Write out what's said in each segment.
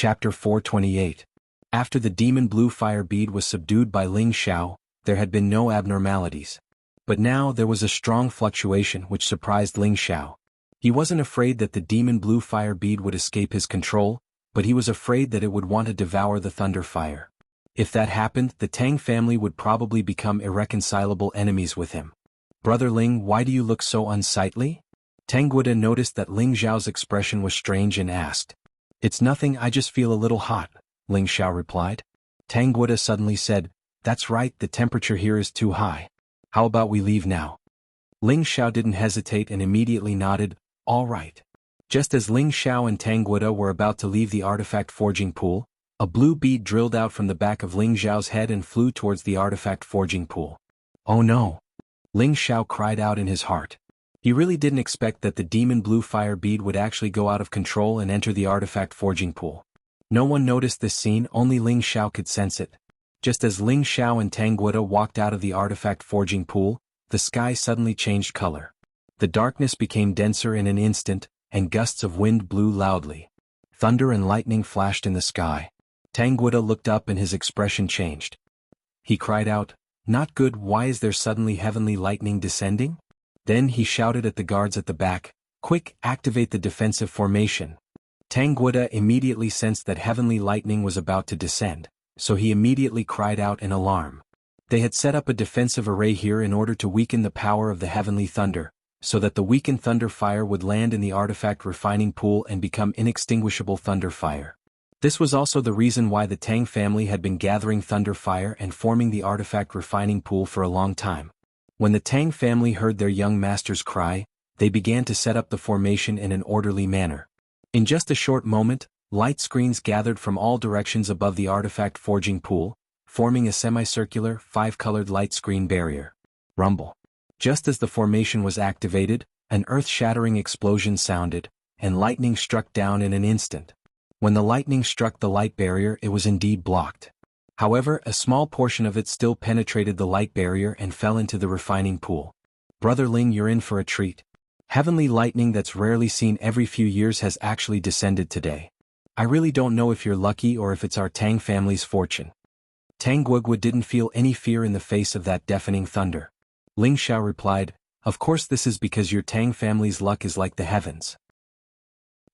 Chapter 428. After the demon blue fire bead was subdued by Ling Xiao, there had been no abnormalities. But now there was a strong fluctuation which surprised Ling Xiao. He wasn't afraid that the demon blue fire bead would escape his control, but he was afraid that it would want to devour the thunder fire. If that happened, the Tang family would probably become irreconcilable enemies with him. "Brother Ling, why do you look so unsightly?" Tang Guida noticed that Ling Xiao's expression was strange and asked. "It's nothing, I just feel a little hot," Ling Xiao replied. Tang Guida suddenly said, "That's right, the temperature here is too high. How about we leave now?" Ling Xiao didn't hesitate and immediately nodded, "All right." Just as Ling Xiao and Tang Guida were about to leave the artifact forging pool, a blue bead drilled out from the back of Ling Xiao's head and flew towards the artifact forging pool. "Oh no!" Ling Xiao cried out in his heart. He really didn't expect that the demon blue fire bead would actually go out of control and enter the artifact forging pool. No one noticed this scene, only Ling Xiao could sense it. Just as Ling Xiao and Tang Guida walked out of the artifact forging pool, the sky suddenly changed color. The darkness became denser in an instant, and gusts of wind blew loudly. Thunder and lightning flashed in the sky. Tang Guida looked up and his expression changed. He cried out, "Not good, why is there suddenly heavenly lightning descending?" Then he shouted at the guards at the back, "Quick, activate the defensive formation." Tang Guida immediately sensed that heavenly lightning was about to descend, so he immediately cried out in alarm. They had set up a defensive array here in order to weaken the power of the heavenly thunder, so that the weakened thunder fire would land in the artifact refining pool and become inextinguishable thunder fire. This was also the reason why the Tang family had been gathering thunder fire and forming the artifact refining pool for a long time. When the Tang family heard their young master's cry, they began to set up the formation in an orderly manner. In just a short moment, light screens gathered from all directions above the artifact forging pool, forming a semicircular, five-colored light screen barrier. Rumble. Just as the formation was activated, an earth-shattering explosion sounded, and lightning struck down in an instant. When the lightning struck the light barrier, it was indeed blocked. However, a small portion of it still penetrated the light barrier and fell into the refining pool. "Brother Ling, you're in for a treat. Heavenly lightning that's rarely seen every few years has actually descended today. I really don't know if you're lucky or if it's our Tang family's fortune." Tang Guigua didn't feel any fear in the face of that deafening thunder. Ling Xiao replied, "Of course this is because your Tang family's luck is like the heavens."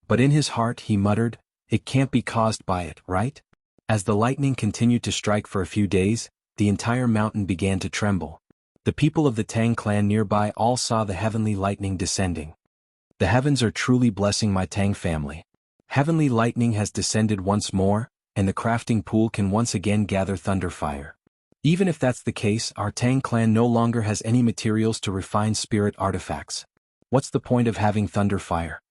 But in his heart he muttered, "It can't be caused by it, right?" As the lightning continued to strike for a few days, the entire mountain began to tremble. The people of the Tang clan nearby all saw the heavenly lightning descending. "The heavens are truly blessing my Tang family. Heavenly lightning has descended once more, and the crafting pool can once again gather thunder fire. Even if that's the case, our Tang clan no longer has any materials to refine spirit artifacts. What's the point of having thunder fire?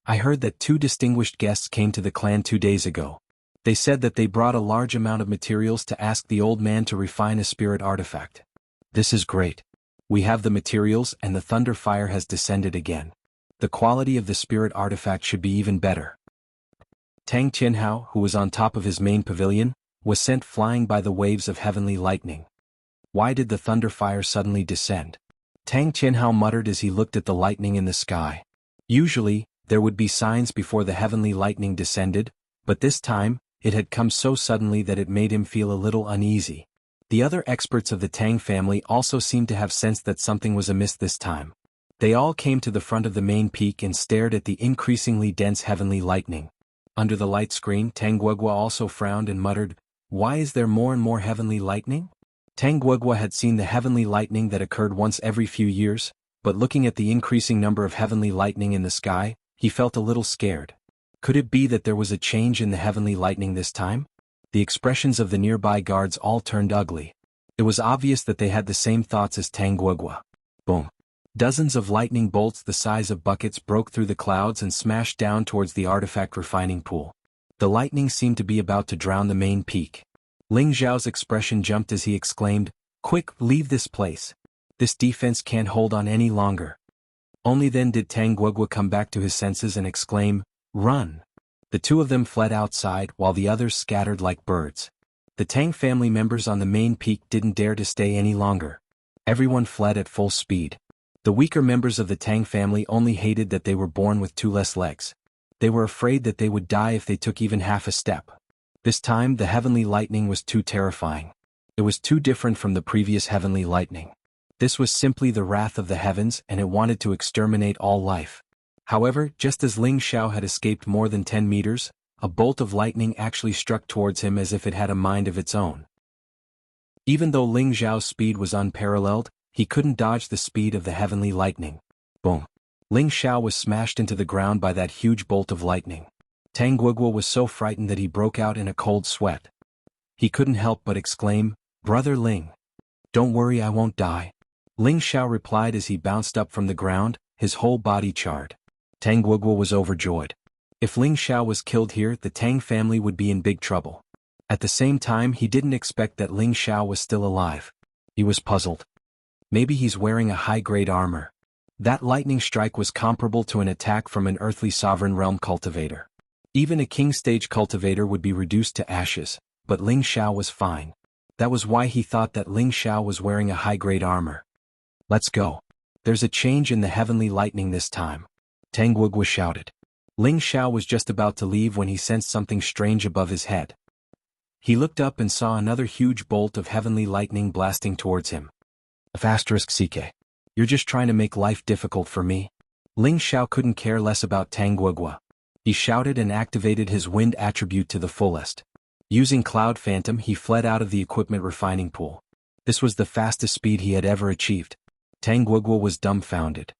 I heard that 2 distinguished guests came to the clan 2 days ago. They said that they brought a large amount of materials to ask the old man to refine a spirit artifact. This is great. We have the materials and the thunder fire has descended again. The quality of the spirit artifact should be even better." Tang Qianhao, who was on top of his main pavilion, was sent flying by the waves of heavenly lightning. Why did the thunder fire suddenly descend? Tang Qianhao muttered as he looked at the lightning in the sky. Usually, there would be signs before the heavenly lightning descended, but this time, it had come so suddenly that it made him feel a little uneasy. The other experts of the Tang family also seemed to have sensed that something was amiss this time. They all came to the front of the main peak and stared at the increasingly dense heavenly lightning. Under the light screen, Tang Guigua also frowned and muttered, "Why is there more and more heavenly lightning?" Tang Guigua had seen the heavenly lightning that occurred once every few years, but looking at the increasing number of heavenly lightning in the sky, he felt a little scared. Could it be that there was a change in the heavenly lightning this time? The expressions of the nearby guards all turned ugly. It was obvious that they had the same thoughts as Tang Guigua. Boom. Dozens of lightning bolts the size of buckets broke through the clouds and smashed down towards the artifact refining pool. The lightning seemed to be about to drown the main peak. Ling Xiao's expression jumped as he exclaimed, "Quick, leave this place. This defense can't hold on any longer." Only then did Tang Guigua come back to his senses and exclaim, "Run!" The 2 of them fled outside while the others scattered like birds. The Tang family members on the main peak didn't dare to stay any longer. Everyone fled at full speed. The weaker members of the Tang family only hated that they were born with 2 less legs. They were afraid that they would die if they took even half a step. This time the heavenly lightning was too terrifying. It was too different from the previous heavenly lightning. This was simply the wrath of the heavens, and it wanted to exterminate all life. However, just as Ling Xiao had escaped more than 10 meters, a bolt of lightning actually struck towards him as if it had a mind of its own. Even though Ling Xiao's speed was unparalleled, he couldn't dodge the speed of the heavenly lightning. Boom! Ling Xiao was smashed into the ground by that huge bolt of lightning. Tang Guoguo was so frightened that he broke out in a cold sweat. He couldn't help but exclaim, "Brother Ling! Don't worry, I won't die." Ling Xiao replied as he bounced up from the ground, his whole body charred. Tang Guoguo was overjoyed. If Ling Xiao was killed here, the Tang family would be in big trouble. At the same time, he didn't expect that Ling Xiao was still alive. He was puzzled. Maybe he's wearing a high-grade armor. That lightning strike was comparable to an attack from an earthly sovereign realm cultivator. Even a king-stage cultivator would be reduced to ashes, but Ling Xiao was fine. That was why he thought that Ling Xiao was wearing a high-grade armor. "Let's go. There's a change in the heavenly lightning this time," Tang Guoguo shouted. Ling Xiao was just about to leave when he sensed something strange above his head. He looked up and saw another huge bolt of heavenly lightning blasting towards him. "CK. You're just trying to make life difficult for me." Ling Xiao couldn't care less about Tang Guoguo. He shouted and activated his wind attribute to the fullest. Using Cloud Phantom, he fled out of the equipment refining pool. This was the fastest speed he had ever achieved. Tang Guoguo was dumbfounded.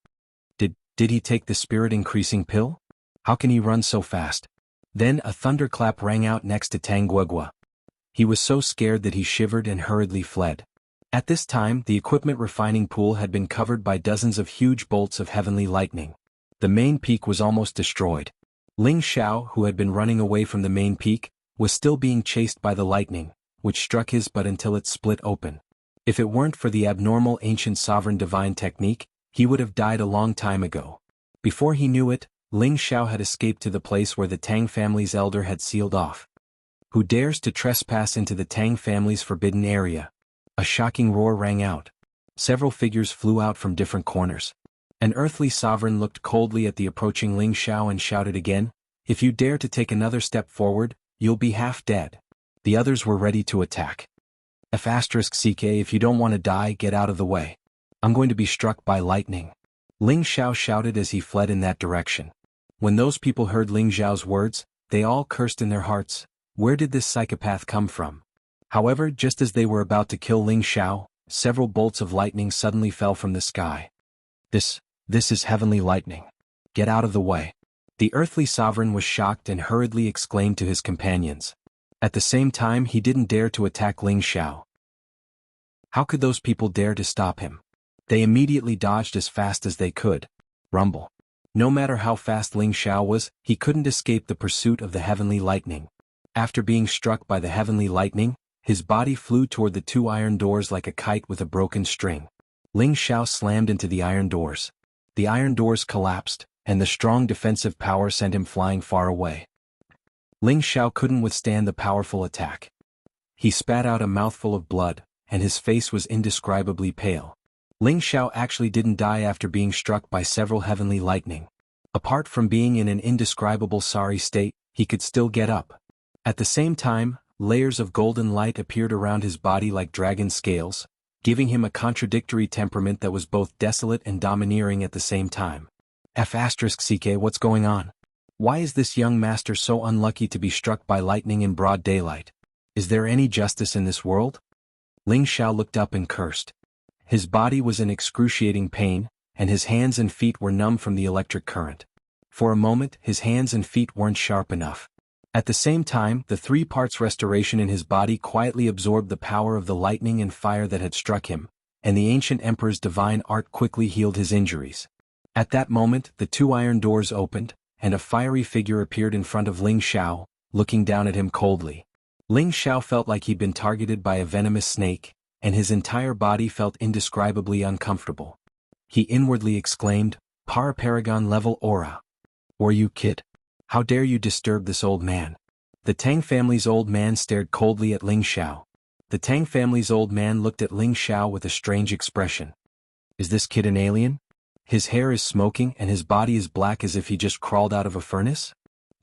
Did he take the spirit-increasing pill? How can he run so fast? Then a thunderclap rang out next to Tang Guoguo. He was so scared that he shivered and hurriedly fled. At this time, the equipment refining pool had been covered by dozens of huge bolts of heavenly lightning. The main peak was almost destroyed. Ling Xiao, who had been running away from the main peak, was still being chased by the lightning, which struck his butt until it split open. If it weren't for the abnormal ancient sovereign divine technique, he would have died a long time ago. Before he knew it, Ling Xiao had escaped to the place where the Tang family's elder had sealed off. "Who dares to trespass into the Tang family's forbidden area?" A shocking roar rang out. Several figures flew out from different corners. An earthly sovereign looked coldly at the approaching Ling Xiao and shouted again, "If you dare to take another step forward, you'll be half dead." The others were ready to attack. "CK, if you don't want to die, get out of the way. I'm going to be struck by lightning." Ling Xiao shouted as he fled in that direction. When those people heard Ling Xiao's words, they all cursed in their hearts. Where did this psychopath come from? However, just as they were about to kill Ling Xiao, several bolts of lightning suddenly fell from the sky. This is heavenly lightning. Get out of the way." The earthly sovereign was shocked and hurriedly exclaimed to his companions. At the same time, he didn't dare to attack Ling Xiao. How could those people dare to stop him? They immediately dodged as fast as they could. Rumble. No matter how fast Ling Xiao was, he couldn't escape the pursuit of the heavenly lightning. After being struck by the heavenly lightning, his body flew toward the two iron doors like a kite with a broken string. Ling Xiao slammed into the iron doors. The iron doors collapsed, and the strong defensive power sent him flying far away. Ling Xiao couldn't withstand the powerful attack. He spat out a mouthful of blood, and his face was indescribably pale. Ling Xiao actually didn't die after being struck by several heavenly lightning. Apart from being in an indescribable sorry state, he could still get up. At the same time, layers of golden light appeared around his body like dragon scales, giving him a contradictory temperament that was both desolate and domineering at the same time. CK, what's going on? Why is this young master so unlucky to be struck by lightning in broad daylight? Is there any justice in this world? Ling Xiao looked up and cursed. His body was in excruciating pain, and his hands and feet were numb from the electric current. For a moment, his hands and feet weren't sharp enough. At the same time, the 3 parts restoration in his body quietly absorbed the power of the lightning and fire that had struck him, and the ancient emperor's divine art quickly healed his injuries. At that moment, the 2 iron doors opened, and a fiery figure appeared in front of Ling Xiao, looking down at him coldly. Ling Xiao felt like he'd been targeted by a venomous snake, and his entire body felt indescribably uncomfortable. He inwardly exclaimed, "Paraparagon level aura. Or you kid. How dare you disturb this old man?" The Tang family's old man stared coldly at Ling Xiao. The Tang family's old man looked at Ling Xiao with a strange expression. Is this kid an alien? His hair is smoking and his body is black as if he just crawled out of a furnace?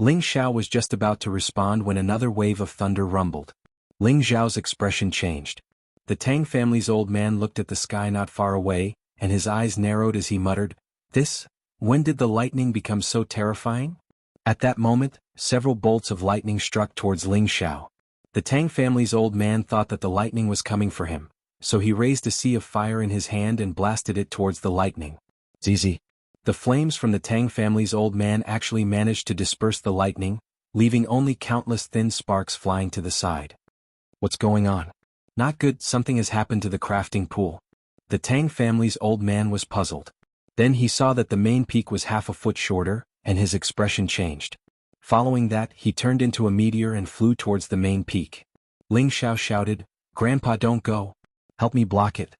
Ling Xiao was just about to respond when another wave of thunder rumbled. Ling Xiao's expression changed. The Tang family's old man looked at the sky not far away, and his eyes narrowed as he muttered, When did the lightning become so terrifying? At that moment, several bolts of lightning struck towards Ling Xiao. The Tang family's old man thought that the lightning was coming for him, so he raised a sea of fire in his hand and blasted it towards the lightning. Zizi. The flames from the Tang family's old man actually managed to disperse the lightning, leaving only countless thin sparks flying to the side. What's going on? Not good, something has happened to the crafting pool. The Tang family's old man was puzzled. Then he saw that the main peak was half a foot shorter, and his expression changed. Following that, he turned into a meteor and flew towards the main peak. Ling Xiao shouted, Grandpa, don't go. Help me block it.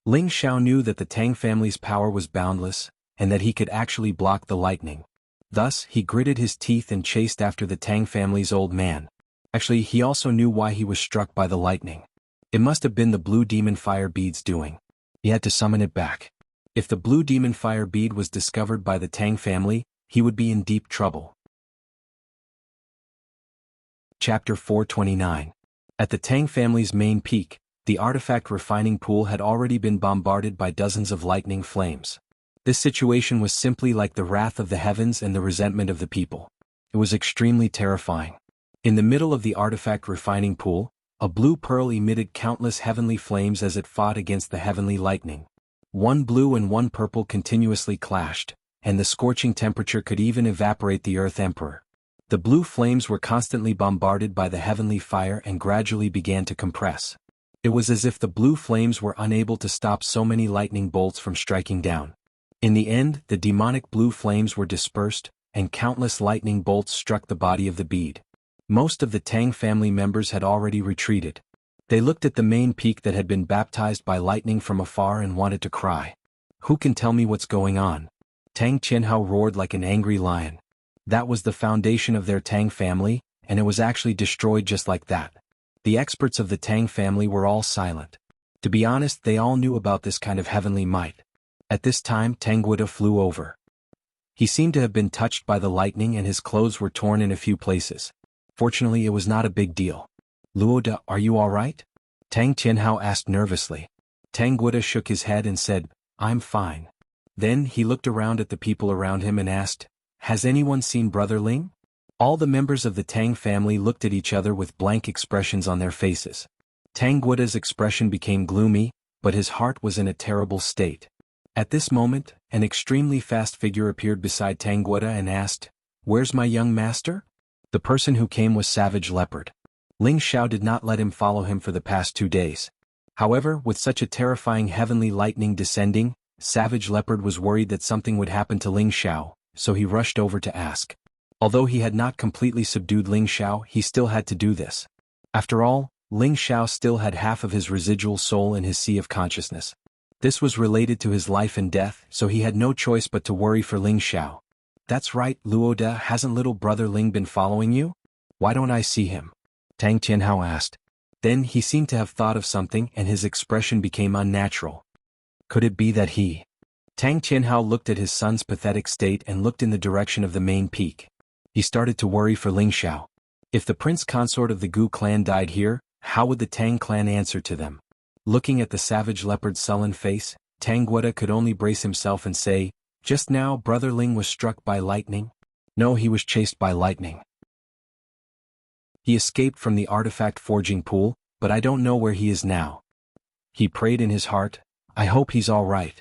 Ling Xiao knew that the Tang family's power was boundless, and that he could actually block the lightning. Thus, he gritted his teeth and chased after the Tang family's old man. Actually, he also knew why he was struck by the lightning. It must have been the blue demon fire bead's doing. He had to summon it back. If the blue demon fire bead was discovered by the Tang family, he would be in deep trouble. Chapter 429. At the Tang family's main peak, the artifact refining pool had already been bombarded by dozens of lightning flames. This situation was simply like the wrath of the heavens and the resentment of the people. It was extremely terrifying. In the middle of the artifact refining pool, a blue pearl emitted countless heavenly flames as it fought against the heavenly lightning. One blue and one purple continuously clashed, and the scorching temperature could even evaporate the Earth Emperor. The blue flames were constantly bombarded by the heavenly fire and gradually began to compress. It was as if the blue flames were unable to stop so many lightning bolts from striking down. In the end, the demonic blue flames were dispersed, and countless lightning bolts struck the body of the bead. Most of the Tang family members had already retreated. They looked at the main peak that had been baptized by lightning from afar and wanted to cry. Who can tell me what's going on? Tang Qianhao roared like an angry lion. That was the foundation of their Tang family, and it was actually destroyed just like that. The experts of the Tang family were all silent. To be honest, they all knew about this kind of heavenly might. At this time, Tang Guida flew over. He seemed to have been touched by the lightning and his clothes were torn in a few places. Fortunately, it was not a big deal. Luoda, are you all right? Tang Qianhao asked nervously. Tang Guida shook his head and said, I'm fine. Then he looked around at the people around him and asked, Has anyone seen Brother Ling? All the members of the Tang family looked at each other with blank expressions on their faces. Tang Guida's expression became gloomy, but his heart was in a terrible state. At this moment, an extremely fast figure appeared beside Tang Guida and asked, Where's my young master? The person who came was Savage Leopard. Ling Xiao did not let him follow him for the past 2 days. However, with such a terrifying heavenly lightning descending, Savage Leopard was worried that something would happen to Ling Xiao, so he rushed over to ask. Although he had not completely subdued Ling Xiao, he still had to do this. After all, Ling Xiao still had half of his residual soul in his sea of consciousness. This was related to his life and death, so he had no choice but to worry for Ling Xiao. That's right, Luoda, hasn't little brother Ling been following you? Why don't I see him? Tang Qianhao asked. Then he seemed to have thought of something and his expression became unnatural. Could it be that he? Tang Qianhao looked at his son's pathetic state and looked in the direction of the main peak. He started to worry for Ling Xiao. If the prince consort of the Gu clan died here, how would the Tang clan answer to them? Looking at the Savage Leopard's sullen face, Tang Guida could only brace himself and say, Just now Brother Ling was struck by lightning? No, he was chased by lightning. He escaped from the artifact forging pool, but I don't know where he is now. He prayed in his heart, I hope he's all right.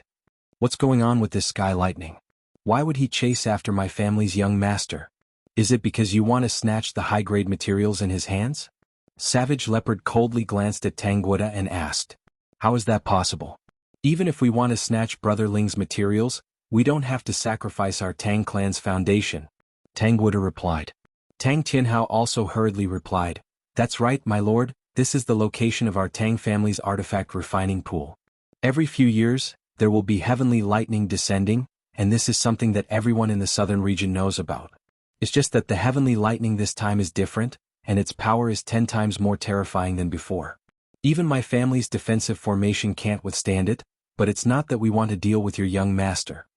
What's going on with this sky lightning? Why would he chase after my family's young master? Is it because you want to snatch the high-grade materials in his hands? Savage Leopard coldly glanced at Tang Guida and asked, How is that possible? Even if we want to snatch Brother Ling's materials, we don't have to sacrifice our Tang clan's foundation. Tang Guida replied. Tang Qianhao also hurriedly replied, That's right, my lord, this is the location of our Tang family's artifact refining pool. Every few years, there will be heavenly lightning descending, and this is something that everyone in the southern region knows about. It's just that the heavenly lightning this time is different, and its power is 10 times more terrifying than before. Even my family's defensive formation can't withstand it, but it's not that we want to deal with your young master.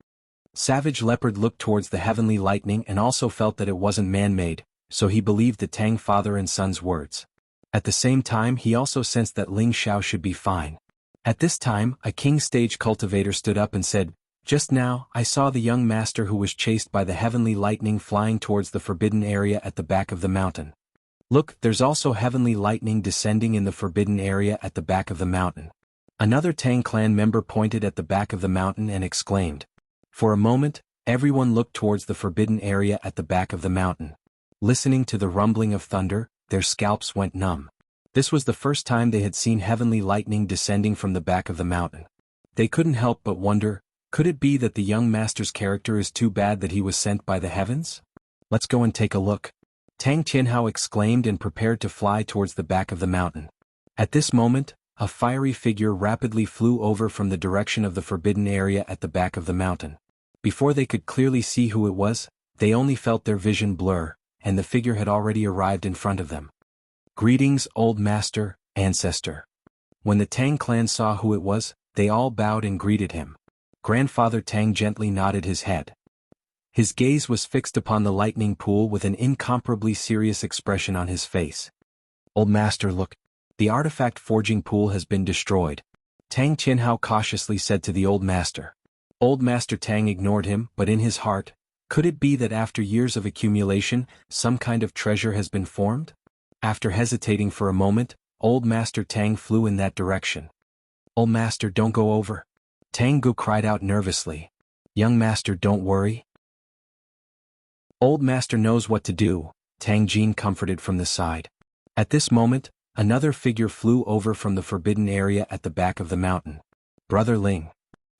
Savage Leopard looked towards the heavenly lightning and also felt that it wasn't man-made, so he believed the Tang father and son's words. At the same time he also sensed that Ling Xiao should be fine. At this time, a king stage cultivator stood up and said, "Just now, I saw the young master who was chased by the heavenly lightning flying towards the forbidden area at the back of the mountain. Look, there's also heavenly lightning descending in the forbidden area at the back of the mountain." Another Tang clan member pointed at the back of the mountain and exclaimed. For a moment, everyone looked towards the forbidden area at the back of the mountain. Listening to the rumbling of thunder, their scalps went numb. This was the first time they had seen heavenly lightning descending from the back of the mountain. They couldn't help but wonder, could it be that the young master's character is too bad that he was sent by the heavens? Let's go and take a look. Tang Qianhao exclaimed and prepared to fly towards the back of the mountain. At this moment, a fiery figure rapidly flew over from the direction of the forbidden area at the back of the mountain. Before they could clearly see who it was, they only felt their vision blur, and the figure had already arrived in front of them. "Greetings, old master, ancestor." When the Tang clan saw who it was, they all bowed and greeted him. Grandfather Tang gently nodded his head. His gaze was fixed upon the lightning pool with an incomparably serious expression on his face. "Old master, look. The artifact forging pool has been destroyed," Tang Qianhao cautiously said to the old master. Old Master Tang ignored him, but in his heart, could it be that after years of accumulation, some kind of treasure has been formed? After hesitating for a moment, Old Master Tang flew in that direction. "Old Master, don't go over," Tang Gu cried out nervously. "Young Master, don't worry. Old Master knows what to do," Tang Jin comforted from the side. At this moment, another figure flew over from the forbidden area at the back of the mountain. "Brother Ling."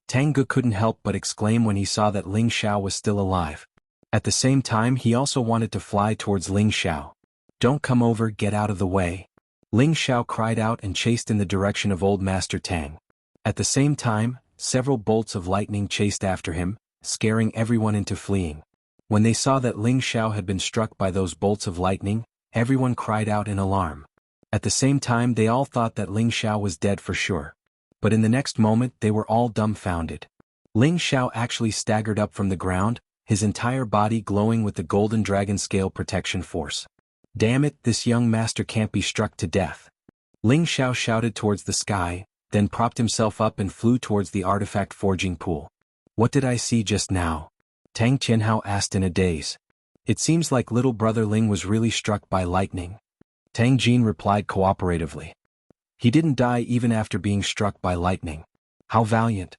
Tang Gu couldn't help but exclaim when he saw that Ling Xiao was still alive. At the same time he also wanted to fly towards Ling Xiao. "Don't come over, get out of the way." Ling Xiao cried out and chased in the direction of Old Master Tang. At the same time, several bolts of lightning chased after him, scaring everyone into fleeing. When they saw that Ling Xiao had been struck by those bolts of lightning, everyone cried out in alarm. At the same time they all thought that Ling Xiao was dead for sure. But in the next moment they were all dumbfounded. Ling Xiao actually staggered up from the ground, his entire body glowing with the golden dragon scale protection force. "Damn it, this young master can't be struck to death." Ling Xiao shouted towards the sky, then propped himself up and flew towards the artifact forging pool. "What did I see just now?" Tang Qianhao asked in a daze. "It seems like little brother Ling was really struck by lightning." Tang Jin replied cooperatively. "He didn't die even after being struck by lightning. How valiant."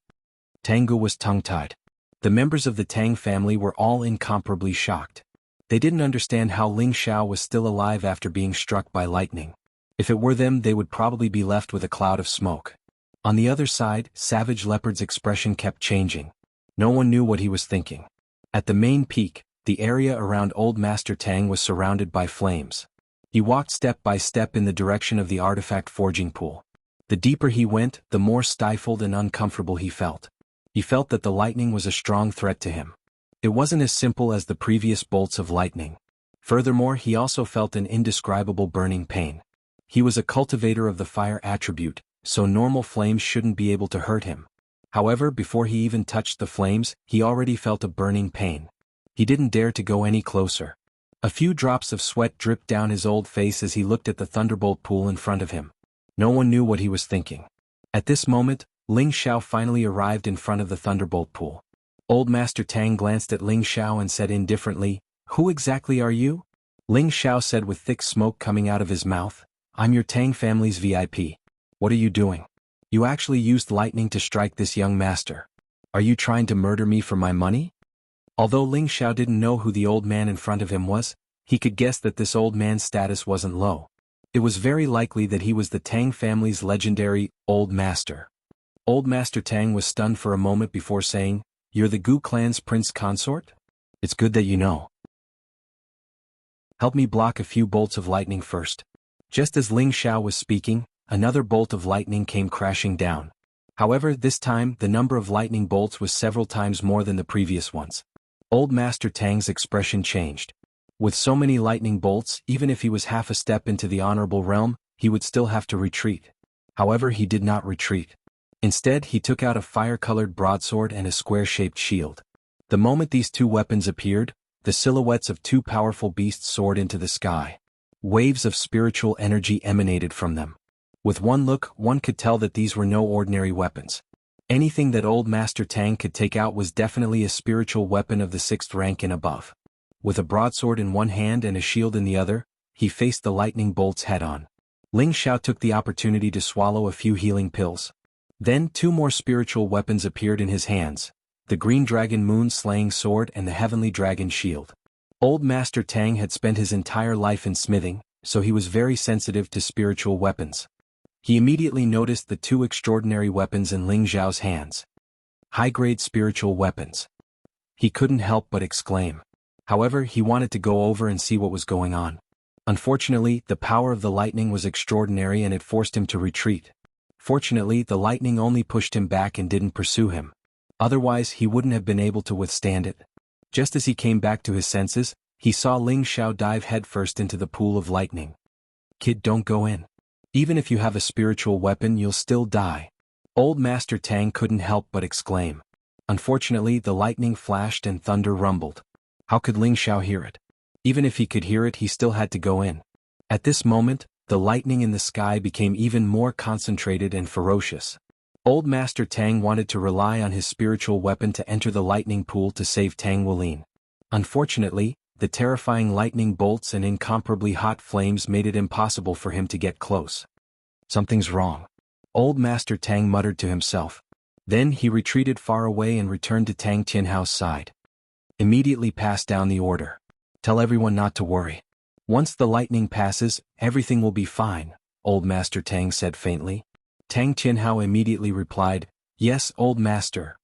Tang Gu was tongue-tied. The members of the Tang family were all incomparably shocked. They didn't understand how Ling Xiao was still alive after being struck by lightning. If it were them they would probably be left with a cloud of smoke. On the other side, Savage Leopard's expression kept changing. No one knew what he was thinking. At the main peak, the area around Old Master Tang was surrounded by flames. He walked step by step in the direction of the artifact forging pool. The deeper he went, the more stifled and uncomfortable he felt. He felt that the lightning was a strong threat to him. It wasn't as simple as the previous bolts of lightning. Furthermore, he also felt an indescribable burning pain. He was a cultivator of the fire attribute, so normal flames shouldn't be able to hurt him. However, before he even touched the flames, he already felt a burning pain. He didn't dare to go any closer. A few drops of sweat dripped down his old face as he looked at the thunderbolt pool in front of him. No one knew what he was thinking. At this moment, Ling Xiao finally arrived in front of the thunderbolt pool. Old Master Tang glanced at Ling Xiao and said indifferently, "Who exactly are you?" Ling Xiao said with thick smoke coming out of his mouth, "I'm your Tang family's VIP. What are you doing? You actually used lightning to strike this young master. Are you trying to murder me for my money?" Although Ling Xiao didn't know who the old man in front of him was, he could guess that this old man's status wasn't low. It was very likely that he was the Tang family's legendary Old Master. Old Master Tang was stunned for a moment before saying, "You're the Gu clan's prince consort? It's good that you know. Help me block a few bolts of lightning first." Just as Ling Xiao was speaking, another bolt of lightning came crashing down. However, this time the number of lightning bolts was several times more than the previous ones. Old Master Tang's expression changed. With so many lightning bolts, even if he was half a step into the honorable realm, he would still have to retreat. However, he did not retreat. Instead, he took out a fire-colored broadsword and a square-shaped shield. The moment these two weapons appeared, the silhouettes of two powerful beasts soared into the sky. Waves of spiritual energy emanated from them. With one look, one could tell that these were no ordinary weapons. Anything that Old Master Tang could take out was definitely a spiritual weapon of the 6th rank and above. With a broadsword in one hand and a shield in the other, he faced the lightning bolts head-on. Ling Xiao took the opportunity to swallow a few healing pills. Then 2 more spiritual weapons appeared in his hands, the Green Dragon Moon-slaying sword and the Heavenly Dragon shield. Old Master Tang had spent his entire life in smithing, so he was very sensitive to spiritual weapons. He immediately noticed the 2 extraordinary weapons in Ling Xiao's hands. High-grade spiritual weapons. He couldn't help but exclaim. However, he wanted to go over and see what was going on. Unfortunately, the power of the lightning was extraordinary and it forced him to retreat. Fortunately, the lightning only pushed him back and didn't pursue him. Otherwise, he wouldn't have been able to withstand it. Just as he came back to his senses, he saw Ling Xiao dive headfirst into the pool of lightning. "Kid, don't go in. Even if you have a spiritual weapon, you'll still die." Old Master Tang couldn't help but exclaim. Unfortunately, the lightning flashed and thunder rumbled. How could Ling Xiao hear it? Even if he could hear it, he still had to go in. At this moment, the lightning in the sky became even more concentrated and ferocious. Old Master Tang wanted to rely on his spiritual weapon to enter the lightning pool to save Tang Wulin. Unfortunately, the terrifying lightning bolts and incomparably hot flames made it impossible for him to get close. Something's wrong. Old Master Tang muttered to himself. Then he retreated far away and returned to Tang Tianhao's side. Immediately passed down the order. Tell everyone not to worry. Once the lightning passes, everything will be fine, Old Master Tang said faintly. Tang Tianhao immediately replied, Yes, Old Master.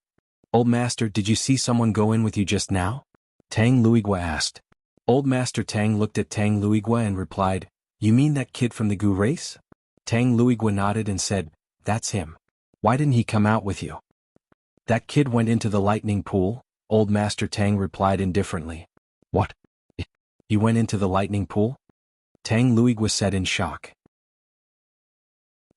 Old Master, did you see someone go in with you just now? Tang Luigua asked. Old Master Tang looked at Tang Luigua and replied, You mean that kid from the Gu race? Tang Luigua nodded and said, That's him. Why didn't he come out with you? That kid went into the lightning pool, Old Master Tang replied indifferently. What? He went into the lightning pool? Tang Luigua said in shock.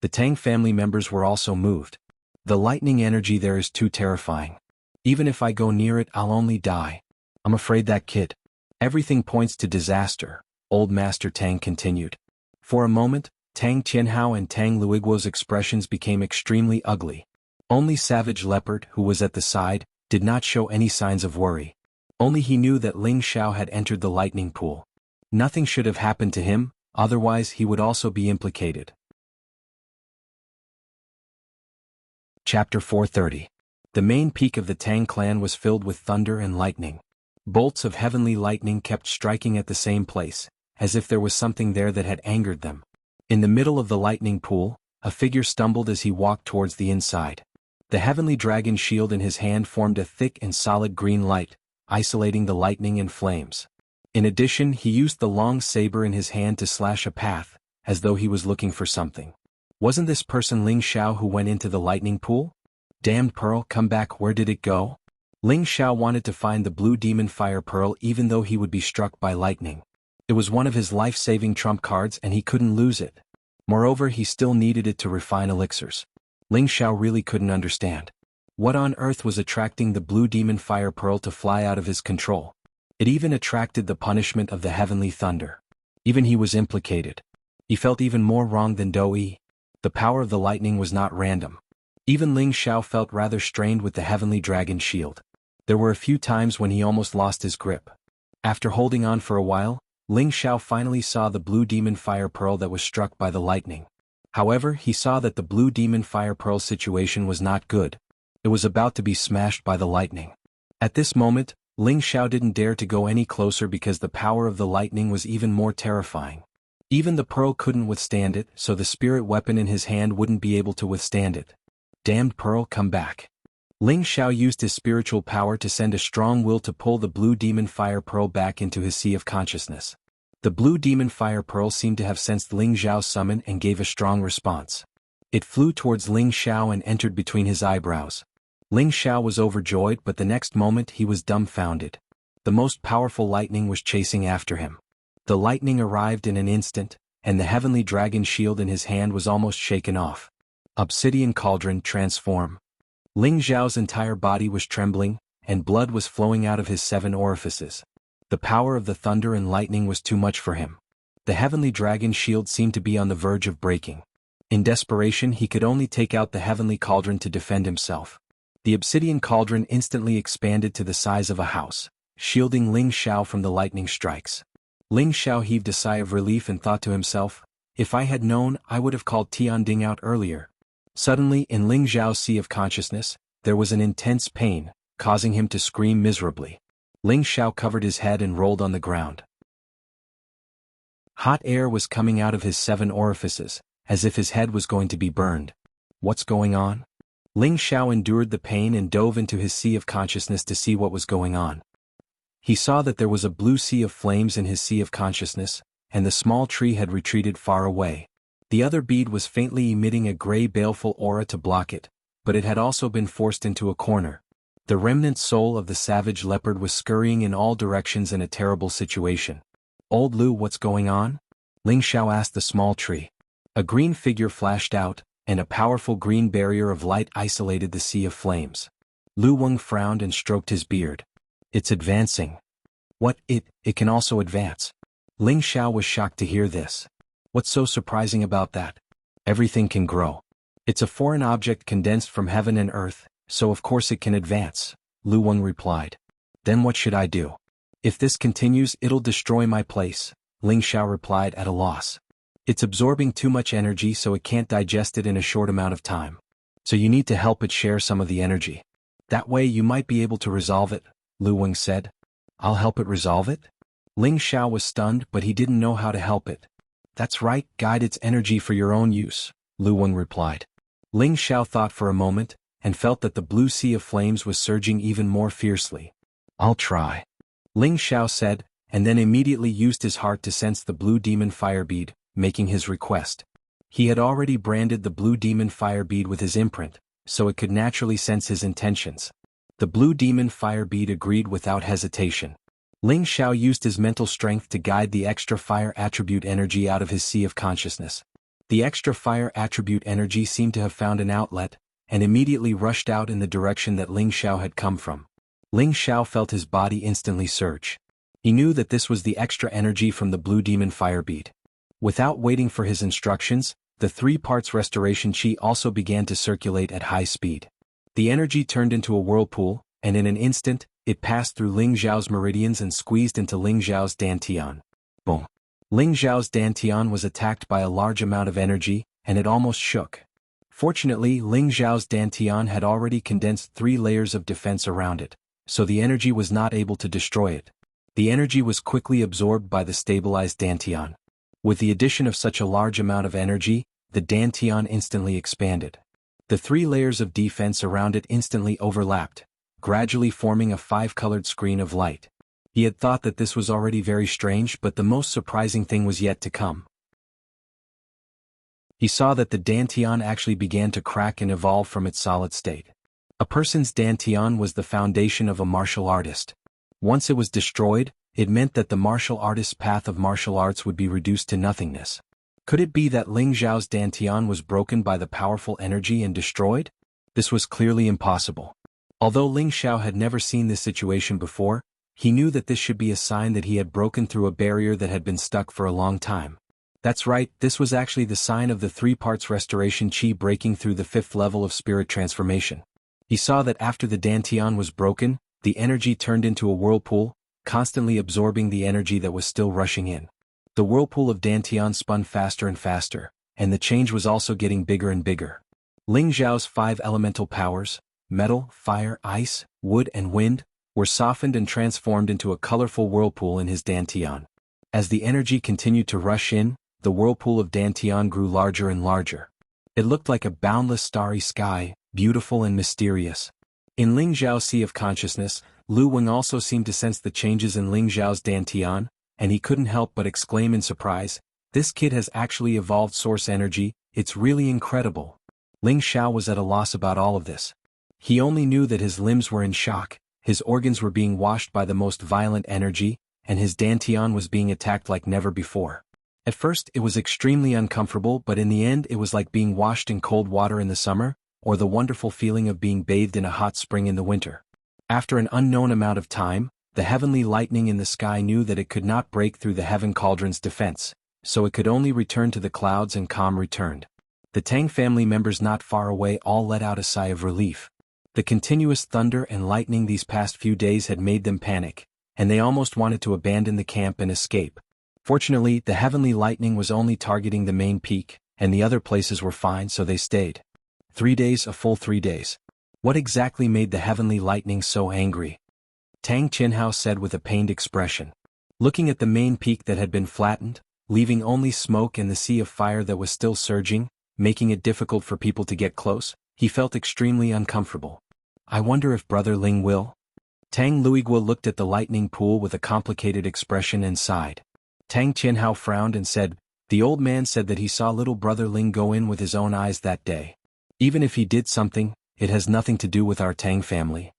The Tang family members were also moved. The lightning energy there is too terrifying. Even if I go near it, I'll only die. I'm afraid that kid. Everything points to disaster, Old Master Tang continued. For a moment, Tang Tianhao and Tang Luiguo's expressions became extremely ugly. Only Savage Leopard, who was at the side, did not show any signs of worry. Only he knew that Ling Xiao had entered the lightning pool. Nothing should have happened to him, otherwise he would also be implicated. Chapter 430. The main peak of the Tang clan was filled with thunder and lightning. Bolts of heavenly lightning kept striking at the same place, as if there was something there that had angered them. In the middle of the lightning pool, a figure stumbled as he walked towards the inside. The heavenly dragon shield in his hand formed a thick and solid green light, isolating the lightning and flames. In addition, he used the long saber in his hand to slash a path, as though he was looking for something. Wasn't this person Ling Xiao who went into the lightning pool? Damned pearl, come back, where did it go? Ling Xiao wanted to find the blue demon fire pearl even though he would be struck by lightning. It was one of his life-saving trump cards and he couldn't lose it. Moreover, he still needed it to refine elixirs. Ling Xiao really couldn't understand. What on earth was attracting the blue demon fire pearl to fly out of his control? It even attracted the punishment of the heavenly thunder. Even he was implicated. He felt even more wrong than Dou-yi. The power of the lightning was not random. Even Ling Xiao felt rather strained with the heavenly dragon shield. There were a few times when he almost lost his grip. After holding on for a while, Ling Xiao finally saw the blue demon fire pearl that was struck by the lightning. However, he saw that the blue demon fire pearl situation was not good. It was about to be smashed by the lightning. At this moment, Ling Xiao didn't dare to go any closer because the power of the lightning was even more terrifying. Even the pearl couldn't withstand it, so the spirit weapon in his hand wouldn't be able to withstand it. Damned pearl, come back. Ling Xiao used his spiritual power to send a strong will to pull the blue demon fire pearl back into his sea of consciousness. The blue demon fire pearl seemed to have sensed Ling Xiao's summon and gave a strong response. It flew towards Ling Xiao and entered between his eyebrows. Ling Xiao was overjoyed, but the next moment he was dumbfounded. The most powerful lightning was chasing after him. The lightning arrived in an instant, and the heavenly dragon shield in his hand was almost shaken off. Obsidian cauldron, transform. Ling Xiao's entire body was trembling, and blood was flowing out of his 7 orifices. The power of the thunder and lightning was too much for him. The heavenly dragon shield seemed to be on the verge of breaking. In desperation, he could only take out the heavenly cauldron to defend himself. The obsidian cauldron instantly expanded to the size of a house, shielding Ling Xiao from the lightning strikes. Ling Xiao heaved a sigh of relief and thought to himself, "If I had known, I would have called Tianding out earlier." Suddenly, in Ling Xiao's sea of consciousness, there was an intense pain, causing him to scream miserably. Ling Xiao covered his head and rolled on the ground. Hot air was coming out of his 7 orifices, as if his head was going to be burned. What's going on? Ling Xiao endured the pain and dove into his sea of consciousness to see what was going on. He saw that there was a blue sea of flames in his sea of consciousness, and the small tree had retreated far away. The other bead was faintly emitting a gray baleful aura to block it, but it had also been forced into a corner. The remnant soul of the savage leopard was scurrying in all directions in a terrible situation. "Old Lu, what's going on?" Ling Xiao asked the small tree. A green figure flashed out, and a powerful green barrier of light isolated the sea of flames. Lu Weng frowned and stroked his beard. "It's advancing." "What, it can also advance?" Ling Xiao was shocked to hear this. "What's so surprising about that? Everything can grow. It's a foreign object condensed from heaven and earth, so of course it can advance," Lu Weng replied. "Then what should I do? If this continues, it'll destroy my place," Ling Xiao replied at a loss. "It's absorbing too much energy, so it can't digest it in a short amount of time. So you need to help it share some of the energy. That way you might be able to resolve it," Lu Weng said. "I'll help it resolve it?" Ling Xiao was stunned, but he didn't know how to help it. "That's right, guide its energy for your own use," Lu Weng replied. Ling Xiao thought for a moment, and felt that the blue sea of flames was surging even more fiercely. "I'll try," Ling Xiao said, and then immediately used his heart to sense the blue demon fire bead, making his request. He had already branded the blue demon fire bead with his imprint, so it could naturally sense his intentions. The blue demon fire bead agreed without hesitation. Ling Xiao used his mental strength to guide the extra fire attribute energy out of his sea of consciousness. The extra fire attribute energy seemed to have found an outlet, and immediately rushed out in the direction that Ling Xiao had come from. Ling Xiao felt his body instantly surge. He knew that this was the extra energy from the blue demon fire bead. Without waiting for his instructions, the 3 parts restoration chi also began to circulate at high speed. The energy turned into a whirlpool, and in an instant, it passed through Ling Xiao's meridians and squeezed into Ling Xiao's dantian. Boom! Ling Xiao's dantian was attacked by a large amount of energy, and it almost shook. Fortunately, Ling Xiao's dantian had already condensed 3 layers of defense around it, so the energy was not able to destroy it. The energy was quickly absorbed by the stabilized dantian. With the addition of such a large amount of energy, the dantian instantly expanded. The 3 layers of defense around it instantly overlapped, gradually forming a 5-colored screen of light. He had thought that this was already very strange, but the most surprising thing was yet to come. He saw that the dantian actually began to crack and evolve from its solid state. A person's dantian was the foundation of a martial artist. Once it was destroyed, it meant that the martial artist's path of martial arts would be reduced to nothingness. Could it be that Ling Xiao's dantian was broken by the powerful energy and destroyed? This was clearly impossible. Although Ling Xiao had never seen this situation before, he knew that this should be a sign that he had broken through a barrier that had been stuck for a long time. That's right, this was actually the sign of the 3 parts restoration chi breaking through the 5th level of spirit transformation. He saw that after the dantian was broken, the energy turned into a whirlpool, constantly absorbing the energy that was still rushing in. The whirlpool of dantian spun faster and faster, and the change was also getting bigger and bigger. Ling Xiao's 5 elemental powers, metal, fire, ice, wood and wind, were softened and transformed into a colorful whirlpool in his dantian. As the energy continued to rush in, the whirlpool of dantian grew larger and larger. It looked like a boundless starry sky, beautiful and mysterious. In Ling Xiao's sea of consciousness, Lu Weng also seemed to sense the changes in Ling Xiao's dantian, and he couldn't help but exclaim in surprise, "This kid has actually evolved source energy, it's really incredible." Ling Xiao was at a loss about all of this. He only knew that his limbs were in shock, his organs were being washed by the most violent energy, and his dantian was being attacked like never before. At first it was extremely uncomfortable, but in the end it was like being washed in cold water in the summer, or the wonderful feeling of being bathed in a hot spring in the winter. After an unknown amount of time, the heavenly lightning in the sky knew that it could not break through the heaven cauldron's defense, so it could only return to the clouds, and calm returned. The Tang family members not far away all let out a sigh of relief. The continuous thunder and lightning these past few days had made them panic, and they almost wanted to abandon the camp and escape. Fortunately, the heavenly lightning was only targeting the main peak, and the other places were fine, so they stayed. 3 days, a full 3 days. What exactly made the heavenly lightning so angry? Tang Qinhao said with a pained expression. Looking at the main peak that had been flattened, leaving only smoke and the sea of fire that was still surging, making it difficult for people to get close, he felt extremely uncomfortable. I wonder if Brother Ling will? Tang Luiguo looked at the lightning pool with a complicated expression and sighed. Tang Qinhao frowned and said, the old man said that he saw little Brother Ling go in with his own eyes that day. Even if he did something, it has nothing to do with our Tang family.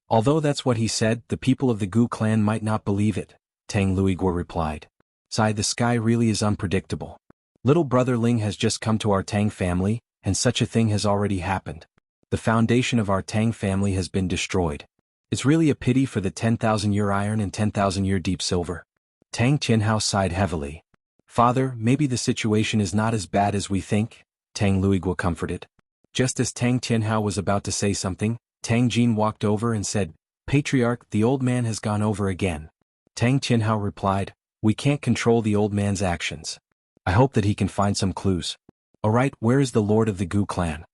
Although that's what he said, the people of the Gu clan might not believe it, Tang Luiguo replied. Sigh, the sky really is unpredictable. Little Brother Ling has just come to our Tang family, and such a thing has already happened. The foundation of our Tang family has been destroyed. It's really a pity for the 10,000-year iron and 10,000-year deep silver. Tang Qinhao sighed heavily. Father, maybe the situation is not as bad as we think, Tang Luiguo comforted. Just as Tang Qinhao was about to say something, Tang Jin walked over and said, Patriarch, the old man has gone over again. Tang Qinhao replied, we can't control the old man's actions. I hope that he can find some clues. Alright, where is the lord of the Gu clan?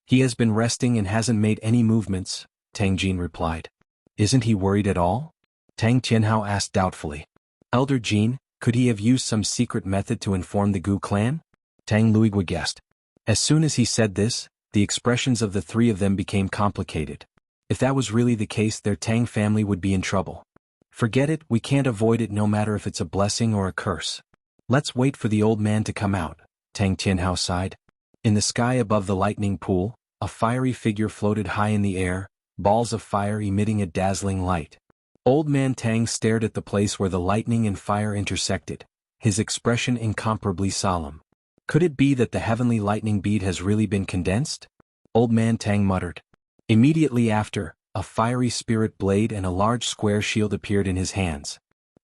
He has been resting and hasn't made any movements, Tang Jin replied. Isn't he worried at all? Tang Qinhao asked doubtfully. Elder Jin, could he have used some secret method to inform the Gu clan? Tang Luiguo guessed. As soon as he said this, the expressions of the three of them became complicated. If that was really the case, their Tang family would be in trouble. Forget it, we can't avoid it no matter if it's a blessing or a curse. Let's wait for the old man to come out, Tang Qinhao sighed. In the sky above the lightning pool, a fiery figure floated high in the air, balls of fire emitting a dazzling light. Old man Tang stared at the place where the lightning and fire intersected, his expression incomparably solemn. Could it be that the heavenly lightning bead has really been condensed? Old man Tang muttered. Immediately after, a fiery spirit blade and a large square shield appeared in his hands.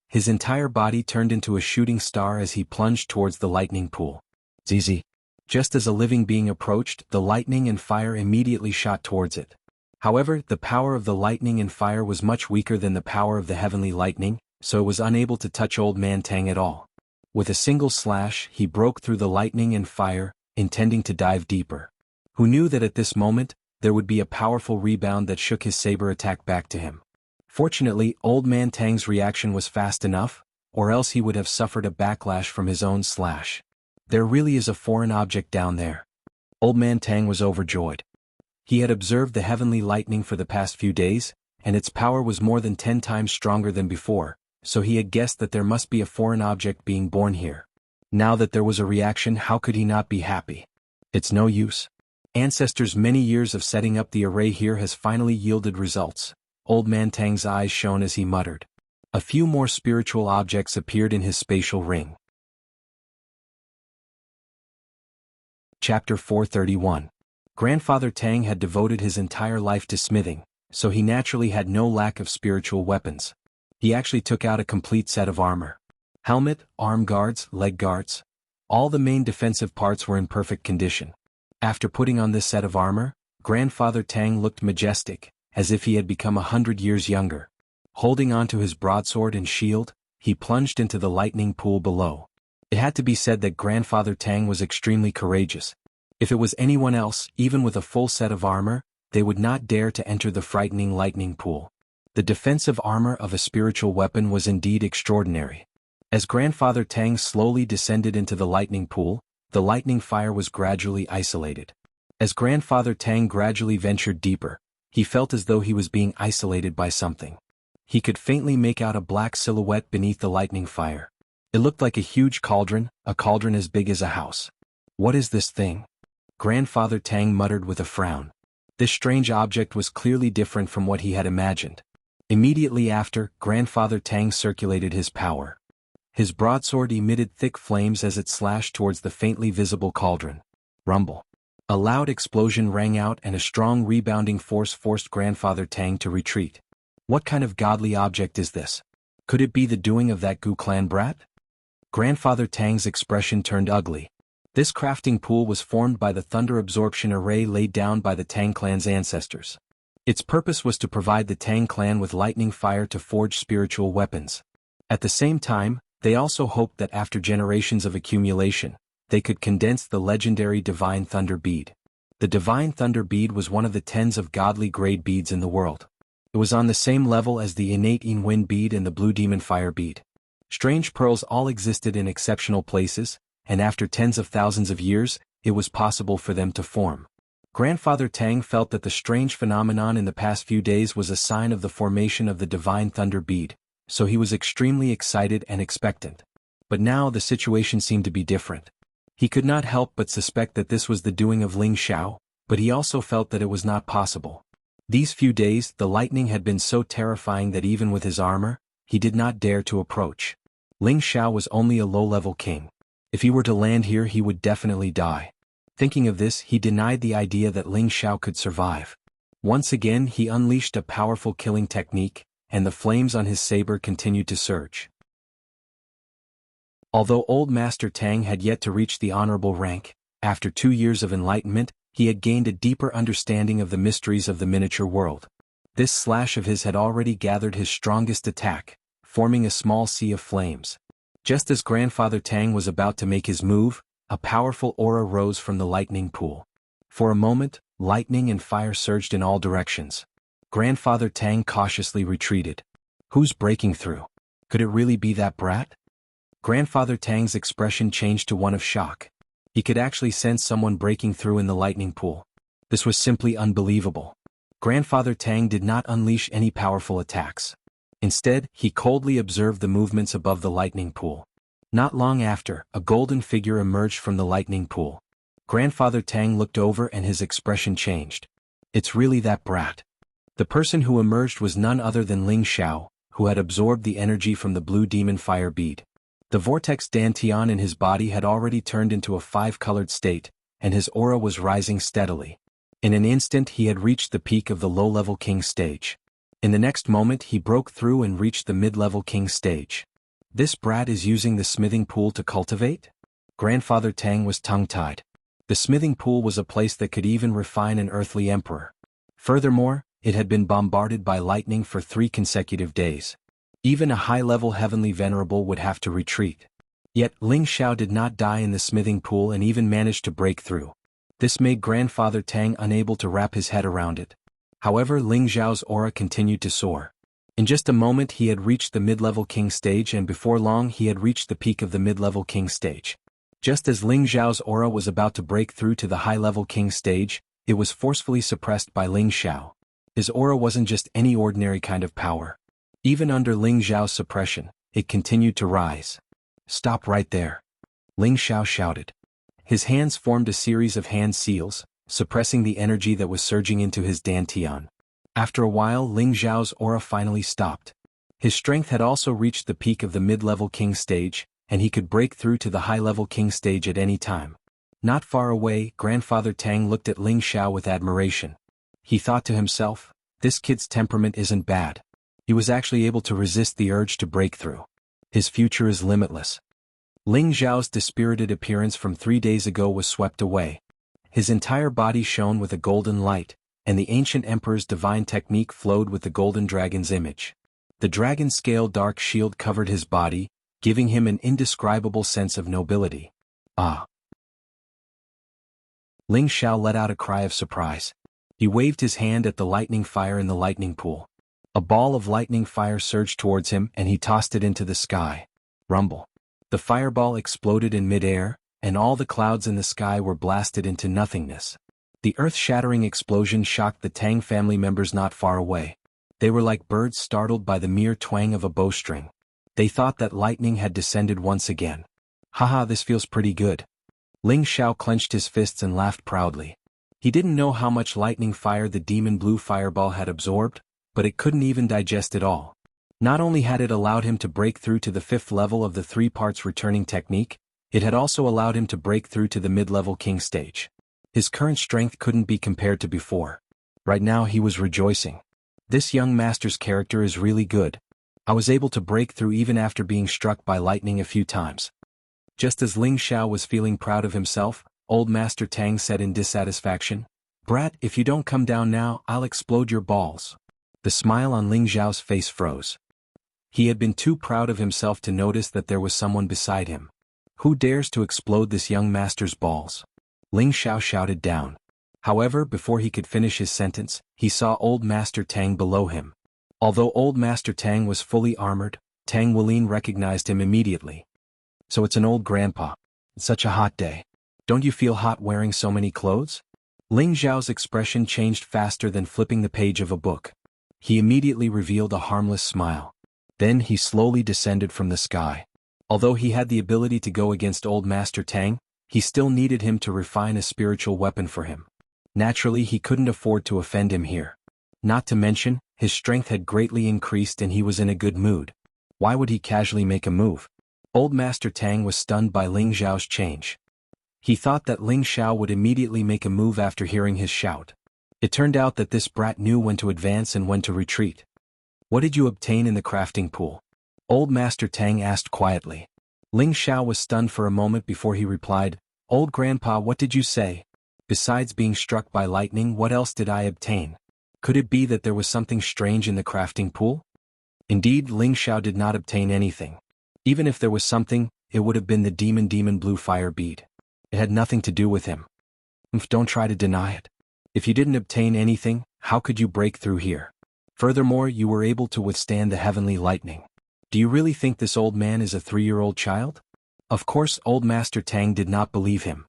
His entire body turned into a shooting star as he plunged towards the lightning pool. Zizi. Just as a living being approached, the lightning and fire immediately shot towards it. However, the power of the lightning and fire was much weaker than the power of the heavenly lightning, so it was unable to touch Old Man Tang at all. With a single slash, he broke through the lightning and fire, intending to dive deeper. Who knew that at this moment, there would be a powerful rebound that shook his saber attack back to him. Fortunately, Old Man Tang's reaction was fast enough, or else he would have suffered a backlash from his own slash. There really is a foreign object down there. Old Man Tang was overjoyed. He had observed the heavenly lightning for the past few days, and its power was more than 10 times stronger than before, so he had guessed that there must be a foreign object being born here. Now that there was a reaction, how could he not be happy? It's no use. Ancestors' many years of setting up the array here has finally yielded results. Old Man Tang's eyes shone as he muttered. A few more spiritual objects appeared in his spatial ring. Chapter 431. Grandfather Tang had devoted his entire life to smithing, so he naturally had no lack of spiritual weapons. He actually took out a complete set of armor. Helmet, arm guards, leg guards. All the main defensive parts were in perfect condition. After putting on this set of armor, Grandfather Tang looked majestic, as if he had become 100 years younger. Holding onto his broadsword and shield, he plunged into the lightning pool below. It had to be said that Grandfather Tang was extremely courageous. If it was anyone else, even with a full set of armor, they would not dare to enter the frightening lightning pool. The defensive armor of a spiritual weapon was indeed extraordinary. As Grandfather Tang slowly descended into the lightning pool, the lightning fire was gradually isolated. As Grandfather Tang gradually ventured deeper, he felt as though he was being isolated by something. He could faintly make out a black silhouette beneath the lightning fire. It looked like a huge cauldron, a cauldron as big as a house. What is this thing? Grandfather Tang muttered with a frown. This strange object was clearly different from what he had imagined. Immediately after, Grandfather Tang circulated his power. His broadsword emitted thick flames as it slashed towards the faintly visible cauldron. Rumble. A loud explosion rang out and a strong rebounding force forced Grandfather Tang to retreat. What kind of godly object is this? Could it be the doing of that Gu clan brat? Grandfather Tang's expression turned ugly. This crafting pool was formed by the thunder absorption array laid down by the Tang clan's ancestors. Its purpose was to provide the Tang clan with lightning fire to forge spiritual weapons. At the same time, they also hoped that after generations of accumulation, they could condense the legendary Divine Thunder Bead. The Divine Thunder Bead was one of the tens of godly grade beads in the world. It was on the same level as the innate Yin Wind Bead and the Blue Demon Fire Bead. Strange pearls all existed in exceptional places, and after tens of thousands of years, it was possible for them to form. Grandfather Tang felt that the strange phenomenon in the past few days was a sign of the formation of the Divine Thunder Bead, so he was extremely excited and expectant. But now the situation seemed to be different. He could not help but suspect that this was the doing of Ling Xiao, but he also felt that it was not possible. These few days, the lightning had been so terrifying that even with his armor, he did not dare to approach. Ling Xiao was only a low-level king. If he were to land here, he would definitely die. Thinking of this, he denied the idea that Ling Xiao could survive. Once again, he unleashed a powerful killing technique, and the flames on his saber continued to surge. Although Old Master Tang had yet to reach the honorable rank, after 2 years of enlightenment, he had gained a deeper understanding of the mysteries of the miniature world. This slash of his had already gathered his strongest attack, forming a small sea of flames. Just as Grandfather Tang was about to make his move, a powerful aura rose from the lightning pool. For a moment, lightning and fire surged in all directions. Grandfather Tang cautiously retreated. Who's breaking through? Could it really be that brat? Grandfather Tang's expression changed to one of shock. He could actually sense someone breaking through in the lightning pool. This was simply unbelievable. Grandfather Tang did not unleash any powerful attacks. Instead, he coldly observed the movements above the lightning pool. Not long after, a golden figure emerged from the lightning pool. Grandfather Tang looked over and his expression changed. It's really that brat. The person who emerged was none other than Ling Xiao, who had absorbed the energy from the Blue Demon Fire Bead. The vortex dantian in his body had already turned into a 5-colored state, and his aura was rising steadily. In an instant he had reached the peak of the low-level king stage. In the next moment he broke through and reached the mid-level king stage. This brat is using the smithing pool to cultivate? Grandfather Tang was tongue-tied. The smithing pool was a place that could even refine an earthly emperor. Furthermore, it had been bombarded by lightning for 3 consecutive days. Even a high-level heavenly venerable would have to retreat. Yet Ling Xiao did not die in the smithing pool and even managed to break through. This made Grandfather Tang unable to wrap his head around it. However, Ling Xiao's aura continued to soar. In just a moment he had reached the mid-level king stage, and before long he had reached the peak of the mid-level king stage. Just as Ling Xiao's aura was about to break through to the high-level king stage, it was forcefully suppressed by Ling Xiao. His aura wasn't just any ordinary kind of power. Even under Ling Xiao's suppression, it continued to rise. "Stop right there," Ling Xiao shouted. His hands formed a series of hand seals, suppressing the energy that was surging into his dantian. After a while, Ling Xiao's aura finally stopped. His strength had also reached the peak of the mid-level king stage, and he could break through to the high-level king stage at any time. Not far away, Grandfather Tang looked at Ling Xiao with admiration. He thought to himself, this kid's temperament isn't bad. He was actually able to resist the urge to break through. His future is limitless. Ling Xiao's dispirited appearance from 3 days ago was swept away. His entire body shone with a golden light, and the ancient emperor's divine technique flowed with the golden dragon's image. The dragon's scale dark shield covered his body, giving him an indescribable sense of nobility. Ah! Ling Xiao let out a cry of surprise. He waved his hand at the lightning fire in the lightning pool. A ball of lightning fire surged towards him and he tossed it into the sky. Rumble. The fireball exploded in mid-air, and all the clouds in the sky were blasted into nothingness. The earth-shattering explosion shocked the Tang family members not far away. They were like birds startled by the mere twang of a bowstring. They thought that lightning had descended once again. Haha, this feels pretty good. Ling Xiao clenched his fists and laughed proudly. He didn't know how much lightning fire the demon blue fireball had absorbed, but it couldn't even digest it all. Not only had it allowed him to break through to the 5th level of the 3 parts returning technique, it had also allowed him to break through to the mid-level king stage. His current strength couldn't be compared to before. Right now he was rejoicing. This young master's character is really good. I was able to break through even after being struck by lightning a few times. Just as Ling Xiao was feeling proud of himself, old Master Tang said in dissatisfaction, "Brat, if you don't come down now, I'll explode your balls." The smile on Ling Xiao's face froze. He had been too proud of himself to notice that there was someone beside him. Who dares to explode this young master's balls? Ling Xiao shouted down. However, before he could finish his sentence, he saw old Master Tang below him. Although old Master Tang was fully armored, Tang Weilin recognized him immediately. "So it's an old grandpa. It's such a hot day. Don't you feel hot wearing so many clothes?" Ling Xiao's expression changed faster than flipping the page of a book. He immediately revealed a harmless smile. Then he slowly descended from the sky. Although he had the ability to go against old Master Tang, he still needed him to refine a spiritual weapon for him. Naturally, he couldn't afford to offend him here. Not to mention, his strength had greatly increased and he was in a good mood. Why would he casually make a move? Old Master Tang was stunned by Ling Xiao's change. He thought that Ling Xiao would immediately make a move after hearing his shout. It turned out that this brat knew when to advance and when to retreat. "What did you obtain in the crafting pool?" Old Master Tang asked quietly. Ling Xiao was stunned for a moment before he replied, "Old Grandpa, what did you say? Besides being struck by lightning, what else did I obtain? Could it be that there was something strange in the crafting pool?" Indeed, Ling Xiao did not obtain anything. Even if there was something, it would have been the demon blue fire bead. It had nothing to do with him. Don't try to deny it. If you didn't obtain anything, how could you break through here? Furthermore, you were able to withstand the heavenly lightning. Do you really think this old man is a 3-year-old child? Of course, old Master Tang did not believe him.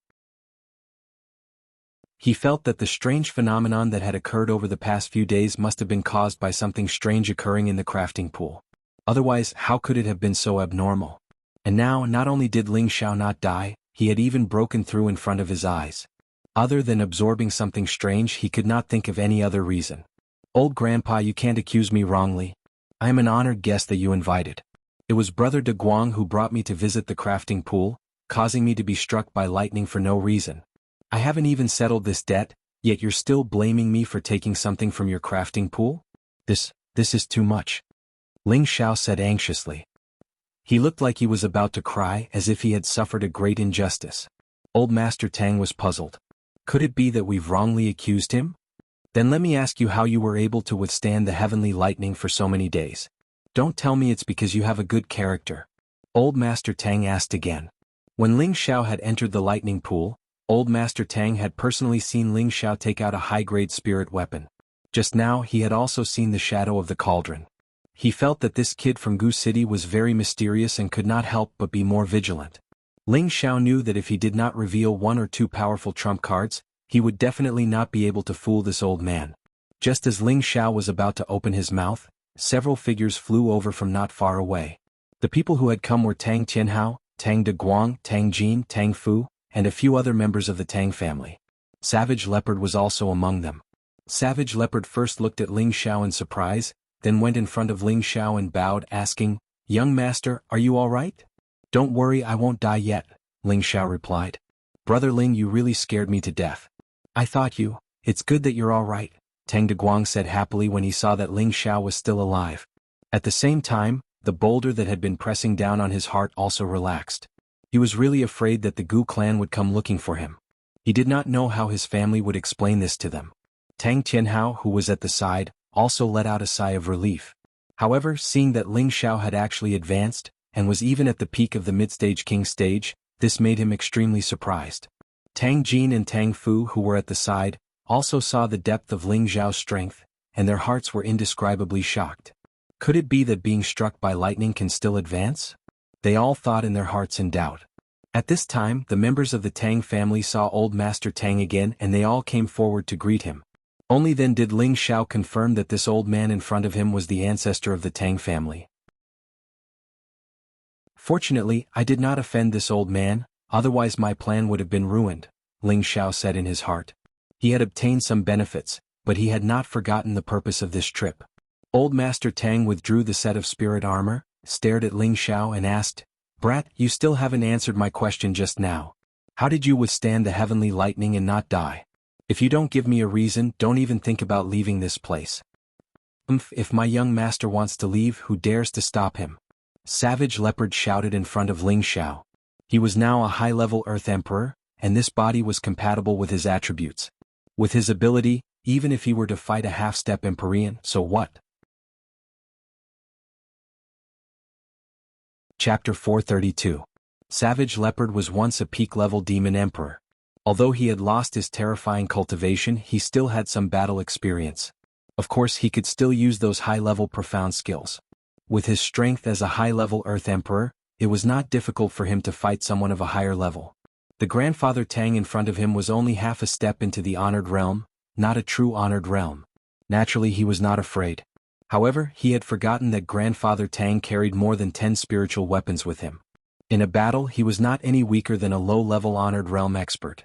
He felt that the strange phenomenon that had occurred over the past few days must have been caused by something strange occurring in the crafting pool. Otherwise, how could it have been so abnormal? And now, not only did Ling Xiao not die, he had even broken through in front of his eyes. Other than absorbing something strange, he could not think of any other reason. "Old Grandpa, you can't accuse me wrongly. I am an honored guest that you invited. It was Brother De Guang who brought me to visit the crafting pool, causing me to be struck by lightning for no reason. I haven't even settled this debt, yet you're still blaming me for taking something from your crafting pool? This is too much," Ling Xiao said anxiously. He looked like he was about to cry, as if he had suffered a great injustice. Old Master Tang was puzzled. "Could it be that we've wrongly accused him? Then let me ask you how you were able to withstand the heavenly lightning for so many days. Don't tell me it's because you have a good character." Old Master Tang asked again. When Ling Xiao had entered the lightning pool, Old Master Tang had personally seen Ling Xiao take out a high-grade spirit weapon. Just now he had also seen the shadow of the cauldron. He felt that this kid from Gu City was very mysterious and could not help but be more vigilant. Ling Xiao knew that if he did not reveal 1 or 2 powerful trump cards, he would definitely not be able to fool this old man. Just as Ling Xiao was about to open his mouth, several figures flew over from not far away. The people who had come were Tang Tianhao, Tang De Guang, Tang Jin, Tang Fu, and a few other members of the Tang family. Savage Leopard was also among them. Savage Leopard first looked at Ling Xiao in surprise, then went in front of Ling Xiao and bowed, asking, "Young master, are you all right?" "Don't worry, I won't die yet," Ling Xiao replied. "Brother Ling, you really scared me to death." "I thought you. It's good that you're all right," Tang De Guang said happily when he saw that Ling Xiao was still alive. At the same time, the boulder that had been pressing down on his heart also relaxed. He was really afraid that the Gu clan would come looking for him. He did not know how his family would explain this to them. Tang Tianhao, who was at the side, also let out a sigh of relief. However, seeing that Ling Xiao had actually advanced, and was even at the peak of the mid-stage king stage, this made him extremely surprised. Tang Jin and Tang Fu, who were at the side, also saw the depth of Ling Xiao's strength, and their hearts were indescribably shocked. Could it be that being struck by lightning can still advance? They all thought in their hearts in doubt. At this time, the members of the Tang family saw old Master Tang again and they all came forward to greet him. Only then did Ling Xiao confirm that this old man in front of him was the ancestor of the Tang family. "Fortunately, I did not offend this old man, otherwise my plan would have been ruined," Ling Xiao said in his heart. He had obtained some benefits, but he had not forgotten the purpose of this trip. Old Master Tang withdrew the set of spirit armor, stared at Ling Xiao and asked, "Brat, you still haven't answered my question just now. How did you withstand the heavenly lightning and not die? If you don't give me a reason, don't even think about leaving this place. If my young master wants to leave, who dares to stop him? Savage Leopard shouted in front of Ling Xiao. He was now a high-level Earth Emperor, and this body was compatible with his attributes. With his ability, even if he were to fight a half-step Empyrean, so what? Chapter 432. Savage Leopard was once a peak-level demon emperor. Although he had lost his terrifying cultivation, he still had some battle experience. Of course, he could still use those high-level profound skills. With his strength as a high-level Earth Emperor, it was not difficult for him to fight someone of a higher level. The grandfather Tang in front of him was only half a step into the honored realm, not a true honored realm. Naturally, he was not afraid. However, he had forgotten that grandfather Tang carried more than 10 spiritual weapons with him. In a battle, he was not any weaker than a low-level honored realm expert.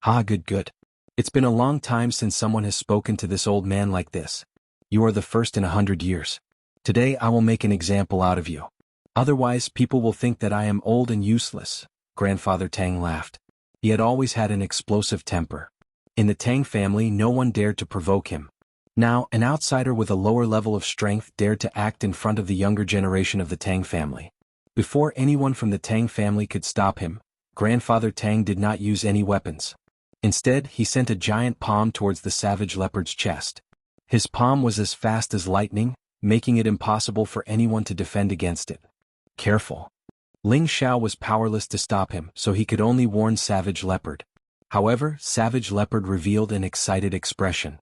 Good. It's been a long time since someone has spoken to this old man like this. You are the first in 100 years. Today I will make an example out of you. Otherwise, people will think that I am old and useless. Grandfather Tang laughed. He had always had an explosive temper. In the Tang family, no one dared to provoke him. Now, an outsider with a lower level of strength dared to act in front of the younger generation of the Tang family. Before anyone from the Tang family could stop him, Grandfather Tang did not use any weapons. Instead, he sent a giant palm towards the savage leopard's chest. His palm was as fast as lightning, making it impossible for anyone to defend against it. Careful. Ling Xiao was powerless to stop him, so he could only warn Savage Leopard. However, Savage Leopard revealed an excited expression.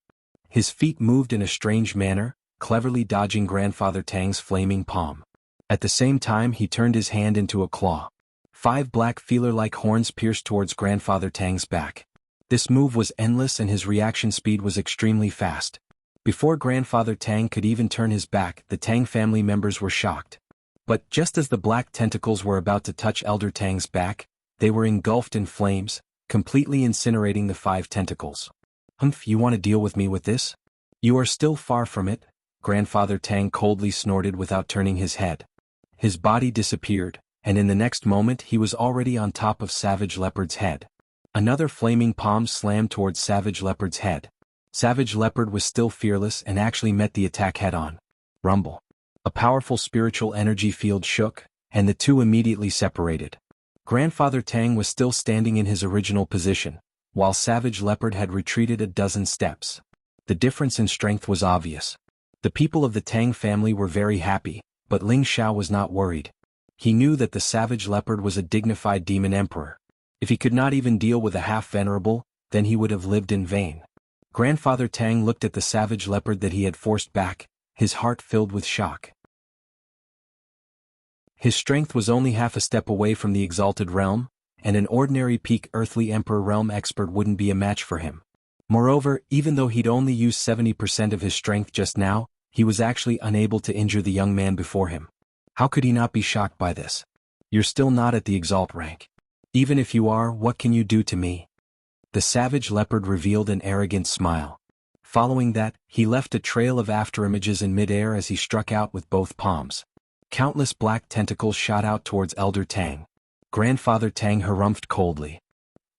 His feet moved in a strange manner, cleverly dodging Grandfather Tang's flaming palm. At the same time, he turned his hand into a claw. 5 black feeler-like horns pierced towards Grandfather Tang's back. This move was endless and his reaction speed was extremely fast. Before Grandfather Tang could even turn his back, the Tang family members were shocked. But just as the black tentacles were about to touch Elder Tang's back, they were engulfed in flames, completely incinerating the 5 tentacles. You want to deal with me with this? You are still far from it, Grandfather Tang coldly snorted without turning his head. His body disappeared, and in the next moment he was already on top of Savage Leopard's head. Another flaming palm slammed towards Savage Leopard's head. Savage Leopard was still fearless and actually met the attack head-on. Rumble. A powerful spiritual energy field shook, and the two immediately separated. Grandfather Tang was still standing in his original position, while Savage Leopard had retreated a dozen steps. The difference in strength was obvious. The people of the Tang family were very happy, but Ling Xiao was not worried. He knew that the Savage Leopard was a dignified demon emperor. If he could not even deal with a half-venerable, then he would have lived in vain. Grandfather Tang looked at the Savage Leopard that he had forced back, his heart filled with shock. His strength was only half a step away from the exalted realm, and an ordinary peak earthly emperor realm expert wouldn't be a match for him. Moreover, even though he'd only used 70% of his strength just now, he was actually unable to injure the young man before him. How could he not be shocked by this? You're still not at the exalt rank. Even if you are, what can you do to me? The Savage Leopard revealed an arrogant smile. Following that, he left a trail of afterimages in midair as he struck out with both palms. Countless black tentacles shot out towards Elder Tang. Grandfather Tang harumphed coldly.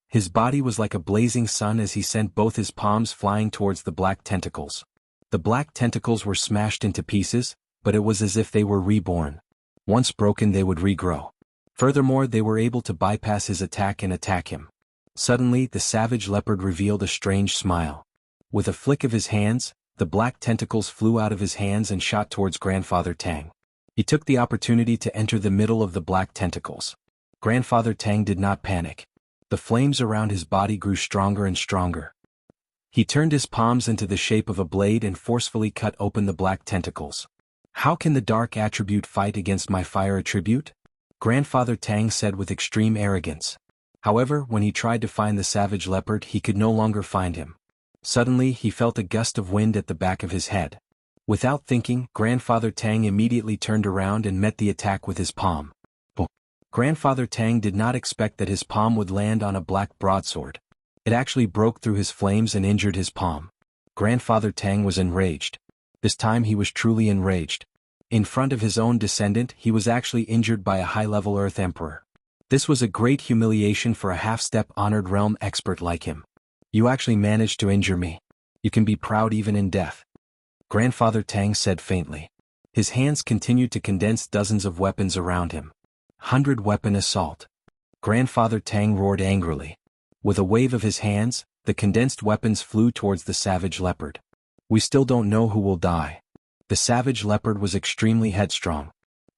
His body was like a blazing sun as he sent both his palms flying towards the black tentacles. The black tentacles were smashed into pieces, but it was as if they were reborn. Once broken, they would regrow. Furthermore, they were able to bypass his attack and attack him. Suddenly, the Savage Leopard revealed a strange smile. With a flick of his hands, the black tentacles flew out of his hands and shot towards Grandfather Tang. He took the opportunity to enter the middle of the black tentacles. Grandfather Tang did not panic. The flames around his body grew stronger and stronger. He turned his palms into the shape of a blade and forcefully cut open the black tentacles. How can the dark attribute fight against my fire attribute? Grandfather Tang said with extreme arrogance. However, when he tried to find the Savage Leopard, he could no longer find him. Suddenly, he felt a gust of wind at the back of his head. Without thinking, Grandfather Tang immediately turned around and met the attack with his palm. Grandfather Tang did not expect that his palm would land on a black broadsword. It actually broke through his flames and injured his palm. Grandfather Tang was enraged. This time he was truly enraged. In front of his own descendant, he was actually injured by a high-level Earth Emperor. This was a great humiliation for a half-step honored realm expert like him. You actually managed to injure me. You can be proud even in death. Grandfather Tang said faintly. His hands continued to condense dozens of weapons around him. 100-weapon assault. Grandfather Tang roared angrily. With a wave of his hands, the condensed weapons flew towards the savage leopard. We still don't know who will die. The savage leopard was extremely headstrong.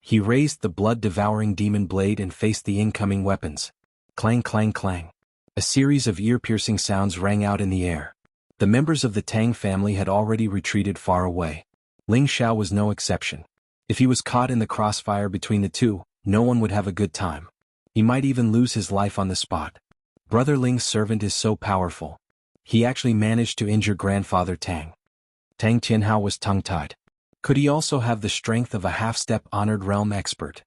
He raised the blood-devouring demon blade and faced the incoming weapons. Clang clang clang. A series of ear-piercing sounds rang out in the air. The members of the Tang family had already retreated far away. Ling Xiao was no exception. If he was caught in the crossfire between the two, no one would have a good time. He might even lose his life on the spot. Brother Ling's servant is so powerful. He actually managed to injure Grandfather Tang. Tang Tianhao was tongue-tied. Could he also have the strength of a half-step honored realm expert?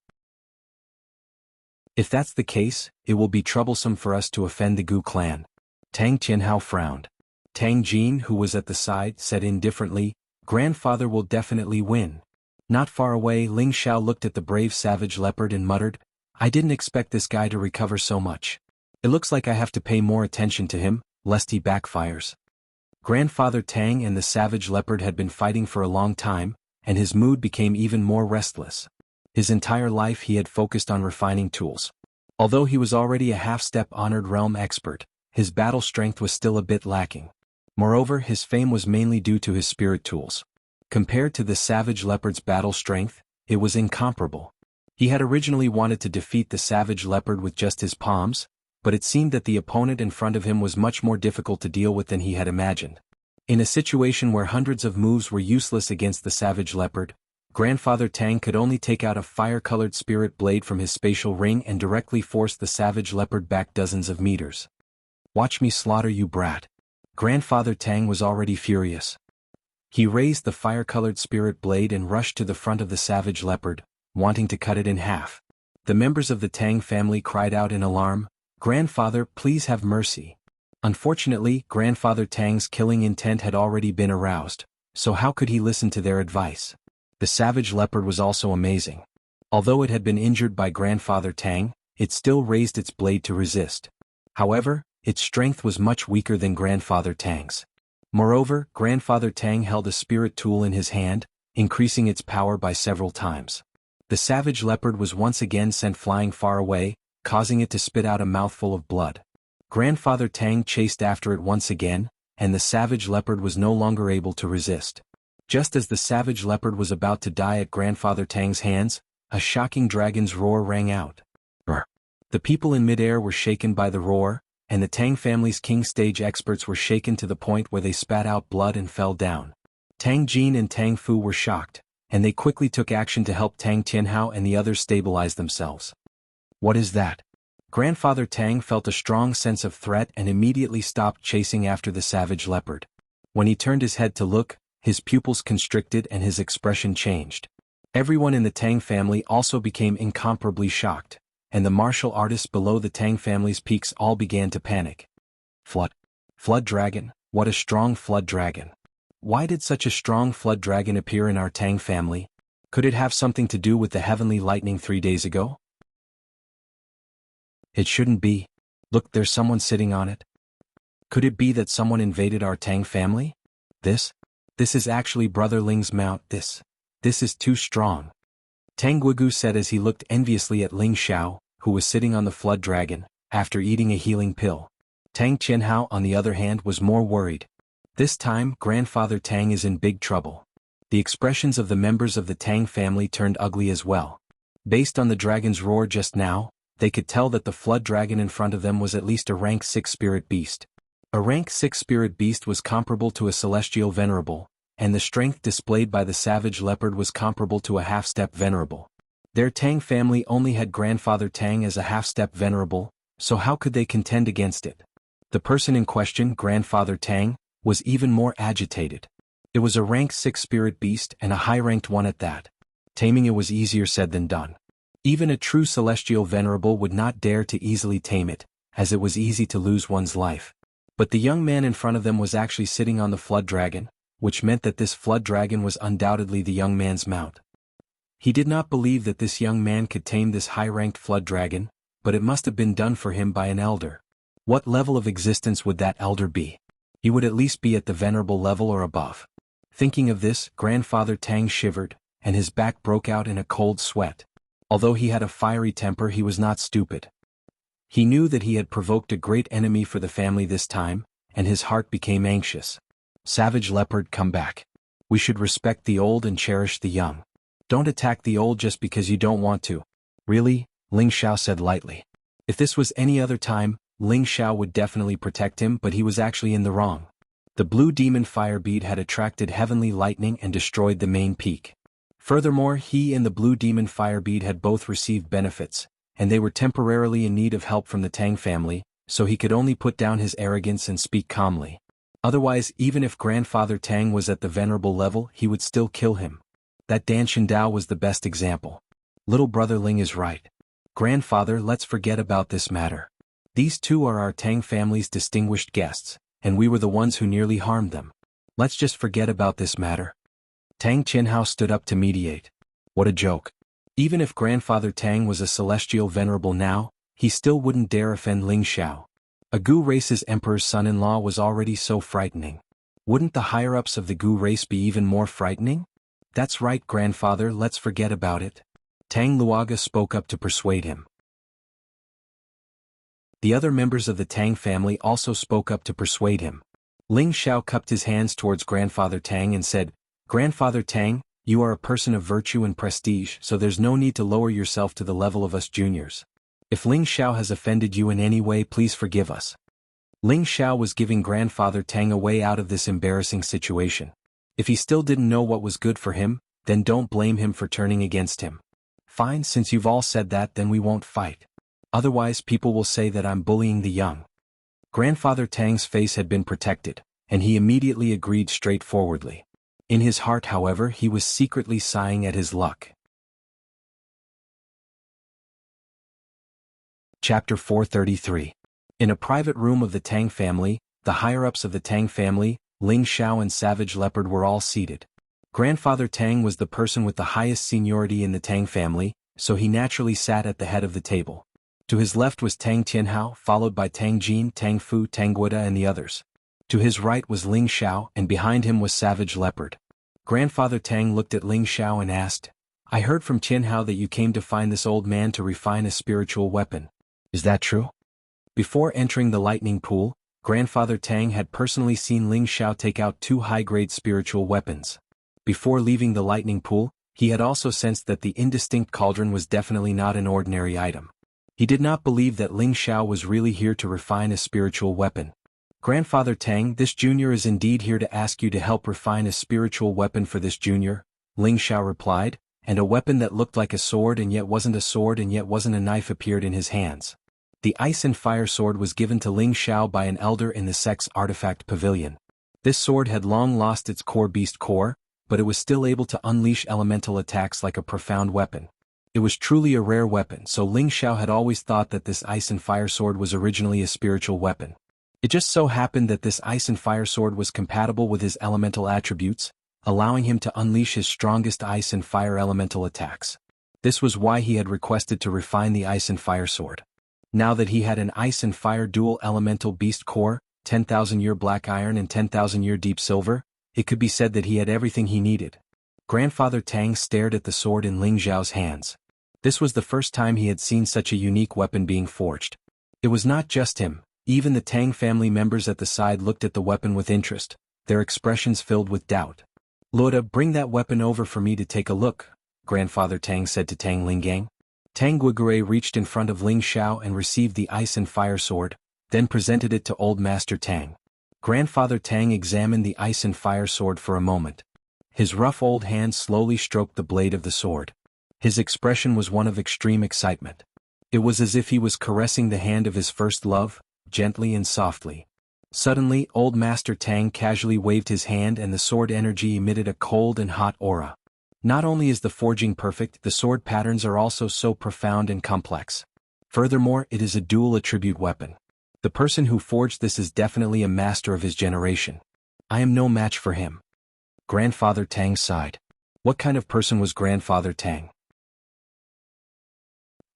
If that's the case, it will be troublesome for us to offend the Gu clan. Tang Tianhao frowned. Tang Jin, who was at the side, said indifferently, Grandfather will definitely win. Not far away, Ling Xiao looked at the brave savage leopard and muttered, I didn't expect this guy to recover so much. It looks like I have to pay more attention to him, lest he backfires. Grandfather Tang and the savage leopard had been fighting for a long time, and his mood became even more restless. His entire life he had focused on refining tools. Although he was already a half-step honored realm expert, his battle strength was still a bit lacking. Moreover, his fame was mainly due to his spirit tools. Compared to the savage leopard's battle strength, it was incomparable. He had originally wanted to defeat the savage leopard with just his palms, but it seemed that the opponent in front of him was much more difficult to deal with than he had imagined. In a situation where hundreds of moves were useless against the savage leopard, Grandfather Tang could only take out a fire-colored spirit blade from his spatial ring and directly force the savage leopard back dozens of meters. Watch me slaughter you, brat. Grandfather Tang was already furious. He raised the fire-colored spirit blade and rushed to the front of the savage leopard, wanting to cut it in half. The members of the Tang family cried out in alarm, Grandfather, please have mercy. Unfortunately, Grandfather Tang's killing intent had already been aroused, so how could he listen to their advice? The savage leopard was also amazing. Although it had been injured by Grandfather Tang, it still raised its blade to resist. However, its strength was much weaker than Grandfather Tang's. Moreover, Grandfather Tang held a spirit tool in his hand, increasing its power by several times. The savage leopard was once again sent flying far away, causing it to spit out a mouthful of blood. Grandfather Tang chased after it once again, and the savage leopard was no longer able to resist. Just as the savage leopard was about to die at Grandfather Tang's hands, a shocking dragon's roar rang out. The people in midair were shaken by the roar, and the Tang family's king stage experts were shaken to the point where they spat out blood and fell down. Tang Jin and Tang Fu were shocked, and they quickly took action to help Tang Tianhao and the others stabilize themselves. What is that? Grandfather Tang felt a strong sense of threat and immediately stopped chasing after the savage leopard. When he turned his head to look, his pupils constricted and his expression changed. Everyone in the Tang family also became incomparably shocked, and the martial artists below the Tang family's peaks all began to panic. Flood dragon, what a strong flood dragon. Why did such a strong flood dragon appear in our Tang family? Could it have something to do with the heavenly lightning 3 days ago? It shouldn't be. Look, there's someone sitting on it. Could it be that someone invaded our Tang family? This is actually Brother Ling's mount. This is too strong. Tang Guigu said as he looked enviously at Ling Xiao, who was sitting on the flood dragon, after eating a healing pill. Tang Qianhao, on the other hand, was more worried. This time, Grandfather Tang is in big trouble. The expressions of the members of the Tang family turned ugly as well. Based on the dragon's roar just now, they could tell that the flood dragon in front of them was at least a rank 6 spirit beast. A rank 6 spirit beast was comparable to a celestial venerable, and the strength displayed by the savage leopard was comparable to a half-step venerable. Their Tang family only had Grandfather Tang as a half-step venerable, so how could they contend against it? The person in question, Grandfather Tang, was even more agitated. It was a rank 6 spirit beast and a high-ranked one at that. Taming it was easier said than done. Even a true celestial venerable would not dare to easily tame it, as it was easy to lose one's life. But the young man in front of them was actually sitting on the flood dragon, which meant that this flood dragon was undoubtedly the young man's mount. He did not believe that this young man could tame this high-ranked flood dragon, but it must have been done for him by an elder. What level of existence would that elder be? He would at least be at the venerable level or above. Thinking of this, Grandfather Tang shivered, and his back broke out in a cold sweat. Although he had a fiery temper, he was not stupid. He knew that he had provoked a great enemy for the family this time, and his heart became anxious. Savage Leopard, come back. We should respect the old and cherish the young. Don't attack the old just because you don't want to. Really? Ling Xiao said lightly. If this was any other time, Ling Xiao would definitely protect him, but he was actually in the wrong. The blue demon fire bead had attracted heavenly lightning and destroyed the main peak. Furthermore, he and the blue demon fire bead had both received benefits, and they were temporarily in need of help from the Tang family, so he could only put down his arrogance and speak calmly. Otherwise, even if Grandfather Tang was at the venerable level, he would still kill him. That Danshan Dao was the best example. Little brother Ling is right. Grandfather, let's forget about this matter. These two are our Tang family's distinguished guests, and we were the ones who nearly harmed them. Let's just forget about this matter. Tang Qinhao stood up to mediate. What a joke. Even if Grandfather Tang was a celestial venerable now, he still wouldn't dare offend Ling Xiao. A Gu race's emperor's son-in-law was already so frightening. Wouldn't the higher-ups of the Gu race be even more frightening? That's right, Grandfather, let's forget about it. Tang Luaga spoke up to persuade him. The other members of the Tang family also spoke up to persuade him. Ling Xiao cupped his hands towards Grandfather Tang and said, Grandfather Tang, you are a person of virtue and prestige, so there's no need to lower yourself to the level of us juniors. If Ling Xiao has offended you in any way, please forgive us. Ling Xiao was giving Grandfather Tang a way out of this embarrassing situation. If he still didn't know what was good for him, then don't blame him for turning against him. Fine, since you've all said that, then we won't fight. Otherwise people will say that I'm bullying the young. Grandfather Tang's face had been protected, and he immediately agreed straightforwardly. In his heart, however, he was secretly sighing at his luck. Chapter 433. In a private room of the Tang family, the higher-ups of the Tang family, Ling Xiao and Savage Leopard were all seated. Grandfather Tang was the person with the highest seniority in the Tang family, so he naturally sat at the head of the table. To his left was Tang Tianhao, followed by Tang Jin, Tang Fu, Tang Guida and the others. To his right was Ling Xiao, and behind him was Savage Leopard. Grandfather Tang looked at Ling Xiao and asked, I heard from Tianhao that you came to find this old man to refine a spiritual weapon. Is that true? Before entering the lightning pool, Grandfather Tang had personally seen Ling Xiao take out 2 high-grade spiritual weapons. Before leaving the lightning pool, he had also sensed that the indistinct cauldron was definitely not an ordinary item. He did not believe that Ling Xiao was really here to refine a spiritual weapon. Grandfather Tang, this junior is indeed here to ask you to help refine a spiritual weapon for this junior, Ling Xiao replied, and a weapon that looked like a sword and yet wasn't a sword and yet wasn't a knife appeared in his hands. The ice and fire sword was given to Ling Xiao by an elder in the Sex Artifact Pavilion. This sword had long lost its core beast core, but it was still able to unleash elemental attacks like a profound weapon. It was truly a rare weapon, so Ling Xiao had always thought that this ice and fire sword was originally a spiritual weapon. It just so happened that this ice and fire sword was compatible with his elemental attributes, allowing him to unleash his strongest ice and fire elemental attacks. This was why he had requested to refine the ice and fire sword. Now that he had an ice and fire dual elemental beast core, 10,000-year black iron and 10,000-year deep silver, it could be said that he had everything he needed. Grandfather Tang stared at the sword in Ling Xiao's hands. This was the first time he had seen such a unique weapon being forged. It was not just him, even the Tang family members at the side looked at the weapon with interest, their expressions filled with doubt. Loda, bring that weapon over for me to take a look, Grandfather Tang said to Tang Lingang. Tang Guigure reached in front of Ling Xiao and received the ice and fire sword, then presented it to Old Master Tang. Grandfather Tang examined the ice and fire sword for a moment. His rough old hand slowly stroked the blade of the sword. His expression was one of extreme excitement. It was as if he was caressing the hand of his first love, gently and softly. Suddenly, Old Master Tang casually waved his hand and the sword energy emitted a cold and hot aura. Not only is the forging perfect, the sword patterns are also so profound and complex. Furthermore, it is a dual attribute weapon. The person who forged this is definitely a master of his generation. I am no match for him. Grandfather Tang sighed. What kind of person was Grandfather Tang?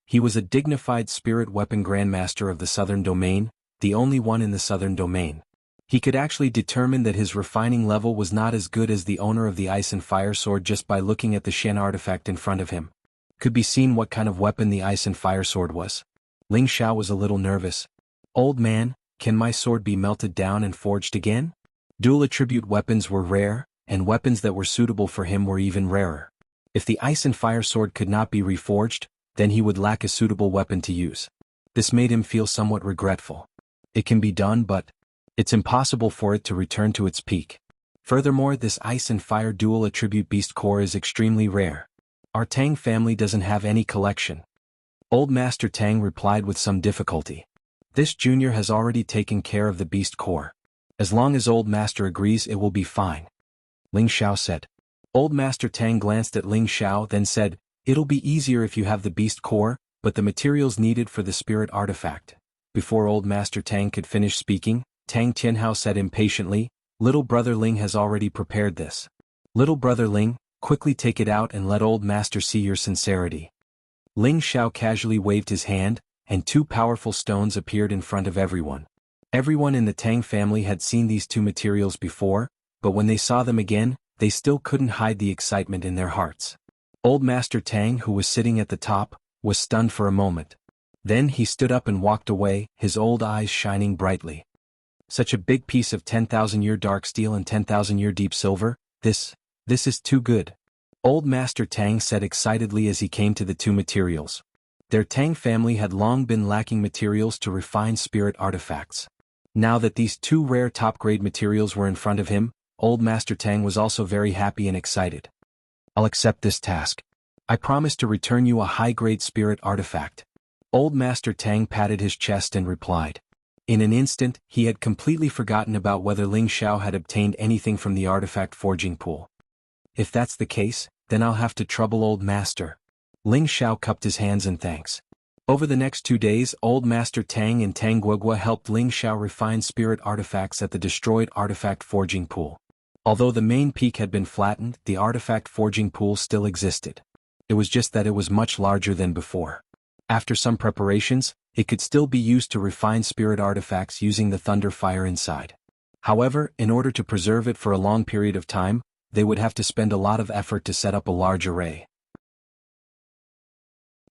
He was a dignified spirit weapon grandmaster of the Southern Domain, the only one in the Southern Domain. He could actually determine that his refining level was not as good as the owner of the Ice and Fire Sword just by looking at the Shen artifact in front of him. Could be seen what kind of weapon the Ice and Fire Sword was. Ling Xiao was a little nervous. "Old man, can my sword be melted down and forged again?" Dual attribute weapons were rare, and weapons that were suitable for him were even rarer. If the Ice and Fire Sword could not be reforged, then he would lack a suitable weapon to use. This made him feel somewhat regretful. It can be done, but it's impossible for it to return to its peak. Furthermore, this Ice and Fire dual attribute beast core is extremely rare. Our Tang family doesn't have any collection. Old Master Tang replied with some difficulty. This junior has already taken care of the beast core. As long as Old Master agrees, it will be fine. Ling Xiao said. Old Master Tang glanced at Ling Xiao, then said, "It'll be easier if you have the beast core, but the materials needed for the spirit artifact." Before Old Master Tang could finish speaking, Tang Tianhao said impatiently, "Little brother Ling has already prepared this. Little brother Ling, quickly take it out and let Old Master see your sincerity." Ling Xiao casually waved his hand, and two powerful stones appeared in front of everyone. Everyone in the Tang family had seen these two materials before, but when they saw them again, they still couldn't hide the excitement in their hearts. Old Master Tang, who was sitting at the top, was stunned for a moment. Then he stood up and walked away, his old eyes shining brightly. Such a big piece of 10,000-year dark steel and 10,000-year deep silver, this is too good. Old Master Tang said excitedly as he came to the two materials. Their Tang family had long been lacking materials to refine spirit artifacts. Now that these two rare top-grade materials were in front of him, Old Master Tang was also very happy and excited. "I'll accept this task. I promise to return you a high-grade spirit artifact." Old Master Tang patted his chest and replied. In an instant, he had completely forgotten about whether Ling Xiao had obtained anything from the artifact forging pool. "If that's the case, then I'll have to trouble Old Master." Ling Xiao cupped his hands in thanks. Over the next 2 days, Old Master Tang and Tang Guogua helped Ling Xiao refine spirit artifacts at the destroyed artifact forging pool. Although the main peak had been flattened, the artifact forging pool still existed. It was just that it was much larger than before. After some preparations, it could still be used to refine spirit artifacts using the thunder fire inside. However, in order to preserve it for a long period of time, they would have to spend a lot of effort to set up a large array.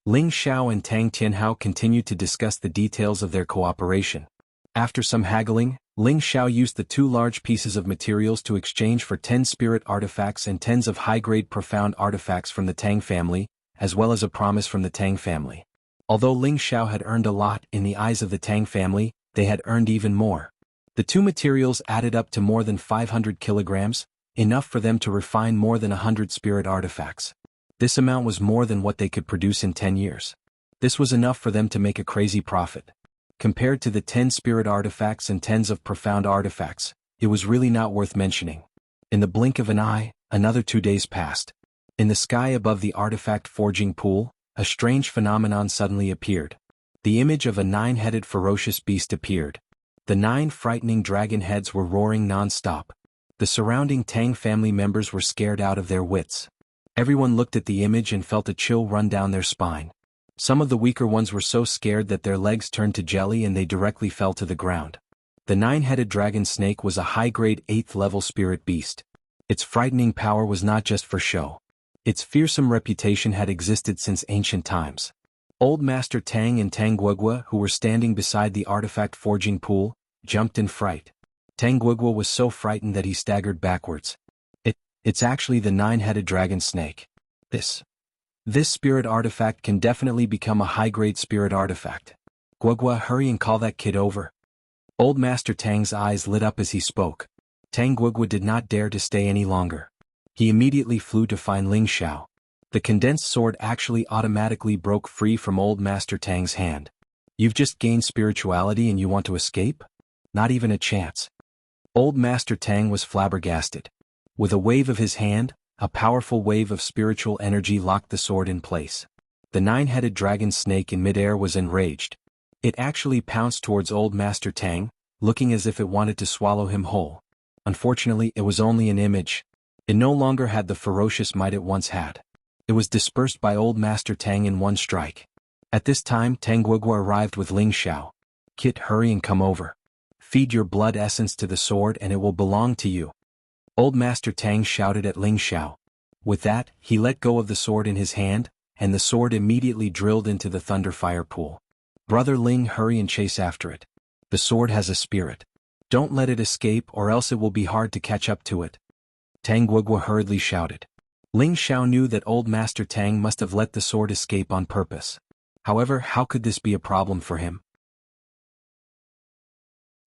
Ling Xiao and Tang Tianhao continued to discuss the details of their cooperation. After some haggling, Ling Xiao used the 2 large pieces of materials to exchange for 10 spirit artifacts and 10s of high-grade profound artifacts from the Tang family, as well as a promise from the Tang family. Although Ling Xiao had earned a lot in the eyes of the Tang family, they had earned even more. The 2 materials added up to more than 500 kilograms, enough for them to refine more than 100 spirit artifacts. This amount was more than what they could produce in 10 years. This was enough for them to make a crazy profit. Compared to the 10 spirit artifacts and 10s of profound artifacts, it was really not worth mentioning. In the blink of an eye, another 2 days passed. In the sky above the artifact forging pool, a strange phenomenon suddenly appeared. The image of a 9-headed ferocious beast appeared. The 9 frightening dragon heads were roaring non-stop. The surrounding Tang family members were scared out of their wits. Everyone looked at the image and felt a chill run down their spine. Some of the weaker ones were so scared that their legs turned to jelly and they directly fell to the ground. The 9-headed dragon snake was a high-grade 8th-level spirit beast. Its frightening power was not just for show. Its fearsome reputation had existed since ancient times. Old Master Tang and Tang Guogua, who were standing beside the artifact forging pool, jumped in fright. Tang Guogua was so frightened that he staggered backwards. It's actually the 9-headed dragon snake. This spirit artifact can definitely become a high-grade spirit artifact. Guogua, hurry and call that kid over. Old Master Tang's eyes lit up as he spoke. Tang Guogua did not dare to stay any longer. He immediately flew to find Ling Xiao. The condensed sword actually automatically broke free from Old Master Tang's hand. You've just gained spirituality and you want to escape? Not even a chance. Old Master Tang was flabbergasted. With a wave of his hand, a powerful wave of spiritual energy locked the sword in place. The 9-headed dragon snake in midair was enraged. It actually pounced towards Old Master Tang, looking as if it wanted to swallow him whole. Unfortunately, it was only an image. It no longer had the ferocious might it once had. It was dispersed by Old Master Tang in one strike. At this time Tang Guogua arrived with Ling Xiao. "Kit, hurry and come over. Feed your blood essence to the sword and it will belong to you." Old Master Tang shouted at Ling Xiao. With that, he let go of the sword in his hand, and the sword immediately drilled into the thunder fire pool. "Brother Ling, hurry and chase after it. The sword has a spirit. Don't let it escape or else it will be hard to catch up to it." Tang Guogua hurriedly shouted. Ling Xiao knew that Old Master Tang must have let the sword escape on purpose. However, how could this be a problem for him?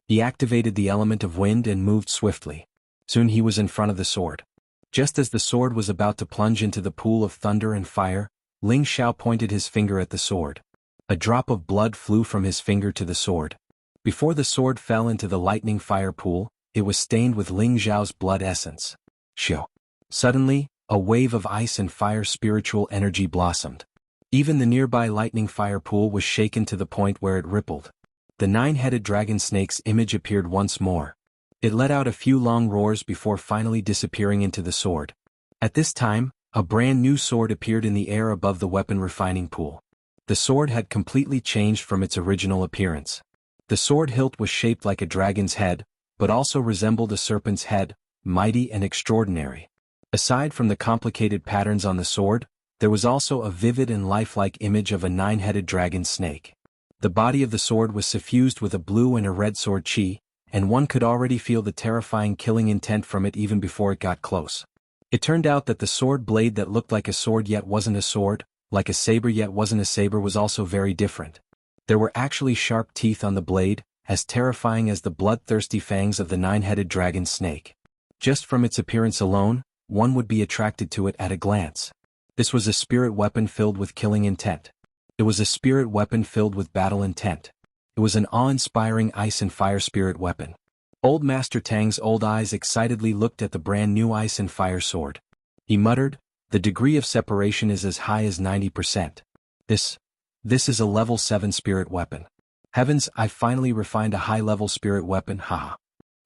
He activated the element of wind and moved swiftly. Soon he was in front of the sword. Just as the sword was about to plunge into the pool of thunder and fire, Ling Xiao pointed his finger at the sword. A drop of blood flew from his finger to the sword. Before the sword fell into the lightning fire pool, it was stained with Ling Xiao's blood essence. Xiao. Suddenly, a wave of ice and fire spiritual energy blossomed. Even the nearby lightning fire pool was shaken to the point where it rippled. The nine-headed dragon snake's image appeared once more. It let out a few long roars before finally disappearing into the sword. At this time, a brand new sword appeared in the air above the weapon refining pool. The sword had completely changed from its original appearance. The sword hilt was shaped like a dragon's head, but also resembled a serpent's head, mighty and extraordinary. Aside from the complicated patterns on the sword, there was also a vivid and lifelike image of a nine-headed dragon snake. The body of the sword was suffused with a blue and a red sword chi, and one could already feel the terrifying killing intent from it even before it got close. It turned out that the sword blade that looked like a sword yet wasn't a sword, like a saber yet wasn't a saber, was also very different. There were actually sharp teeth on the blade, as terrifying as the bloodthirsty fangs of the nine-headed dragon snake. Just from its appearance alone, one would be attracted to it at a glance. This was a spirit weapon filled with killing intent. It was a spirit weapon filled with battle intent. It was an awe-inspiring ice and fire spirit weapon. Old Master Tang's old eyes excitedly looked at the brand new ice and fire sword. He muttered, "The degree of separation is as high as 90%. This is a level 7 spirit weapon. Heavens, I finally refined a high-level spirit weapon, haha."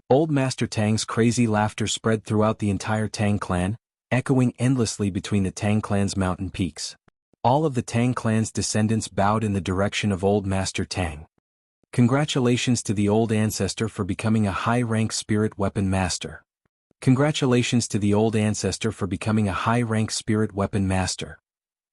Old Master Tang's crazy laughter spread throughout the entire Tang clan, echoing endlessly between the Tang clan's mountain peaks. All of the Tang clan's descendants bowed in the direction of Old Master Tang. Congratulations to the old ancestor for becoming a high-rank spirit weapon master. Congratulations to the old ancestor for becoming a high-rank spirit weapon master.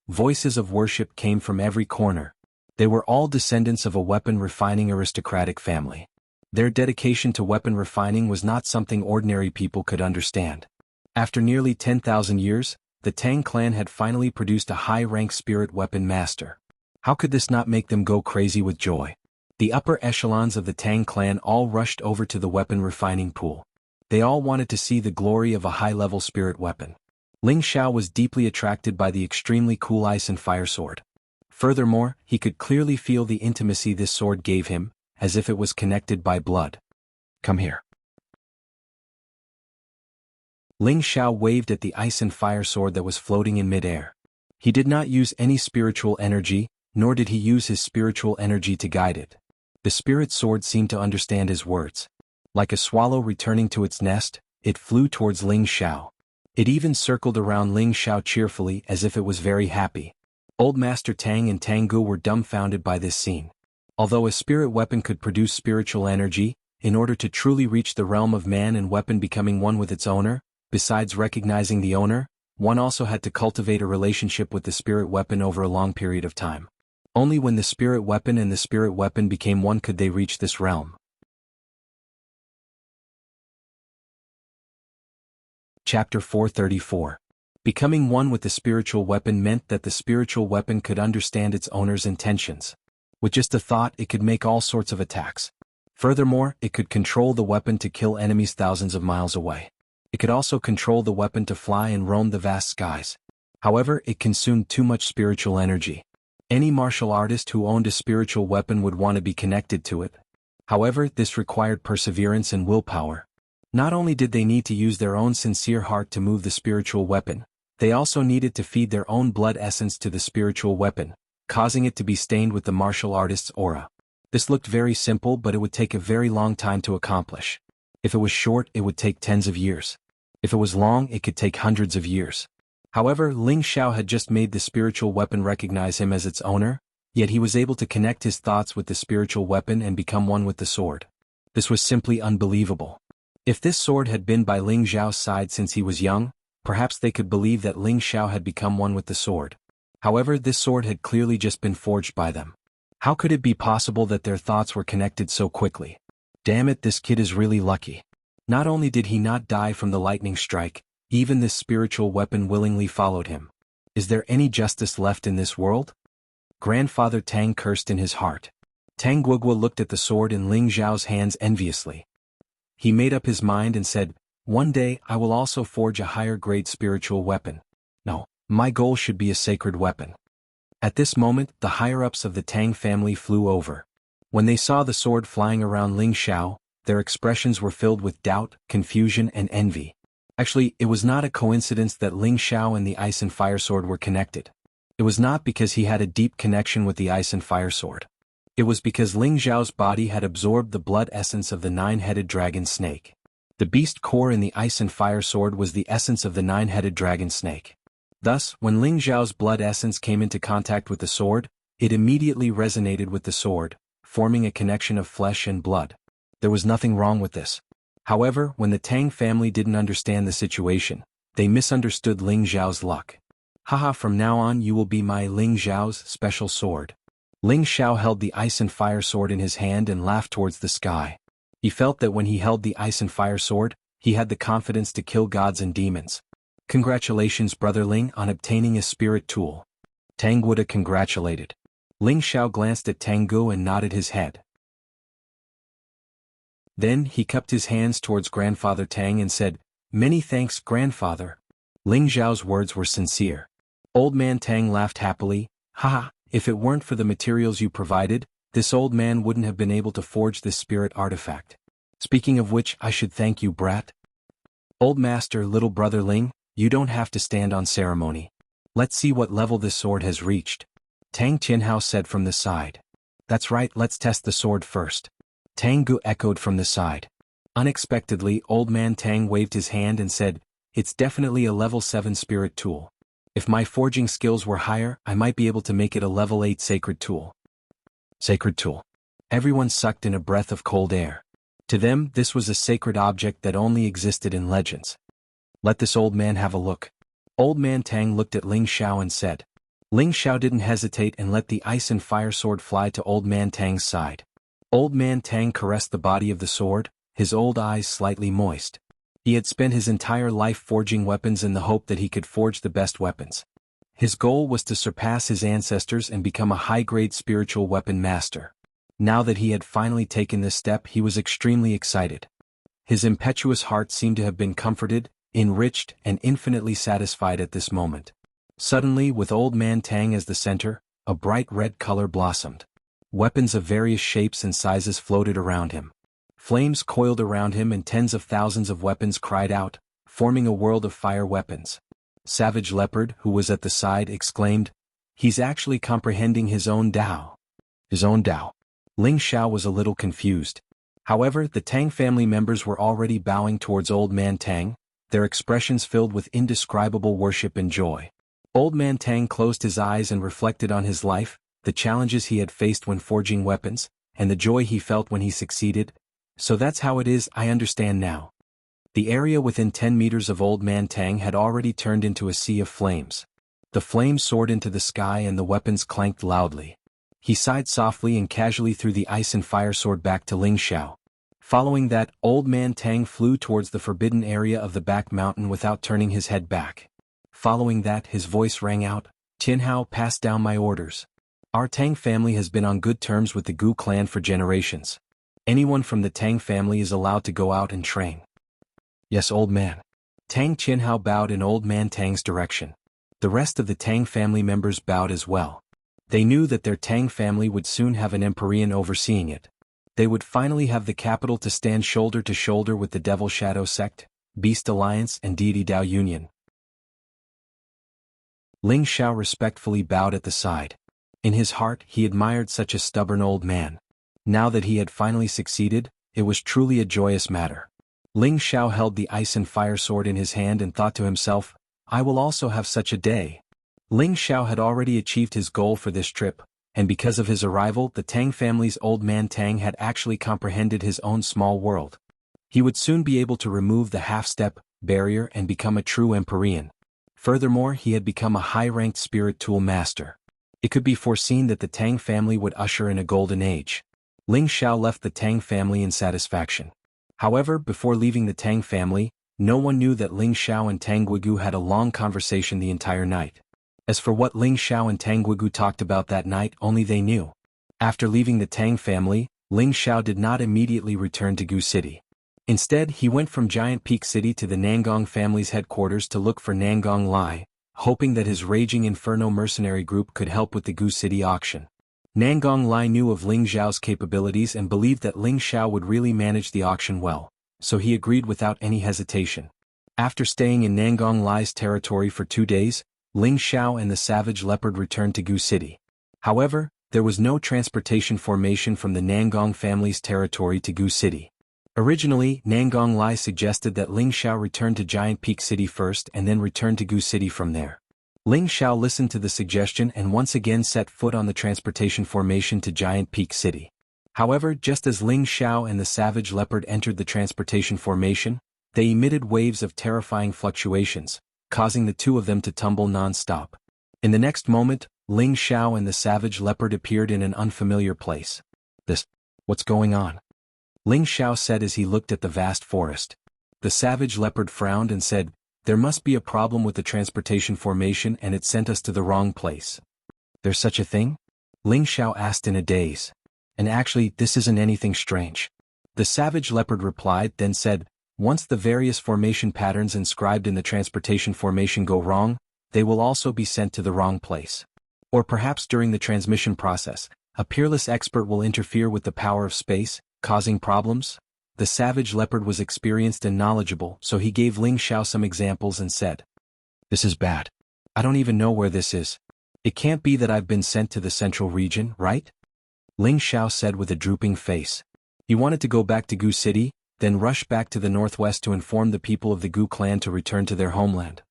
Voices of worship came from every corner. They were all descendants of a weapon-refining aristocratic family. Their dedication to weapon refining was not something ordinary people could understand. After nearly 10,000 years, the Tang clan had finally produced a high-rank spirit weapon master. How could this not make them go crazy with joy? The upper echelons of the Tang clan all rushed over to the weapon refining pool. They all wanted to see the glory of a high-level spirit weapon. Ling Xiao was deeply attracted by the extremely cool ice and fire sword. Furthermore, he could clearly feel the intimacy this sword gave him, as if it was connected by blood. "Come here." Ling Xiao waved at the ice and fire sword that was floating in midair. He did not use any spiritual energy, nor did he use his spiritual energy to guide it. The spirit sword seemed to understand his words. Like a swallow returning to its nest, it flew towards Ling Xiao. It even circled around Ling Xiao cheerfully as if it was very happy. Old Master Tang and Tanggu were dumbfounded by this scene. Although a spirit weapon could produce spiritual energy, in order to truly reach the realm of man and weapon becoming one with its owner, besides recognizing the owner, one also had to cultivate a relationship with the spirit weapon over a long period of time. Only when the spirit weapon and the spirit weapon became one could they reach this realm. Chapter 434. Becoming one with the spiritual weapon meant that the spiritual weapon could understand its owner's intentions. With just a thought, it could make all sorts of attacks. Furthermore, it could control the weapon to kill enemies thousands of miles away. It could also control the weapon to fly and roam the vast skies. However, it consumed too much spiritual energy. Any martial artist who owned a spiritual weapon would want to be connected to it. However, this required perseverance and willpower. Not only did they need to use their own sincere heart to move the spiritual weapon, they also needed to feed their own blood essence to the spiritual weapon, causing it to be stained with the martial artist's aura. This looked very simple, but it would take a very long time to accomplish. If it was short, it would take tens of years. If it was long, it could take hundreds of years. However, Ling Xiao had just made the spiritual weapon recognize him as its owner, Yet he was able to connect his thoughts with the spiritual weapon and become one with the sword. This was simply unbelievable. If this sword had been by Ling Xiao's side since he was young, perhaps they could believe that Ling Xiao had become one with the sword. However, this sword had clearly just been forged by them. How could it be possible that their thoughts were connected so quickly? Damn it, this kid is really lucky. Not only did he not die from the lightning strike, even this spiritual weapon willingly followed him. Is there any justice left in this world? Grandfather Tang cursed in his heart. Tang Guogua looked at the sword in Ling Xiao's hands enviously. He made up his mind and said, "One day I will also forge a higher grade spiritual weapon. No, my goal should be a sacred weapon." At this moment, the higher-ups of the Tang family flew over. When they saw the sword flying around Ling Xiao, their expressions were filled with doubt, confusion, and envy. Actually, it was not a coincidence that Ling Xiao and the ice and fire sword were connected. It was not because he had a deep connection with the ice and fire sword. It was because Ling Xiao's body had absorbed the blood essence of the nine-headed dragon snake. The beast core in the ice and fire sword was the essence of the nine-headed dragon snake. Thus, when Ling Xiao's blood essence came into contact with the sword, it immediately resonated with the sword, forming a connection of flesh and blood. There was nothing wrong with this. However, when the Tang family didn't understand the situation, they misunderstood Ling Xiao's luck. "Haha, from now on you will be my Ling Xiao's special sword." Ling Xiao held the ice and fire sword in his hand and laughed towards the sky. He felt that when he held the ice and fire sword, he had the confidence to kill gods and demons. "Congratulations, Brother Ling, on obtaining a spirit tool." Tang Guoda congratulated. Ling Xiao glanced at Tang Gu and nodded his head. Then he cupped his hands towards Grandfather Tang and said, "Many thanks, Grandfather." Ling Xiao's words were sincere. Old Man Tang laughed happily. "Haha, if it weren't for the materials you provided, this old man wouldn't have been able to forge this spirit artifact. Speaking of which, I should thank you, brat." "Old Master, little brother Ling, you don't have to stand on ceremony. Let's see what level this sword has reached," Tang Qinhao said from the side. "That's right, let's test the sword first." Tang Gu echoed from the side. Unexpectedly, Old Man Tang waved his hand and said, "It's definitely a level 7 spirit tool. If my forging skills were higher, I might be able to make it a level 8 sacred tool." Sacred tool. Everyone sucked in a breath of cold air. To them, this was a sacred object that only existed in legends. "Let this old man have a look." Old Man Tang looked at Ling Xiao and said. Ling Xiao didn't hesitate and let the ice and fire sword fly to Old Man Tang's side. Old Man Tang caressed the body of the sword, his old eyes slightly moist. He had spent his entire life forging weapons in the hope that he could forge the best weapons. His goal was to surpass his ancestors and become a high-grade spiritual weapon master. Now that he had finally taken this step, he was extremely excited. His impetuous heart seemed to have been comforted, enriched, and infinitely satisfied at this moment. Suddenly, with Old Man Tang as the center, a bright red color blossomed. Weapons of various shapes and sizes floated around him. Flames coiled around him and tens of thousands of weapons cried out, forming a world of fire weapons. Savage Leopard, who was at the side, exclaimed, "He's actually comprehending his own Tao." His own Tao. Ling Xiao was a little confused. However, the Tang family members were already bowing towards Old Man Tang, their expressions filled with indescribable worship and joy. Old Man Tang closed his eyes and reflected on his life, the challenges he had faced when forging weapons, and the joy he felt when he succeeded. "So that's how it is, I understand now." The area within 10 meters of Old Man Tang had already turned into a sea of flames. The flames soared into the sky and the weapons clanked loudly. He sighed softly and casually threw the ice and fire sword back to Ling Xiao. Following that, Old Man Tang flew towards the forbidden area of the back mountain without turning his head back. Following that, his voice rang out, "Qinhao, pass down my orders. Our Tang family has been on good terms with the Gu clan for generations. Anyone from the Tang family is allowed to go out and train." "Yes, old man." Tang Qinhao bowed in Old Man Tang's direction. The rest of the Tang family members bowed as well. They knew that their Tang family would soon have an Empyrean overseeing it. They would finally have the capital to stand shoulder to shoulder with the Devil Shadow Sect, Beast Alliance and Deity Dao Union. Ling Xiao respectfully bowed at the side. In his heart, he admired such a stubborn old man. Now that he had finally succeeded, it was truly a joyous matter. Ling Xiao held the ice and fire sword in his hand and thought to himself, "I will also have such a day." Ling Xiao had already achieved his goal for this trip, and because of his arrival the Tang family's old man Tang had actually comprehended his own small world. He would soon be able to remove the half-step barrier and become a true Empyrean. Furthermore, he had become a high-ranked spirit tool master. It could be foreseen that the Tang family would usher in a golden age. Ling Xiao left the Tang family in satisfaction. However, before leaving the Tang family, no one knew that Ling Xiao and Tang Guigu had a long conversation the entire night. As for what Ling Xiao and Tang Guigu talked about that night, only they knew. After leaving the Tang family, Ling Xiao did not immediately return to Gu City. Instead, he went from Giant Peak City to the Nangong family's headquarters to look for Nangong Lai, hoping that his raging Inferno mercenary group could help with the Gu City auction. Nangong Lai knew of Ling Xiao's capabilities and believed that Ling Xiao would really manage the auction well, so he agreed without any hesitation. After staying in Nangong Lai's territory for 2 days, Ling Xiao and the Savage Leopard returned to Gu City. However, there was no transportation formation from the Nangong family's territory to Gu City. Originally, Nangong Lai suggested that Ling Xiao return to Giant Peak City first and then return to Gu City from there. Ling Xiao listened to the suggestion and once again set foot on the transportation formation to Giant Peak City. However, just as Ling Xiao and the Savage Leopard entered the transportation formation, they emitted waves of terrifying fluctuations, causing the two of them to tumble non-stop. In the next moment, Ling Xiao and the Savage Leopard appeared in an unfamiliar place. What's going on? Ling Xiao said as he looked at the vast forest. The Savage Leopard frowned and said, "There must be a problem with the transportation formation and it sent us to the wrong place." "There's such a thing?" Ling Xiao asked in a daze. "And actually, this isn't anything strange." The Savage Leopard replied, then said, "Once the various formation patterns inscribed in the transportation formation go wrong, they will also be sent to the wrong place. Or perhaps during the transmission process, a peerless expert will interfere with the power of space, causing problems?" The Savage Leopard was experienced and knowledgeable, so he gave Ling Xiao some examples and said, "This is bad. I don't even know where this is. It can't be that I've been sent to the central region, right?" Ling Xiao said with a drooping face. He wanted to go back to Gu City, then rush back to the northwest to inform the people of the Gu clan to return to their homeland.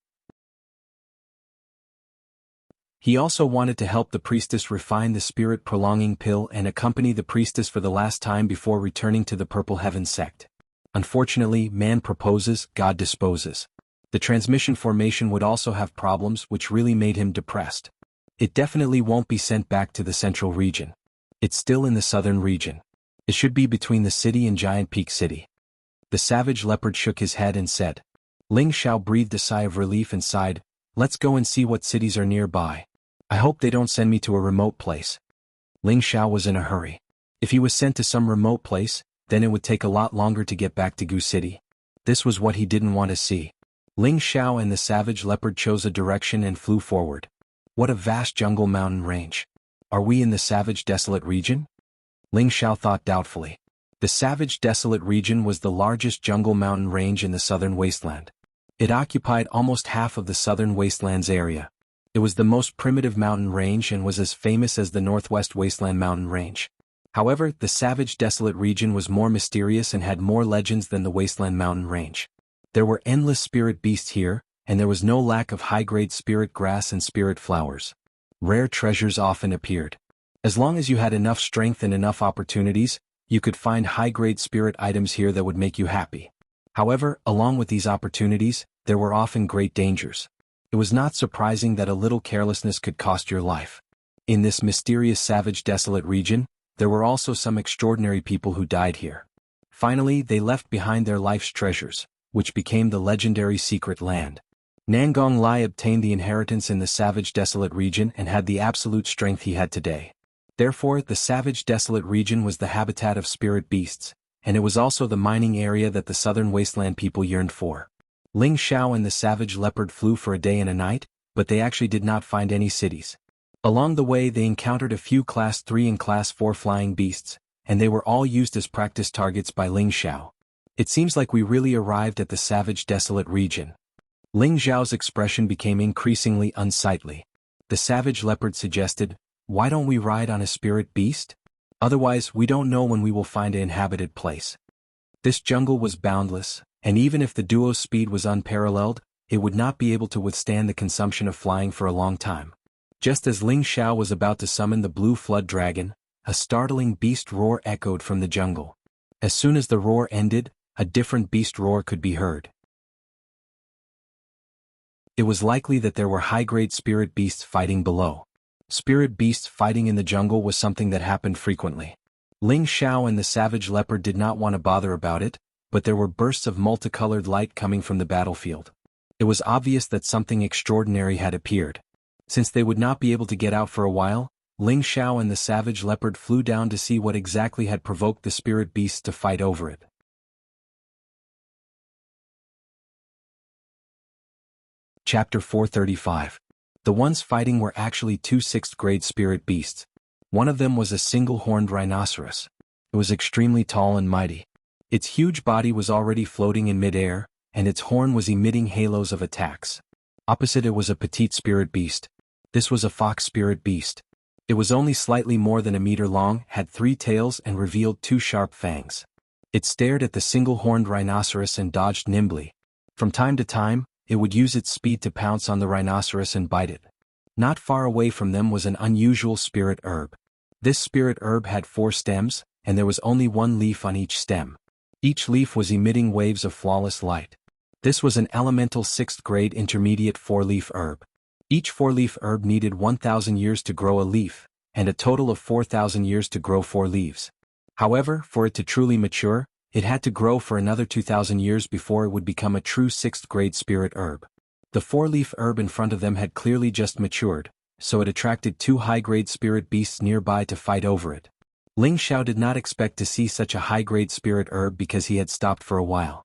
He also wanted to help the priestess refine the spirit-prolonging pill and accompany the priestess for the last time before returning to the Purple Heaven sect. Unfortunately, man proposes, God disposes. The transmission formation would also have problems which really made him depressed. It definitely won't be sent back to the central region. It's still in the southern region. It should be between the city and Giant Peak City. The Savage Leopard shook his head and said. Ling Xiao breathed a sigh of relief and sighed, "Let's go and see what cities are nearby. I hope they don't send me to a remote place." Ling Xiao was in a hurry. If he was sent to some remote place, then it would take a lot longer to get back to Gu City. This was what he didn't want to see. Ling Xiao and the Savage Leopard chose a direction and flew forward. What a vast jungle mountain range. Are we in the Savage Desolate region? Ling Xiao thought doubtfully. The Savage Desolate region was the largest jungle mountain range in the southern wasteland. It occupied almost half of the southern wasteland's area. It was the most primitive mountain range and was as famous as the Northwest Wasteland mountain range. However, the Savage Desolate region was more mysterious and had more legends than the Wasteland mountain range. There were endless spirit beasts here, and there was no lack of high-grade spirit grass and spirit flowers. Rare treasures often appeared. As long as you had enough strength and enough opportunities, you could find high-grade spirit items here that would make you happy. However, along with these opportunities, there were often great dangers. It was not surprising that a little carelessness could cost your life. In this mysterious Savage Desolate region, there were also some extraordinary people who died here. Finally, they left behind their life's treasures, which became the legendary Secret Land. Nangong Lai obtained the inheritance in the Savage Desolate region and had the absolute strength he had today. Therefore, the Savage Desolate region was the habitat of spirit beasts, and it was also the mining area that the southern wasteland people yearned for. Ling Xiao and the Savage Leopard flew for a day and a night, but they actually did not find any cities. Along the way they encountered a few Class 3 and Class 4 flying beasts, and they were all used as practice targets by Ling Xiao. It seems like we really arrived at the Savage Desolate region. Ling Xiao's expression became increasingly unsightly. The Savage Leopard suggested, "Why don't we ride on a spirit beast? Otherwise we don't know when we will find an inhabited place." This jungle was boundless, and even if the duo's speed was unparalleled, it would not be able to withstand the consumption of flying for a long time. Just as Ling Xiao was about to summon the blue flood dragon, a startling beast roar echoed from the jungle. As soon as the roar ended, a different beast roar could be heard. It was likely that there were high-grade spirit beasts fighting below. Spirit beasts fighting in the jungle was something that happened frequently. Ling Xiao and the savage leopard did not want to bother about it, but there were bursts of multicolored light coming from the battlefield. It was obvious that something extraordinary had appeared. Since they would not be able to get out for a while, Ling Xiao and the savage leopard flew down to see what exactly had provoked the spirit beasts to fight over it. Chapter 435. The ones fighting were actually two 6th-grade spirit beasts. One of them was a single-horned rhinoceros. It was extremely tall and mighty. Its huge body was already floating in mid-air, and its horn was emitting halos of attacks. Opposite it was a petite spirit beast. This was a fox spirit beast. It was only slightly more than a meter long, had 3 tails and revealed 2 sharp fangs. It stared at the single-horned rhinoceros and dodged nimbly. From time to time, it would use its speed to pounce on the rhinoceros and bite it. Not far away from them was an unusual spirit herb. This spirit herb had 4 stems, and there was only 1 leaf on each stem. Each leaf was emitting waves of flawless light. This was an elemental 6th-grade intermediate 4-leaf herb. Each 4-leaf herb needed 1,000 years to grow a leaf, and a total of 4,000 years to grow 4 leaves. However, for it to truly mature, it had to grow for another 2,000 years before it would become a true 6th-grade spirit herb. The 4-leaf herb in front of them had clearly just matured, so it attracted 2 high-grade spirit beasts nearby to fight over it. Ling Xiao did not expect to see such a high-grade spirit herb because he had stopped for a while.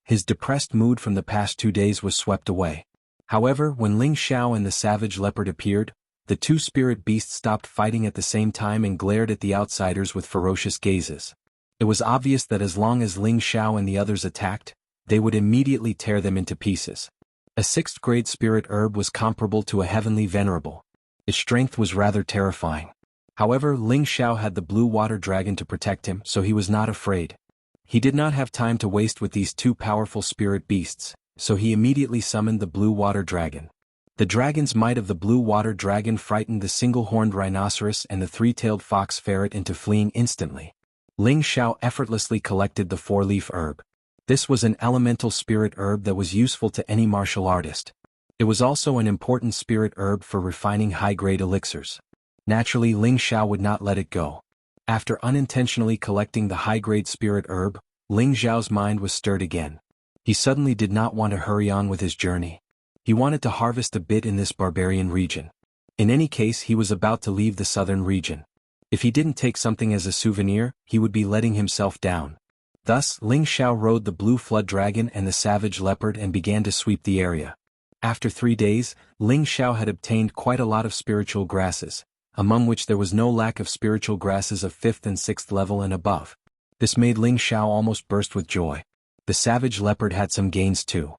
His depressed mood from the past 2 days was swept away. However, when Ling Xiao and the savage leopard appeared, the 2 spirit beasts stopped fighting at the same time and glared at the outsiders with ferocious gazes. It was obvious that as long as Ling Xiao and the others attacked, they would immediately tear them into pieces. A 6th-grade spirit herb was comparable to a heavenly venerable. Its strength was rather terrifying. However, Ling Xiao had the blue water dragon to protect him, so he was not afraid. He did not have time to waste with these 2 powerful spirit beasts, so he immediately summoned the blue water dragon. The dragon's might of the blue water dragon frightened the single-horned rhinoceros and the 3-tailed fox ferret into fleeing instantly. Ling Xiao effortlessly collected the 4-leaf herb. This was an elemental spirit herb that was useful to any martial artist. It was also an important spirit herb for refining high-grade elixirs. Naturally, Ling Xiao would not let it go. After unintentionally collecting the high-grade spirit herb, Ling Xiao's mind was stirred again. He suddenly did not want to hurry on with his journey. He wanted to harvest a bit in this barbarian region. In any case, he was about to leave the southern region. If he didn't take something as a souvenir, he would be letting himself down. Thus, Ling Xiao rode the blue flood dragon and the savage leopard and began to sweep the area. After 3 days, Ling Xiao had obtained quite a lot of spiritual grasses, among which there was no lack of spiritual grasses of 5th and 6th level and above. This made Ling Xiao almost burst with joy. The savage leopard had some gains too.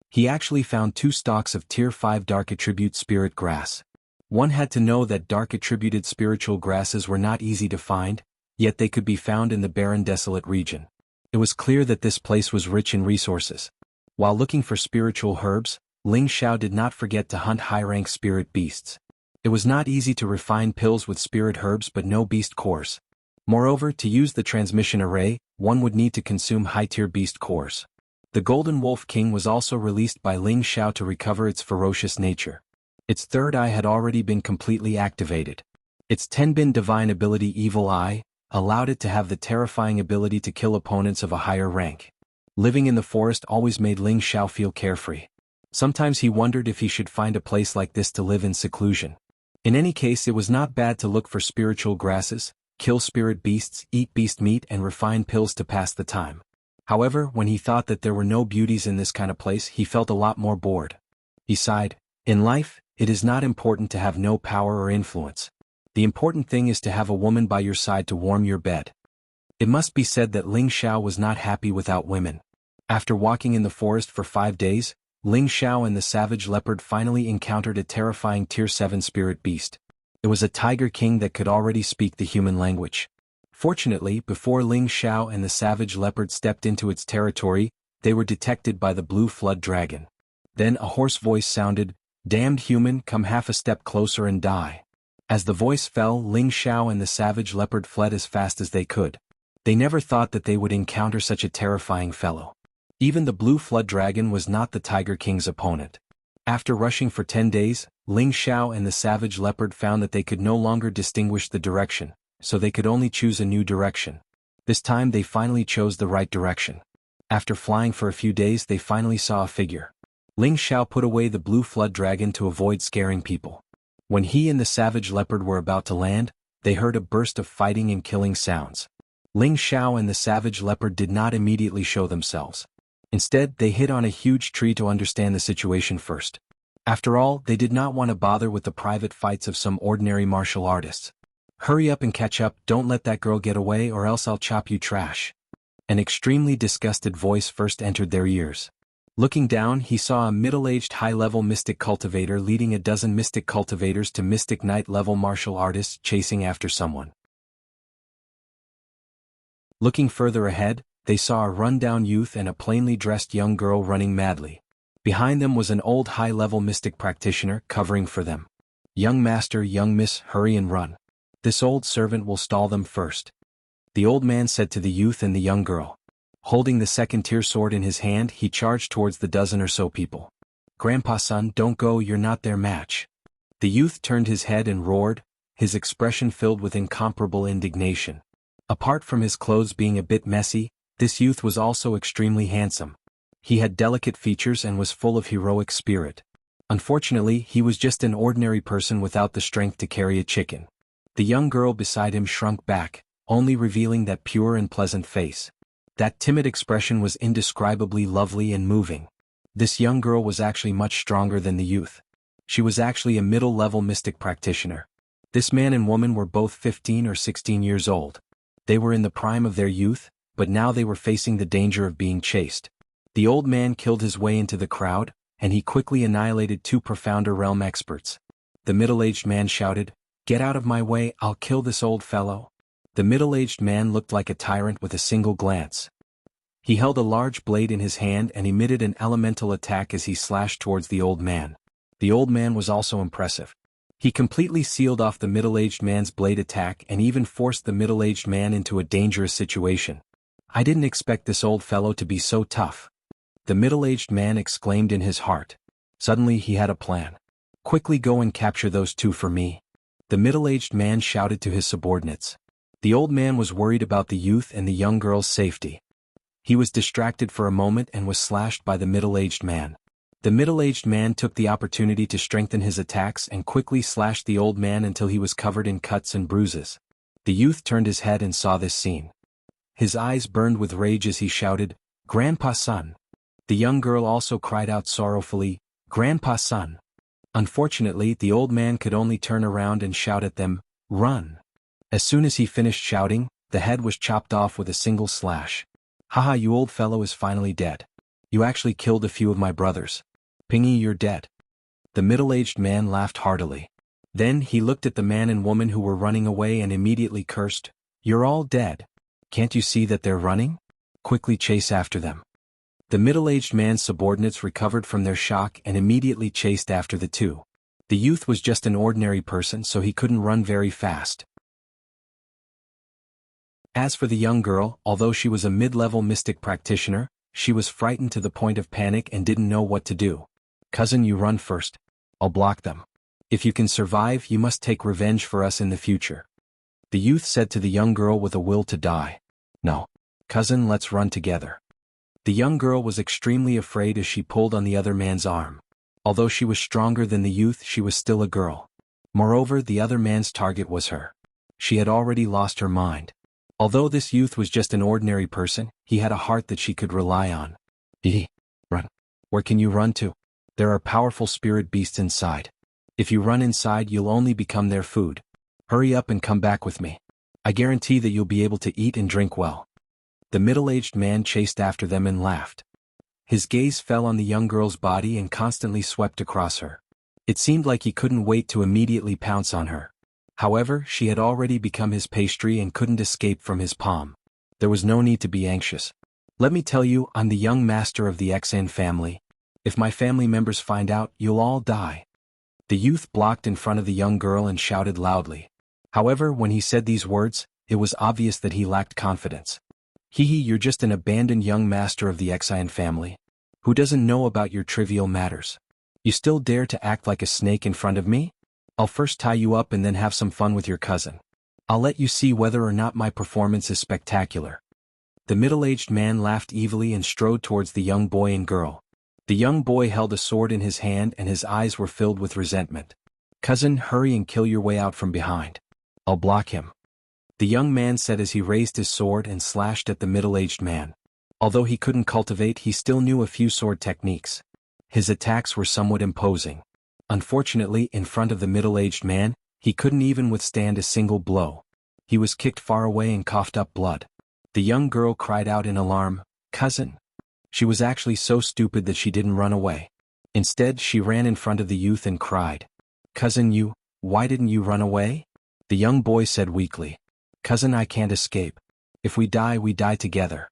He actually found 2 stalks of Tier 5 Dark Attribute Spirit Grass. One had to know that dark attributed spiritual grasses were not easy to find, yet they could be found in the barren desolate region. It was clear that this place was rich in resources. While looking for spiritual herbs, Ling Xiao did not forget to hunt high-rank spirit beasts. It was not easy to refine pills with spirit herbs but no beast cores. Moreover, to use the transmission array, one would need to consume high-tier beast cores. The Golden Wolf King was also released by Ling Xiao to recover its ferocious nature. Its 3rd eye had already been completely activated. Its Tenbin divine ability Evil Eye allowed it to have the terrifying ability to kill opponents of a higher rank. Living in the forest always made Ling Xiao feel carefree. Sometimes he wondered if he should find a place like this to live in seclusion. In any case, it was not bad to look for spiritual grasses, kill spirit beasts, eat beast meat and refine pills to pass the time. However, when he thought that there were no beauties in this kind of place, he felt a lot more bored. He sighed. In life, it is not important to have no power or influence. The important thing is to have a woman by your side to warm your bed. It must be said that Ling Xiao was not happy without women. After walking in the forest for 5 days, Ling Xiao and the savage leopard finally encountered a terrifying Tier 7 spirit beast. It was a tiger king that could already speak the human language. Fortunately, before Ling Xiao and the savage leopard stepped into its territory, they were detected by the blue flood dragon. Then a hoarse voice sounded, Damned human, come half a step closer and die. As the voice fell, Ling Xiao and the savage leopard fled as fast as they could. They never thought that they would encounter such a terrifying fellow. Even the blue flood dragon was not the Tiger King's opponent. After rushing for 10 days, Ling Xiao and the savage leopard found that they could no longer distinguish the direction, so they could only choose a new direction. This time they finally chose the right direction. After flying for a few days, they finally saw a figure. Ling Xiao put away the blue flood dragon to avoid scaring people. When he and the savage leopard were about to land, they heard a burst of fighting and killing sounds. Ling Xiao and the savage leopard did not immediately show themselves. Instead, they hid on a huge tree to understand the situation first. After all, they did not want to bother with the private fights of some ordinary martial artists. Hurry up and catch up, don't let that girl get away or else I'll chop you trash. An extremely disgusted voice first entered their ears. Looking down, he saw a middle-aged high-level mystic cultivator leading a dozen mystic cultivators to mystic knight-level martial artists chasing after someone. Looking further ahead, they saw a run-down youth and a plainly dressed young girl running madly. Behind them was an old high-level mystic practitioner covering for them. Young master, young miss, hurry and run. This old servant will stall them first. The old man said to the youth and the young girl. Holding the second-tier sword in his hand, he charged towards the dozen or so people. Grandpa son, don't go, you're not their match. The youth turned his head and roared, his expression filled with incomparable indignation. Apart from his clothes being a bit messy, this youth was also extremely handsome. He had delicate features and was full of heroic spirit. Unfortunately, he was just an ordinary person without the strength to carry a chicken. The young girl beside him shrunk back, only revealing that pure and pleasant face. That timid expression was indescribably lovely and moving. This young girl was actually much stronger than the youth. She was actually a middle-level mystic practitioner. This man and woman were both 15 or 16 years old. They were in the prime of their youth, but now they were facing the danger of being chased. The old man killed his way into the crowd, and he quickly annihilated two profounder realm experts. The middle-aged man shouted, "Get out of my way, I'll kill this old fellow." The middle-aged man looked like a tyrant with a single glance. He held a large blade in his hand and emitted an elemental attack as he slashed towards the old man. The old man was also impressive. He completely sealed off the middle-aged man's blade attack and even forced the middle-aged man into a dangerous situation. "I didn't expect this old fellow to be so tough," the middle-aged man exclaimed in his heart. Suddenly he had a plan. "Quickly go and capture those two for me," the middle-aged man shouted to his subordinates. The old man was worried about the youth and the young girl's safety. He was distracted for a moment and was slashed by the middle-aged man. The middle-aged man took the opportunity to strengthen his attacks and quickly slashed the old man until he was covered in cuts and bruises. The youth turned his head and saw this scene. His eyes burned with rage as he shouted, "Grandpa son." The young girl also cried out sorrowfully, "Grandpa son." Unfortunately, the old man could only turn around and shout at them, "Run." As soon as he finished shouting, the head was chopped off with a single slash. "Haha, you old fellow is finally dead. You actually killed a few of my brothers. Pingy, you're dead." The middle-aged man laughed heartily. Then he looked at the man and woman who were running away and immediately cursed, "You're all dead. Can't you see that they're running? Quickly chase after them." The middle-aged man's subordinates recovered from their shock and immediately chased after the two. The youth was just an ordinary person, so he couldn't run very fast. As for the young girl, although she was a mid-level mystic practitioner, she was frightened to the point of panic and didn't know what to do. "Cousin, you run first. I'll block them. If you can survive, you must take revenge for us in the future," the youth said to the young girl with a will to die. "No. Cousin, let's run together." The young girl was extremely afraid as she pulled on the other man's arm. Although she was stronger than the youth, she was still a girl. Moreover, the other man's target was her. She had already lost her mind. Although this youth was just an ordinary person, he had a heart that she could rely on. Run. Where can you run to? There are powerful spirit beasts inside. If you run inside, you'll only become their food. Hurry up and come back with me. I guarantee that you'll be able to eat and drink well." The middle-aged man chased after them and laughed. His gaze fell on the young girl's body and constantly swept across her. It seemed like he couldn't wait to immediately pounce on her. However, she had already become his pastry and couldn't escape from his palm. There was no need to be anxious. "Let me tell you, I'm the young master of the XN family. If my family members find out, you'll all die," The youth blocked in front of the young girl and shouted loudly. However, when he said these words, it was obvious that he lacked confidence. Hee, you're just an abandoned young master of the Xian family, who doesn't know about your trivial matters. You still dare to act like a snake in front of me? I'll first tie you up and then have some fun with your cousin. I'll let you see whether or not my performance is spectacular. The middle-aged man laughed evilly and strode towards the young boy and girl. The young boy held a sword in his hand and his eyes were filled with resentment. Cousin, hurry and kill your way out from behind. I'll block him. The young man said as he raised his sword and slashed at the middle-aged man. Although he couldn't cultivate, he still knew a few sword techniques. His attacks were somewhat imposing. Unfortunately, in front of the middle-aged man, he couldn't even withstand a single blow. He was kicked far away and coughed up blood. The young girl cried out in alarm, "Cousin!" She was actually so stupid that she didn't run away. Instead, she ran in front of the youth and cried, "Cousin, why didn't you run away?" The young boy said weakly, "Cousin, I can't escape. If we die together."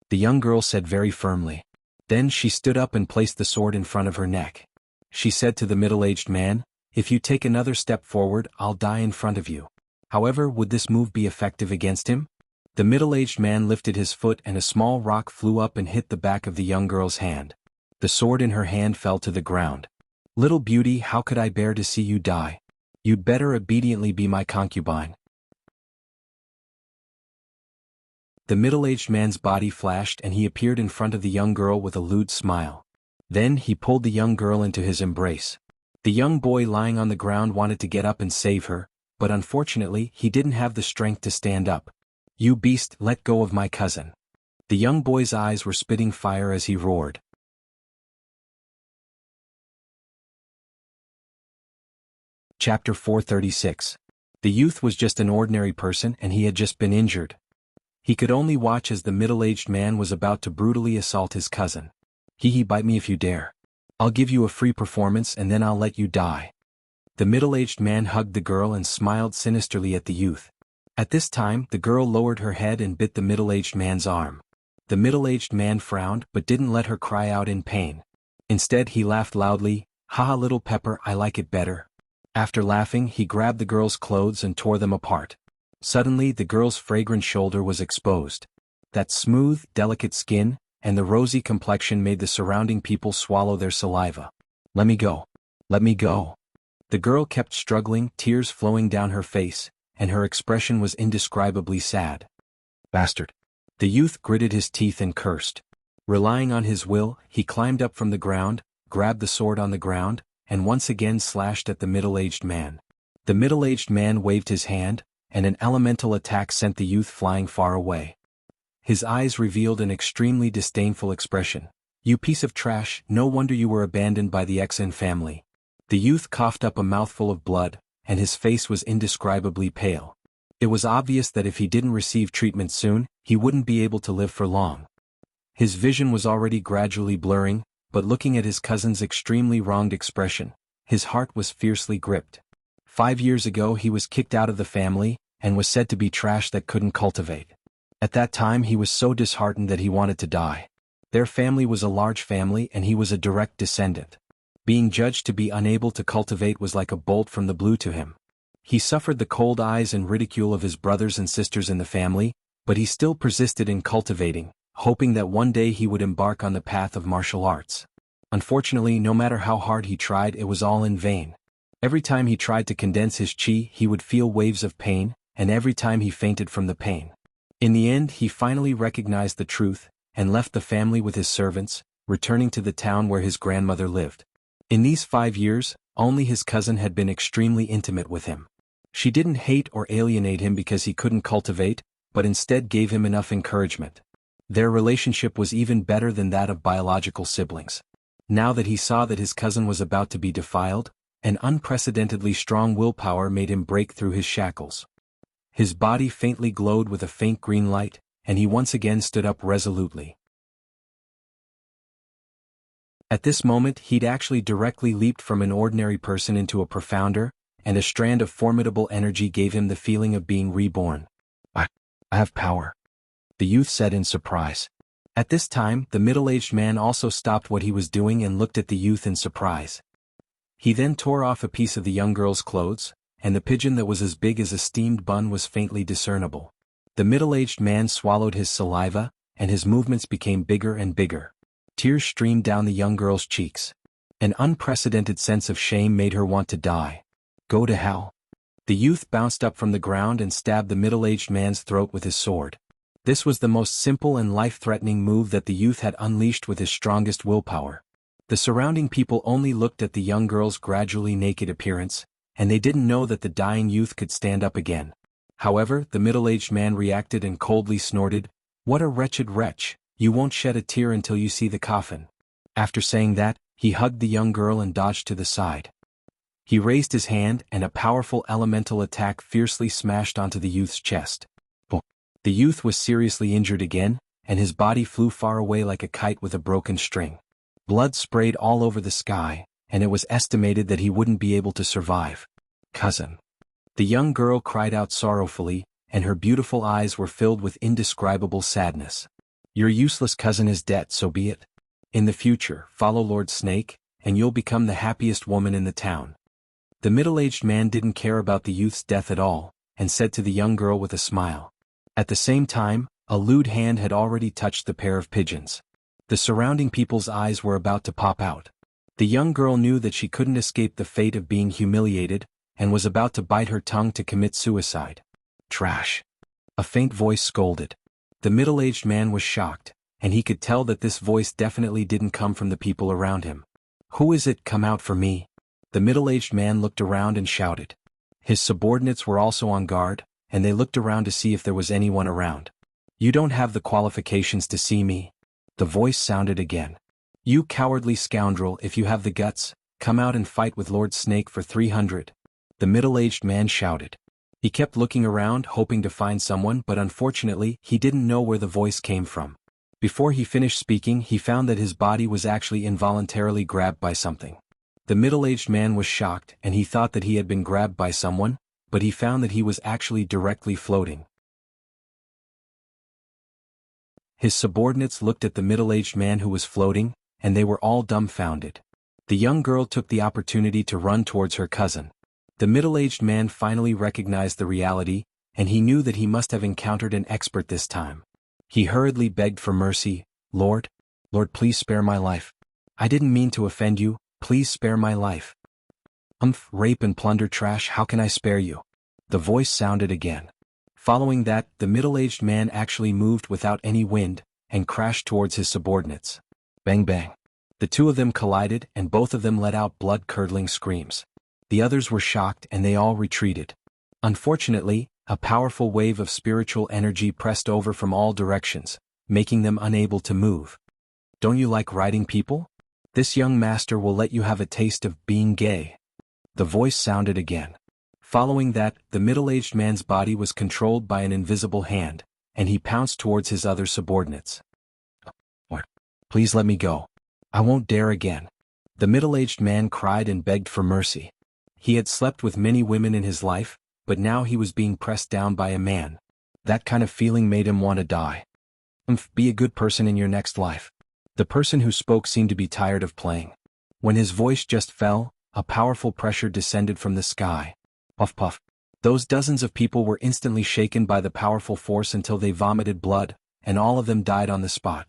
The young girl said very firmly. Then she stood up and placed the sword in front of her neck. She said to the middle-aged man, "If you take another step forward, I'll die in front of you." However, would this move be effective against him? The middle-aged man lifted his foot and a small rock flew up and hit the back of the young girl's hand. The sword in her hand fell to the ground. "Little beauty, how could I bear to see you die? You'd better obediently be my concubine." The middle-aged man's body flashed and he appeared in front of the young girl with a lewd smile. Then he pulled the young girl into his embrace. The young boy lying on the ground wanted to get up and save her, but unfortunately he didn't have the strength to stand up. "You beast, let go of my cousin." The young boy's eyes were spitting fire as he roared. Chapter 436. The youth was just an ordinary person and he had just been injured. He could only watch as the middle-aged man was about to brutally assault his cousin. "Hee, bite me if you dare. I'll give you a free performance and then I'll let you die." The middle-aged man hugged the girl and smiled sinisterly at the youth. At this time, the girl lowered her head and bit the middle-aged man's arm. The middle-aged man frowned but didn't let her cry out in pain. Instead, he laughed loudly, "Haha, little pepper, I like it better." After laughing, he grabbed the girl's clothes and tore them apart. Suddenly, the girl's fragrant shoulder was exposed. That smooth, delicate skin and the rosy complexion made the surrounding people swallow their saliva. "Let me go. Let me go." The girl kept struggling, tears flowing down her face, and her expression was indescribably sad. "Bastard." The youth gritted his teeth and cursed. Relying on his will, he climbed up from the ground, grabbed the sword on the ground, and once again slashed at the middle-aged man. The middle-aged man waved his hand, and an elemental attack sent the youth flying far away. His eyes revealed an extremely disdainful expression. "You piece of trash, no wonder you were abandoned by the Xian family." The youth coughed up a mouthful of blood, and his face was indescribably pale. It was obvious that if he didn't receive treatment soon, he wouldn't be able to live for long. His vision was already gradually blurring, but looking at his cousin's extremely wronged expression, his heart was fiercely gripped. 5 years ago he was kicked out of the family, and was said to be trash that couldn't cultivate. At that time he was so disheartened that he wanted to die. Their family was a large family and he was a direct descendant. Being judged to be unable to cultivate was like a bolt from the blue to him. He suffered the cold eyes and ridicule of his brothers and sisters in the family, but he still persisted in cultivating, hoping that one day he would embark on the path of martial arts. Unfortunately, no matter how hard he tried, it was all in vain. Every time he tried to condense his chi, he would feel waves of pain, and every time he fainted from the pain. In the end, he finally recognized the truth, and left the family with his servants, returning to the town where his grandmother lived. In these 5 years, only his cousin had been extremely intimate with him. She didn't hate or alienate him because he couldn't cultivate, but instead gave him enough encouragement. Their relationship was even better than that of biological siblings. Now that he saw that his cousin was about to be defiled, an unprecedentedly strong willpower made him break through his shackles. His body faintly glowed with a faint green light, and he once again stood up resolutely. At this moment he'd actually directly leaped from an ordinary person into a profounder, and a strand of formidable energy gave him the feeling of being reborn. I have power," the youth said in surprise. At this time, the middle-aged man also stopped what he was doing and looked at the youth in surprise. He then tore off a piece of the young girl's clothes, and the pigeon that was as big as a steamed bun was faintly discernible. The middle-aged man swallowed his saliva, and his movements became bigger and bigger. Tears streamed down the young girl's cheeks. An unprecedented sense of shame made her want to die. Go to hell. The youth bounced up from the ground and stabbed the middle-aged man's throat with his sword. This was the most simple and life-threatening move that the youth had unleashed with his strongest willpower. The surrounding people only looked at the young girl's gradually naked appearance, and they didn't know that the dying youth could stand up again. However, the middle-aged man reacted and coldly snorted, "What a wretched wretch, you won't shed a tear until you see the coffin." After saying that, he hugged the young girl and dodged to the side. He raised his hand and a powerful elemental attack fiercely smashed onto the youth's chest. The youth was seriously injured again, and his body flew far away like a kite with a broken string. Blood sprayed all over the sky, and it was estimated that he wouldn't be able to survive. Cousin. The young girl cried out sorrowfully, and her beautiful eyes were filled with indescribable sadness. Your useless cousin is dead, so be it. In the future, follow Lord Snake, and you'll become the happiest woman in the town. The middle-aged man didn't care about the youth's death at all, and said to the young girl with a smile. At the same time, a lewd hand had already touched the pair of pigeons. The surrounding people's eyes were about to pop out. The young girl knew that she couldn't escape the fate of being humiliated, and was about to bite her tongue to commit suicide. Trash. A faint voice scolded. The middle-aged man was shocked, and he could tell that this voice definitely didn't come from the people around him. Who is it? Come out for me. The middle-aged man looked around and shouted. His subordinates were also on guard, and they looked around to see if there was anyone around. You don't have the qualifications to see me. The voice sounded again. You cowardly scoundrel, if you have the guts, come out and fight with Lord Snake for 300. The middle-aged man shouted. He kept looking around hoping to find someone, but unfortunately he didn't know where the voice came from. Before he finished speaking, he found that his body was actually involuntarily grabbed by something. The middle-aged man was shocked, and he thought that he had been grabbed by someone, but he found that he was actually directly floating. His subordinates looked at the middle-aged man who was floating, and they were all dumbfounded. The young girl took the opportunity to run towards her cousin. The middle-aged man finally recognized the reality, and he knew that he must have encountered an expert this time. He hurriedly begged for mercy. Lord, please spare my life. I didn't mean to offend you, please spare my life. Rape and plunder trash, how can I spare you? The voice sounded again. Following that, the middle-aged man actually moved without any wind, and crashed towards his subordinates. Bang bang. The two of them collided, and both of them let out blood-curdling screams. The others were shocked and they all retreated. Unfortunately, a powerful wave of spiritual energy pressed over from all directions, making them unable to move. Don't you like riding people? This young master will let you have a taste of being gay. The voice sounded again. Following that, the middle-aged man's body was controlled by an invisible hand, and he pounced towards his other subordinates. Please let me go. I won't dare again. The middle-aged man cried and begged for mercy. He had slept with many women in his life, but now he was being pressed down by a man. That kind of feeling made him want to die. Be a good person in your next life. The person who spoke seemed to be tired of playing. When his voice just fell, a powerful pressure descended from the sky. Puff puff. Those dozens of people were instantly shaken by the powerful force until they vomited blood, and all of them died on the spot.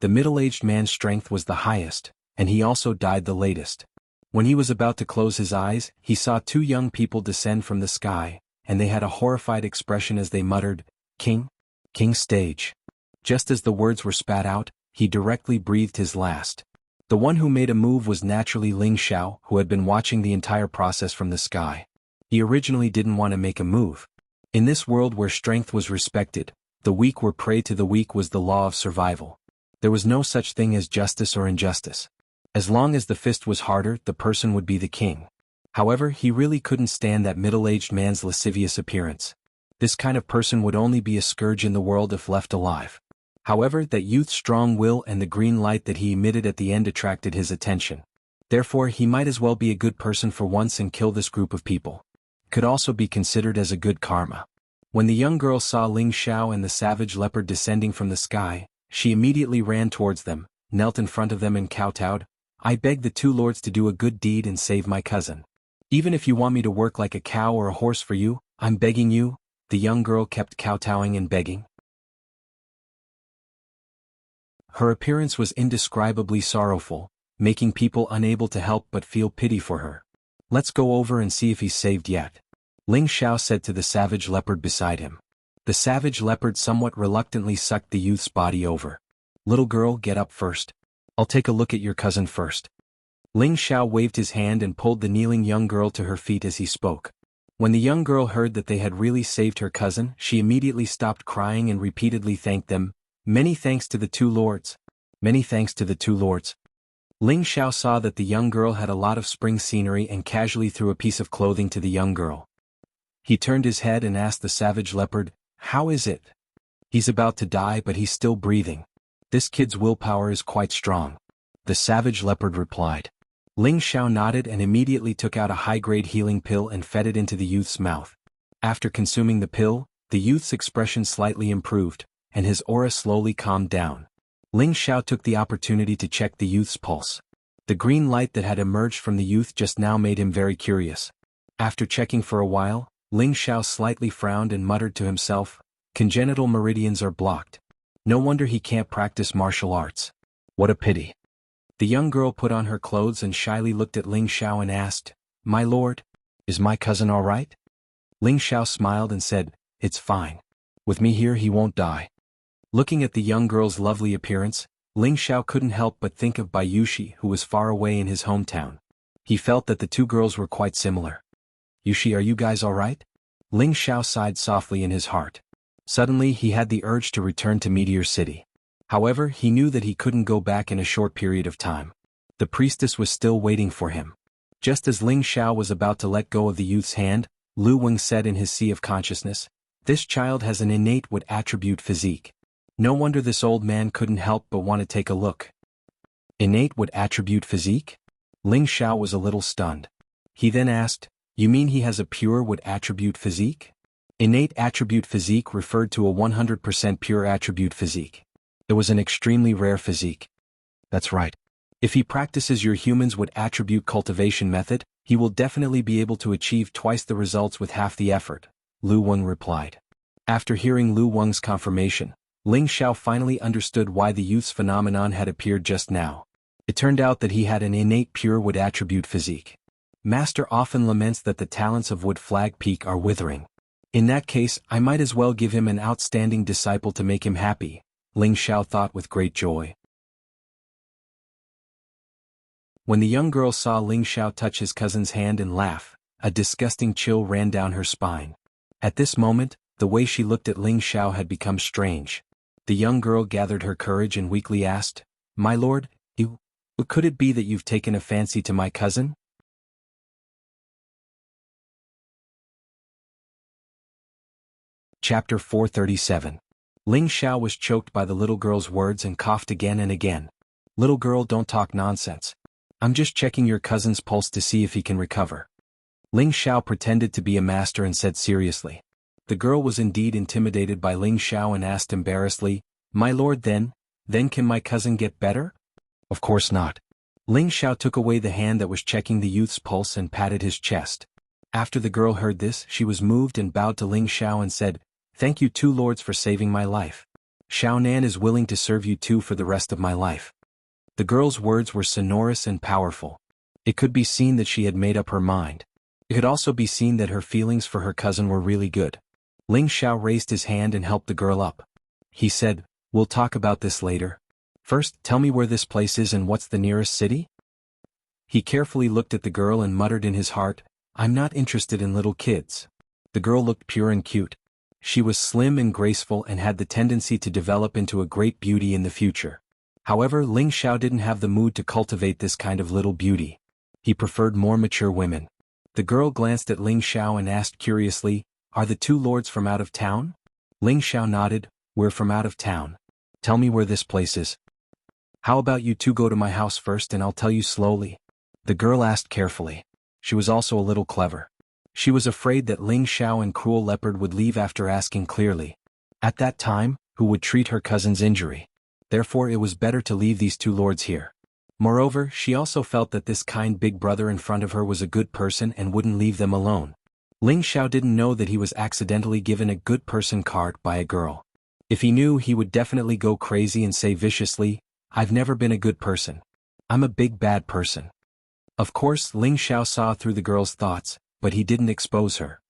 The middle-aged man's strength was the highest, and he also died the latest. When he was about to close his eyes, he saw two young people descend from the sky, and they had a horrified expression as they muttered, King stage. Just as the words were spat out, he directly breathed his last. The one who made a move was naturally Ling Xiao, who had been watching the entire process from the sky. He originally didn't want to make a move. In this world where strength was respected, the weak were prey to the weak was the law of survival. There was no such thing as justice or injustice. As long as the fist was harder, the person would be the king. However, he really couldn't stand that middle-aged man's lascivious appearance. This kind of person would only be a scourge in the world if left alive. However, that youth's strong will and the green light that he emitted at the end attracted his attention. Therefore, he might as well be a good person for once and kill this group of people. Could also be considered as a good karma. When the young girl saw Ling Xiao and the savage leopard descending from the sky, she immediately ran towards them, knelt in front of them and kowtowed, I beg the two lords to do a good deed and save my cousin. Even if you want me to work like a cow or a horse for you, I'm begging you." The young girl kept kowtowing and begging. Her appearance was indescribably sorrowful, making people unable to help but feel pity for her. "Let's go over and see if he's saved yet," Ling Xiao said to the savage leopard beside him. The savage leopard somewhat reluctantly sucked the youth's body over. "Little girl, get up first. I'll take a look at your cousin first." Ling Xiao waved his hand and pulled the kneeling young girl to her feet as he spoke. When the young girl heard that they had really saved her cousin, she immediately stopped crying and repeatedly thanked them. "Many thanks to the two lords. Many thanks to the two lords." Ling Xiao saw that the young girl had a lot of spring scenery and casually threw a piece of clothing to the young girl. He turned his head and asked the savage leopard, "How is it?" "He's about to die but he's still breathing. This kid's willpower is quite strong," the savage leopard replied. Ling Xiao nodded and immediately took out a high-grade healing pill and fed it into the youth's mouth. After consuming the pill, the youth's expression slightly improved, and his aura slowly calmed down. Ling Xiao took the opportunity to check the youth's pulse. The green light that had emerged from the youth just now made him very curious. After checking for a while, Ling Xiao slightly frowned and muttered to himself, "Congenital meridians are blocked. No wonder he can't practice martial arts. What a pity." The young girl put on her clothes and shyly looked at Ling Xiao and asked, "My lord, is my cousin all right?" Ling Xiao smiled and said, "It's fine. With me here he won't die." Looking at the young girl's lovely appearance, Ling Xiao couldn't help but think of Yushi, who was far away in his hometown. He felt that the two girls were quite similar. "Yushi, are you guys all right?" Ling Xiao sighed softly in his heart. Suddenly he had the urge to return to Meteor City. However, he knew that he couldn't go back in a short period of time. The priestess was still waiting for him. Just as Ling Xiao was about to let go of the youth's hand, Lu Weng said in his sea of consciousness, "This child has an innate wood attribute physique. No wonder this old man couldn't help but want to take a look." Innate wood attribute physique? Ling Xiao was a little stunned. He then asked, "You mean he has a pure wood attribute physique?" Innate attribute physique referred to a 100% pure attribute physique. It was an extremely rare physique. That's right. If he practices your human's wood attribute cultivation method, he will definitely be able to achieve twice the results with half the effort, Lu Weng replied. After hearing Lu Weng's confirmation, Ling Xiao finally understood why the youth's phenomenon had appeared just now. It turned out that he had an innate pure wood attribute physique. Master often laments that the talents of Wood Flag Peak are withering. In that case, I might as well give him an outstanding disciple to make him happy, Ling Xiao thought with great joy. When the young girl saw Ling Xiao touch his cousin's hand and laugh, a disgusting chill ran down her spine. At this moment, the way she looked at Ling Xiao had become strange. The young girl gathered her courage and weakly asked, "My lord, could it be that you've taken a fancy to my cousin?" Chapter 437. Ling Xiao was choked by the little girl's words and coughed again and again. "Little girl, don't talk nonsense. I'm just checking your cousin's pulse to see if he can recover." Ling Xiao pretended to be a master and said seriously. The girl was indeed intimidated by Ling Xiao and asked embarrassedly, "My lord, then can my cousin get better?" "Of course not." Ling Xiao took away the hand that was checking the youth's pulse and patted his chest. After the girl heard this, she was moved and bowed to Ling Xiao and said, "Thank you two lords for saving my life. Xiao Nan is willing to serve you two for the rest of my life." The girl's words were sonorous and powerful. It could be seen that she had made up her mind. It could also be seen that her feelings for her cousin were really good. Ling Xiao raised his hand and helped the girl up. He said, "We'll talk about this later. First, tell me where this place is and what's the nearest city?" He carefully looked at the girl and muttered in his heart, "I'm not interested in little kids." The girl looked pure and cute. She was slim and graceful and had the tendency to develop into a great beauty in the future. However, Ling Xiao didn't have the mood to cultivate this kind of little beauty. He preferred more mature women. The girl glanced at Ling Xiao and asked curiously, "Are the two lords from out of town?" Ling Xiao nodded, "We're from out of town. Tell me where this place is." "How about you two go to my house first and I'll tell you slowly?" The girl asked carefully. She was also a little clever. She was afraid that Ling Xiao and Cruel Leopard would leave after asking clearly. At that time, who would treat her cousin's injury? Therefore it was better to leave these two lords here. Moreover, she also felt that this kind big brother in front of her was a good person and wouldn't leave them alone. Ling Xiao didn't know that he was accidentally given a good person card by a girl. If he knew, he would definitely go crazy and say viciously, "I've never been a good person. I'm a big bad person." Of course, Ling Xiao saw through the girl's thoughts, but he didn't expose her.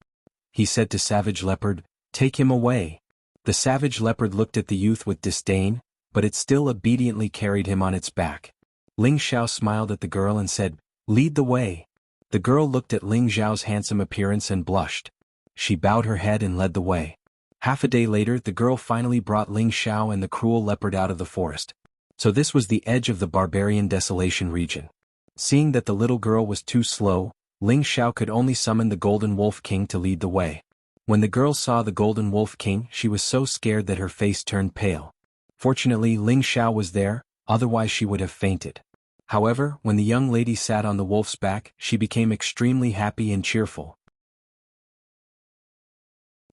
He said to Savage Leopard, "Take him away." The Savage Leopard looked at the youth with disdain, but it still obediently carried him on its back. Ling Xiao smiled at the girl and said, "Lead the way." The girl looked at Ling Xiao's handsome appearance and blushed. She bowed her head and led the way. Half a day later, the girl finally brought Ling Xiao and the cruel leopard out of the forest. So this was the edge of the barbarian desolation region. Seeing that the little girl was too slow, Ling Xiao could only summon the Golden Wolf King to lead the way. When the girl saw the Golden Wolf King, she was so scared that her face turned pale. Fortunately, Ling Xiao was there, otherwise she would have fainted. However, when the young lady sat on the wolf's back, she became extremely happy and cheerful.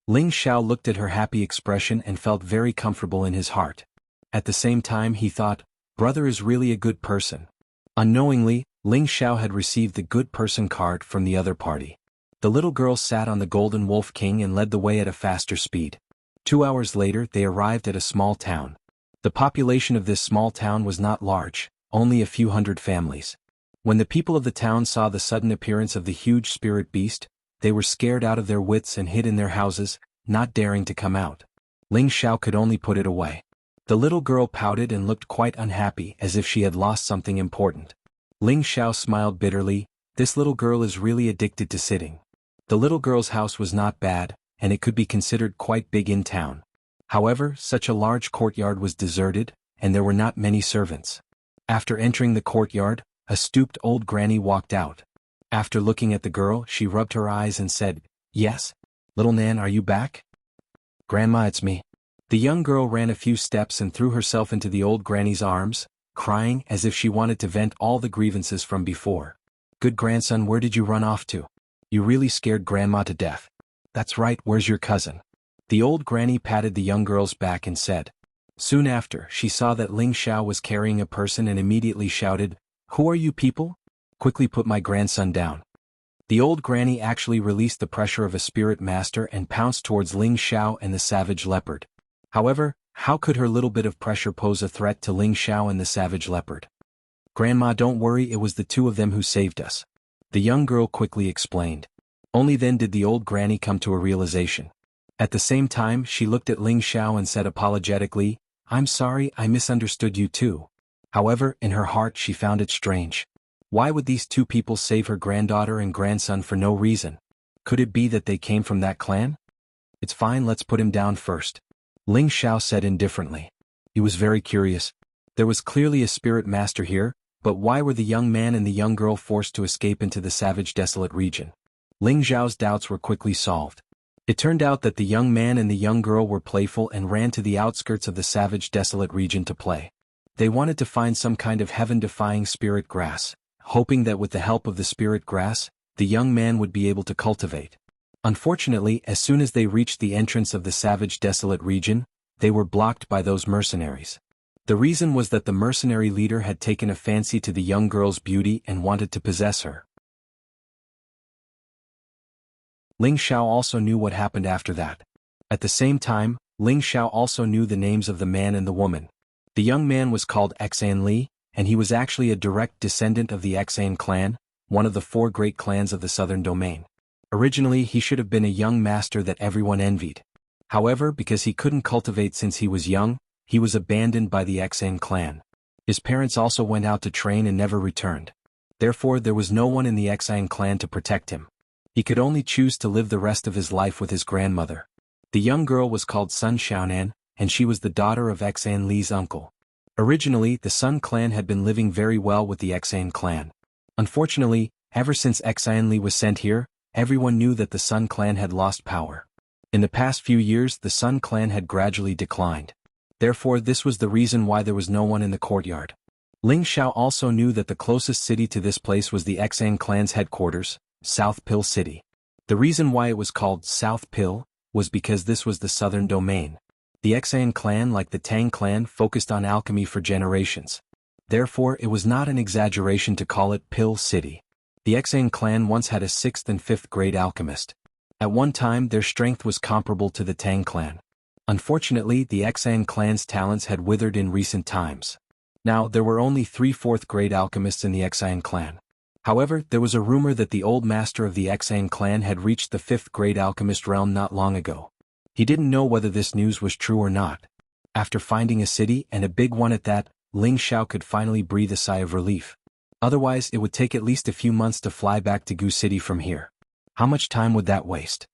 Ling Xiao looked at her happy expression and felt very comfortable in his heart. At the same time he thought, "Brother is really a good person." Unknowingly, Ling Xiao had received the good person card from the other party. The little girl sat on the Golden Wolf King and led the way at a faster speed. 2 hours later they arrived at a small town. The population of this small town was not large, only a few hundred families. When the people of the town saw the sudden appearance of the huge spirit beast, they were scared out of their wits and hid in their houses, not daring to come out. Ling Xiao could only put it away. The little girl pouted and looked quite unhappy, as if she had lost something important. Ling Xiao smiled bitterly. This little girl is really addicted to sitting. The little girl's house was not bad, and it could be considered quite big in town. However, such a large courtyard was deserted, and there were not many servants. After entering the courtyard, a stooped old granny walked out. After looking at the girl, she rubbed her eyes and said, "Yes? Little Nan, are you back?" "Grandma, it's me." The young girl ran a few steps and threw herself into the old granny's arms, crying as if she wanted to vent all the grievances from before. "Good grandson, where did you run off to? You really scared Grandma to death." "That's right, where's your cousin?" The old granny patted the young girl's back and said. Soon after, she saw that Ling Xiao was carrying a person and immediately shouted, "Who are you people? Quickly put my grandson down." The old granny actually released the pressure of a spirit master and pounced towards Ling Xiao and the savage leopard. However, how could her little bit of pressure pose a threat to Ling Xiao and the savage leopard? "Grandma, don't worry, it was the two of them who saved us," the young girl quickly explained. Only then did the old granny come to a realization. At the same time, she looked at Ling Xiao and said apologetically, "I'm sorry, I misunderstood you too." However, in her heart she found it strange. Why would these two people save her granddaughter and grandson for no reason? Could it be that they came from that clan? "It's fine, let's put him down first," Ling Xiao said indifferently. He was very curious. There was clearly a spirit master here, but why were the young man and the young girl forced to escape into the savage desolate region? Ling Xiao's doubts were quickly solved. It turned out that the young man and the young girl were playful and ran to the outskirts of the savage desolate region to play. They wanted to find some kind of heaven-defying spirit grass, hoping that with the help of the spirit grass, the young man would be able to cultivate. Unfortunately, as soon as they reached the entrance of the savage desolate region, they were blocked by those mercenaries. The reason was that the mercenary leader had taken a fancy to the young girl's beauty and wanted to possess her. Ling Xiao also knew what happened after that. At the same time, Ling Xiao also knew the names of the man and the woman. The young man was called Xan Li, and he was actually a direct descendant of the Xan clan, one of the 4 great clans of the southern domain. Originally he should have been a young master that everyone envied. However, because he couldn't cultivate since he was young, he was abandoned by the Xan clan. His parents also went out to train and never returned. Therefore there was no one in the Xan clan to protect him. He could only choose to live the rest of his life with his grandmother. The young girl was called Sun Xiaonan, and she was the daughter of Xan Li's uncle. Originally, the Sun clan had been living very well with the Xan clan. Unfortunately, ever since Xan Li was sent here, everyone knew that the Sun clan had lost power. In the past few years, the Sun clan had gradually declined. Therefore, this was the reason why there was no one in the courtyard. Ling Xiao also knew that the closest city to this place was the Xan clan's headquarters, South Pill City. The reason why it was called South Pill was because this was the southern domain. The Xan clan, like the Tang clan, focused on alchemy for generations. Therefore it was not an exaggeration to call it Pill City. The Xan clan once had a 6th and 5th grade alchemist. At one time their strength was comparable to the Tang clan. Unfortunately, the Xan clan's talents had withered in recent times. Now, there were only 3 4th grade alchemists in the Xan clan. However, there was a rumor that the old master of the Xan clan had reached the 5th grade alchemist realm not long ago. He didn't know whether this news was true or not. After finding a city, and a big one at that, Ling Xiao could finally breathe a sigh of relief. Otherwise, it would take at least a few months to fly back to Gu City from here. How much time would that waste?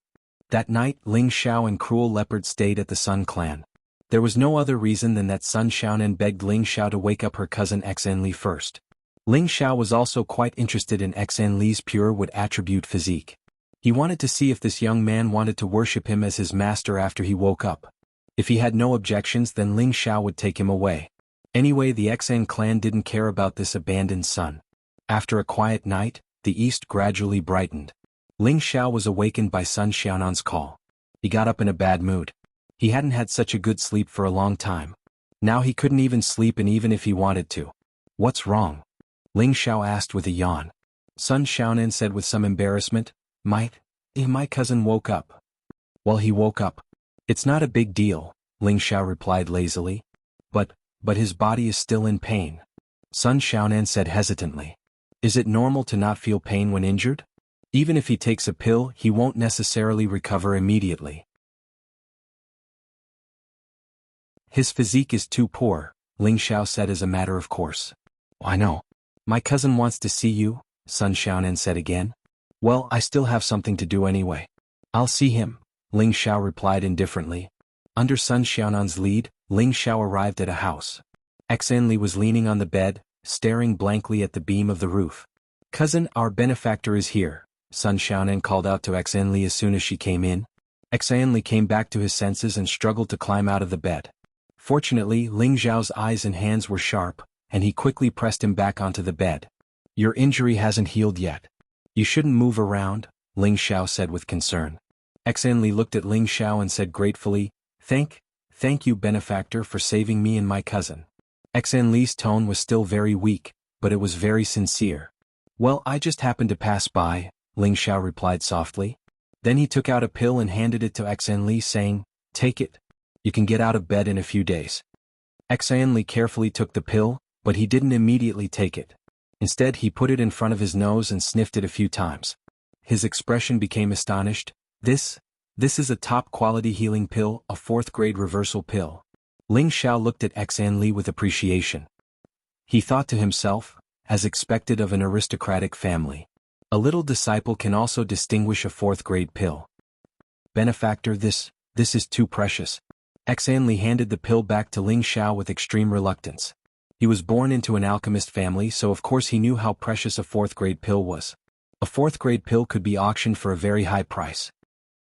That night, Ling Xiao and Cruel Leopard stayed at the Sun clan. There was no other reason than that Sun Xiaonan begged Ling Xiao to wake up her cousin Xan Li first. Ling Xiao was also quite interested in Xan Li's pure wood attribute physique. He wanted to see if this young man wanted to worship him as his master after he woke up. If he had no objections, then Ling Xiao would take him away. Anyway, the Xan clan didn't care about this abandoned son. After a quiet night, the east gradually brightened. Ling Xiao was awakened by Sun Xiaonan's call. He got up in a bad mood. He hadn't had such a good sleep for a long time. Now he couldn't even sleep, and even if he wanted to. What's wrong? Ling Xiao asked with a yawn. Sun Xiaonan said with some embarrassment, My cousin woke up. Well, he woke up. It's not a big deal, Ling Xiao replied lazily. But his body is still in pain. Sun Xiaonan said hesitantly. Is it normal to not feel pain when injured? Even if he takes a pill, he won't necessarily recover immediately. His physique is too poor, Ling Xiao said as a matter of course. I know. My cousin wants to see you, Sun Xiaonan said again. Well, I still have something to do anyway. I'll see him, Ling Xiao replied indifferently. Under Sun Xiaonan's lead, Ling Xiao arrived at a house. Xan Li was leaning on the bed, staring blankly at the beam of the roof. Cousin, our benefactor is here, Sun Xiaonan called out to Xan Li as soon as she came in. Xan Li came back to his senses and struggled to climb out of the bed. Fortunately, Ling Xiao's eyes and hands were sharp, and he quickly pressed him back onto the bed. Your injury hasn't healed yet. You shouldn't move around, Ling Xiao said with concern. Xan Li looked at Ling Xiao and said gratefully, Thank you, benefactor, for saving me and my cousin. Xan Li's tone was still very weak, but it was very sincere. Well, I just happened to pass by, Ling Xiao replied softly. Then he took out a pill and handed it to Xan Li, saying, Take it. You can get out of bed in a few days. Xan Li carefully took the pill, but he didn't immediately take it. Instead, he put it in front of his nose and sniffed it a few times. His expression became astonished. This is a top-quality healing pill, a 4th grade reversal pill. Ling Xiao looked at Xan Li with appreciation. He thought to himself, as expected of an aristocratic family. A little disciple can also distinguish a 4th grade pill. Benefactor, this is too precious. Xan Li handed the pill back to Ling Xiao with extreme reluctance. He was born into an alchemist family, so of course he knew how precious a 4th grade pill was. A 4th grade pill could be auctioned for a very high price.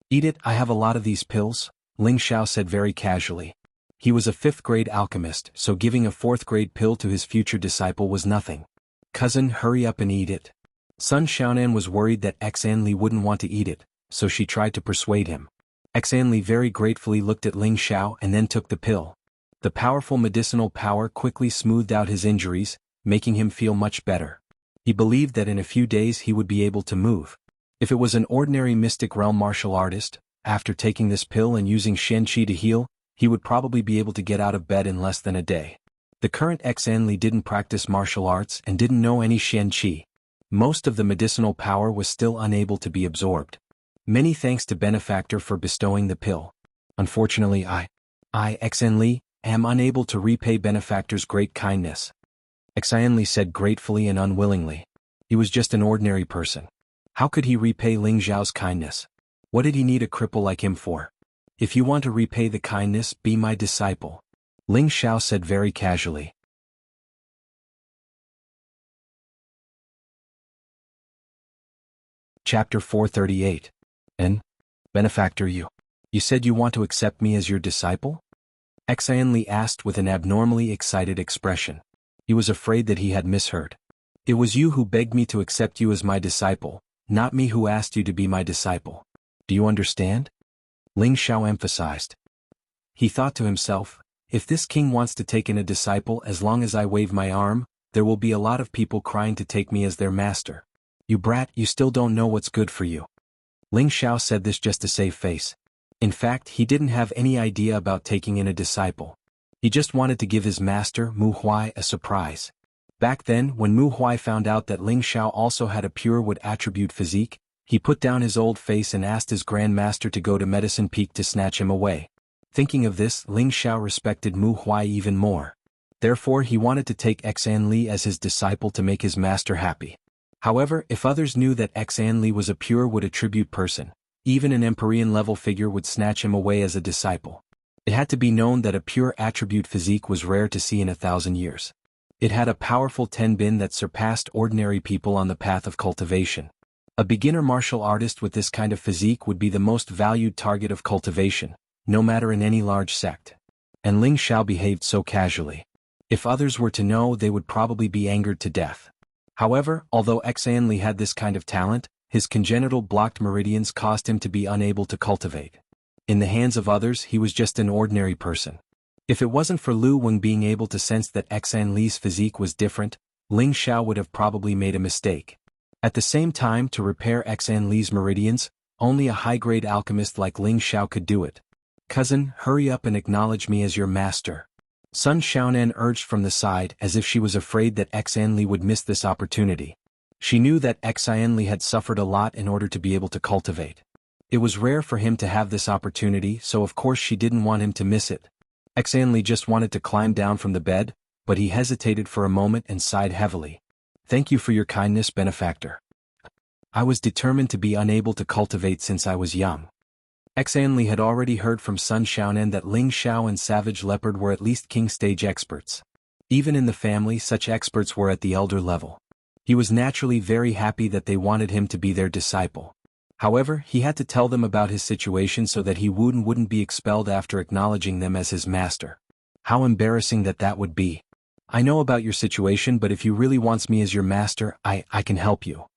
Eat it, I have a lot of these pills, Ling Xiao said very casually. He was a 5th grade alchemist, so giving a 4th grade pill to his future disciple was nothing. Cousin, hurry up and eat it. Sun Xiaonan was worried that Xan Li wouldn't want to eat it, so she tried to persuade him. Xan Li very gratefully looked at Ling Xiao and then took the pill. The powerful medicinal power quickly smoothed out his injuries, making him feel much better. He believed that in a few days he would be able to move. If it was an ordinary mystic realm martial artist, after taking this pill and using Shen Qi to heal, he would probably be able to get out of bed in less than a day. The current Xan Li didn't practice martial arts and didn't know any Shen Qi. Most of the medicinal power was still unable to be absorbed. Many thanks to benefactor for bestowing the pill. Unfortunately, I, Xan Li, am unable to repay benefactor's great kindness. Xan Li said gratefully and unwillingly. He was just an ordinary person. How could he repay Ling Xiao's kindness? What did he need a cripple like him for? If you want to repay the kindness, be my disciple, Ling Xiao said very casually. Chapter 438. Benefactor, you said you want to accept me as your disciple? Xan Li asked with an abnormally excited expression. He was afraid that he had misheard. It was you who begged me to accept you as my disciple, not me who asked you to be my disciple. Do you understand? Ling Xiao emphasized. He thought to himself, if this king wants to take in a disciple as long as I wave my arm, there will be a lot of people crying to take me as their master. You brat, you still don't know what's good for you. Ling Xiao said this just to save face. In fact, he didn't have any idea about taking in a disciple. He just wanted to give his master, Mu Huai, a surprise. Back then, when Mu Huai found out that Ling Xiao also had a pure wood attribute physique, he put down his old face and asked his Grand Master to go to Medicine Peak to snatch him away. Thinking of this, Ling Xiao respected Mu Huai even more. Therefore, he wanted to take Xan Li as his disciple to make his master happy. However, if others knew that Xan Li was a pure wood attribute person, even an Empyrean-level figure would snatch him away as a disciple. It had to be known that a pure attribute physique was rare to see in 1,000 years. It had a powerful tenbin that surpassed ordinary people on the path of cultivation. A beginner martial artist with this kind of physique would be the most valued target of cultivation, no matter in any large sect. And Ling Xiao behaved so casually. If others were to know, they would probably be angered to death. However, although Xan Li had this kind of talent, his congenital blocked meridians caused him to be unable to cultivate. In the hands of others, he was just an ordinary person. If it wasn't for Lu Weng being able to sense that Xan Li's physique was different, Ling Xiao would have probably made a mistake. At the same time, to repair Xan Li's meridians, only a high-grade alchemist like Ling Xiao could do it. Cousin, hurry up and acknowledge me as your master. Sun Xiaonan urged from the side as if she was afraid that Xan Li would miss this opportunity. She knew that Xan Li had suffered a lot in order to be able to cultivate. It was rare for him to have this opportunity, so of course she didn't want him to miss it. Xan Li just wanted to climb down from the bed, but he hesitated for a moment and sighed heavily. Thank you for your kindness, benefactor. I was determined to be unable to cultivate since I was young. Xan Li had already heard from Sun Xiaonan that Ling Xiao and Savage Leopard were at least king stage experts. Even in the family, such experts were at the elder level. He was naturally very happy that they wanted him to be their disciple. However, he had to tell them about his situation so that he wouldn't be expelled after acknowledging them as his master. How embarrassing that would be. I know about your situation, but if you really want me as your master, I can help you.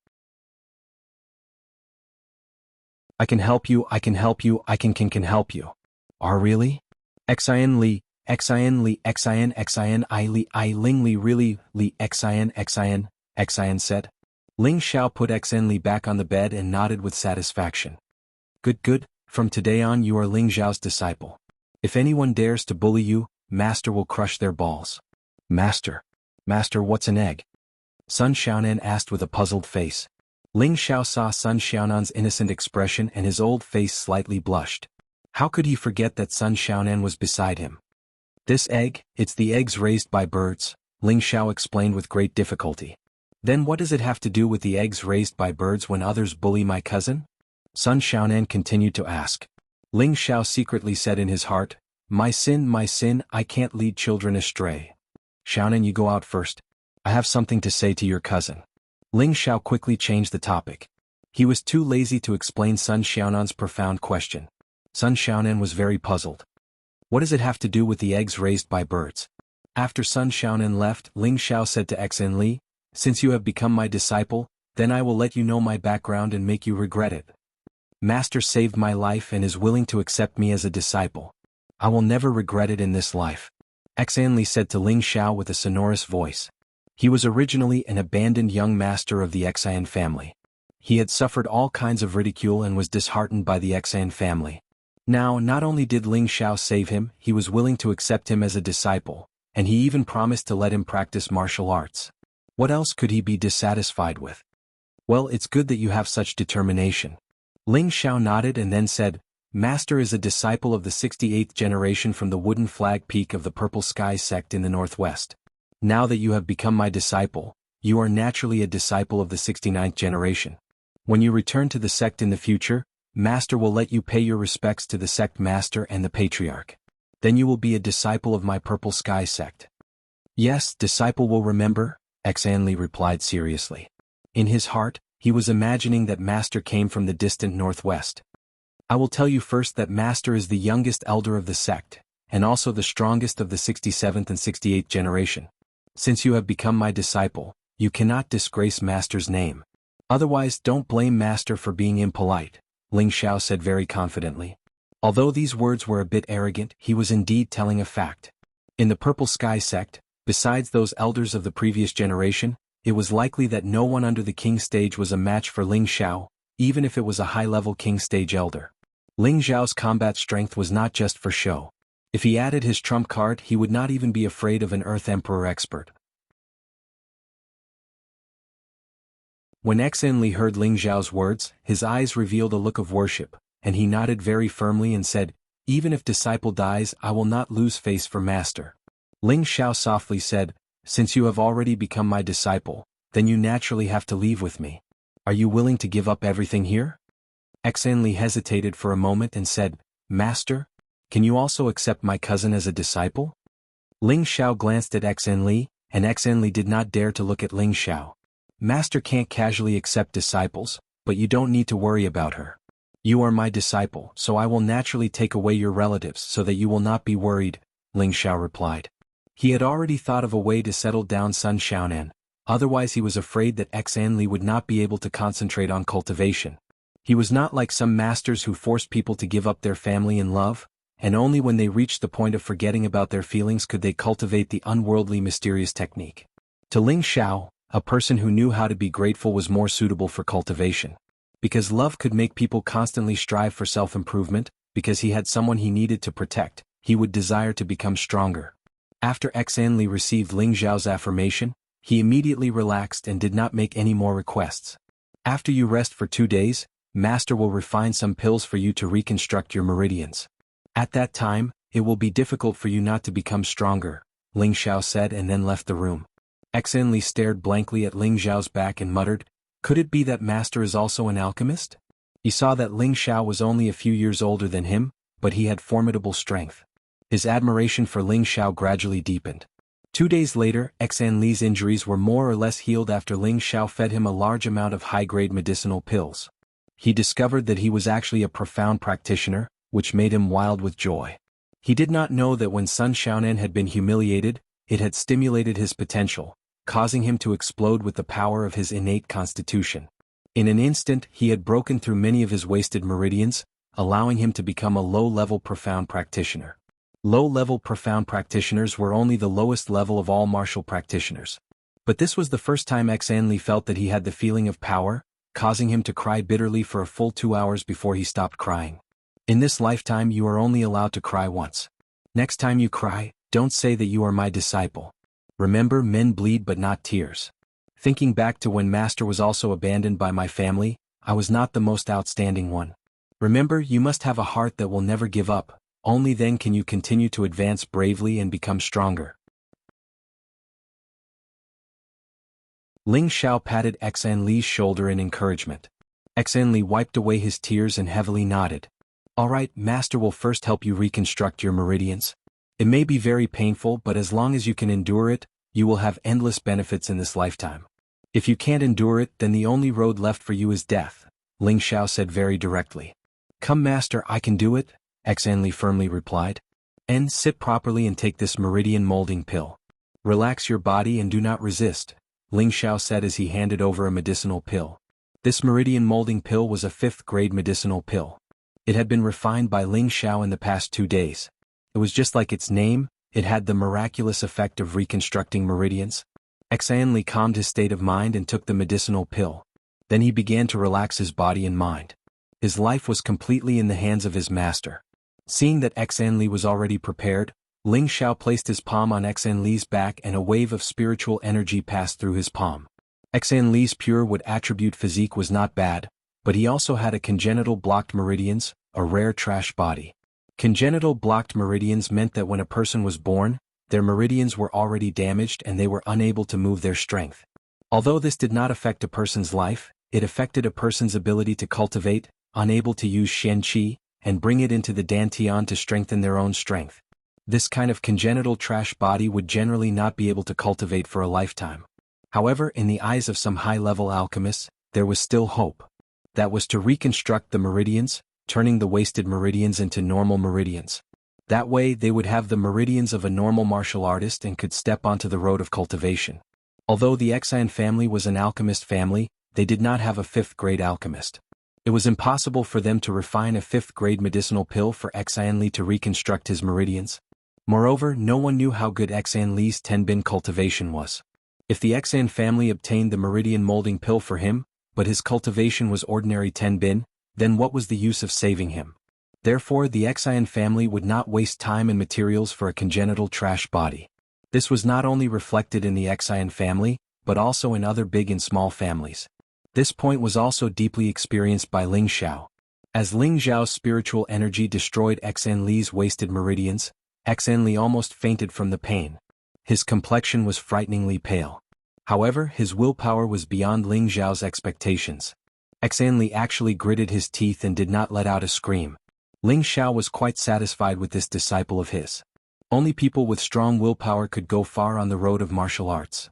I can help you, I can help you. Really? Xian Li, Xian I Ling Li really, Li Xian said. Ling Xiao put Xan Li back on the bed and nodded with satisfaction. Good, from today on you are Ling Xiao's disciple. If anyone dares to bully you, Master will crush their balls. Master, what's an egg? Sun Xiaonan asked with a puzzled face. Ling Xiao saw Sun Xiaonan's innocent expression and his old face slightly blushed. How could he forget that Sun Xiaonan was beside him? This egg, it's the eggs raised by birds, Ling Xiao explained with great difficulty. Then what does it have to do with the eggs raised by birds when others bully my cousin? Sun Xiaonan continued to ask. Ling Xiao secretly said in his heart, my sin, I can't lead children astray. Xiaonan, you go out first. I have something to say to your cousin. Ling Xiao quickly changed the topic. He was too lazy to explain Sun Xiaonan's profound question. Sun Xiaonan was very puzzled. What does it have to do with the eggs raised by birds? After Sun Xiaonan left, Ling Xiao said to Xan Li, since you have become my disciple, then I will let you know my background and make you regret it. Master saved my life and is willing to accept me as a disciple. I will never regret it in this life. Xan Li said to Ling Xiao with a sonorous voice. He was originally an abandoned young master of the Xian family. He had suffered all kinds of ridicule and was disheartened by the Xian family. Now, not only did Ling Xiao save him, he was willing to accept him as a disciple, and he even promised to let him practice martial arts. What else could he be dissatisfied with? Well, it's good that you have such determination. Ling Xiao nodded and then said, Master is a disciple of the 68th generation from the Wooden Flag Peak of the Purple Sky sect in the northwest. Now that you have become my disciple, you are naturally a disciple of the 69th generation. When you return to the sect in the future, Master will let you pay your respects to the sect master and the patriarch. Then you will be a disciple of my Purple Sky sect. Yes, disciple will remember, Xan Li replied seriously. In his heart, he was imagining that Master came from the distant northwest. I will tell you first that Master is the youngest elder of the sect, and also the strongest of the 67th and 68th generation. Since you have become my disciple, you cannot disgrace Master's name. Otherwise, don't blame Master for being impolite, Ling Xiao said very confidently. Although these words were a bit arrogant, he was indeed telling a fact. In the Purple Sky sect, Besides those elders of the previous generation, it was likely that no one under the king stage was a match for Ling Xiao, even if it was a high-level king stage elder. Ling Xiao's combat strength was not just for show. If he added his trump card, he would not even be afraid of an Earth Emperor expert. When Xinli heard Ling Xiao's words, his eyes revealed a look of worship, and he nodded very firmly and said, "Even if disciple dies, I will not lose face for master." Ling Xiao softly said, "Since you have already become my disciple, then you naturally have to leave with me. Are you willing to give up everything here?" Xinli hesitated for a moment and said, "Master, can you also accept my cousin as a disciple?" Ling Xiao glanced at Xinli, and Xinli did not dare to look at Ling Xiao. "Master can't casually accept disciples, but you don't need to worry about her. You are my disciple, so I will naturally take away your relatives so that you will not be worried," Ling Xiao replied. He had already thought of a way to settle down Sun Xiaonan, otherwise he was afraid that Xinli would not be able to concentrate on cultivation. He was not like some masters who forced people to give up their family and love, and only when they reached the point of forgetting about their feelings could they cultivate the unworldly mysterious technique. To Ling Xiao, a person who knew how to be grateful was more suitable for cultivation. Because love could make people constantly strive for self-improvement, because he had someone he needed to protect, he would desire to become stronger. After Xinli received Ling Xiao's affirmation, he immediately relaxed and did not make any more requests. "After you rest for 2 days, Master will refine some pills for you to reconstruct your meridians. At that time, it will be difficult for you not to become stronger," Ling Xiao said and then left the room. Xinli stared blankly at Ling Xiao's back and muttered, "Could it be that Master is also an alchemist?" He saw that Ling Xiao was only a few years older than him, but he had formidable strength. His admiration for Ling Xiao gradually deepened. 2 days later, Xinli's injuries were more or less healed after Ling Xiao fed him a large amount of high-grade medicinal pills. He discovered that he was actually a profound practitioner, which made him wild with joy. He did not know that when Sun Xiaonan had been humiliated, it had stimulated his potential, causing him to explode with the power of his innate constitution. In an instant, he had broken through many of his wasted meridians, allowing him to become a low-level profound practitioner. Low-level profound practitioners were only the lowest level of all martial practitioners. But this was the first time Xinli felt that he had the feeling of power, causing him to cry bitterly for a full 2 hours before he stopped crying. In this lifetime you are only allowed to cry once. Next time you cry, don't say that you are my disciple. Remember, men bleed but not tears. Thinking back to when Master was also abandoned by my family, I was not the most outstanding one. Remember, you must have a heart that will never give up, only then can you continue to advance bravely and become stronger. Ling Xiao patted Xinli's shoulder in encouragement. Xinli wiped away his tears and heavily nodded. "All right, Master will first help you reconstruct your meridians. It may be very painful, but as long as you can endure it, you will have endless benefits in this lifetime. If you can't endure it, then the only road left for you is death," Ling Xiao said very directly. "Come Master, I can do it," Xinli firmly replied. "And sit properly and take this meridian molding pill. Relax your body and do not resist," Ling Xiao said as he handed over a medicinal pill. This meridian molding pill was a 5th-grade medicinal pill. It had been refined by Ling Xiao in the past 2 days. It was just like its name, it had the miraculous effect of reconstructing meridians. Xinli calmed his state of mind and took the medicinal pill. Then he began to relax his body and mind. His life was completely in the hands of his master. Seeing that Xinli was already prepared, Ling Xiao placed his palm on Xinli's back and a wave of spiritual energy passed through his palm. Xinli's pure wood attribute physique was not bad, but he also had a congenital blocked meridians, a rare trash body. Congenital blocked meridians meant that when a person was born, their meridians were already damaged and they were unable to move their strength. Although this did not affect a person's life, it affected a person's ability to cultivate, unable to use Shen Qi, and bring it into the Dantian to strengthen their own strength. This kind of congenital trash body would generally not be able to cultivate for a lifetime. However, in the eyes of some high-level alchemists, there was still hope. That was to reconstruct the meridians, turning the wasted meridians into normal meridians. That way they would have the meridians of a normal martial artist and could step onto the road of cultivation. Although the Xian family was an alchemist family, they did not have a 5th-grade alchemist. It was impossible for them to refine a 5th-grade medicinal pill for Xinli to reconstruct his meridians. Moreover, no one knew how good Xan Li's Tenbin cultivation was. If the Xan family obtained the meridian molding pill for him, but his cultivation was ordinary Tenbin, then what was the use of saving him? Therefore the Xian family would not waste time and materials for a congenital trash body. This was not only reflected in the Xian family, but also in other big and small families. This point was also deeply experienced by Ling Xiao. As Ling Xiao's spiritual energy destroyed Xan Li's wasted meridians, Xan Li almost fainted from the pain. His complexion was frighteningly pale. However, his willpower was beyond Ling Xiao's expectations. Xan Li actually gritted his teeth and did not let out a scream. Ling Xiao was quite satisfied with this disciple of his. Only people with strong willpower could go far on the road of martial arts.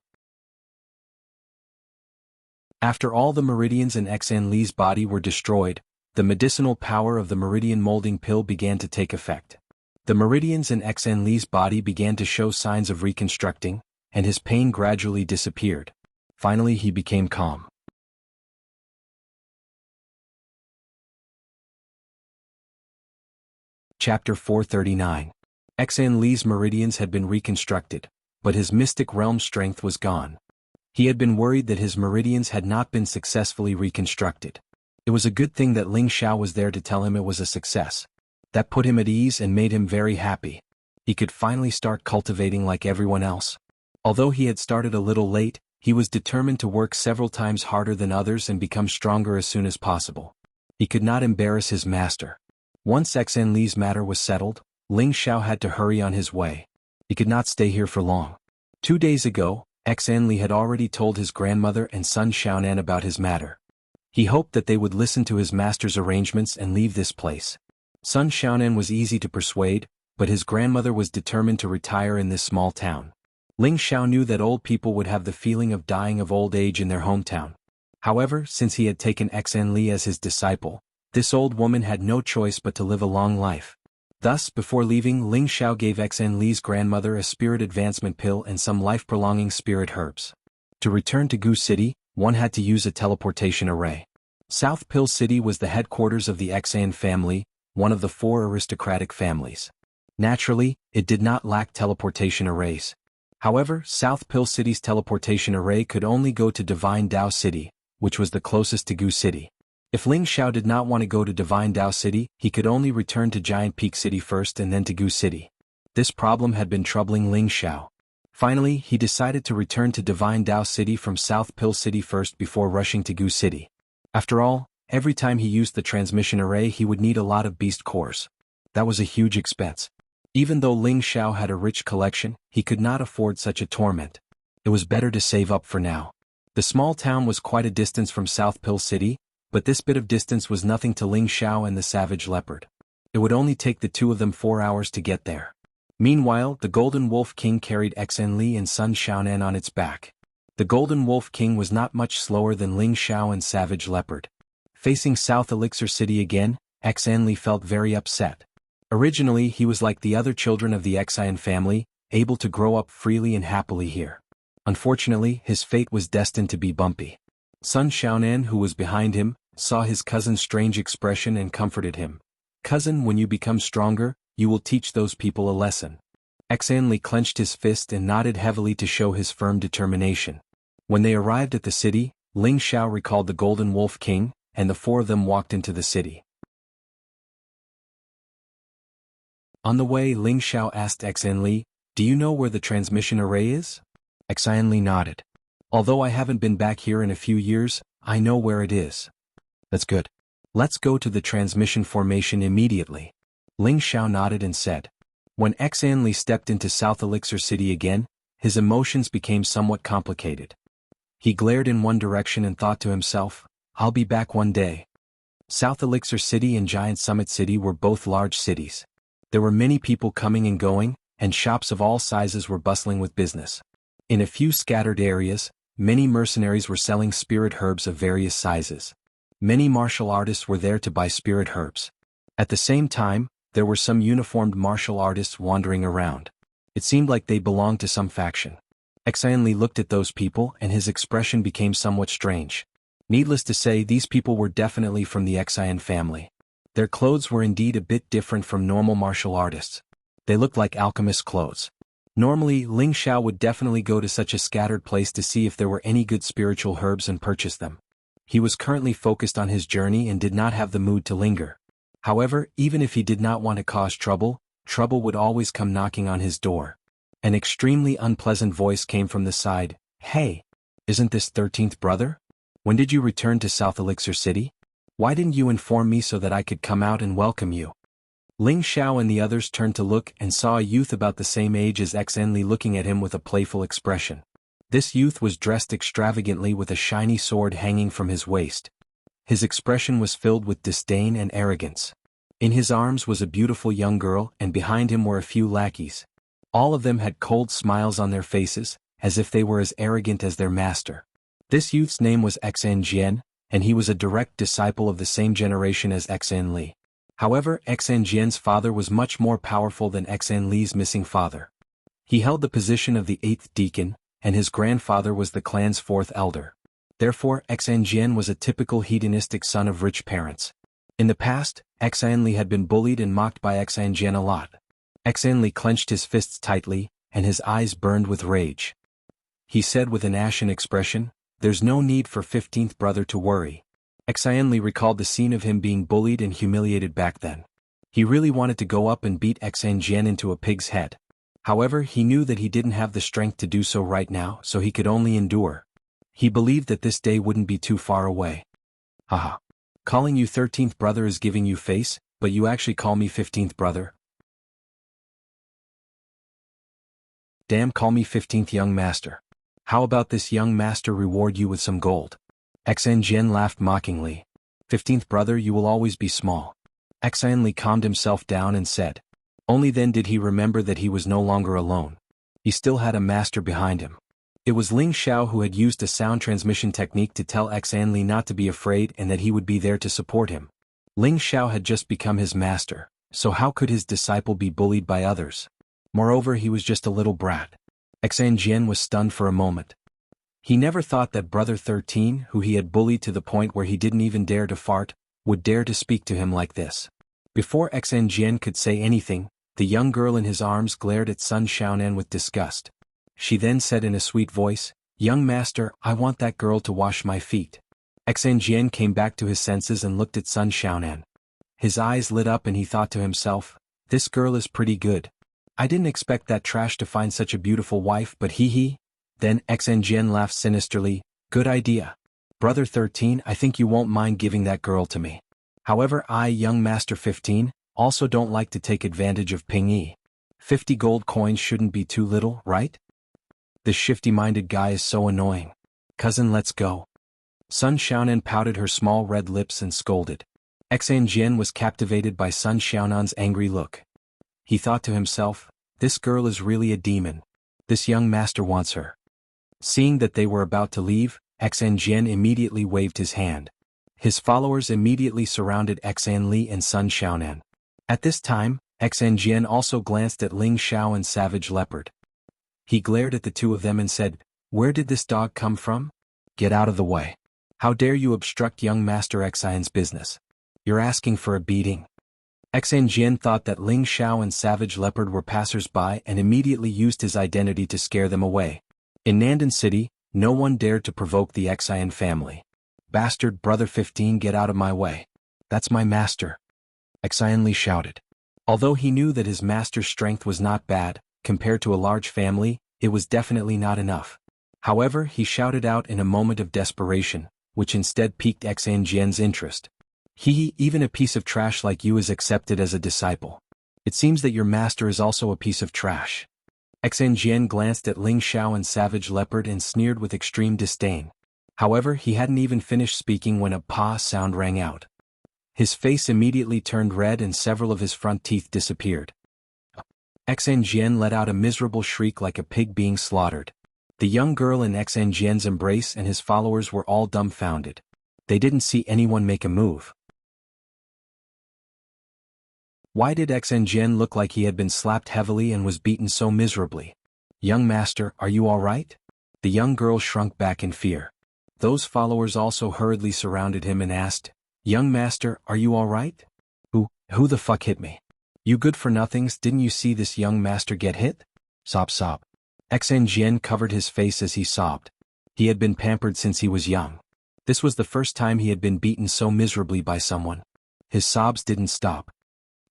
After all the meridians in Xan Li's body were destroyed, the medicinal power of the meridian molding pill began to take effect. The meridians in Xan Li's body began to show signs of reconstructing, and his pain gradually disappeared. Finally he became calm. Chapter 439. Xan Li's meridians had been reconstructed, but his mystic realm strength was gone. He had been worried that his meridians had not been successfully reconstructed. It was a good thing that Ling Xiao was there to tell him it was a success. That put him at ease and made him very happy. He could finally start cultivating like everyone else. Although he had started a little late, he was determined to work several times harder than others and become stronger as soon as possible. He could not embarrass his master. Once Xan Li's matter was settled, Ling Xiao had to hurry on his way. He could not stay here for long. 2 days ago, Xan Li had already told his grandmother and son Xiaonan about his matter. He hoped that they would listen to his master's arrangements and leave this place. Son Xiaonan was easy to persuade, but his grandmother was determined to retire in this small town. Ling Xiao knew that old people would have the feeling of dying of old age in their hometown. However, since he had taken Xan Li as his disciple, this old woman had no choice but to live a long life. Thus, before leaving, Ling Xiao gave Xan Li's grandmother a spirit advancement pill and some life-prolonging spirit herbs. To return to Gu City, one had to use a teleportation array. South Pill City was the headquarters of the Xan family, one of the 4 aristocratic families. Naturally, it did not lack teleportation arrays. However, South Pill City's teleportation array could only go to Divine Dao City, which was the closest to Gu City. If Ling Xiao did not want to go to Divine Dao City, he could only return to Giant Peak City first and then to Gu City. This problem had been troubling Ling Xiao. Finally, he decided to return to Divine Dao City from South Pill City first before rushing to Gu City. After all, every time he used the transmission array he would need a lot of beast cores. That was a huge expense. Even though Ling Xiao had a rich collection, he could not afford such a torment. It was better to save up for now. The small town was quite a distance from South Pill City, but this bit of distance was nothing to Ling Xiao and the savage leopard. It would only take the 2 of them 4 hours to get there. Meanwhile, the Golden Wolf King carried Xan Li and Sun Xiaonan on its back. The Golden Wolf King was not much slower than Ling Xiao and Savage Leopard. Facing South Elixir City again, Xan Li felt very upset. Originally he was like the other children of the Xian family, able to grow up freely and happily here. Unfortunately, his fate was destined to be bumpy. Sun Xiaonan, who was behind him, saw his cousin's strange expression and comforted him. "Cousin, when you become stronger, you will teach those people a lesson." Xan Li clenched his fist and nodded heavily to show his firm determination. When they arrived at the city, Ling Xiao recalled the Golden Wolf King, and the 4 of them walked into the city. On the way, Ling Xiao asked Xan Li, "Do you know where the transmission array is?" Xan Li nodded. "Although I haven't been back here in a few years, I know where it is." "That's good. Let's go to the transmission formation immediately." Ling Xiao nodded and said. When Xan Li stepped into South Elixir City again, his emotions became somewhat complicated. He glared in one direction and thought to himself, "I'll be back one day." South Elixir City and Giant Summit City were both large cities. There were many people coming and going, and shops of all sizes were bustling with business. In a few scattered areas, many mercenaries were selling spirit herbs of various sizes. Many martial artists were there to buy spirit herbs. At the same time, there were some uniformed martial artists wandering around. It seemed like they belonged to some faction. Xan Li looked at those people and his expression became somewhat strange. Needless to say, these people were definitely from the Xian family. Their clothes were indeed a bit different from normal martial artists. They looked like alchemist's clothes. Normally, Ling Xiao would definitely go to such a scattered place to see if there were any good spiritual herbs and purchase them. He was currently focused on his journey and did not have the mood to linger. However, even if he did not want to cause trouble, trouble would always come knocking on his door. An extremely unpleasant voice came from the side. "Hey, isn't this 13th brother? When did you return to South Elixir City? Why didn't you inform me so that I could come out and welcome you?" Ling Xiao and the others turned to look and saw a youth about the same age as Xen Li looking at him with a playful expression. This youth was dressed extravagantly with a shiny sword hanging from his waist. His expression was filled with disdain and arrogance. In his arms was a beautiful young girl, and behind him were a few lackeys. All of them had cold smiles on their faces, as if they were as arrogant as their master. This youth's name was Xen Jian, and he was a direct disciple of the same generation as Xen Li. However, Xen Jian's father was much more powerful than Xen Li's missing father. He held the position of the 8th deacon, and his grandfather was the clan's 4th elder. Therefore, Xen Jian was a typical hedonistic son of rich parents. In the past, Xen Li had been bullied and mocked by Xen Jian a lot. Xen Li clenched his fists tightly, and his eyes burned with rage. He said with an ashen expression, "There's no need for 15th brother to worry." Xen Li recalled the scene of him being bullied and humiliated back then. He really wanted to go up and beat Xen Jian into a pig's head. However, he knew that he didn't have the strength to do so right now, so he could only endure. He believed that this day wouldn't be too far away. Haha. Calling you 13th brother is giving you face, but you actually call me 15th brother? Damn, call me 15th young master. How about this young master reward you with some gold? Xen Jian laughed mockingly. 15th brother, you will always be small. Xen Li calmed himself down and said. Only then did he remember that he was no longer alone. He still had a master behind him. It was Ling Xiao who had used a sound transmission technique to tell Xen Li not to be afraid and that he would be there to support him. Ling Xiao had just become his master, so how could his disciple be bullied by others? Moreover, he was just a little brat. Xen Jian was stunned for a moment. He never thought that Brother 13, who he had bullied to the point where he didn't even dare to fart, would dare to speak to him like this. Before Xen Jian could say anything, the young girl in his arms glared at Sun Xiaonan with disgust. She then said in a sweet voice, "Young master, I want that girl to wash my feet." Xen Jian came back to his senses and looked at Sun Xiaonan. His eyes lit up and he thought to himself, "This girl is pretty good. I didn't expect that trash to find such a beautiful wife, but hee." Then Xen Jian laughed sinisterly. "Good idea. Brother 13, I think you won't mind giving that girl to me. However, I, young master 15, also don't like to take advantage of Ping Yi. 50 gold coins shouldn't be too little, right? This shifty-minded guy is so annoying. Cousin, let's go." Sun Xiaonan pouted her small red lips and scolded. Xen Jian was captivated by Sun Xiaonan's angry look. He thought to himself, "This girl is really a demon. This young master wants her." Seeing that they were about to leave, Xen Jian immediately waved his hand. His followers immediately surrounded Xen Li and Sun Xiaonan. At this time, Xen Jian also glanced at Ling Xiao and Savage Leopard. He glared at the two of them and said, "Where did this dog come from? Get out of the way. How dare you obstruct young Master Xian's business? You're asking for a beating." Xen Jian thought that Ling Xiao and Savage Leopard were passers-by and immediately used his identity to scare them away. In Nandan City, no one dared to provoke the Xian family. "Bastard Brother 15, get out of my way. That's my master," Xian Li shouted. Although he knew that his master's strength was not bad, compared to a large family, it was definitely not enough. However, he shouted out in a moment of desperation, which instead piqued Xen Jian's interest. Even a piece of trash like you is accepted as a disciple. It seems that your master is also a piece of trash." Xen Jian glanced at Ling Xiao and Savage Leopard and sneered with extreme disdain. However, he hadn't even finished speaking when a "pa" sound rang out. His face immediately turned red and several of his front teeth disappeared. Xen Jian let out a miserable shriek like a pig being slaughtered. The young girl in Xen Jian's embrace and his followers were all dumbfounded. They didn't see anyone make a move. Why did Xen Jian look like he had been slapped heavily and was beaten so miserably? "Young master, are you all right?" The young girl shrunk back in fear. Those followers also hurriedly surrounded him and asked, "Young master, are you all right?" Who the fuck hit me?" You good-for-nothings, didn't you see this young master get hit? Sob sob. Xan Jian covered his face as he sobbed. He had been pampered since he was young. This was the first time he had been beaten so miserably by someone. His sobs didn't stop.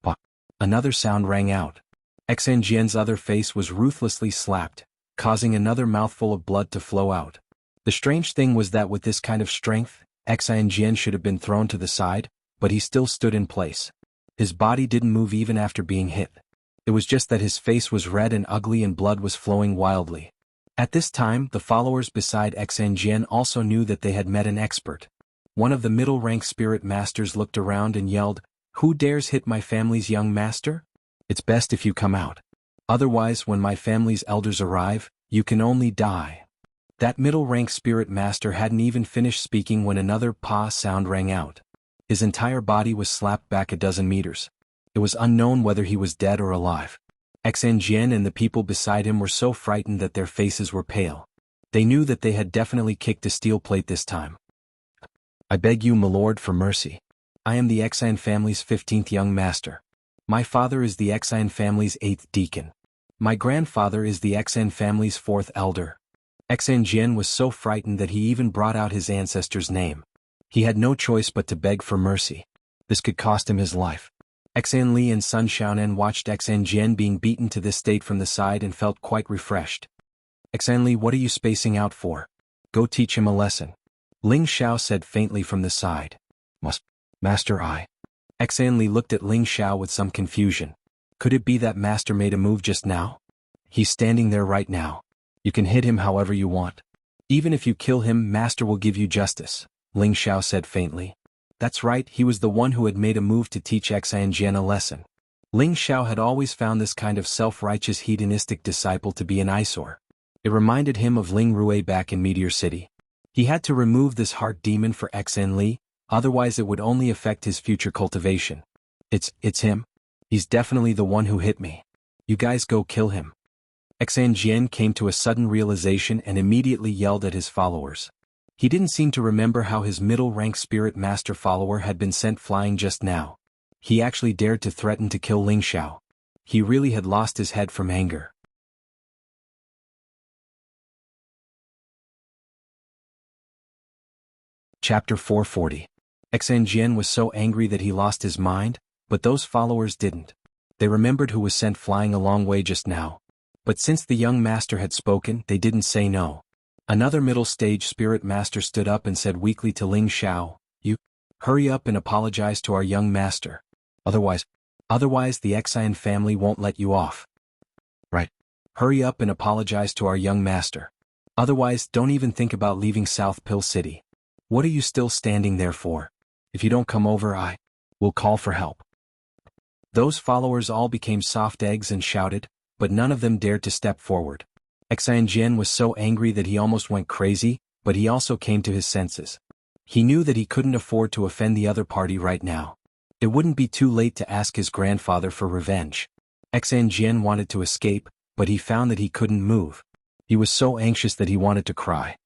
But another sound rang out. Xan Jian's other face was ruthlessly slapped, causing another mouthful of blood to flow out. The strange thing was that with this kind of strength, Xan Jian should have been thrown to the side, but he still stood in place. His body didn't move even after being hit. It was just that his face was red and ugly and blood was flowing wildly. At this time, the followers beside Xan Jian also knew that they had met an expert. One of the middle-rank spirit masters looked around and yelled, "Who dares hit my family's young master? It's best if you come out. Otherwise, when my family's elders arrive, you can only die." That middle-rank spirit master hadn't even finished speaking when another "pa" sound rang out. His entire body was slapped back a dozen meters. It was unknown whether he was dead or alive. Xan Jian and the people beside him were so frightened that their faces were pale. They knew that they had definitely kicked a steel plate this time. "I beg you, my lord, for mercy. I am the Xan family's 15th young master. My father is the Xan family's 8th deacon. My grandfather is the Xan family's 4th elder." Xan Jian was so frightened that he even brought out his ancestor's name. He had no choice but to beg for mercy. This could cost him his life. Xan Li and Sun Xiaonan watched Xan Jian being beaten to this state from the side and felt quite refreshed. "Xan Li, what are you spacing out for? Go teach him a lesson," Ling Xiao said faintly from the side. Master, I." Xan Li looked at Ling Xiao with some confusion. Could it be that Master made a move just now? He's standing there right now. You can hit him however you want. Even if you kill him, Master will give you justice, Ling Xiao said faintly. That's right, he was the one who had made a move to teach Xan Jian a lesson. Ling Xiao had always found this kind of self-righteous hedonistic disciple to be an eyesore. It reminded him of Ling Rui back in Meteor City. He had to remove this heart demon for Xan Li, otherwise it would only affect his future cultivation. It's him. He's definitely the one who hit me. You guys go kill him. Xan Jian came to a sudden realization and immediately yelled at his followers. He didn't seem to remember how his middle-rank spirit master follower had been sent flying just now. He actually dared to threaten to kill Ling Xiao. He really had lost his head from anger. Chapter 440. Xan Jian was so angry that he lost his mind, but those followers didn't. They remembered who was sent flying a long way just now. But since the young master had spoken, they didn't say no. Another middle-stage spirit master stood up and said weakly to Ling Xiao, "You, hurry up and apologize to our young master. Otherwise the Xan family won't let you off." "Right. Hurry up and apologize to our young master. Otherwise, don't even think about leaving South Pill City. What are you still standing there for? If you don't come over, I will call for help." Those followers all became soft eggs and shouted, but none of them dared to step forward. Xan Jian was so angry that he almost went crazy, but he also came to his senses. He knew that he couldn't afford to offend the other party right now. It wouldn't be too late to ask his grandfather for revenge. Xan Jian wanted to escape, but he found that he couldn't move. He was so anxious that he wanted to cry.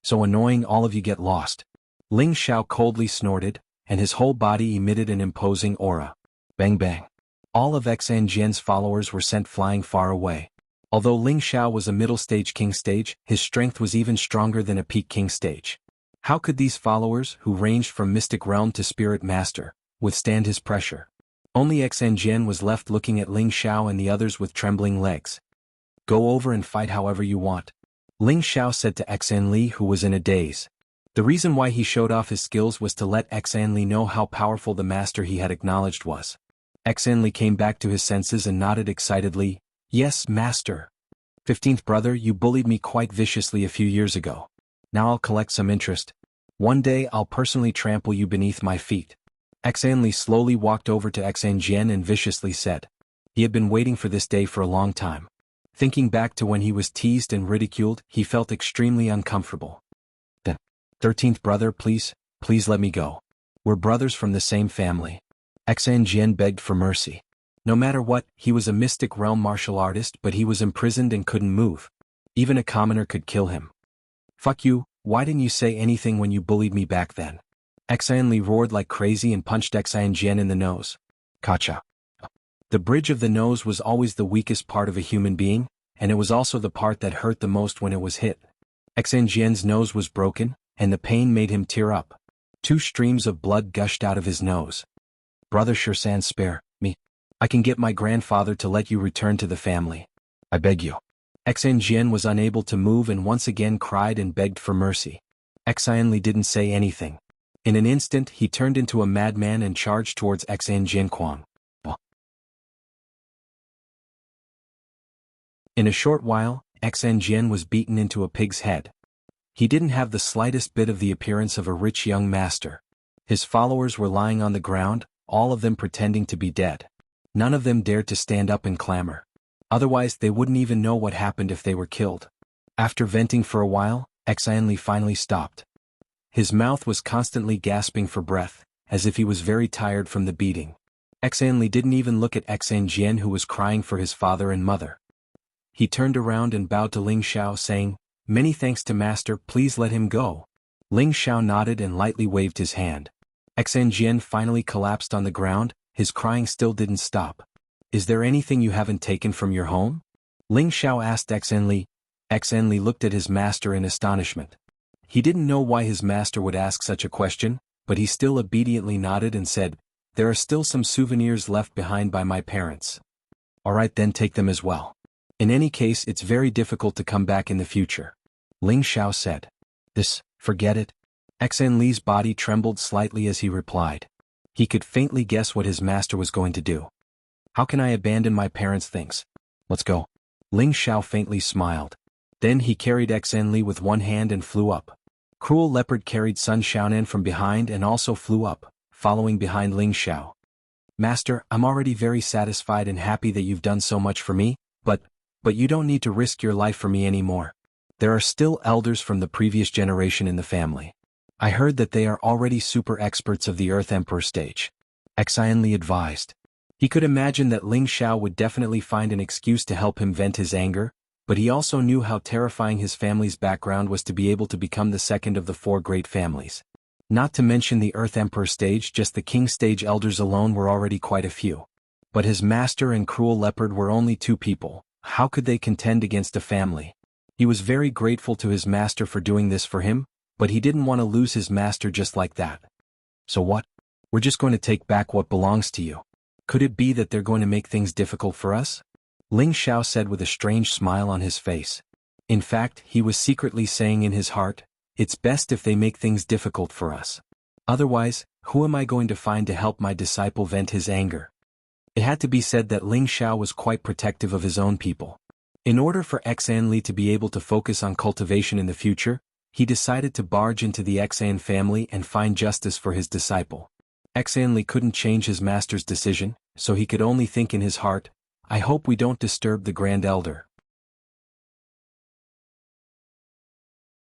"So annoying, all of you get lost." Ling Xiao coldly snorted, and his whole body emitted an imposing aura. Bang bang. All of Xan Jian's followers were sent flying far away. Although Ling Xiao was a middle-stage king stage, his strength was even stronger than a peak king stage. How could these followers, who ranged from mystic realm to spirit master, withstand his pressure? Only Xan Jian was left looking at Ling Xiao and the others with trembling legs. "Go over and fight however you want," Ling Xiao said to Xan Li, who was in a daze. The reason why he showed off his skills was to let Xan Li know how powerful the master he had acknowledged was. Xan Li came back to his senses and nodded excitedly. "Yes, master. 15th brother, you bullied me quite viciously a few years ago. Now I'll collect some interest. One day I'll personally trample you beneath my feet." Xan Li slowly walked over to Xan Jian and viciously said. He had been waiting for this day for a long time. Thinking back to when he was teased and ridiculed, he felt extremely uncomfortable. "The 13th brother, please let me go. We're brothers from the same family." Xan Jian begged for mercy. No matter what, he was a mystic realm martial artist, but he was imprisoned and couldn't move. Even a commoner could kill him. "Fuck you, why didn't you say anything when you bullied me back then?" Xan Li roared like crazy and punched Xan Jian in the nose. "Gotcha. The bridge of the nose was always the weakest part of a human being, and it was also the part that hurt the most when it was hit. Xan Jian's nose was broken, and the pain made him tear up. 2 streams of blood gushed out of his nose. Brother Shursan, spare me. I can get my grandfather to let you return to the family. I beg you. Xan Jian was unable to move and once again cried and begged for mercy. Xan Li didn't say anything. In an instant he turned into a madman and charged towards Xan Jianquang. In a short while, Xan Jian was beaten into a pig's head. He didn't have the slightest bit of the appearance of a rich young master. His followers were lying on the ground, all of them pretending to be dead. None of them dared to stand up and clamor. Otherwise they wouldn't even know what happened if they were killed. After venting for a while, Xan Li finally stopped. His mouth was constantly gasping for breath, as if he was very tired from the beating. Xan Li didn't even look at Xan Jian, who was crying for his father and mother. He turned around and bowed to Ling Xiao, saying, "Many thanks to master, please let him go." Ling Xiao nodded and lightly waved his hand. Xan Jian finally collapsed on the ground, his crying still didn't stop. "Is there anything you haven't taken from your home?" Ling Xiao asked Xan Li. Xan Li looked at his master in astonishment. He didn't know why his master would ask such a question, but he still obediently nodded and said, "There are still some souvenirs left behind by my parents." "All right, then take them as well. In any case, it's very difficult to come back in the future," Ling Xiao said. Forget it." Xan Li's body trembled slightly as he replied. He could faintly guess what his master was going to do. "How can I abandon my parents' things? Let's go." Ling Xiao faintly smiled. Then he carried Xan Li with one hand and flew up. Cruel Leopard carried Sun Xiaonan from behind and also flew up, following behind Ling Xiao. "Master, I'm already very satisfied and happy that you've done so much for me, but you don't need to risk your life for me anymore. There are still elders from the previous generation in the family. I heard that they are already super experts of the Earth Emperor stage," Xan Li advised. He could imagine that Ling Xiao would definitely find an excuse to help him vent his anger, but he also knew how terrifying his family's background was to be able to become the second of the 4 great families. Not to mention the Earth Emperor stage, just the King stage elders alone were already quite a few. But his master and Cruel Leopard were only 2 people. How could they contend against a family? He was very grateful to his master for doing this for him, but he didn't want to lose his master just like that. "So what? We're just going to take back what belongs to you. Could it be that they're going to make things difficult for us?" Ling Xiao said with a strange smile on his face. In fact, he was secretly saying in his heart, "It's best if they make things difficult for us. Otherwise, who am I going to find to help my disciple vent his anger?" It had to be said that Ling Xiao was quite protective of his own people. In order for Xan Li to be able to focus on cultivation in the future, he decided to barge into the Xan family and find justice for his disciple. Xan Li couldn't change his master's decision, so he could only think in his heart, "I hope we don't disturb the Grand Elder."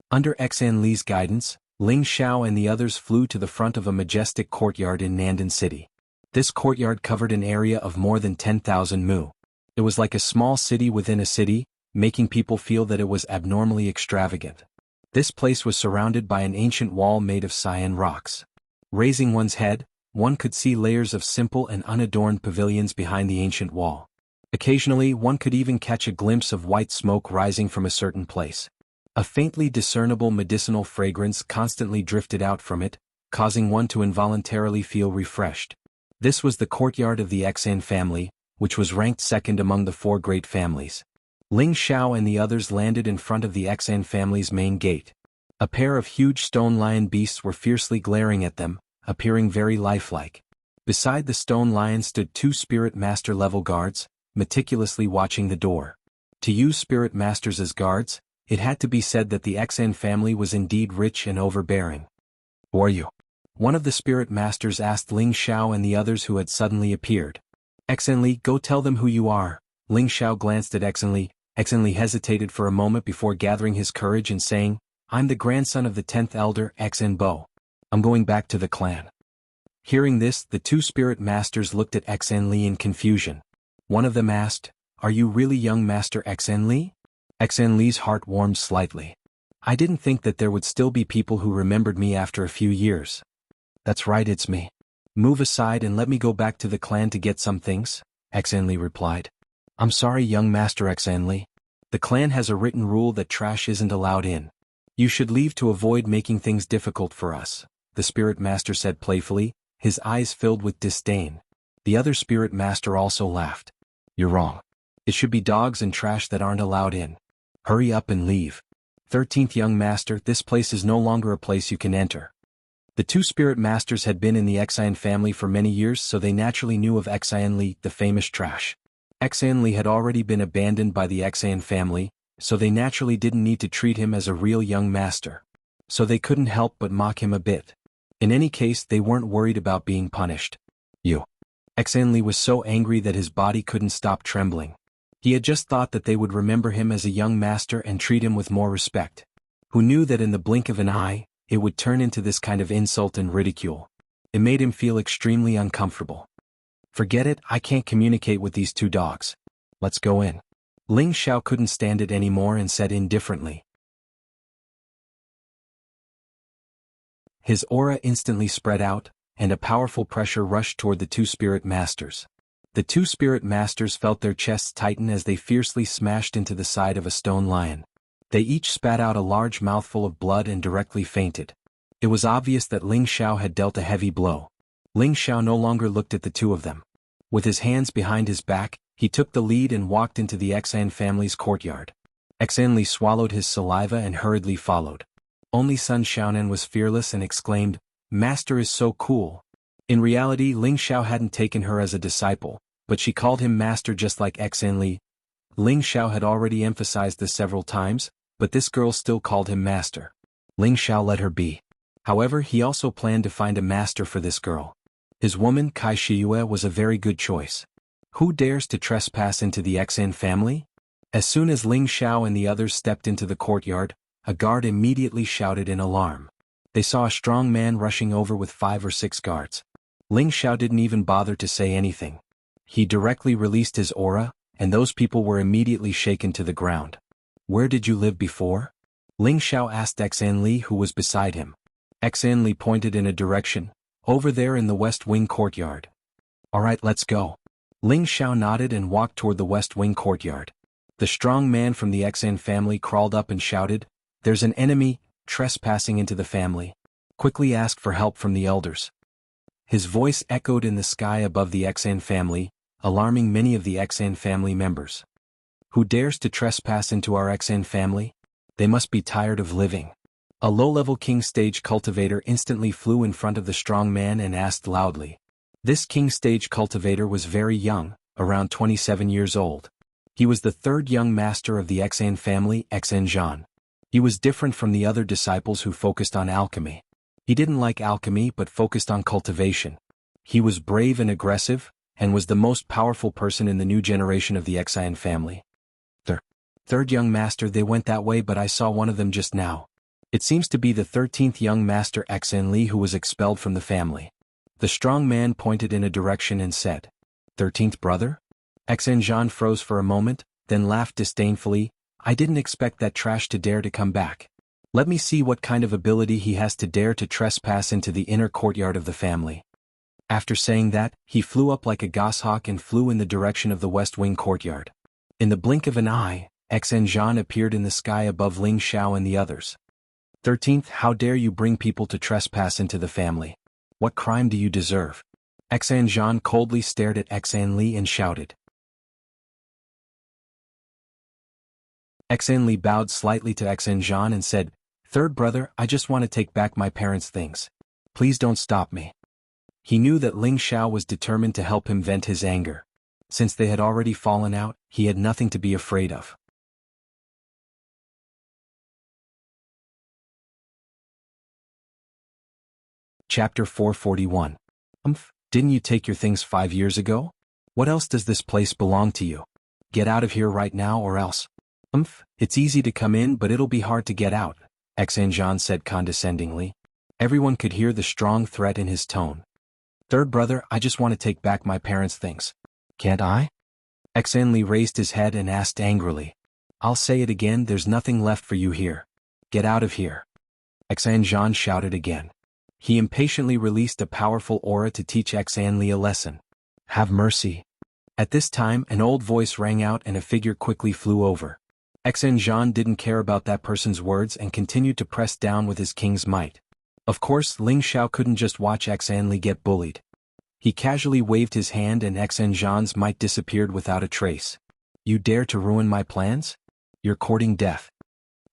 Under Xan Li's guidance, Ling Xiao and the others flew to the front of a majestic courtyard in Nandan City. This courtyard covered an area of more than 10,000 mu. It was like a small city within a city, making people feel that it was abnormally extravagant. This place was surrounded by an ancient wall made of cyan rocks. Raising one's head, one could see layers of simple and unadorned pavilions behind the ancient wall. Occasionally one could even catch a glimpse of white smoke rising from a certain place. A faintly discernible medicinal fragrance constantly drifted out from it, causing one to involuntarily feel refreshed. This was the courtyard of the Xan family, which was ranked second among the 4 great families. Ling Xiao and the others landed in front of the Xan family's main gate. A pair of huge stone lion beasts were fiercely glaring at them, appearing very lifelike. Beside the stone lion stood 2 spirit master level guards, meticulously watching the door. To use spirit masters as guards, it had to be said that the Xan family was indeed rich and overbearing. "Who are you?" one of the spirit masters asked Ling Xiao and the others who had suddenly appeared. "Xan Li, go tell them who you are." Ling Xiao glanced at Xan Li. Xan Li hesitated for a moment before gathering his courage and saying, "I'm the grandson of the 10th elder, Xan Bo. I'm going back to the clan." Hearing this, the 2 spirit masters looked at Xan Li in confusion. One of them asked, "Are you really young Master Xan Li?" Xan Li's heart warmed slightly. "I didn't think that there would still be people who remembered me after a few years." "That's right, it's me. Move aside and let me go back to the clan to get some things," Xanli replied. I'm sorry, young Master Xanli. The clan has a written rule that trash isn't allowed in. You should leave to avoid making things difficult for us, the Spirit Master said playfully, his eyes filled with disdain. The other Spirit Master also laughed. You're wrong. It should be dogs and trash that aren't allowed in. Hurry up and leave. 13th young Master, this place is no longer a place you can enter. The two Spirit Masters had been in the Xian family for many years, so they naturally knew of Xianli, the famous trash. Xianli had already been abandoned by the Xian family, so they naturally didn't need to treat him as a real young master. So they couldn't help but mock him a bit. In any case, they weren't worried about being punished. Xianli was so angry that his body couldn't stop trembling. He had just thought that they would remember him as a young master and treat him with more respect. Who knew that in the blink of an eye, it would turn into this kind of insult and ridicule? It made him feel extremely uncomfortable. Forget it, I can't communicate with these two dogs. Let's go in. Ling Xiao couldn't stand it anymore and said indifferently. His aura instantly spread out, and a powerful pressure rushed toward the two Spirit Masters. The two Spirit Masters felt their chests tighten as they fiercely smashed into the side of a stone lion. They each spat out a large mouthful of blood and directly fainted. It was obvious that Ling Xiao had dealt a heavy blow. Ling Xiao no longer looked at the two of them. With his hands behind his back, he took the lead and walked into the Xian family's courtyard. Xanli swallowed his saliva and hurriedly followed. Only Sun Xiaonan was fearless and exclaimed, Master is so cool. In reality, Ling Xiao hadn't taken her as a disciple, but she called him Master just like Xanli. Ling Xiao had already emphasized this several times, but this girl still called him Master. Ling Xiao let her be. However, he also planned to find a master for this girl. His woman Kai Shiyue was a very good choice. Who dares to trespass into the Xian family? As soon as Ling Xiao and the others stepped into the courtyard, a guard immediately shouted in alarm. They saw a strong man rushing over with 5 or 6 guards. Ling Xiao didn't even bother to say anything. He directly released his aura, and those people were immediately shaken to the ground. Where did you live before? Ling Xiao asked Xanli, who was beside him. Xanli pointed in a direction, over there in the West Wing courtyard. Alright, let's go. Ling Xiao nodded and walked toward the West Wing courtyard. The strong man from the Xian family crawled up and shouted, There's an enemy trespassing into the family. Quickly ask for help from the elders. His voice echoed in the sky above the Xian family, alarming many of the Xian family members. Who dares to trespass into our Xian family? They must be tired of living. A low-level king stage cultivator instantly flew in front of the strong man and asked loudly. This king stage cultivator was very young, around 27 years old. He was the third young master of the Xian family, Xian. He was different from the other disciples who focused on alchemy. He didn't like alchemy but focused on cultivation. He was brave and aggressive, and was the most powerful person in the new generation of the Xian family. Third young master, they went that way, but I saw one of them just now. It seems to be the 13th young master Xanli who was expelled from the family. The strong man pointed in a direction and said, 13th brother? Xian froze for a moment, then laughed disdainfully. I didn't expect that trash to dare to come back. Let me see what kind of ability he has to dare to trespass into the inner courtyard of the family. After saying that, he flew up like a goshawk and flew in the direction of the West Wing courtyard. In the blink of an eye, Xian appeared in the sky above Ling Xiao and the others. 13th, how dare you bring people to trespass into the family? What crime do you deserve? Xian coldly stared at Xanli and shouted. Xanli bowed slightly to Xian and said, Third brother, I just want to take back my parents' things. Please don't stop me. He knew that Ling Xiao was determined to help him vent his anger. Since they had already fallen out, he had nothing to be afraid of. Chapter 441. Didn't you take your things 5 years ago? What else does this place belong to you? Get out of here right now or else. It's easy to come in but it'll be hard to get out, Xian said condescendingly. Everyone could hear the strong threat in his tone. Third brother, I just want to take back my parents' things. Can't I? Xanli raised his head and asked angrily. I'll say it again, there's nothing left for you here. Get out of here. Xian shouted again. He impatiently released a powerful aura to teach Xanli a lesson. Have mercy. At this time an old voice rang out and a figure quickly flew over. Xen Zhan didn't care about that person's words and continued to press down with his king's might. Of course Ling Xiao couldn't just watch Xen Li get bullied. He casually waved his hand and Xen Zhan's might disappeared without a trace. You dare to ruin my plans? You're courting death.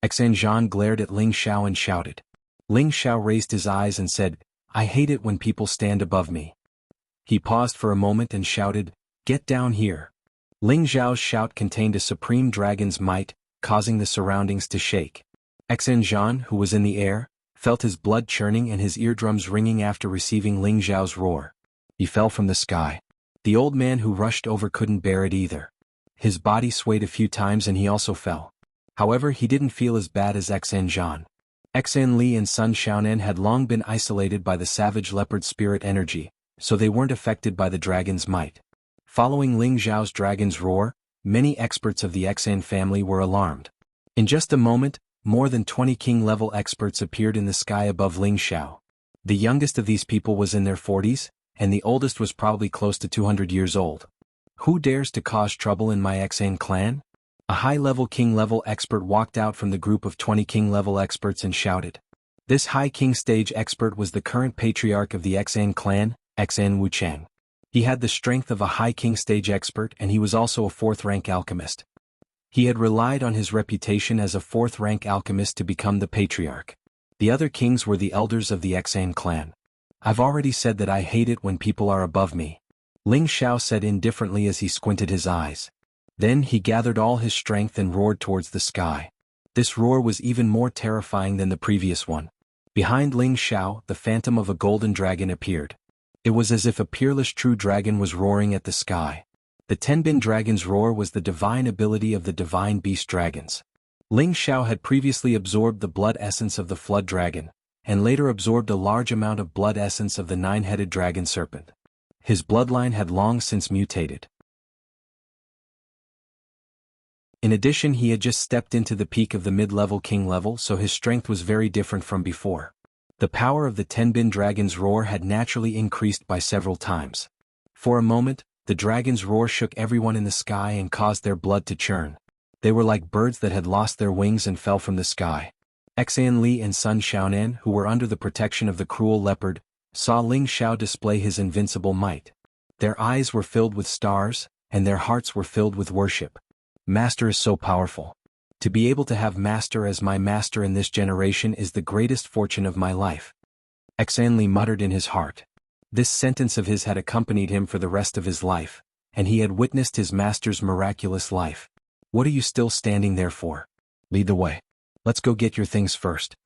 Xen Zhan glared at Ling Xiao and shouted. Ling Xiao raised his eyes and said, I hate it when people stand above me. He paused for a moment and shouted, Get down here. Ling Xiao's shout contained a supreme dragon's might, causing the surroundings to shake. Xen Zhan, who was in the air, felt his blood churning and his eardrums ringing after receiving Ling Xiao's roar. He fell from the sky. The old man who rushed over couldn't bear it either. His body swayed a few times and he also fell. However, he didn't feel as bad as Xen Zhan. Xen Li and Sun Xiaonan had long been isolated by the savage leopard spirit energy, so they weren't affected by the dragon's might. Following Ling Xiao's dragon's roar, many experts of the Xen family were alarmed. In just a moment, more than 20 king-level experts appeared in the sky above Ling Xiao. The youngest of these people was in their 40s, and the oldest was probably close to 200 years old. Who dares to cause trouble in my Xen clan? A high-level king-level expert walked out from the group of 20 king-level experts and shouted. This high king stage expert was the current patriarch of the Xen clan, Xen Wuchang. He had the strength of a high king stage expert and he was also a fourth-rank alchemist. He had relied on his reputation as a fourth-rank alchemist to become the patriarch. The other kings were the elders of the Xen clan. I've already said that I hate it when people are above me. Ling Xiao said indifferently as he squinted his eyes. Then he gathered all his strength and roared towards the sky. This roar was even more terrifying than the previous one. Behind Ling Xiao, the phantom of a golden dragon appeared. It was as if a peerless true dragon was roaring at the sky. The Tenbin dragon's roar was the divine ability of the divine beast dragons. Ling Xiao had previously absorbed the blood essence of the flood dragon, and later absorbed a large amount of blood essence of the nine-headed dragon serpent. His bloodline had long since mutated. In addition, he had just stepped into the peak of the mid-level king level, so his strength was very different from before. The power of the Tenbin dragon's roar had naturally increased by several times. For a moment, the dragon's roar shook everyone in the sky and caused their blood to churn. They were like birds that had lost their wings and fell from the sky. Xen Li and Sun Xiaonan, who were under the protection of the cruel leopard, saw Ling Xiao display his invincible might. Their eyes were filled with stars, and their hearts were filled with worship. Master is so powerful. To be able to have Master as my master in this generation is the greatest fortune of my life. Xen Li muttered in his heart. This sentence of his had accompanied him for the rest of his life, and he had witnessed his master's miraculous life. What are you still standing there for? Lead the way. Let's go get your things first.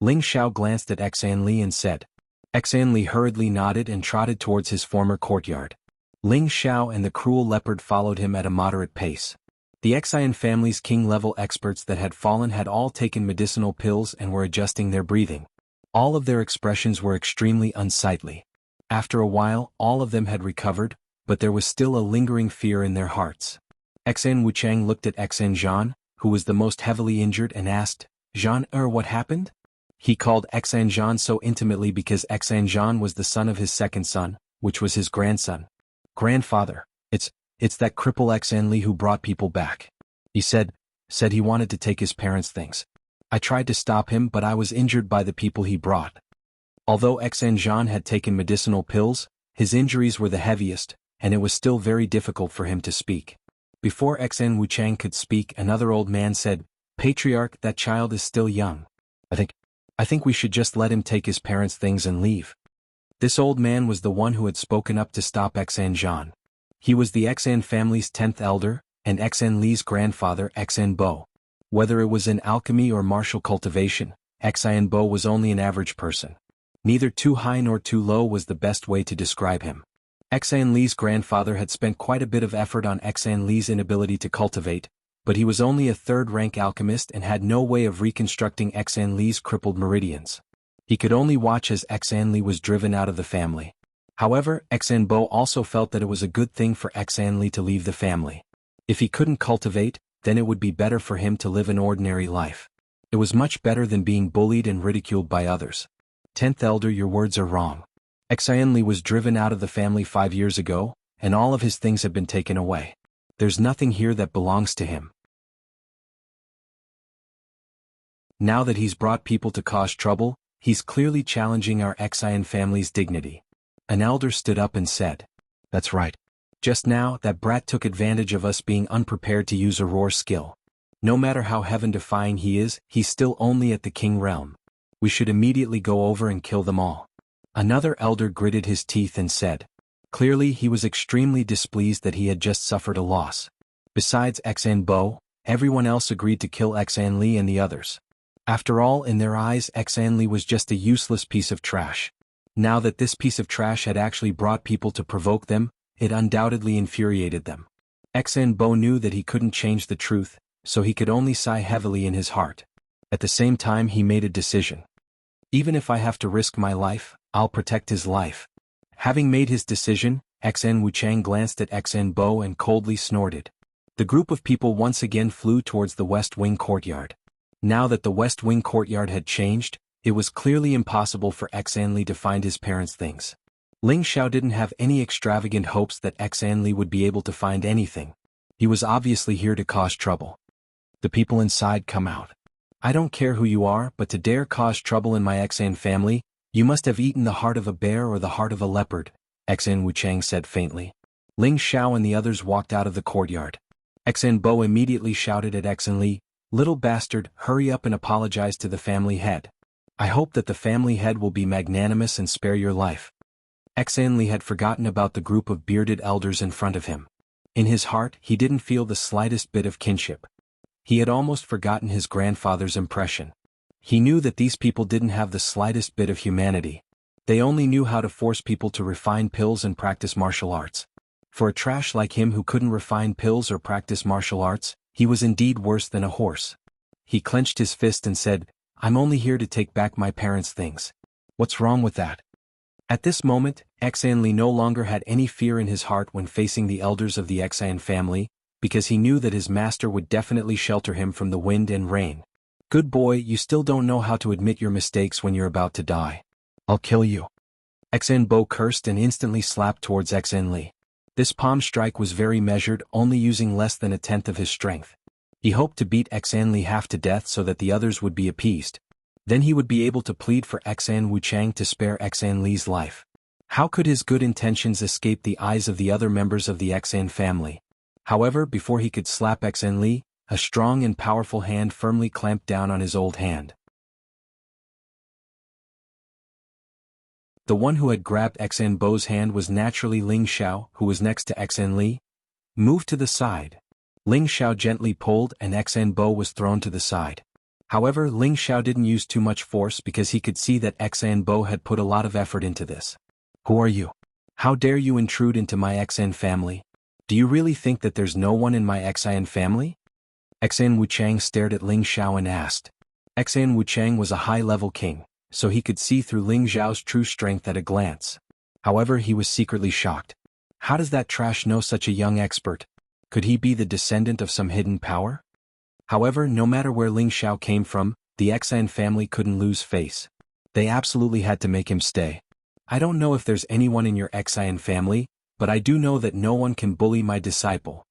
Ling Xiao glanced at Xen Li and said. Xen Li hurriedly nodded and trotted towards his former courtyard. Ling Xiao and the cruel leopard followed him at a moderate pace. The Xen family's king-level experts that had fallen had all taken medicinal pills and were adjusting their breathing. All of their expressions were extremely unsightly. After a while, all of them had recovered, but there was still a lingering fear in their hearts. Xen Wuchang looked at Xen Zhan, who was the most heavily injured, and asked, Zhan, what happened? He called Xen Zhan so intimately because Xen Zhan was the son of his second son, which was his grandson. Grandfather, it's that cripple Xen Li who brought people back. He said he wanted to take his parents' things. I tried to stop him, but I was injured by the people he brought. Although Xen Zhan had taken medicinal pills, his injuries were the heaviest, and it was still very difficult for him to speak. Before Xen Wuchang could speak, another old man said, Patriarch, that child is still young. I think we should just let him take his parents' things and leave. This old man was the one who had spoken up to stop Xen Zhan. He was the Xen family's 10th elder, and Xen Li's grandfather, Xen Bo. Whether it was in alchemy or martial cultivation, Xen Bo was only an average person. Neither too high nor too low was the best way to describe him. Xen Li's grandfather had spent quite a bit of effort on Xen Li's inability to cultivate, but he was only a third-rank alchemist and had no way of reconstructing Xen Li's crippled meridians. He could only watch as Xen Li was driven out of the family. However, Xen Bo also felt that it was a good thing for Xen Li to leave the family. If he couldn't cultivate, then it would be better for him to live an ordinary life. It was much better than being bullied and ridiculed by others. 10th elder, your words are wrong. Xen Li was driven out of the family 5 years ago, and all of his things have been taken away. There's nothing here that belongs to him. Now that he's brought people to cause trouble, he's clearly challenging our Xian family's dignity. An elder stood up and said, "That's right. Just now, that brat took advantage of us being unprepared to use a roar skill. No matter how heaven-defying he is, he's still only at the king realm. We should immediately go over and kill them all." Another elder gritted his teeth and said. Clearly he was extremely displeased that he had just suffered a loss. Besides Xan Bo, everyone else agreed to kill Xan Li and the others. After all, in their eyes, Xan Li was just a useless piece of trash. Now that this piece of trash had actually brought people to provoke them, it undoubtedly infuriated them. Xan Bo knew that he couldn't change the truth, so he could only sigh heavily in his heart. At the same time he made a decision. Even if I have to risk my life, I'll protect his life. Having made his decision, Xan Wuchang glanced at Xan Bo and coldly snorted. The group of people once again flew towards the West Wing courtyard. Now that the West Wing courtyard had changed, it was clearly impossible for Xan Li to find his parents' things. Ling Xiao didn't have any extravagant hopes that Xan Li would be able to find anything. He was obviously here to cause trouble. The people inside come out. I don't care who you are, but to dare cause trouble in my Xan family, you must have eaten the heart of a bear or the heart of a leopard, Xan Wuchang said faintly. Ling Xiao and the others walked out of the courtyard. Xan Bo immediately shouted at Xan Li, "Little bastard, hurry up and apologize to the family head. I hope that the family head will be magnanimous and spare your life." Xan Li had forgotten about the group of bearded elders in front of him. In his heart, he didn't feel the slightest bit of kinship. He had almost forgotten his grandfather's impression. He knew that these people didn't have the slightest bit of humanity. They only knew how to force people to refine pills and practice martial arts. For a trash like him who couldn't refine pills or practice martial arts, he was indeed worse than a horse. He clenched his fist and said, "I'm only here to take back my parents' things. What's wrong with that?" At this moment, Xan Li no longer had any fear in his heart when facing the elders of the Xian family, because he knew that his master would definitely shelter him from the wind and rain. "Good boy, you still don't know how to admit your mistakes when you're about to die. I'll kill you." Xan Bo cursed and instantly slapped towards Xan Li. This palm strike was very measured, only using less than a tenth of his strength. He hoped to beat Xan Li half to death so that the others would be appeased. Then he would be able to plead for Xan Wuchang to spare Xan Li's life. How could his good intentions escape the eyes of the other members of the Xan family? However, before he could slap Xan Li, a strong and powerful hand firmly clamped down on his old hand. The one who had grabbed Xan Bo's hand was naturally Ling Xiao, who was next to Xan Li. "Move to the side." Ling Xiao gently pulled and Xan Bo was thrown to the side. However, Ling Xiao didn't use too much force because he could see that Xan Bo had put a lot of effort into this. "Who are you? How dare you intrude into my Xan family? Do you really think that there's no one in my Xian family?" Xan Wuchang stared at Ling Xiao and asked. Xan Wuchang was a high-level king, so he could see through Ling Xiao's true strength at a glance. However, he was secretly shocked. How does that trash know such a young expert? Could he be the descendant of some hidden power? However, no matter where Ling Xiao came from, the Xian family couldn't lose face. They absolutely had to make him stay. "I don't know if there's anyone in your Xian family, but I do know that no one can bully my disciple,"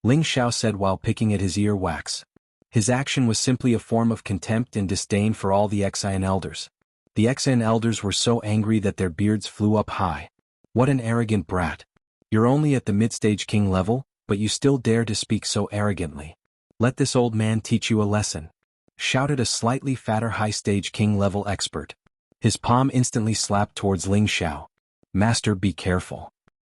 Ling Xiao said while picking at his ear wax. His action was simply a form of contempt and disdain for all the Xian elders. The Xian elders were so angry that their beards flew up high. "What an arrogant brat. You're only at the mid-stage king level, but you still dare to speak so arrogantly. Let this old man teach you a lesson," shouted a slightly fatter high-stage king-level expert. His palm instantly slapped towards Ling Xiao. "Master, be careful,"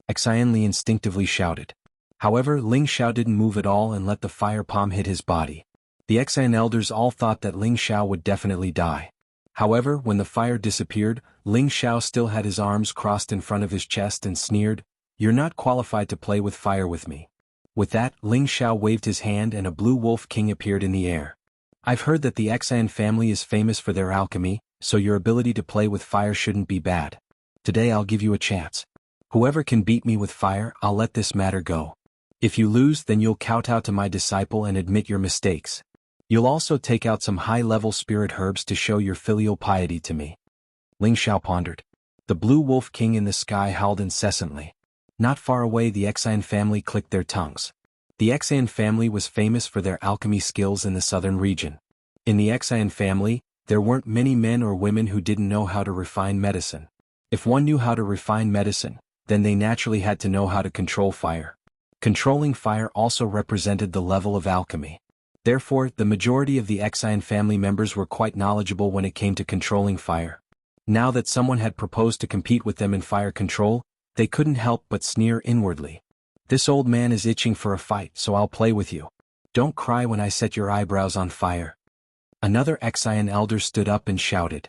Xian Li instinctively shouted. However, Ling Xiao didn't move at all and let the fire palm hit his body. The Xian elders all thought that Ling Xiao would definitely die. However, when the fire disappeared, Ling Xiao still had his arms crossed in front of his chest and sneered, "You're not qualified to play with fire with me." With that, Ling Xiao waved his hand and a blue wolf king appeared in the air. "I've heard that the Xian family is famous for their alchemy, so your ability to play with fire shouldn't be bad. Today I'll give you a chance. Whoever can beat me with fire, I'll let this matter go. If you lose, then you'll kowtow to my disciple and admit your mistakes. You'll also take out some high-level spirit herbs to show your filial piety to me." Ling Xiao pondered. The blue wolf king in the sky howled incessantly. Not far away, the Xian family clicked their tongues. The Xian family was famous for their alchemy skills in the southern region. In the Xian family, there weren't many men or women who didn't know how to refine medicine. If one knew how to refine medicine, then they naturally had to know how to control fire. Controlling fire also represented the level of alchemy. Therefore, the majority of the Xian family members were quite knowledgeable when it came to controlling fire. Now that someone had proposed to compete with them in fire control, they couldn't help but sneer inwardly. This old man is itching for a fight, so I'll play with you. Don't cry when I set your eyebrows on fire. Another Xian elder stood up and shouted.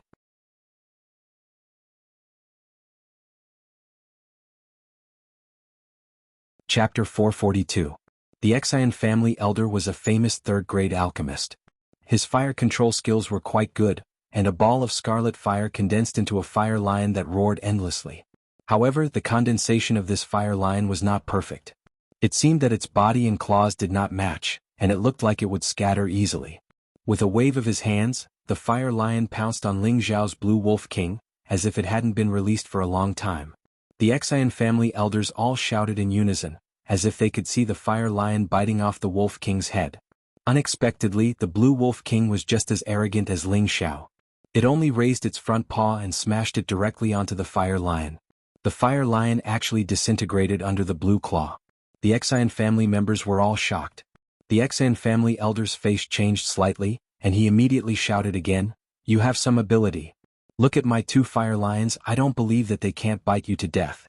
Chapter 442. The Xian family elder was a famous third-grade alchemist. His fire control skills were quite good, and a ball of scarlet fire condensed into a fire lion that roared endlessly. However, the condensation of this fire lion was not perfect. It seemed that its body and claws did not match, and it looked like it would scatter easily. With a wave of his hands, the fire lion pounced on Ling Zhao's blue wolf king, as if it hadn't been released for a long time. The Xian family elders all shouted in unison, as if they could see the fire lion biting off the wolf king's head. Unexpectedly, the blue wolf king was just as arrogant as Ling Zhao. It only raised its front paw and smashed it directly onto the fire lion. The fire lion actually disintegrated under the blue claw. The Xian family members were all shocked. The Xian family elder's face changed slightly, and he immediately shouted again, "You have some ability. Look at my two fire lions, I don't believe that they can't bite you to death."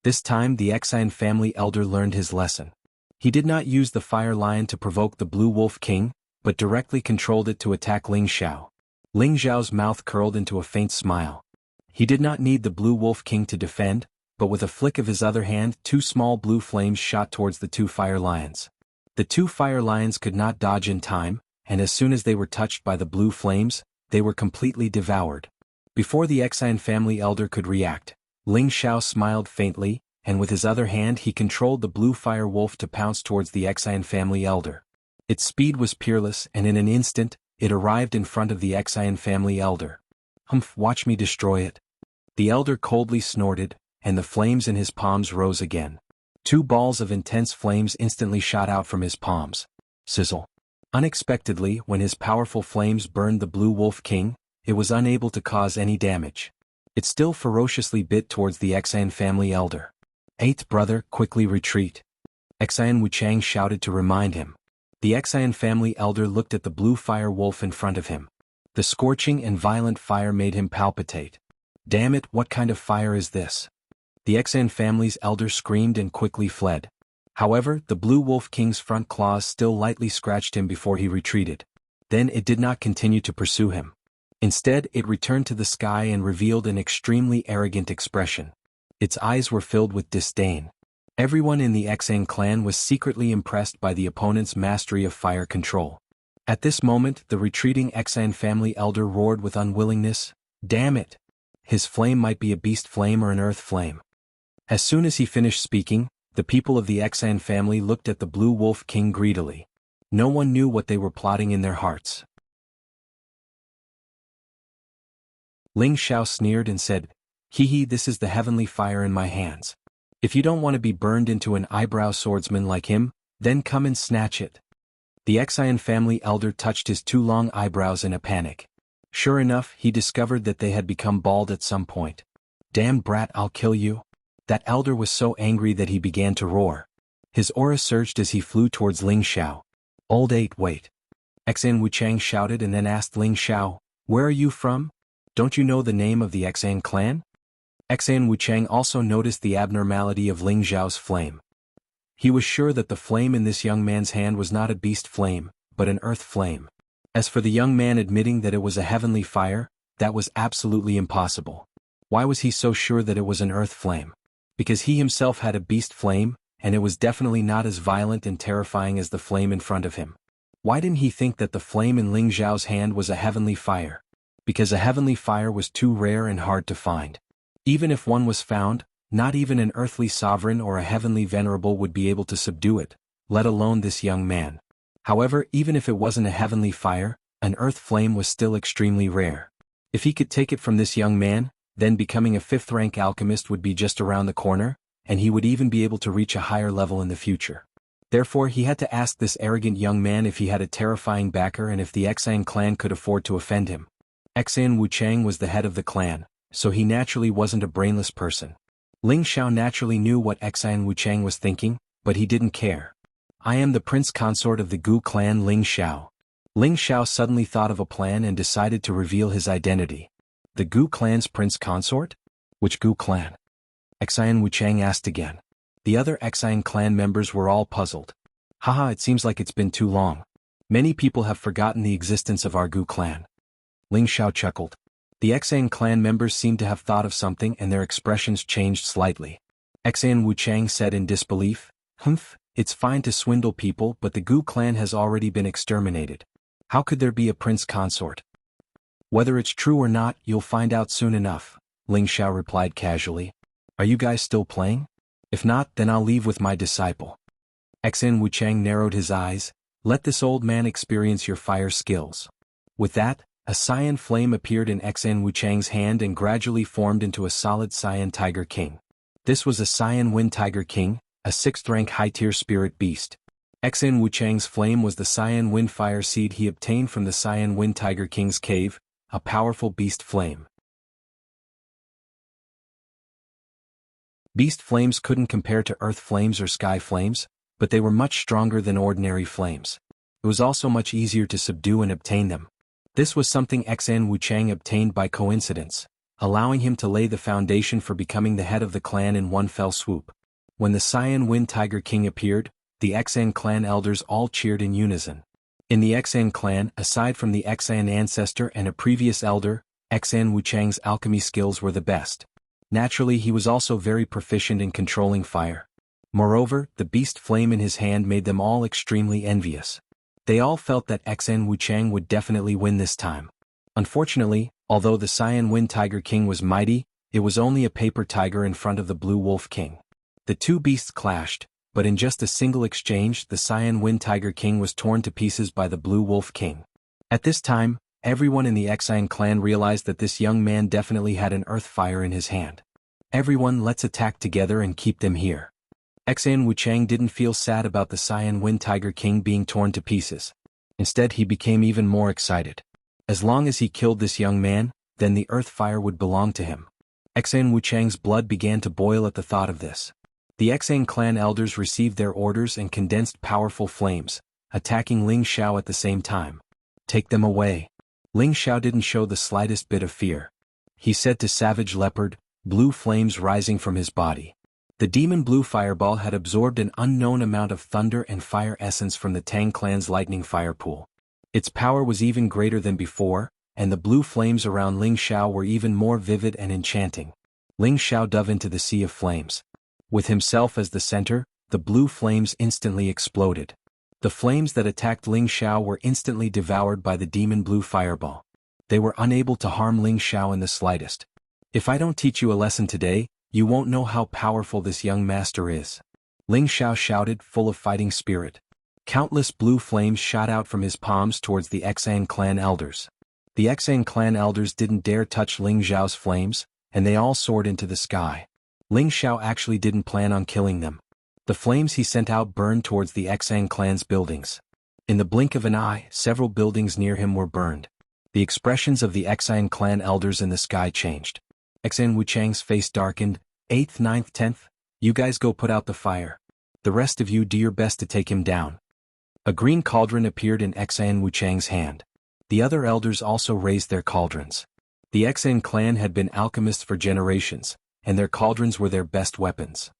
This time the Xian family elder learned his lesson. He did not use the fire lion to provoke the blue wolf king, but directly controlled it to attack Ling Zhao. Ling Zhao's mouth curled into a faint smile. He did not need the blue wolf king to defend, but with a flick of his other hand, two small blue flames shot towards the two fire lions. The two fire lions could not dodge in time, and as soon as they were touched by the blue flames, they were completely devoured. Before the Xian family elder could react, Ling Zhao smiled faintly, and with his other hand he controlled the blue fire wolf to pounce towards the Xian family elder. Its speed was peerless, and in an instant, it arrived in front of the Xian family elder. "Humph, watch me destroy it." The elder coldly snorted, and the flames in his palms rose again. Two balls of intense flames instantly shot out from his palms. Sizzle. Unexpectedly, when his powerful flames burned the blue wolf king, it was unable to cause any damage. It still ferociously bit towards the Xian family elder. "Eighth brother, quickly retreat." Xian Wuchang shouted to remind him. The Xian family elder looked at the blue fire wolf in front of him. The scorching and violent fire made him palpitate. "Damn it, what kind of fire is this?" The Xian family's elder screamed and quickly fled. However, the blue wolf king's front claws still lightly scratched him before he retreated. Then it did not continue to pursue him. Instead, it returned to the sky and revealed an extremely arrogant expression. Its eyes were filled with disdain. Everyone in the Xian clan was secretly impressed by the opponent's mastery of fire control. At this moment, the retreating Xian family elder roared with unwillingness, "Damn it! His flame might be a beast flame or an earth flame." As soon as he finished speaking, the people of the Xian family looked at the blue wolf king greedily. No one knew what they were plotting in their hearts. Ling Zhao sneered and said, "Hee, this is the heavenly fire in my hands. If you don't want to be burned into an eyebrow swordsman like him, then come and snatch it." The Xian family elder touched his two long eyebrows in a panic. Sure enough, he discovered that they had become bald at some point. "Damn brat, I'll kill you." That elder was so angry that he began to roar. His aura surged as he flew towards Ling Zhao. "Old eight, wait." Xian Wuchang shouted and then asked Ling Zhao, "Where are you from? Don't you know the name of the Xian clan?" Xian Wuchang also noticed the abnormality of Ling Zhao's flame. He was sure that the flame in this young man's hand was not a beast flame, but an earth flame. As for the young man admitting that it was a heavenly fire, that was absolutely impossible. Why was he so sure that it was an earth flame? Because he himself had a beast flame, and it was definitely not as violent and terrifying as the flame in front of him. Why didn't he think that the flame in Ling Zhao's hand was a heavenly fire? Because a heavenly fire was too rare and hard to find. Even if one was found, not even an earthly sovereign or a heavenly venerable would be able to subdue it, let alone this young man. However, even if it wasn't a heavenly fire, an earth flame was still extremely rare. If he could take it from this young man, then becoming a fifth-rank alchemist would be just around the corner, and he would even be able to reach a higher level in the future. Therefore he had to ask this arrogant young man if he had a terrifying backer and if the Xan clan could afford to offend him. Xan Wuchang was the head of the clan, so he naturally wasn't a brainless person. Ling Xiao naturally knew what Xan Wuchang was thinking, but he didn't care. I am the prince consort of the Gu clan, Ling Xiao. Ling Xiao suddenly thought of a plan and decided to reveal his identity. The Gu clan's prince consort? Which Gu clan? Xan Wuchang asked again. The other Xan clan members were all puzzled. Haha, it seems like it's been too long. Many people have forgotten the existence of our Gu clan. Ling Xiao chuckled. The Xan clan members seemed to have thought of something and their expressions changed slightly. Xan Wuchang said in disbelief, it's fine to swindle people, but the Gu clan has already been exterminated. How could there be a prince consort? Whether it's true or not, you'll find out soon enough, Ling Xiao replied casually. Are you guys still playing? If not, then I'll leave with my disciple. Xan Wuchang narrowed his eyes. Let this old man experience your fire skills. With that, a cyan flame appeared in Xan Wuchang's hand and gradually formed into a solid cyan tiger king. This was a cyan wind tiger king, a 6th-rank high-tier spirit beast. Xan Wuchang's flame was the cyan wind fire seed he obtained from the cyan wind tiger king's cave, a powerful beast flame. Beast flames couldn't compare to earth flames or sky flames, but they were much stronger than ordinary flames. It was also much easier to subdue and obtain them. This was something Xan Wuchang obtained by coincidence, allowing him to lay the foundation for becoming the head of the clan in one fell swoop. When the Cyan Wind Tiger King appeared, the Xan clan elders all cheered in unison. In the Xan clan, aside from the Xan ancestor and a previous elder, Xan Wuchang's alchemy skills were the best. Naturally, he was also very proficient in controlling fire. Moreover, the beast flame in his hand made them all extremely envious. They all felt that Xan Wuchang would definitely win this time. Unfortunately, although the Cyan Wind Tiger King was mighty, it was only a paper tiger in front of the Blue Wolf King. The two beasts clashed, but in just a single exchange the Cyan Wind Tiger King was torn to pieces by the Blue Wolf King. At this time, everyone in the Xan clan realized that this young man definitely had an earth fire in his hand. Everyone, let's attack together and keep them here. Xan Wuchang didn't feel sad about the Cyan Wind Tiger King being torn to pieces. Instead, he became even more excited. As long as he killed this young man, then the earth fire would belong to him. Xan Wuchang's blood began to boil at the thought of this. The Xan clan elders received their orders and condensed powerful flames, attacking Ling Xiao at the same time. Take them away. Ling Xiao didn't show the slightest bit of fear. He said to Savage Leopard, blue flames rising from his body. The demon blue fireball had absorbed an unknown amount of thunder and fire essence from the Tang clan's lightning fire pool. Its power was even greater than before, and the blue flames around Ling Xiao were even more vivid and enchanting. Ling Xiao dove into the sea of flames. With himself as the center, the blue flames instantly exploded. The flames that attacked Ling Xiao were instantly devoured by the demon blue fireball. They were unable to harm Ling Xiao in the slightest. If I don't teach you a lesson today, you won't know how powerful this young master is. Ling Xiao shouted, full of fighting spirit. Countless blue flames shot out from his palms towards the Xan clan elders. The Xan clan elders didn't dare touch Ling Xiao's flames, and they all soared into the sky. Ling Xiao actually didn't plan on killing them. The flames he sent out burned towards the Xan clan's buildings. In the blink of an eye, several buildings near him were burned. The expressions of the Xan clan elders in the sky changed. Xan Wuchang's face darkened. 8th, 9th, 10th, you guys go put out the fire. The rest of you do your best to take him down. A green cauldron appeared in Xan Wuchang's hand. The other elders also raised their cauldrons. The Xan clan had been alchemists for generations, and their cauldrons were their best weapons.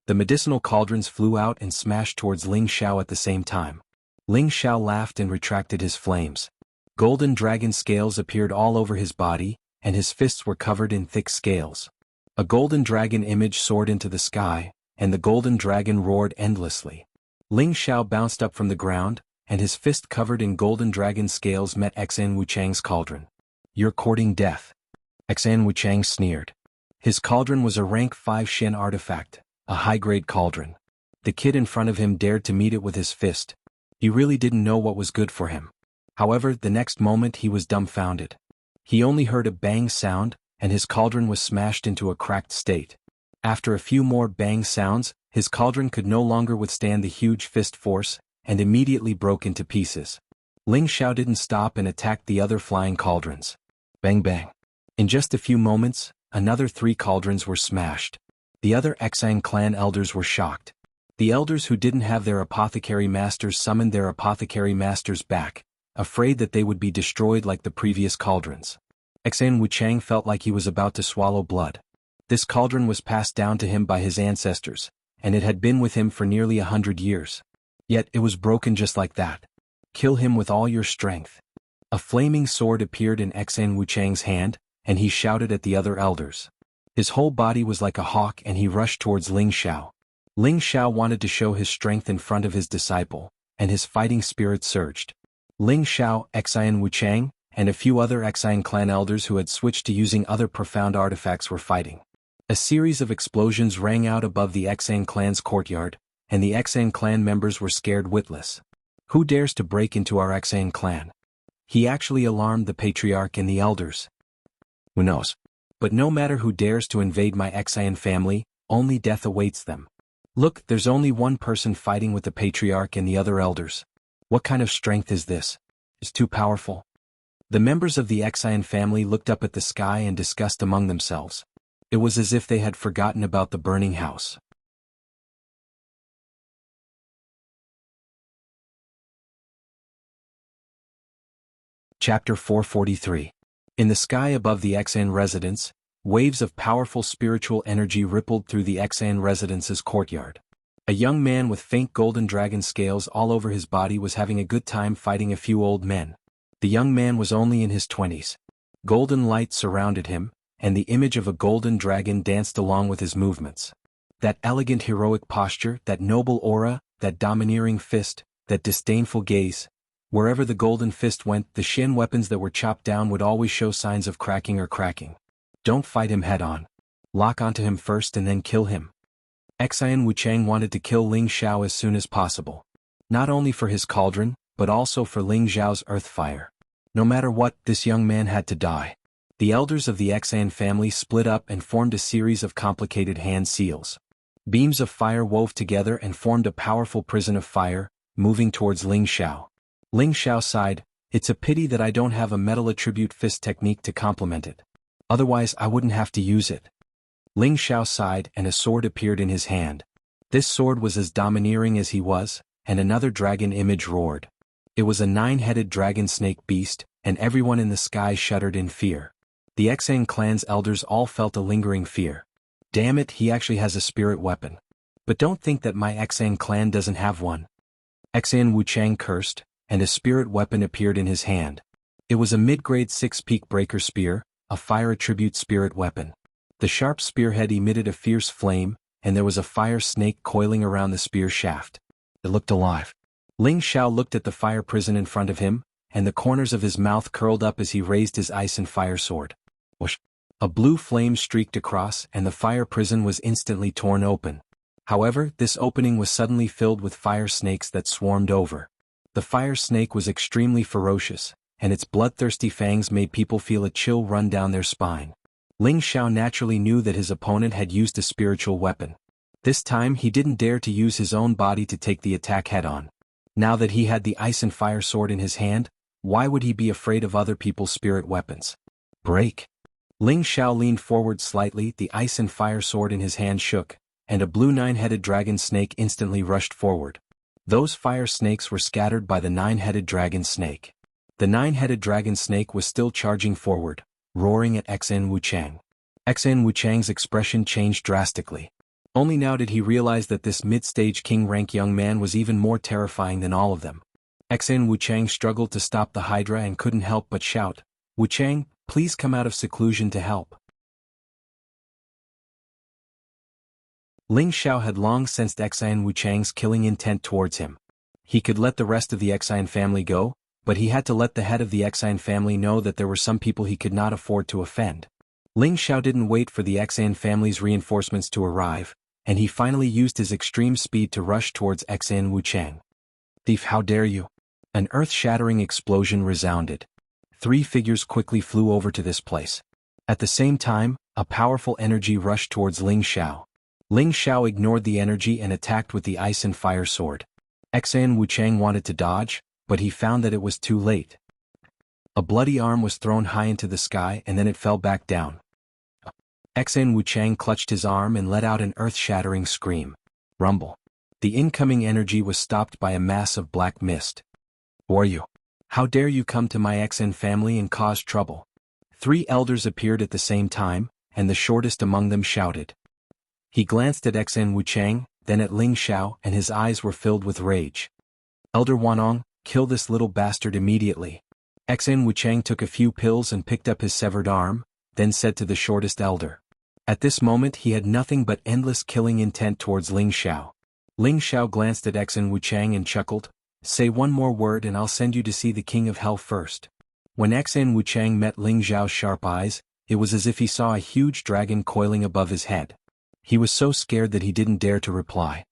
The medicinal cauldrons flew out and smashed towards Ling Xiao at the same time. Ling Xiao laughed and retracted his flames. Golden dragon scales appeared all over his body, and his fists were covered in thick scales. A golden dragon image soared into the sky, and the golden dragon roared endlessly. Ling Xiao bounced up from the ground, and his fist covered in golden dragon scales met Xan Wuchang's cauldron. You're courting death. Xan Wuchang sneered. His cauldron was a rank 5 Shen artifact, a high-grade cauldron. The kid in front of him dared to meet it with his fist. He really didn't know what was good for him. However, the next moment he was dumbfounded. He only heard a bang sound, and his cauldron was smashed into a cracked state. After a few more bang sounds, his cauldron could no longer withstand the huge fist force, and immediately broke into pieces. Ling Xiao didn't stop and attacked the other flying cauldrons. Bang bang. In just a few moments, another 3 cauldrons were smashed. The other Xang clan elders were shocked. The elders who didn't have their apothecary masters summoned their apothecary masters back, afraid that they would be destroyed like the previous cauldrons. Xang Wuchang felt like he was about to swallow blood. This cauldron was passed down to him by his ancestors, and it had been with him for nearly 100 years. Yet it was broken just like that. Kill him with all your strength. A flaming sword appeared in Xang Wuchang's hand, and he shouted at the other elders. His whole body was like a hawk and he rushed towards Ling Xiao. Ling Xiao wanted to show his strength in front of his disciple, and his fighting spirit surged. Ling Xiao, Xang Wuchang, and a few other Xang clan elders who had switched to using other profound artifacts were fighting. A series of explosions rang out above the Xang clan's courtyard, and the Xang clan members were scared witless. Who dares to break into our Xang clan? He actually alarmed the patriarch and the elders. Who knows? But no matter who dares to invade my Xang family, only death awaits them. Look, there's only one person fighting with the patriarch and the other elders. What kind of strength is this? It's too powerful. The members of the Xang family looked up at the sky and discussed among themselves. It was as if they had forgotten about the burning house. Chapter 443. In the sky above the Xang residence, waves of powerful spiritual energy rippled through the Xang residence's courtyard. A young man with faint golden dragon scales all over his body was having a good time fighting a few old men. The young man was only in his 20s. Golden light surrounded him, and the image of a golden dragon danced along with his movements. That elegant heroic posture, that noble aura, that domineering fist, that disdainful gaze. Wherever the golden fist went, the Shin weapons that were chopped down would always show signs of cracking or cracking. Don't fight him head-on. Lock onto him first and then kill him. Xang Wuchang wanted to kill Ling Xiao as soon as possible. Not only for his cauldron, but also for Ling Xiao's earth fire. No matter what, this young man had to die. The elders of the Xang family split up and formed a series of complicated hand seals. Beams of fire wove together and formed a powerful prison of fire, moving towards Ling Xiao. Ling Xiao sighed, "It's a pity that I don't have a metal attribute fist technique to complement it. Otherwise I wouldn't have to use it." Ling Xiao sighed and a sword appeared in his hand. This sword was as domineering as he was, and another dragon image roared. It was a 9-headed dragon snake beast, and everyone in the sky shuddered in fear. The Xang clan's elders all felt a lingering fear. Damn it, he actually has a spirit weapon. But don't think that my Xang clan doesn't have one. Xang Wuchang cursed, and a spirit weapon appeared in his hand. It was a mid-grade 6-peak breaker spear, a fire attribute spirit weapon. The sharp spearhead emitted a fierce flame, and there was a fire snake coiling around the spear shaft. It looked alive. Ling Xiao looked at the fire prison in front of him, and the corners of his mouth curled up as he raised his ice and fire sword. Whoosh! A blue flame streaked across and the fire prison was instantly torn open. However, this opening was suddenly filled with fire snakes that swarmed over. The fire snake was extremely ferocious, and its bloodthirsty fangs made people feel a chill run down their spine. Ling Xiao naturally knew that his opponent had used a spiritual weapon. This time he didn't dare to use his own body to take the attack head-on. Now that he had the ice and fire sword in his hand, why would he be afraid of other people's spirit weapons? Break! Ling Xiao leaned forward slightly, the ice and fire sword in his hand shook, and a blue 9-headed dragon snake instantly rushed forward. Those fire snakes were scattered by the 9-headed dragon snake. The 9-headed dragon snake was still charging forward, roaring at Xang Wuchang. Xang Wuchang's expression changed drastically. Only now did he realize that this mid-stage king-rank young man was even more terrifying than all of them. Xang Wuchang struggled to stop the Hydra and couldn't help but shout, "Wuchang, please come out of seclusion to help." Ling Xiao had long sensed Xang Wuchang's killing intent towards him. He could let the rest of the Xang family go, but he had to let the head of the Xang family know that there were some people he could not afford to offend. Ling Xiao didn't wait for the Xang family's reinforcements to arrive, and he finally used his extreme speed to rush towards Xang Wuchang. "Thief, how dare you!" An earth-shattering explosion resounded. 3 figures quickly flew over to this place. At the same time, a powerful energy rushed towards Ling Xiao. Ling Xiao ignored the energy and attacked with the ice and fire sword. Xan Wuchang wanted to dodge, but he found that it was too late. A bloody arm was thrown high into the sky and then it fell back down. Xan Wuchang clutched his arm and let out an earth-shattering scream. Rumble. The incoming energy was stopped by a mass of black mist. Who are you? How dare you come to my Xan family and cause trouble? 3 elders appeared at the same time, and the shortest among them shouted. He glanced at Xan Wuchang, then at Ling Xiao, and his eyes were filled with rage. Elder Wanong, kill this little bastard immediately. Xan Wuchang took a few pills and picked up his severed arm, then said to the shortest elder. At this moment he had nothing but endless killing intent towards Ling Xiao. Ling Xiao glanced at Xan Wuchang and chuckled, say one more word and I'll send you to see the king of hell first. When Xan Wuchang met Ling Xiao's sharp eyes, it was as if he saw a huge dragon coiling above his head. He was so scared that he didn't dare to reply.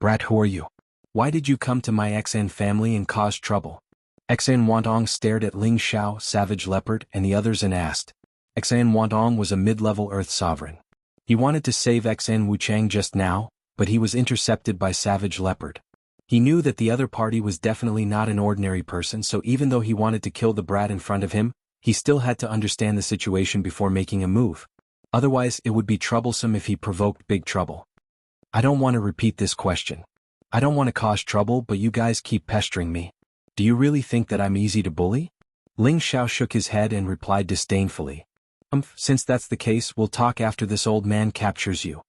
Brat, who are you? Why did you come to my Xan family and cause trouble? Xan Wantong stared at Ling Xiao, Savage Leopard, and the others and asked. Xan Wantong was a mid-level Earth Sovereign. He wanted to save Xan Wuchang just now, but he was intercepted by Savage Leopard. He knew that the other party was definitely not an ordinary person, so even though he wanted to kill the brat in front of him, he still had to understand the situation before making a move. Otherwise it would be troublesome if he provoked big trouble. I don't want to repeat this question. I don't want to cause trouble, but you guys keep pestering me. Do you really think that I'm easy to bully? Ling Xiao shook his head and replied disdainfully. Since that's the case, we'll talk after this old man captures you.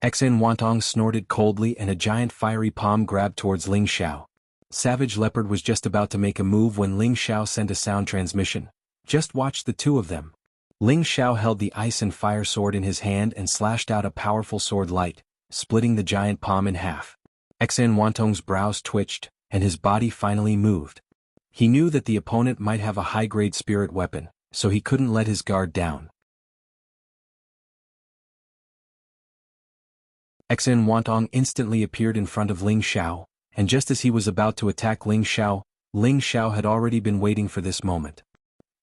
Xan Wantong snorted coldly and a giant fiery palm grabbed towards Ling Xiao. Savage Leopard was just about to make a move when Ling Xiao sent a sound transmission. Just watch the two of them. Ling Xiao held the ice and fire sword in his hand and slashed out a powerful sword light, splitting the giant palm in half. Xan Wantong's brows twitched, and his body finally moved. He knew that the opponent might have a high-grade spirit weapon, so he couldn't let his guard down. Xan Wantong instantly appeared in front of Ling Xiao, and just as he was about to attack Ling Xiao had already been waiting for this moment.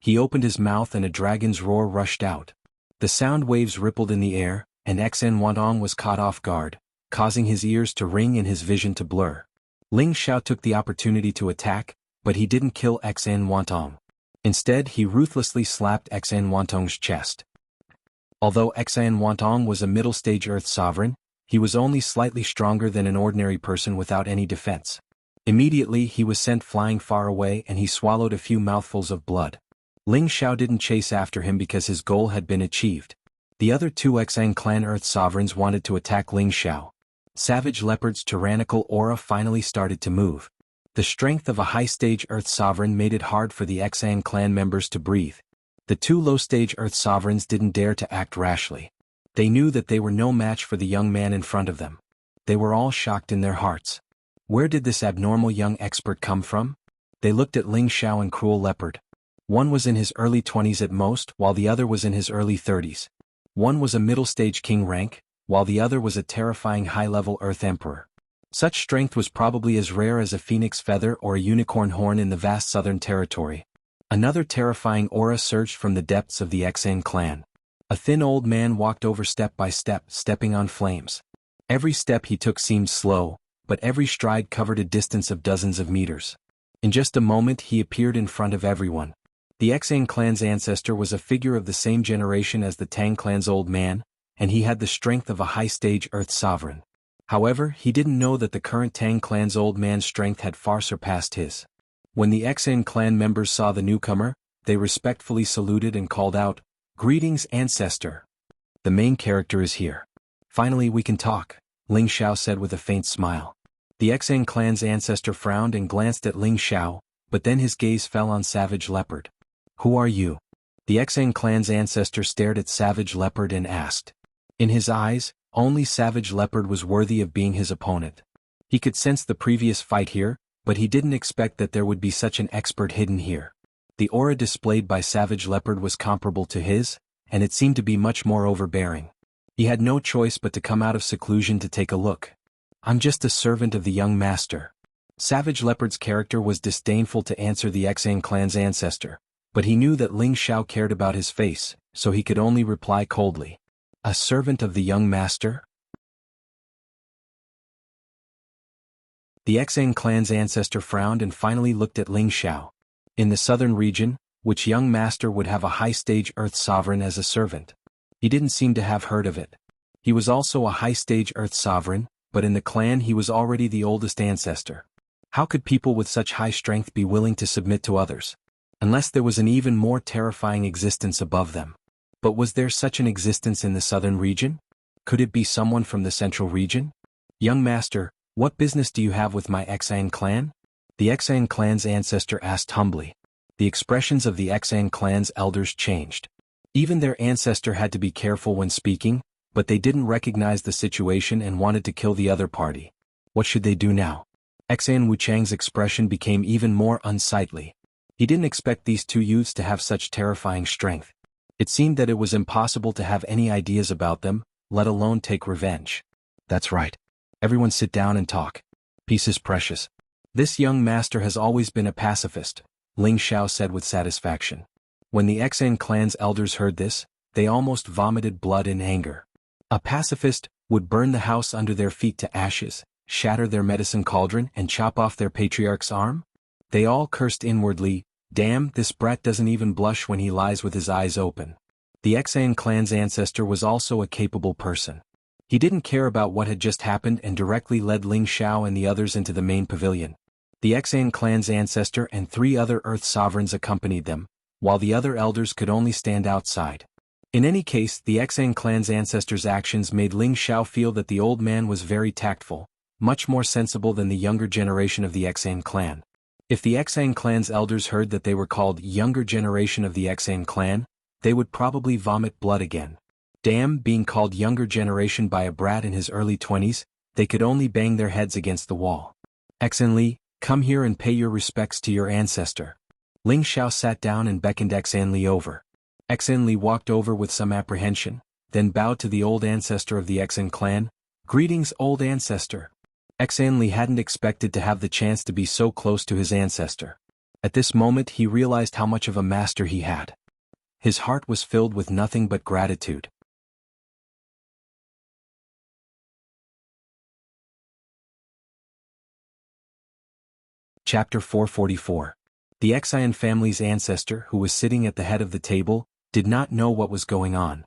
He opened his mouth and a dragon's roar rushed out. The sound waves rippled in the air, and Xan Wantong was caught off guard, causing his ears to ring and his vision to blur. Ling Xiao took the opportunity to attack, but he didn't kill Xan Wantong. Instead, he ruthlessly slapped Xan Wantong's chest. Although Xan Wantong was a middle-stage Earth Sovereign, he was only slightly stronger than an ordinary person without any defense. Immediately he was sent flying far away and he swallowed a few mouthfuls of blood. Ling Xiao didn't chase after him because his goal had been achieved. The other 2 Xan clan Earth Sovereigns wanted to attack Ling Xiao. Savage Leopard's tyrannical aura finally started to move. The strength of a high-stage Earth Sovereign made it hard for the Xan clan members to breathe. The 2 low-stage Earth Sovereigns didn't dare to act rashly. They knew that they were no match for the young man in front of them. They were all shocked in their hearts. Where did this abnormal young expert come from? They looked at Ling Xiao and Cruel Leopard. One was in his early 20s at most, while the other was in his early 30s. One was a middle-stage king rank, while the other was a terrifying high-level Earth Emperor. Such strength was probably as rare as a phoenix feather or a unicorn horn in the vast southern territory. Another terrifying aura surged from the depths of the Xan clan. A thin old man walked over step by step, stepping on flames. Every step he took seemed slow, but every stride covered a distance of dozens of meters. In just a moment he appeared in front of everyone. The Xan clan's ancestor was a figure of the same generation as the Tang clan's old man, and he had the strength of a high-stage Earth Sovereign. However, he didn't know that the current Tang clan's old man's strength had far surpassed his. When the Xan clan members saw the newcomer, they respectfully saluted and called out, "Greetings, ancestor. The main character is here. Finally we can talk," Ling Xiao said with a faint smile. The Xan clan's ancestor frowned and glanced at Ling Xiao, but then his gaze fell on Savage Leopard. "Who are you?" The Xan clan's ancestor stared at Savage Leopard and asked. In his eyes, only Savage Leopard was worthy of being his opponent. He could sense the previous fight here, but he didn't expect that there would be such an expert hidden here. The aura displayed by Savage Leopard was comparable to his, and it seemed to be much more overbearing. He had no choice but to come out of seclusion to take a look. "I'm just a servant of the young master." Savage Leopard's character was disdainful to answer the Xan clan's ancestor, but he knew that Ling Xiao cared about his face, so he could only reply coldly. A servant of the young master? The Xang clan's ancestor frowned and finally looked at Ling Xiao. In the southern region, which young master would have a high-stage Earth sovereign as a servant? He didn't seem to have heard of it. He was also a high-stage Earth sovereign, but in the clan he was already the oldest ancestor. How could people with such high strength be willing to submit to others? Unless there was an even more terrifying existence above them. But was there such an existence in the southern region? Could it be someone from the central region? Young master, what business do you have with my Xang clan? The Xang clan's ancestor asked humbly. The expressions of the Xang clan's elders changed. Even their ancestor had to be careful when speaking, but they didn't recognize the situation and wanted to kill the other party. What should they do now? Xan Wuchang's expression became even more unsightly. He didn't expect these two youths to have such terrifying strength. It seemed that it was impossible to have any ideas about them, let alone take revenge. That's right. Everyone sit down and talk. Peace is precious. This young master has always been a pacifist, Ling Xiao said with satisfaction. When the Xan clan's elders heard this, they almost vomited blood in anger. A pacifist would burn the house under their feet to ashes, shatter their medicine cauldron and chop off their patriarch's arm? They all cursed inwardly. Damn, this brat doesn't even blush when he lies with his eyes open. The Xan clan's ancestor was also a capable person. He didn't care about what had just happened and directly led Ling Xiao and the others into the main pavilion. The Xan clan's ancestor and 3 other Earth sovereigns accompanied them, while the other elders could only stand outside. In any case, the Xang clan's ancestors' actions made Ling Xiao feel that the old man was very tactful, much more sensible than the younger generation of the Xang clan. If the Xang clan's elders heard that they were called younger generation of the Xang clan, they would probably vomit blood again. Damn, being called younger generation by a brat in his early 20s, they could only bang their heads against the wall. Xan Li, come here and pay your respects to your ancestor. Ling Xiao sat down and beckoned Xan Li over. Xan Li walked over with some apprehension, then bowed to the old ancestor of the Xan clan. Greetings, old ancestor. Xan Li hadn't expected to have the chance to be so close to his ancestor. At this moment he realized how much of a master he had. His heart was filled with nothing but gratitude. Chapter 444. The Xian family's ancestor, who was sitting at the head of the table, did not know what was going on.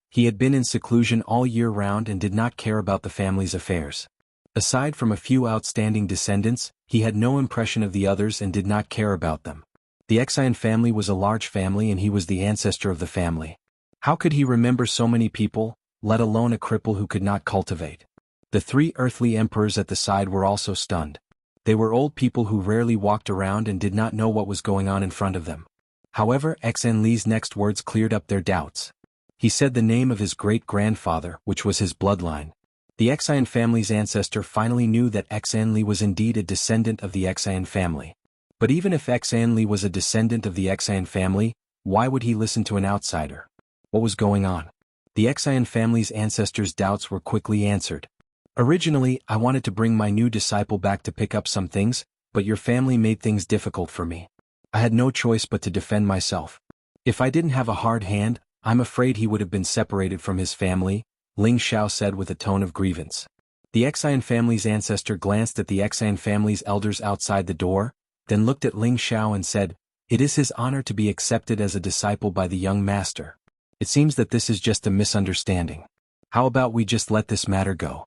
He had been in seclusion all year round and did not care about the family's affairs. Aside from a few outstanding descendants, he had no impression of the others and did not care about them. The Xian family was a large family and he was the ancestor of the family. How could he remember so many people, let alone a cripple who could not cultivate? The 3 earthly emperors at the side were also stunned. They were old people who rarely walked around and did not know what was going on in front of them. However, Xan Li's next words cleared up their doubts. He said the name of his great-grandfather, which was his bloodline. The Xian family's ancestor finally knew that Xan Li was indeed a descendant of the Xian family. But even if Xan Li was a descendant of the Xian family, why would he listen to an outsider? What was going on? The Xian family's ancestors' doubts were quickly answered. Originally, I wanted to bring my new disciple back to pick up some things, but your family made things difficult for me. I had no choice but to defend myself. If I didn't have a hard hand, I'm afraid he would have been separated from his family, Ling Xiao said with a tone of grievance. The Xian family's ancestor glanced at the Xian family's elders outside the door, then looked at Ling Xiao and said, "It is his honor to be accepted as a disciple by the young master. It seems that this is just a misunderstanding. How about we just let this matter go?"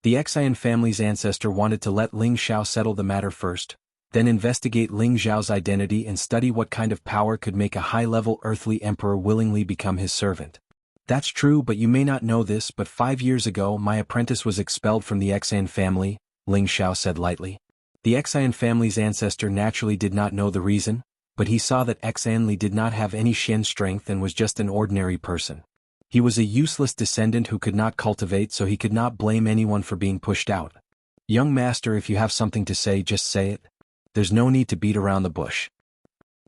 The Xian family's ancestor wanted to let Ling Xiao settle the matter first, then investigate Ling Xiao's identity and study what kind of power could make a high-level earthly emperor willingly become his servant. That's true, but you may not know this, but 5 years ago my apprentice was expelled from the Xian family, Ling Xiao said lightly. The Xian family's ancestor naturally did not know the reason, but he saw that Xan Li did not have any Shen strength and was just an ordinary person. He was a useless descendant who could not cultivate, so he could not blame anyone for being pushed out. Young master, if you have something to say, just say it. There's no need to beat around the bush.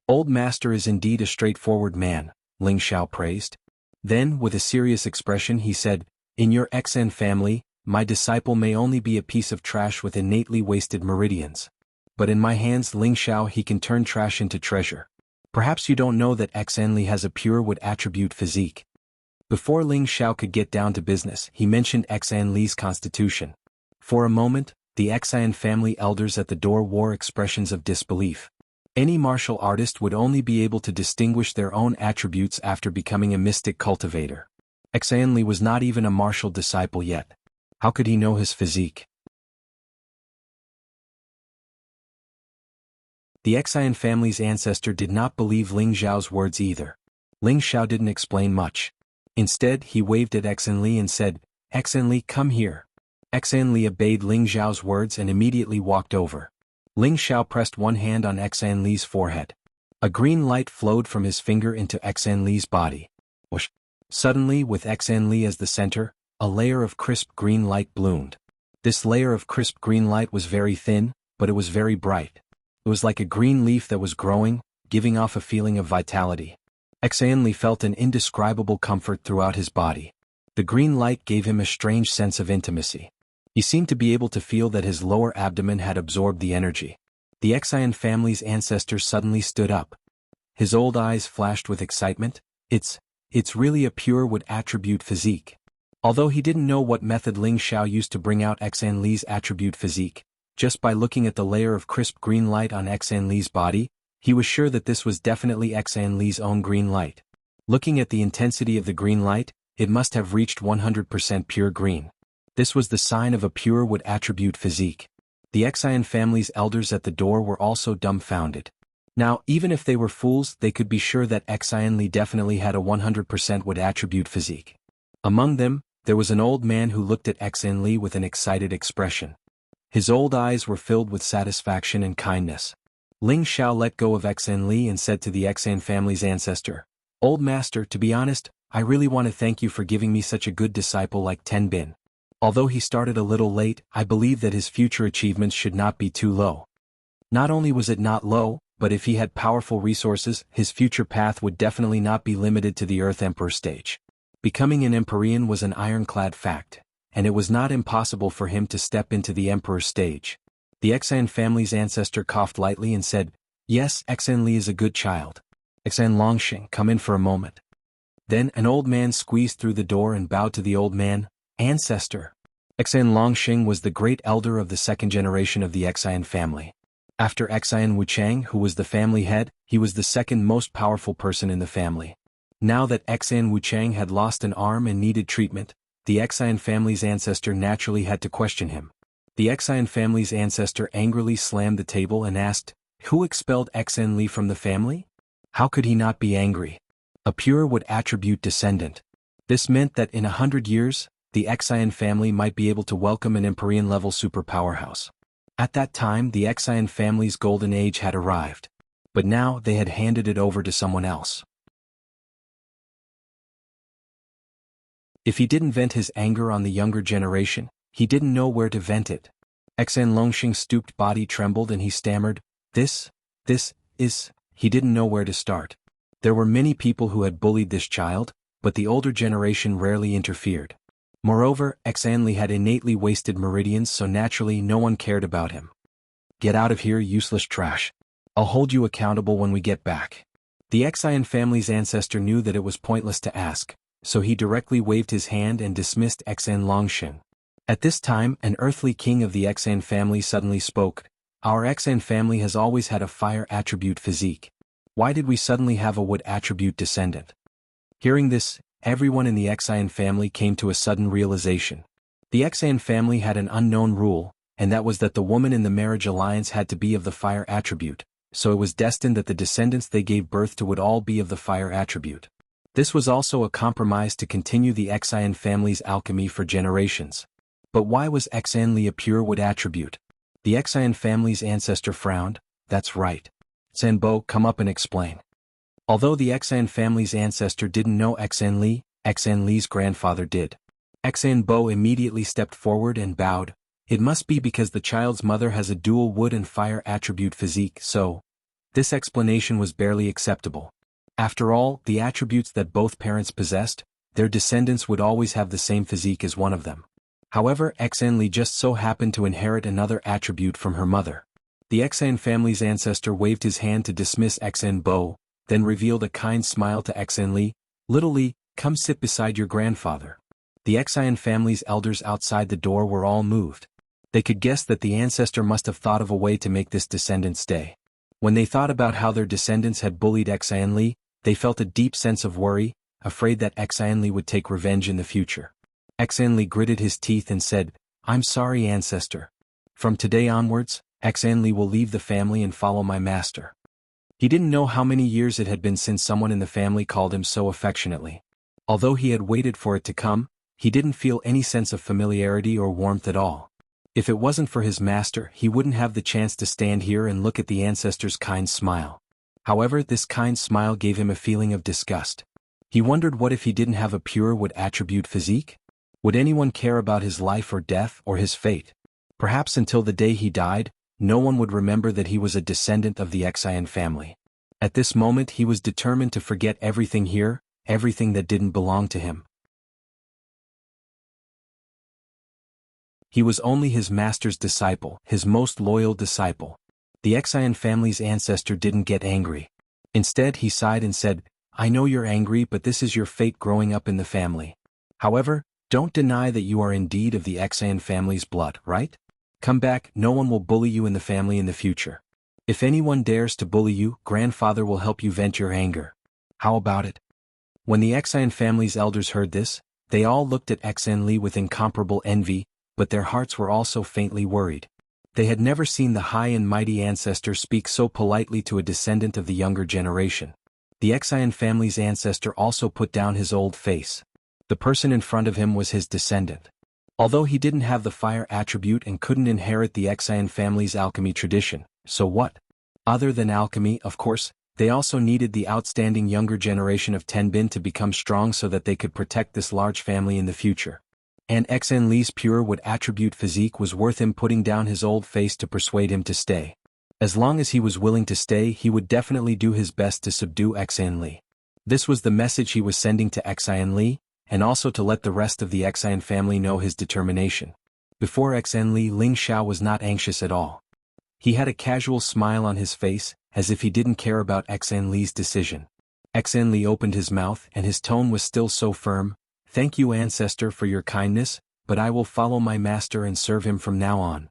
Old master is indeed a straightforward man, Ling Xiao praised. Then, with a serious expression he said, "In your Xan family, my disciple may only be a piece of trash with innately wasted meridians. But in my hands, Ling Xiao, he can turn trash into treasure. Perhaps you don't know that Xanli has a pure wood attribute physique. Before Ling Xiao could get down to business, he mentioned Xanli's constitution. For a moment, the Xian family elders at the door wore expressions of disbelief. Any martial artist would only be able to distinguish their own attributes after becoming a mystic cultivator. Xanli was not even a martial disciple yet. How could he know his physique? The Xian family's ancestor did not believe Ling Xiao's words either. Ling Xiao didn't explain much. Instead, he waved at Xanli and said, "Xanli, come here." Xanli obeyed Ling Xiao's words and immediately walked over. Ling Xiao pressed one hand on Xanli's forehead. A green light flowed from his finger into Xanli's body. Whoosh! Suddenly, with Xanli as the center, a layer of crisp green light bloomed. This layer of crisp green light was very thin, but it was very bright. It was like a green leaf that was growing, giving off a feeling of vitality. Xanli felt an indescribable comfort throughout his body. The green light gave him a strange sense of intimacy. He seemed to be able to feel that his lower abdomen had absorbed the energy. The Xian family's ancestor suddenly stood up. His old eyes flashed with excitement. It's really a pure wood attribute physique. Although he didn't know what method Ling Xiao used to bring out Xanli's attribute physique, just by looking at the layer of crisp green light on Xanli's body, he was sure that this was definitely Xanli's own green light. Looking at the intensity of the green light, it must have reached 100% pure green. This was the sign of a pure wood attribute physique. The Xian family's elders at the door were also dumbfounded. Now, even if they were fools, they could be sure that Xanli definitely had a 100% wood attribute physique. Among them, there was an old man who looked at Xanli with an excited expression. His old eyes were filled with satisfaction and kindness. Ling Xiao let go of Xanli and said to the Xian family's ancestor, "Old master, to be honest, I really want to thank you for giving me such a good disciple like Ten Bin. Although he started a little late, I believe that his future achievements should not be too low." Not only was it not low, but if he had powerful resources, his future path would definitely not be limited to the Earth Emperor stage. Becoming an Empyrean was an ironclad fact, and it was not impossible for him to step into the Emperor stage. The Xian family's ancestor coughed lightly and said, "Yes, Xanli is a good child. Xan Longxing, come in for a moment." Then an old man squeezed through the door and bowed to the old man, "Ancestor." Xan Longxing was the great elder of the second generation of the Xian family. After Xian Wuchang, who was the family head, he was the second most powerful person in the family. Now that Xian Wuchang had lost an arm and needed treatment, the Xian family's ancestor naturally had to question him. The Xian family's ancestor angrily slammed the table and asked, "Who expelled Xanli from the family?" How could he not be angry? A pure wood attribute descendant. This meant that in 100 years, the Xian family might be able to welcome an Empyrean-level superpowerhouse. At that time, the Xian family's golden age had arrived. But now they had handed it over to someone else. If he didn't vent his anger on the younger generation, he didn't know where to vent it. Xan Longxing's stooped body trembled and he stammered, This is, he didn't know where to start. There were many people who had bullied this child, but the older generation rarely interfered. Moreover, Xanli had innately wasted meridians, so naturally no one cared about him. "Get out of here, useless trash. I'll hold you accountable when we get back." The Xian family's ancestor knew that it was pointless to ask, so he directly waved his hand and dismissed Xan Longxing. At this time, an earthly king of the Xian family suddenly spoke, "Our Xian family has always had a fire attribute physique. Why did we suddenly have a wood attribute descendant?" Hearing this, everyone in the Xian family came to a sudden realization. The Xian family had an unknown rule, and that was that the woman in the marriage alliance had to be of the fire attribute, so it was destined that the descendants they gave birth to would all be of the fire attribute. This was also a compromise to continue the Xian family's alchemy for generations. But why was Xanli a pure wood attribute? The Xian family's ancestor frowned. "That's right. Sanbo, come up and explain." Although the Xian family's ancestor didn't know Xanli, Xanli's grandfather did. Sanbo immediately stepped forward and bowed. "It must be because the child's mother has a dual wood and fire attribute physique, so..." This explanation was barely acceptable. After all, the attributes that both parents possessed, their descendants would always have the same physique as one of them. However, Xanli just so happened to inherit another attribute from her mother. The Xian family's ancestor waved his hand to dismiss Xanbo. then revealed a kind smile to Xan Li. "Little Li, come sit beside your grandfather." The Xian family's elders outside the door were all moved. They could guess that the ancestor must have thought of a way to make this descendant stay. When they thought about how their descendants had bullied Xan Li, they felt a deep sense of worry, afraid that Xan Li would take revenge in the future. Xan Li gritted his teeth and said, "I'm sorry, ancestor. From today onwards, Xan Li will leave the family and follow my master." He didn't know how many years it had been since someone in the family called him so affectionately. Although he had waited for it to come, he didn't feel any sense of familiarity or warmth at all. If it wasn't for his master, he wouldn't have the chance to stand here and look at the ancestor's kind smile. However, this kind smile gave him a feeling of disgust. He wondered what if he didn't have a pure wood attribute physique? Would anyone care about his life or death or his fate? Perhaps until the day he died, no one would remember that he was a descendant of the Xian family. At this moment he was determined to forget everything here, everything that didn't belong to him. He was only his master's disciple, his most loyal disciple. The Xian family's ancestor didn't get angry. Instead he sighed and said, "I know you're angry, but this is your fate growing up in the family. However, don't deny that you are indeed of the Xian family's blood, right? Come back, no one will bully you in the family in the future. If anyone dares to bully you, grandfather will help you vent your anger. How about it?" When the Xian family's elders heard this, they all looked at Xan Li with incomparable envy, but their hearts were also faintly worried. They had never seen the high and mighty ancestor speak so politely to a descendant of the younger generation. The Xian family's ancestor also put down his old face. The person in front of him was his descendant. Although he didn't have the fire attribute and couldn't inherit the Xian family's alchemy tradition, so what? Other than alchemy, of course, they also needed the outstanding younger generation of Tenbin to become strong so that they could protect this large family in the future. And Xan Li's pure wood attribute physique was worth him putting down his old face to persuade him to stay. As long as he was willing to stay, he would definitely do his best to subdue Xan Li. This was the message he was sending to Xan Li, and also to let the rest of the Xian family know his determination. Before Xan Li, Ling Xiao was not anxious at all. He had a casual smile on his face, as if he didn't care about Xan Li's decision. Xan Li opened his mouth and his tone was still so firm. "Thank you, ancestor, for your kindness, but I will follow my master and serve him from now on."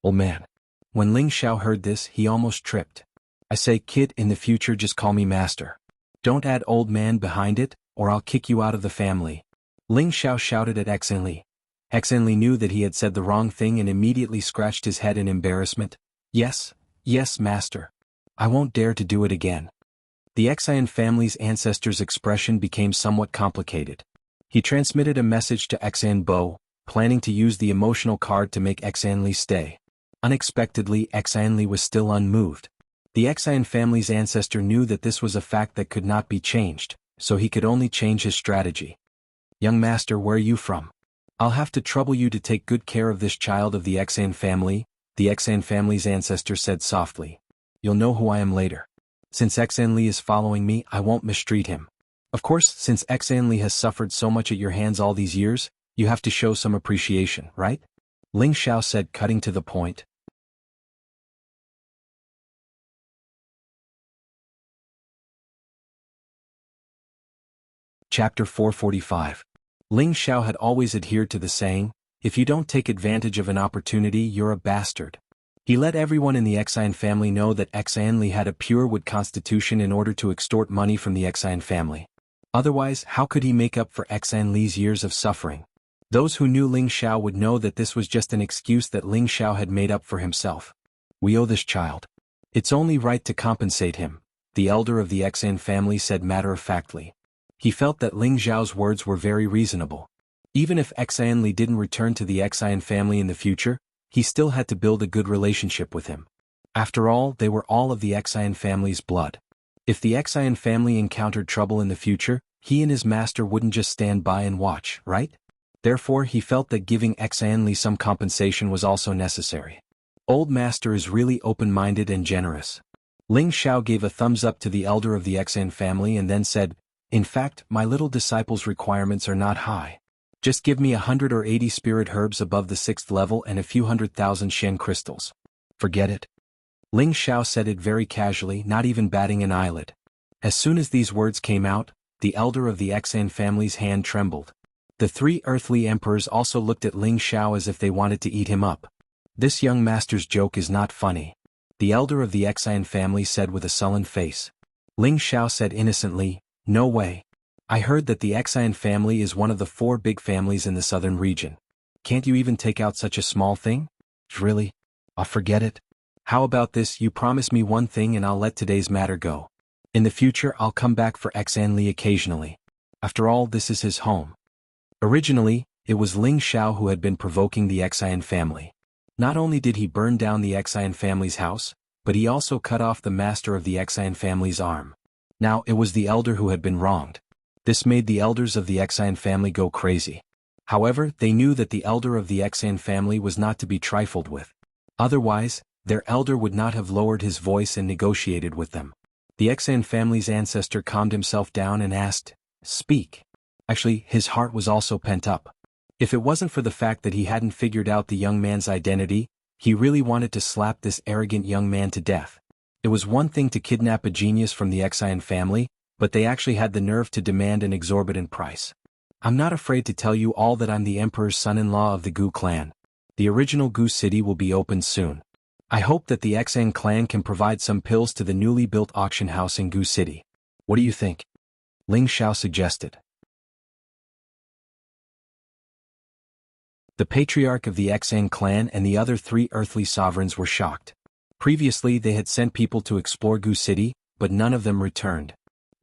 "Oh man." When Ling Xiao heard this, he almost tripped. "I say, kid, in the future just call me master. Don't add old man behind it, or I'll kick you out of the family." Ling Xiao shouted at Xan Li. Xan Li knew that he had said the wrong thing and immediately scratched his head in embarrassment. Yes, master. I won't dare to do it again." The Xian family's ancestor's expression became somewhat complicated. He transmitted a message to Xan Bo, planning to use the emotional card to make Xan Li stay. Unexpectedly, Xan Li was still unmoved. The Xian family's ancestor knew that this was a fact that could not be changed, so he could only change his strategy. "Young master, where are you from? I'll have to trouble you to take good care of this child of the Xian family," the Xian family's ancestor said softly. "You'll know who I am later. Since Xan Li is following me, I won't mistreat him. Of course, since Xan Li has suffered so much at your hands all these years, you have to show some appreciation, right?" Ling Xiao said, cutting to the point. Chapter 445. Ling Xiao had always adhered to the saying, "If you don't take advantage of an opportunity, you're a bastard." He let everyone in the Xian family know that Xan Li had a pure wood constitution in order to extort money from the Xian family. Otherwise, how could he make up for Xan Li's years of suffering? Those who knew Ling Xiao would know that this was just an excuse that Ling Xiao had made up for himself. "We owe this child. It's only right to compensate him," the elder of the Xian family said matter-of-factly. He felt that Ling Xiao's words were very reasonable. Even if Xan Li didn't return to the Xian family in the future, he still had to build a good relationship with him. After all, they were all of the Xian family's blood. If the Xian family encountered trouble in the future, he and his master wouldn't just stand by and watch, right? Therefore, he felt that giving Xan Li some compensation was also necessary. Old master is really open-minded and generous. Ling Xiao gave a thumbs up to the elder of the Xian family and then said, "In fact, my little disciple's requirements are not high. Just give me 100 or 80 spirit herbs above the 6th level and a few 100,000 Shen crystals. Forget it." Ling Xiao said it very casually, not even batting an eyelid. As soon as these words came out, the elder of the Xan family's hand trembled. The three earthly emperors also looked at Ling Xiao as if they wanted to eat him up. This young master's joke is not funny, the elder of the Xan family said with a sullen face. Ling Xiao said innocently, "No way. I heard that the Xan family is one of the 4 big families in the southern region. Can't you even take out such a small thing? Really? I'll forget it. How about this, you promise me one thing and I'll let today's matter go. In the future I'll come back for Xan Li occasionally. After all, this is his home." Originally, it was Ling Xiao who had been provoking the Xan family. Not only did he burn down the Xan family's house, but he also cut off the master of the Xan family's arm. Now it was the elder who had been wronged. This made the elders of the Xan family go crazy. However, they knew that the elder of the Xan family was not to be trifled with. Otherwise, their elder would not have lowered his voice and negotiated with them. The Xan family's ancestor calmed himself down and asked, "Speak." Actually, his heart was also pent up. If it wasn't for the fact that he hadn't figured out the young man's identity, he really wanted to slap this arrogant young man to death. It was one thing to kidnap a genius from the Xan family, but they actually had the nerve to demand an exorbitant price. "I'm not afraid to tell you all that I'm the emperor's son-in-law of the Gu clan. The original Gu city will be opened soon. I hope that the Xan clan can provide some pills to the newly built auction house in Gu city. What do you think?" Ling Xiao suggested. The patriarch of the Xan clan and the other 3 earthly sovereigns were shocked. Previously they had sent people to explore Gu city, but none of them returned.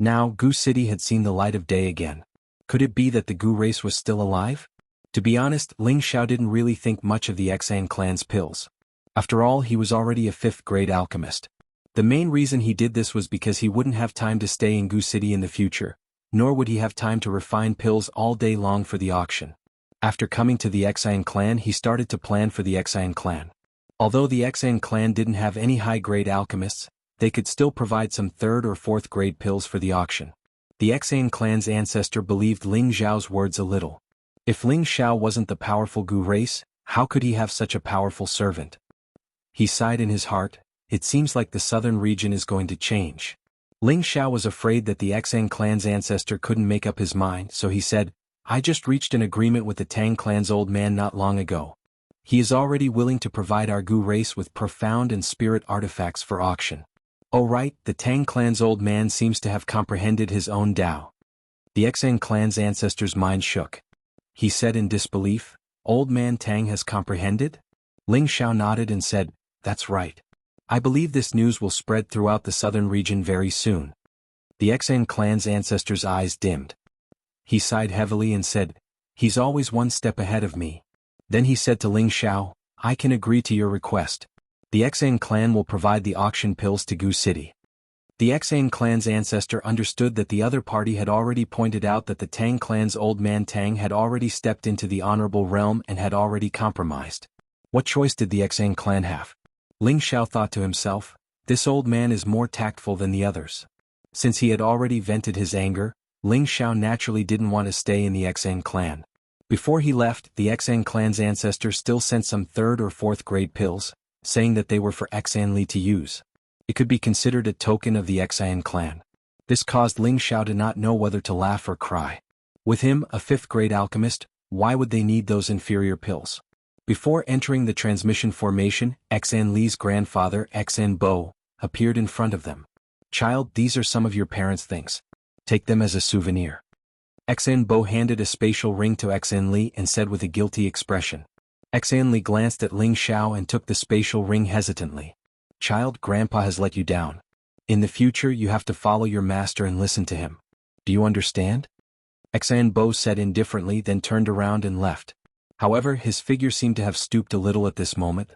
Now Gu city had seen the light of day again. Could it be that the Gu race was still alive? To be honest, Ling Xiao didn't really think much of the Xan clan's pills. After all, he was already a 5th-grade alchemist. The main reason he did this was because he wouldn't have time to stay in Gu city in the future, nor would he have time to refine pills all day long for the auction. After coming to the Xan clan, he started to plan for the Xan clan. Although the Xan clan didn't have any high-grade alchemists, they could still provide some 3rd or 4th-grade pills for the auction. The Xan clan's ancestor believed Ling Xiao's words a little. If Ling Xiao wasn't the powerful Gu race, how could he have such a powerful servant? He sighed in his heart. It seems like the southern region is going to change. Ling Xiao was afraid that the Xan clan's ancestor couldn't make up his mind, so he said, "I just reached an agreement with the Tang clan's old man not long ago. He is already willing to provide our Gu race with profound and spirit artifacts for auction." Oh right, the Tang clan's old man seems to have comprehended his own Tao. The Xan clan's ancestor's mind shook. He said in disbelief, "Old man Tang has comprehended?" Ling Xiao nodded and said, "That's right. I believe this news will spread throughout the southern region very soon." The Xan clan's ancestor's eyes dimmed. He sighed heavily and said, "He's always one step ahead of me." Then he said to Ling Xiao, "I can agree to your request. The Xan clan will provide the auction pills to Gu city." The Xan clan's ancestor understood that the other party had already pointed out that the Tang clan's old man Tang had already stepped into the honorable realm and had already compromised. What choice did the Xan clan have? Ling Xiao thought to himself, this old man is more tactful than the others. Since he had already vented his anger, Ling Xiao naturally didn't want to stay in the Xan clan. Before he left, the Xan clan's ancestor still sent some 3rd or 4th grade pills, saying that they were for Xan Li to use. It could be considered a token of the Xan clan. This caused Ling Xiao to not know whether to laugh or cry. With him, a 5th grade alchemist, why would they need those inferior pills? Before entering the transmission formation, Xan Li's grandfather, Xan Bo, appeared in front of them. "Child, these are some of your parents' things. Take them as a souvenir." Xan Bo handed a spatial ring to Xan Li and said with a guilty expression. Xan Li glanced at Ling Xiao and took the spatial ring hesitantly. "Child, Grandpa has let you down. In the future you have to follow your master and listen to him. Do you understand?" Xan Bo said indifferently, then turned around and left. However, his figure seemed to have stooped a little at this moment.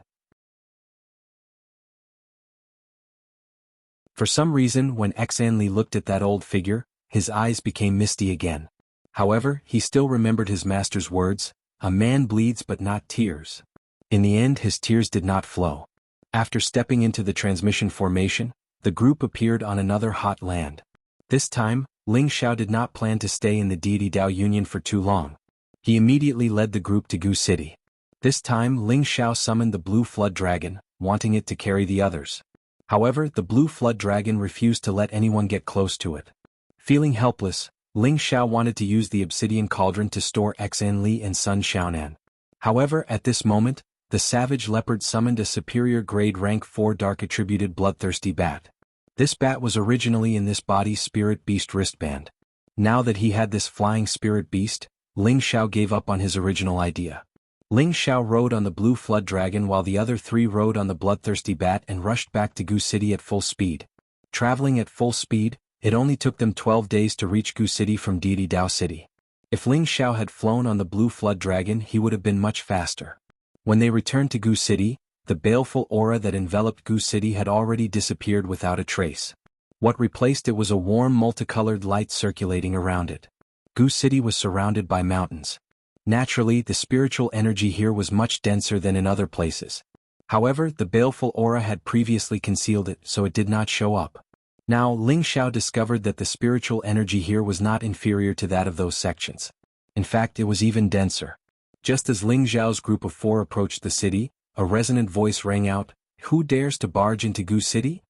For some reason, when Xan Li looked at that old figure, his eyes became misty again. However, he still remembered his master's words, "A man bleeds but not tears." In the end, his tears did not flow. After stepping into the transmission formation, the group appeared on another hot land. This time, Ling Xiao did not plan to stay in the Deity Dao Union for too long. He immediately led the group to Gu city. This time Ling Xiao summoned the blue flood dragon, wanting it to carry the others. However, the blue flood dragon refused to let anyone get close to it. Feeling helpless, Ling Xiao wanted to use the obsidian cauldron to store Xan Li and Sun Xiaonan. However, at this moment, the savage leopard summoned a superior grade rank 4 dark attributed bloodthirsty bat. This bat was originally in this body's spirit beast wristband. Now that he had this flying spirit beast, Ling Xiao gave up on his original idea. Ling Xiao rode on the blue flood dragon while the other three rode on the bloodthirsty bat and rushed back to Gu City at full speed. Traveling at full speed, it only took them 12 days to reach Gu City from Deity Dao City. If Ling Xiao had flown on the blue flood dragon, he would have been much faster. When they returned to Gu City, the baleful aura that enveloped Gu City had already disappeared without a trace. What replaced it was a warm multicolored light circulating around it. Gu City was surrounded by mountains. Naturally, the spiritual energy here was much denser than in other places. However, the baleful aura had previously concealed it, so it did not show up. Now, Ling Xiao discovered that the spiritual energy here was not inferior to that of those sections. In fact, it was even denser. Just as Ling Xiao's group of 4 approached the city, a resonant voice rang out, "Who dares to barge into Gu City?"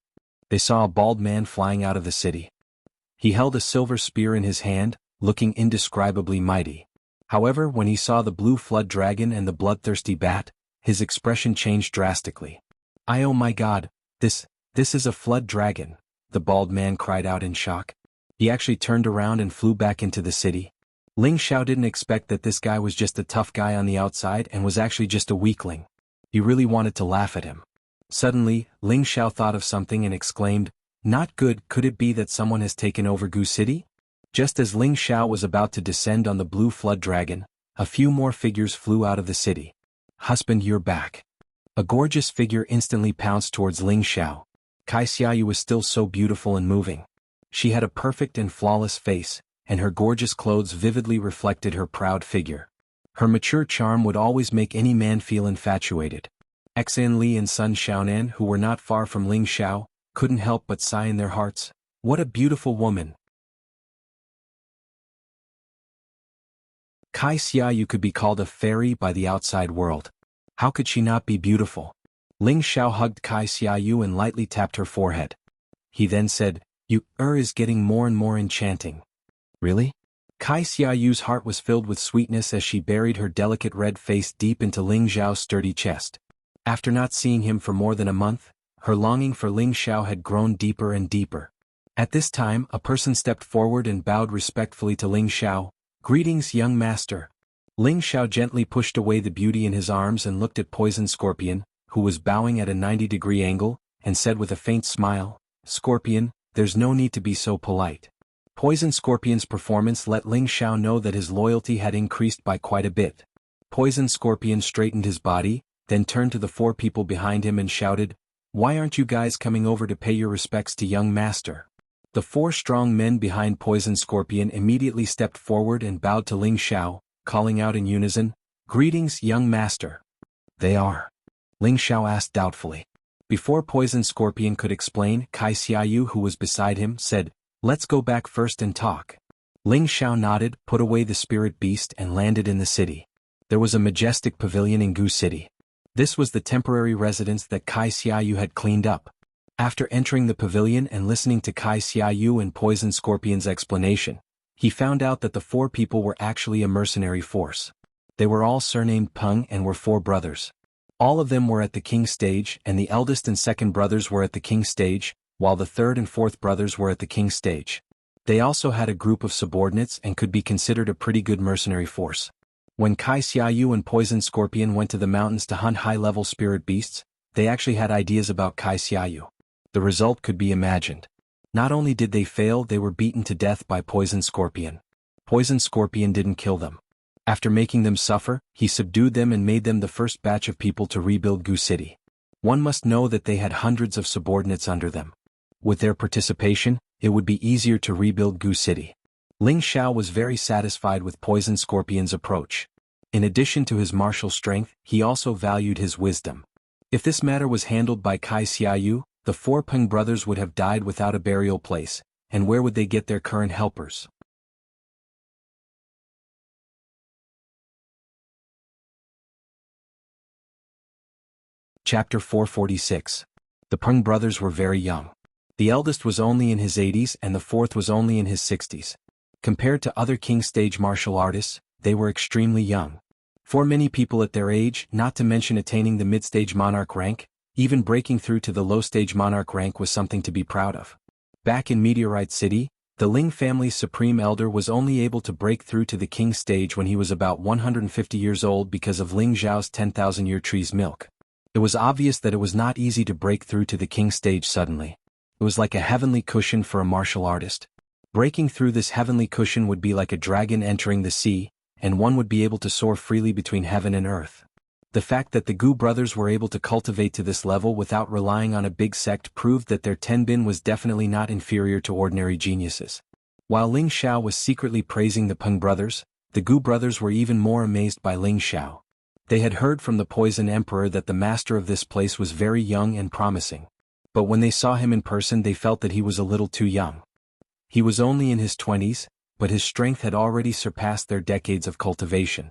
They saw a bald man flying out of the city. He held a silver spear in his hand, looking indescribably mighty. However, when he saw the blue flood dragon and the bloodthirsty bat, his expression changed drastically. "Oh my god, this is a flood dragon," the bald man cried out in shock. He actually turned around and flew back into the city. Ling Xiao didn't expect that this guy was just a tough guy on the outside and was actually just a weakling. He really wanted to laugh at him. Suddenly, Ling Xiao thought of something and exclaimed, "Not good, could it be that someone has taken over Gu City?" Just as Ling Xiao was about to descend on the blue flood dragon, a few more figures flew out of the city. "Husband, you're back." A gorgeous figure instantly pounced towards Ling Xiao. Kai Xiaoyu was still so beautiful and moving. She had a perfect and flawless face, and her gorgeous clothes vividly reflected her proud figure. Her mature charm would always make any man feel infatuated. Xan Li and Sun Xiaonan, who were not far from Ling Xiao, couldn't help but sigh in their hearts, "What a beautiful woman." Kai Xiaoyu could be called a fairy by the outside world. How could she not be beautiful? Ling Xiao hugged Kai Xiaoyu and lightly tapped her forehead. He then said, "You is getting more and more enchanting." "Really?" Kai Xiaoyu's heart was filled with sweetness as she buried her delicate red face deep into Ling Xiao's sturdy chest. After not seeing him for more than a month, her longing for Ling Xiao had grown deeper and deeper. At this time, a person stepped forward and bowed respectfully to Ling Xiao. "Greetings, young master." Ling Xiao gently pushed away the beauty in his arms and looked at Poison Scorpion, who was bowing at a 90-degree angle, and said with a faint smile, "Scorpion, there's no need to be so polite." Poison Scorpion's performance let Ling Xiao know that his loyalty had increased by quite a bit. Poison Scorpion straightened his body, then turned to the 4 people behind him and shouted, "Why aren't you guys coming over to pay your respects to young master?" The 4 strong men behind Poison Scorpion immediately stepped forward and bowed to Ling Xiao, calling out in unison, "Greetings, young master." "They are?" Ling Xiao asked doubtfully. Before Poison Scorpion could explain, Kai Xiaoyu, who was beside him, said, "Let's go back first and talk." Ling Xiao nodded, put away the spirit beast and landed in the city. There was a majestic pavilion in Gu City. This was the temporary residence that Kai Xiaoyu had cleaned up. After entering the pavilion and listening to Kai Xiaoyu and Poison Scorpion's explanation, he found out that the 4 people were actually a mercenary force. They were all surnamed Peng and were 4 brothers. All of them were at the king stage, and the eldest and second brothers were at the king stage, while the third and fourth brothers were at the king stage. They also had a group of subordinates and could be considered a pretty good mercenary force. When Kai Xiaoyu and Poison Scorpion went to the mountains to hunt high-level spirit beasts, they actually had ideas about Kai Xiaoyu. The result could be imagined. Not only did they fail, they were beaten to death by Poison Scorpion. Poison Scorpion didn't kill them. After making them suffer, he subdued them and made them the first batch of people to rebuild Gu City. One must know that they had hundreds of subordinates under them. With their participation, it would be easier to rebuild Gu City. Ling Xiao was very satisfied with Poison Scorpion's approach. In addition to his martial strength, he also valued his wisdom. If this matter was handled by Kai Xiaoyu, the 4 Peng brothers would have died without a burial place, and where would they get their current helpers? Chapter 446. The Peng brothers were very young. The eldest was only in his 80s and the fourth was only in his 60s. Compared to other king stage martial artists, they were extremely young. For many people at their age, not to mention attaining the mid-stage monarch rank, even breaking through to the low-stage monarch rank was something to be proud of. Back in Meteorite City, the Ling family's supreme elder was only able to break through to the king stage when he was about 150 years old because of Ling Zhao's 10,000-year tree's milk. It was obvious that it was not easy to break through to the king stage suddenly. It was like a heavenly cushion for a martial artist. Breaking through this heavenly cushion would be like a dragon entering the sea, and one would be able to soar freely between heaven and earth. The fact that the Gu brothers were able to cultivate to this level without relying on a big sect proved that their tenbin was definitely not inferior to ordinary geniuses. While Ling Xiao was secretly praising the Peng brothers, the Gu brothers were even more amazed by Ling Xiao. They had heard from the Poison Emperor that the master of this place was very young and promising. But when they saw him in person they felt that he was a little too young. He was only in his 20s, but his strength had already surpassed their decades of cultivation.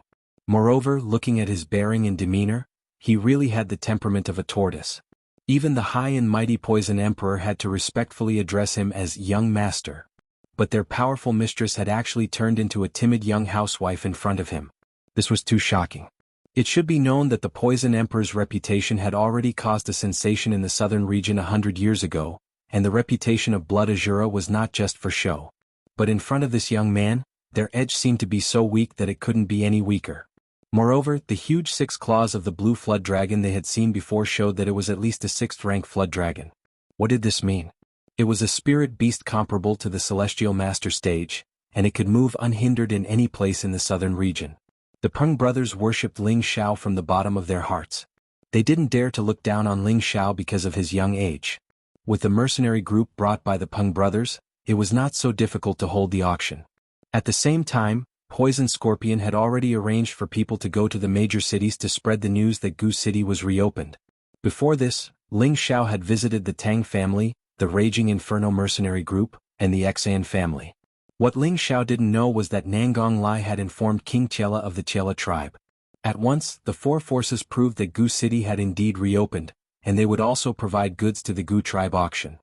Moreover, looking at his bearing and demeanor, he really had the temperament of a tortoise. Even the high and mighty Poison Emperor had to respectfully address him as young master. But their powerful mistress had actually turned into a timid young housewife in front of him. This was too shocking. It should be known that the Poison Emperor's reputation had already caused a sensation in the southern region 100 years ago, and the reputation of Blood Azura was not just for show. But in front of this young man, their edge seemed to be so weak that it couldn't be any weaker. Moreover, the huge 6 claws of the blue flood dragon they had seen before showed that it was at least a 6th-rank flood dragon. What did this mean? It was a spirit beast comparable to the celestial master stage, and it could move unhindered in any place in the southern region. The Peng brothers worshipped Ling Xiao from the bottom of their hearts. They didn't dare to look down on Ling Xiao because of his young age. With the mercenary group brought by the Peng brothers, it was not so difficult to hold the auction. At the same time, Poison Scorpion had already arranged for people to go to the major cities to spread the news that Gu City was reopened. Before this, Ling Xiao had visited the Tang family, the Raging Inferno mercenary group, and the Xan family. What Ling Xiao didn't know was that Nangong Lai had informed King Tiela of the Tiela tribe. At once, the 4 forces proved that Gu City had indeed reopened, and they would also provide goods to the Gu tribe auction.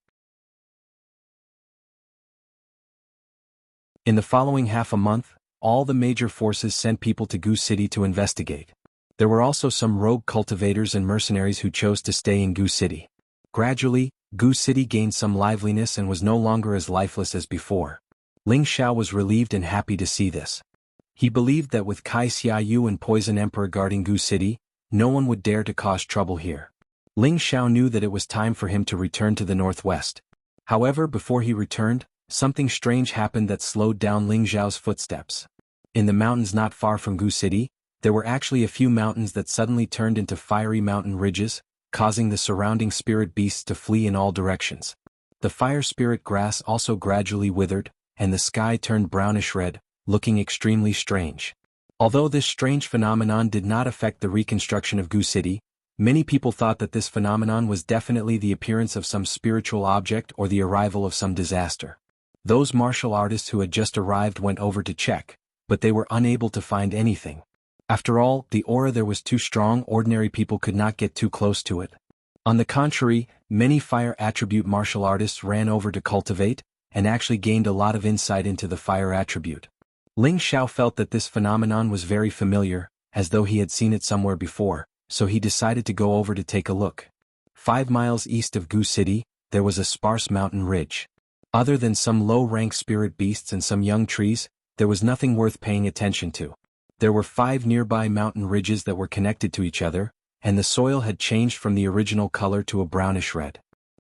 In the following half a month, all the major forces sent people to Gu City to investigate. There were also some rogue cultivators and mercenaries who chose to stay in Gu City. Gradually, Gu City gained some liveliness and was no longer as lifeless as before. Ling Xiao was relieved and happy to see this. He believed that with Kai Xiaoyu and Poison Emperor guarding Gu City, no one would dare to cause trouble here. Ling Xiao knew that it was time for him to return to the northwest. However, before he returned, something strange happened that slowed down Ling Xiao's footsteps. In the mountains not far from Gu City, there were actually a few mountains that suddenly turned into fiery mountain ridges, causing the surrounding spirit beasts to flee in all directions. The fire spirit grass also gradually withered, and the sky turned brownish red, looking extremely strange. Although this strange phenomenon did not affect the reconstruction of Gu City, many people thought that this phenomenon was definitely the appearance of some spiritual object or the arrival of some disaster. Those martial artists who had just arrived went over to check, but they were unable to find anything. After all, the aura there was too strong, ordinary people could not get too close to it. On the contrary, many fire attribute martial artists ran over to cultivate, and actually gained a lot of insight into the fire attribute. Ling Xiao felt that this phenomenon was very familiar, as though he had seen it somewhere before, so he decided to go over to take a look. 5 miles east of Gu City, there was a sparse mountain ridge. Other than some low-rank spirit beasts and some young trees, there was nothing worth paying attention to. There were 5 nearby mountain ridges that were connected to each other, and the soil had changed from the original color to a brownish red.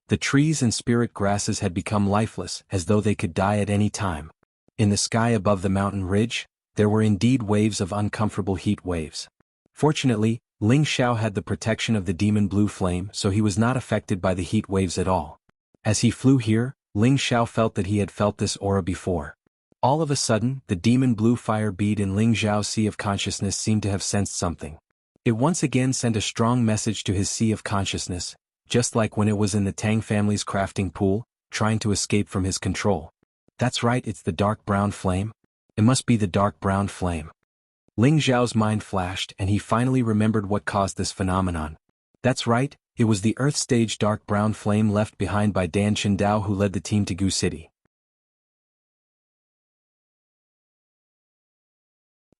The trees and spirit grasses had become lifeless, as though they could die at any time. In the sky above the mountain ridge, there were indeed waves of uncomfortable heat waves. Fortunately, Ling Xiao had the protection of the demon blue flame, so he was not affected by the heat waves at all. As he flew here, Ling Xiao felt that he had felt this aura before. All of a sudden, the demon blue fire bead in Ling Xiao's sea of consciousness seemed to have sensed something. It once again sent a strong message to his sea of consciousness, just like when it was in the Tang family's crafting pool, trying to escape from his control. That's right, it's the dark brown flame. It must be the dark brown flame. Ling Xiao's mind flashed and he finally remembered what caused this phenomenon. That's right, It was the Earth Stage dark brown flame left behind by Dan Qindao who led the team to Gu City.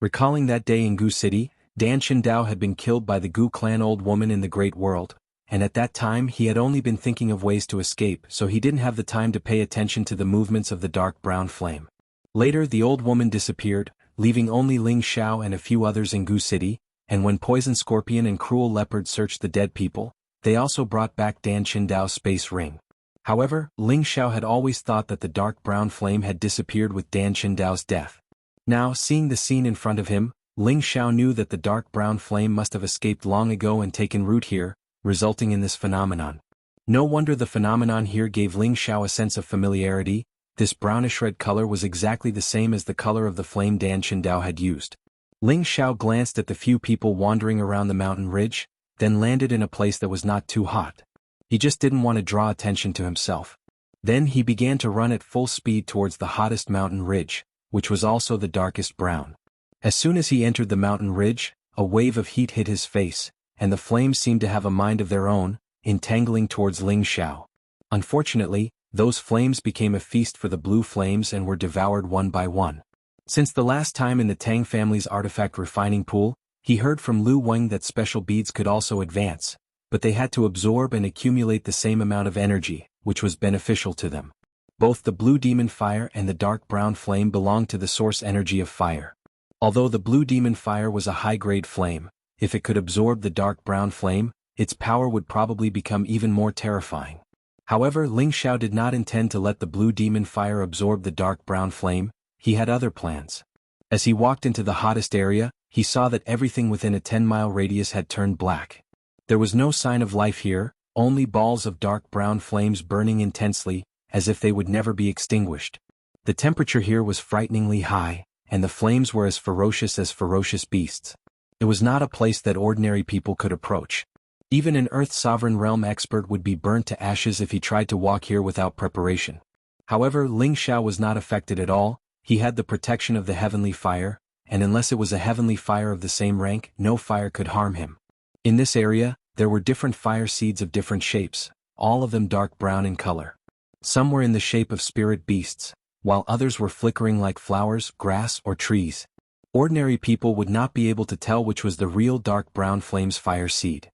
Recalling that day in Gu City, Dan Qindao had been killed by the Gu clan old woman in the Great World, and at that time he had only been thinking of ways to escape, so he didn't have the time to pay attention to the movements of the dark brown flame. Later the old woman disappeared, leaving only Ling Xiao and a few others in Gu City, and when Poison Scorpion and Cruel Leopard searched the dead people, they also brought back Dan Qindao's space ring. However, Ling Xiao had always thought that the dark brown flame had disappeared with Dan Qindao's death. Now, seeing the scene in front of him, Ling Xiao knew that the dark brown flame must have escaped long ago and taken root here, resulting in this phenomenon. No wonder the phenomenon here gave Ling Xiao a sense of familiarity. This brownish-red color was exactly the same as the color of the flame Dan Qindao had used. Ling Xiao glanced at the few people wandering around the mountain ridge, then landed in a place that was not too hot. He just didn't want to draw attention to himself. Then he began to run at full speed towards the hottest mountain ridge, which was also the darkest brown. As soon as he entered the mountain ridge, a wave of heat hit his face, and the flames seemed to have a mind of their own, entangling towards Ling Xiao. Unfortunately, those flames became a feast for the blue flames and were devoured one by one. Since the last time in the Tang family's artifact refining pool, he heard from Lu Weng that special beads could also advance, but they had to absorb and accumulate the same amount of energy, which was beneficial to them. Both the blue demon fire and the dark brown flame belonged to the source energy of fire. Although the blue demon fire was a high-grade flame, if it could absorb the dark brown flame, its power would probably become even more terrifying. However, Ling Xiao did not intend to let the blue demon fire absorb the dark brown flame. He had other plans. As he walked into the hottest area, he saw that everything within a 10-mile radius had turned black. There was no sign of life here, only balls of dark brown flames burning intensely, as if they would never be extinguished. The temperature here was frighteningly high, and the flames were as ferocious beasts. It was not a place that ordinary people could approach. Even an Earth Sovereign Realm expert would be burnt to ashes if he tried to walk here without preparation. However, Ling Xiao was not affected at all. He had the protection of the heavenly fire, and unless it was a heavenly fire of the same rank, no fire could harm him. In this area, there were different fire seeds of different shapes, all of them dark brown in color. Some were in the shape of spirit beasts, while others were flickering like flowers, grass, or trees. Ordinary people would not be able to tell which was the real dark brown flame's fire seed.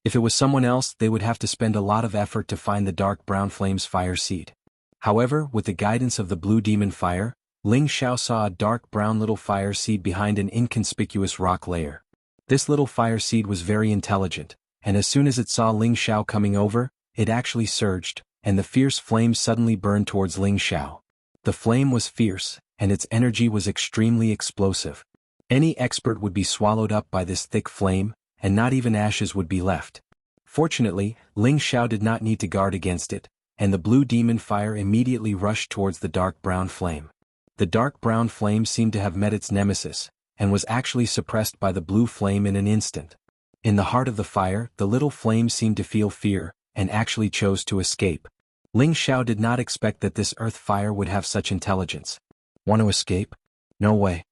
If it was someone else, they would have to spend a lot of effort to find the dark brown flame's fire seed. However, with the guidance of the blue demon fire, Ling Xiao saw a dark brown little fire seed behind an inconspicuous rock layer. This little fire seed was very intelligent, and as soon as it saw Ling Xiao coming over, it actually surged, and the fierce flame suddenly burned towards Ling Xiao. The flame was fierce, and its energy was extremely explosive. Any expert would be swallowed up by this thick flame, and not even ashes would be left. Fortunately, Ling Xiao did not need to guard against it, and the blue demon fire immediately rushed towards the dark brown flame. The dark brown flame seemed to have met its nemesis, and was actually suppressed by the blue flame in an instant. In the heart of the fire, the little flame seemed to feel fear, and actually chose to escape. Ling Xiao did not expect that this earth fire would have such intelligence. Want to escape? No way.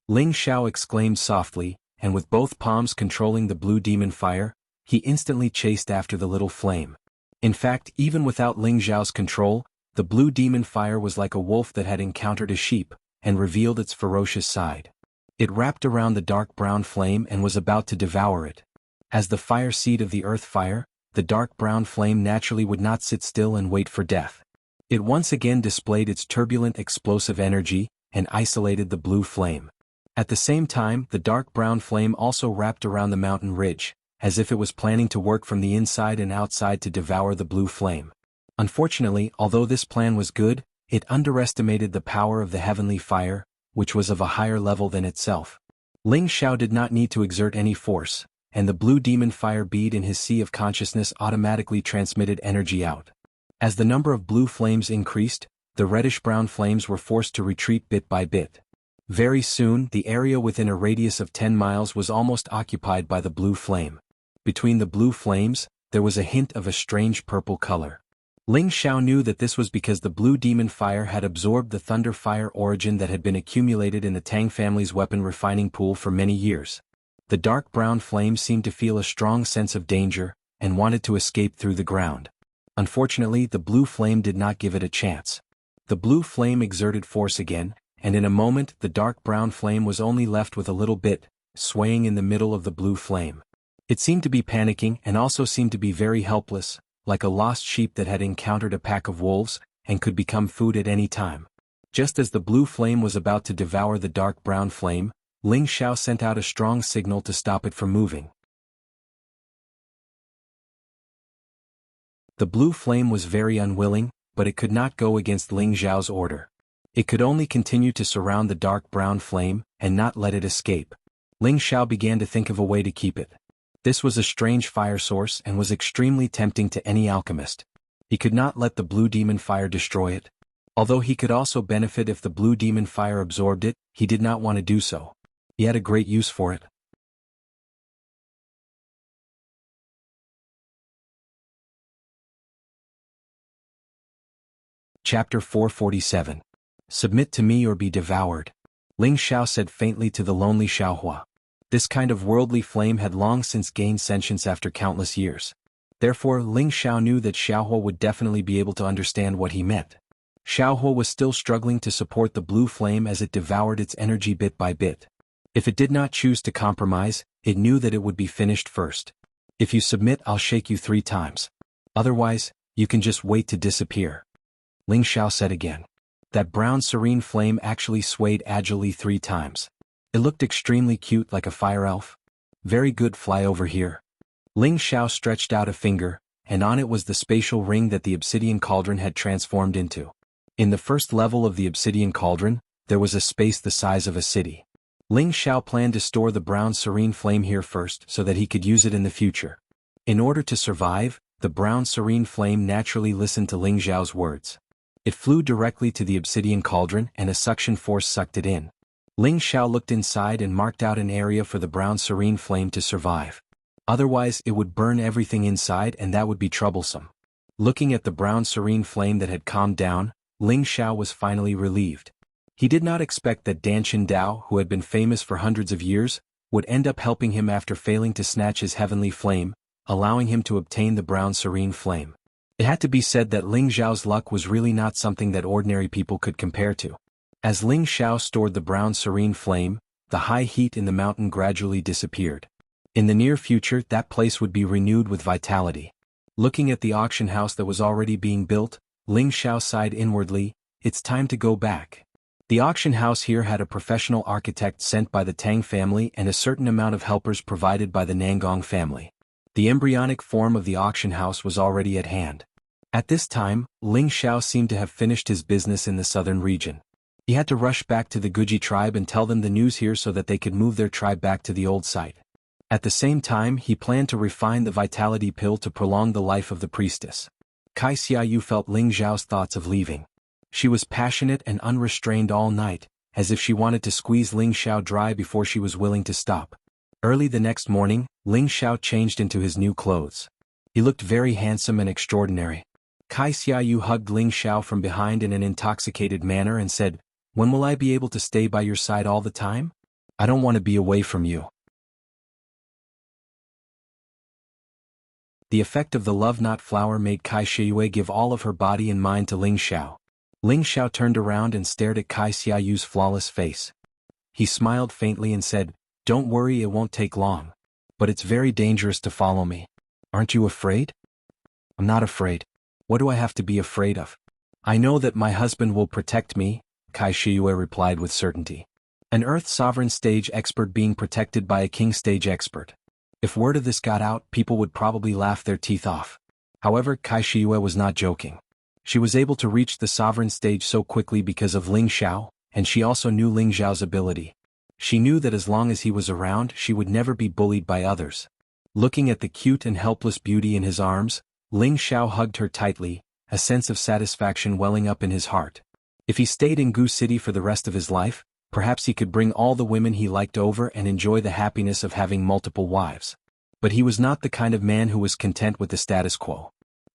Ling Xiao exclaimed softly, and with both palms controlling the blue demon fire, he instantly chased after the little flame. In fact, even without Ling Xiao's control, the blue demon fire was like a wolf that had encountered a sheep, and revealed its ferocious side. It wrapped around the dark brown flame and was about to devour it. As the fire seed of the earth fire, the dark brown flame naturally would not sit still and wait for death. It once again displayed its turbulent explosive energy, and isolated the blue flame. At the same time, the dark brown flame also wrapped around the mountain ridge, as if it was planning to work from the inside and outside to devour the blue flame. Unfortunately, although this plan was good, it underestimated the power of the heavenly fire, which was of a higher level than itself. Ling Xiao did not need to exert any force, and the blue demon fire bead in his sea of consciousness automatically transmitted energy out. As the number of blue flames increased, the reddish-brown flames were forced to retreat bit by bit. Very soon, the area within a radius of 10 miles was almost occupied by the blue flame. Between the blue flames, there was a hint of a strange purple color. Ling Xiao knew that this was because the blue demon fire had absorbed the thunder fire origin that had been accumulated in the Tang family's weapon refining pool for many years. The dark brown flame seemed to feel a strong sense of danger, and wanted to escape through the ground. Unfortunately, the blue flame did not give it a chance. The blue flame exerted force again, and in a moment the dark brown flame was only left with a little bit, swaying in the middle of the blue flame. It seemed to be panicking and also seemed to be very helpless, like a lost sheep that had encountered a pack of wolves, and could become food at any time. Just as the blue flame was about to devour the dark brown flame, Ling Xiao sent out a strong signal to stop it from moving. The blue flame was very unwilling, but it could not go against Ling Xiao's order. It could only continue to surround the dark brown flame, and not let it escape. Ling Xiao began to think of a way to keep it. This was a strange fire source and was extremely tempting to any alchemist. He could not let the blue demon fire destroy it. Although he could also benefit if the blue demon fire absorbed it, he did not want to do so. He had a great use for it. Chapter 447. Submit to me or be devoured. Ling Xiao said faintly to the lonely Xiaohua. This kind of worldly flame had long since gained sentience after countless years. Therefore, Ling Xiao knew that Xiaohua would definitely be able to understand what he meant. Xiaohua was still struggling to support the blue flame as it devoured its energy bit by bit. If it did not choose to compromise, it knew that it would be finished first. If you submit, I'll shake you 3 times. Otherwise, you can just wait to disappear. Ling Xiao said again. That brown serene flame actually swayed agilely 3 times. It looked extremely cute like a fire elf. Very good, fly over here. Ling Xiao stretched out a finger, and on it was the spatial ring that the obsidian cauldron had transformed into. In the first level of the obsidian cauldron, there was a space the size of a city. Ling Xiao planned to store the brown serene flame here first so that he could use it in the future. In order to survive, the brown serene flame naturally listened to Ling Xiao's words. It flew directly to the obsidian cauldron and a suction force sucked it in. Ling Xiao looked inside and marked out an area for the brown serene flame to survive. Otherwise it would burn everything inside and that would be troublesome. Looking at the brown serene flame that had calmed down, Ling Xiao was finally relieved. He did not expect that Danshan Dao, who had been famous for hundreds of years, would end up helping him after failing to snatch his heavenly flame, allowing him to obtain the brown serene flame. It had to be said that Ling Xiao's luck was really not something that ordinary people could compare to. As Ling Xiao stored the brown serene flame, the high heat in the mountain gradually disappeared. In the near future, that place would be renewed with vitality. Looking at the auction house that was already being built, Ling Xiao sighed inwardly, it's time to go back. The auction house here had a professional architect sent by the Tang family and a certain amount of helpers provided by the Nangong family. The embryonic form of the auction house was already at hand. At this time, Ling Xiao seemed to have finished his business in the southern region. He had to rush back to the Guji tribe and tell them the news here so that they could move their tribe back to the old site. At the same time, he planned to refine the vitality pill to prolong the life of the priestess. Kai Xiaoyu felt Ling Xiao's thoughts of leaving. She was passionate and unrestrained all night, as if she wanted to squeeze Ling Xiao dry before she was willing to stop. Early the next morning, Ling Xiao changed into his new clothes. He looked very handsome and extraordinary. Kai Xiaoyu hugged Ling Xiao from behind in an intoxicated manner and said, "When will I be able to stay by your side all the time? I don't want to be away from you." The effect of the love-knot flower made Kai Xiaoyu give all of her body and mind to Ling Xiao. Ling Xiao turned around and stared at Kai Xiaoyu's flawless face. He smiled faintly and said, "Don't worry, it won't take long. But it's very dangerous to follow me. Aren't you afraid?" "I'm not afraid. What do I have to be afraid of? I know that my husband will protect me," Kai Xiaoyu replied with certainty. An Earth Sovereign stage expert being protected by a King stage expert. If word of this got out, people would probably laugh their teeth off. However, Kai Xiaoyu was not joking. She was able to reach the Sovereign stage so quickly because of Ling Xiao, and she also knew Ling Xiao's ability. She knew that as long as he was around, she would never be bullied by others. Looking at the cute and helpless beauty in his arms, Ling Xiao hugged her tightly, a sense of satisfaction welling up in his heart. If he stayed in Gu City for the rest of his life, perhaps he could bring all the women he liked over and enjoy the happiness of having multiple wives. But he was not the kind of man who was content with the status quo.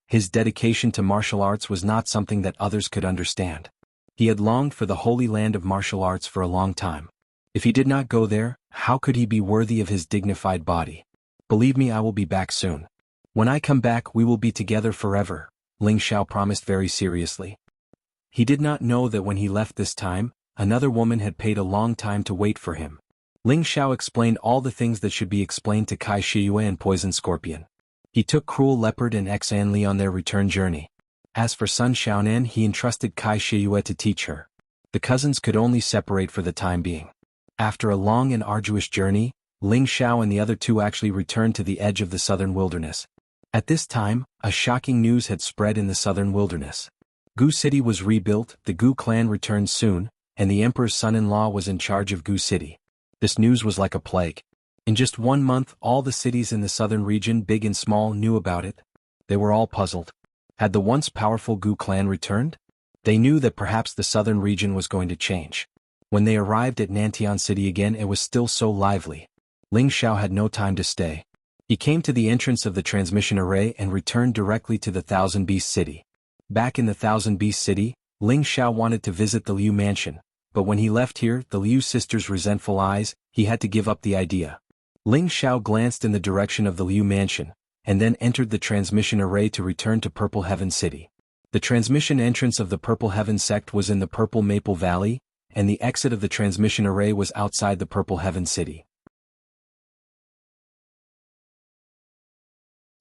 His dedication to martial arts was not something that others could understand. He had longed for the holy land of martial arts for a long time. If he did not go there, How could he be worthy of his dignified body? Believe me, I will be back soon. When I come back we will be together forever, Ling Xiao promised very seriously. He did not know that when he left this time, another woman had paid a long time to wait for him. Ling Xiao explained all the things that should be explained to Kai Shiyue and Poison Scorpion. He took Cruel Leopard and Xan Li on their return journey. As for Sun Xiaonan, he entrusted Kai Shiyue to teach her. The cousins could only separate for the time being. After a long and arduous journey, Ling Xiao and the other two actually returned to the edge of the southern wilderness. At this time, a shocking news had spread in the southern wilderness. Gu City was rebuilt, the Gu clan returned soon, and the emperor's son-in-law was in charge of Gu City. This news was like a plague. In just 1 month, all the cities in the southern region, big and small, knew about it. They were all puzzled. Had the once powerful Gu clan returned? They knew that perhaps the southern region was going to change. When they arrived at Nantian City again, it was still so lively. Ling Xiao had no time to stay. He came to the entrance of the transmission array and returned directly to the Thousand Beast City. Back in the Thousand Beast City, Ling Xiao wanted to visit the Liu mansion, but when he left here, the Liu sisters' resentful eyes, he had to give up the idea. Ling Xiao glanced in the direction of the Liu mansion, and then entered the transmission array to return to Purple Heaven City. The transmission entrance of the Purple Heaven sect was in the Purple Maple Valley, and the exit of the transmission array was outside the Purple Heaven City.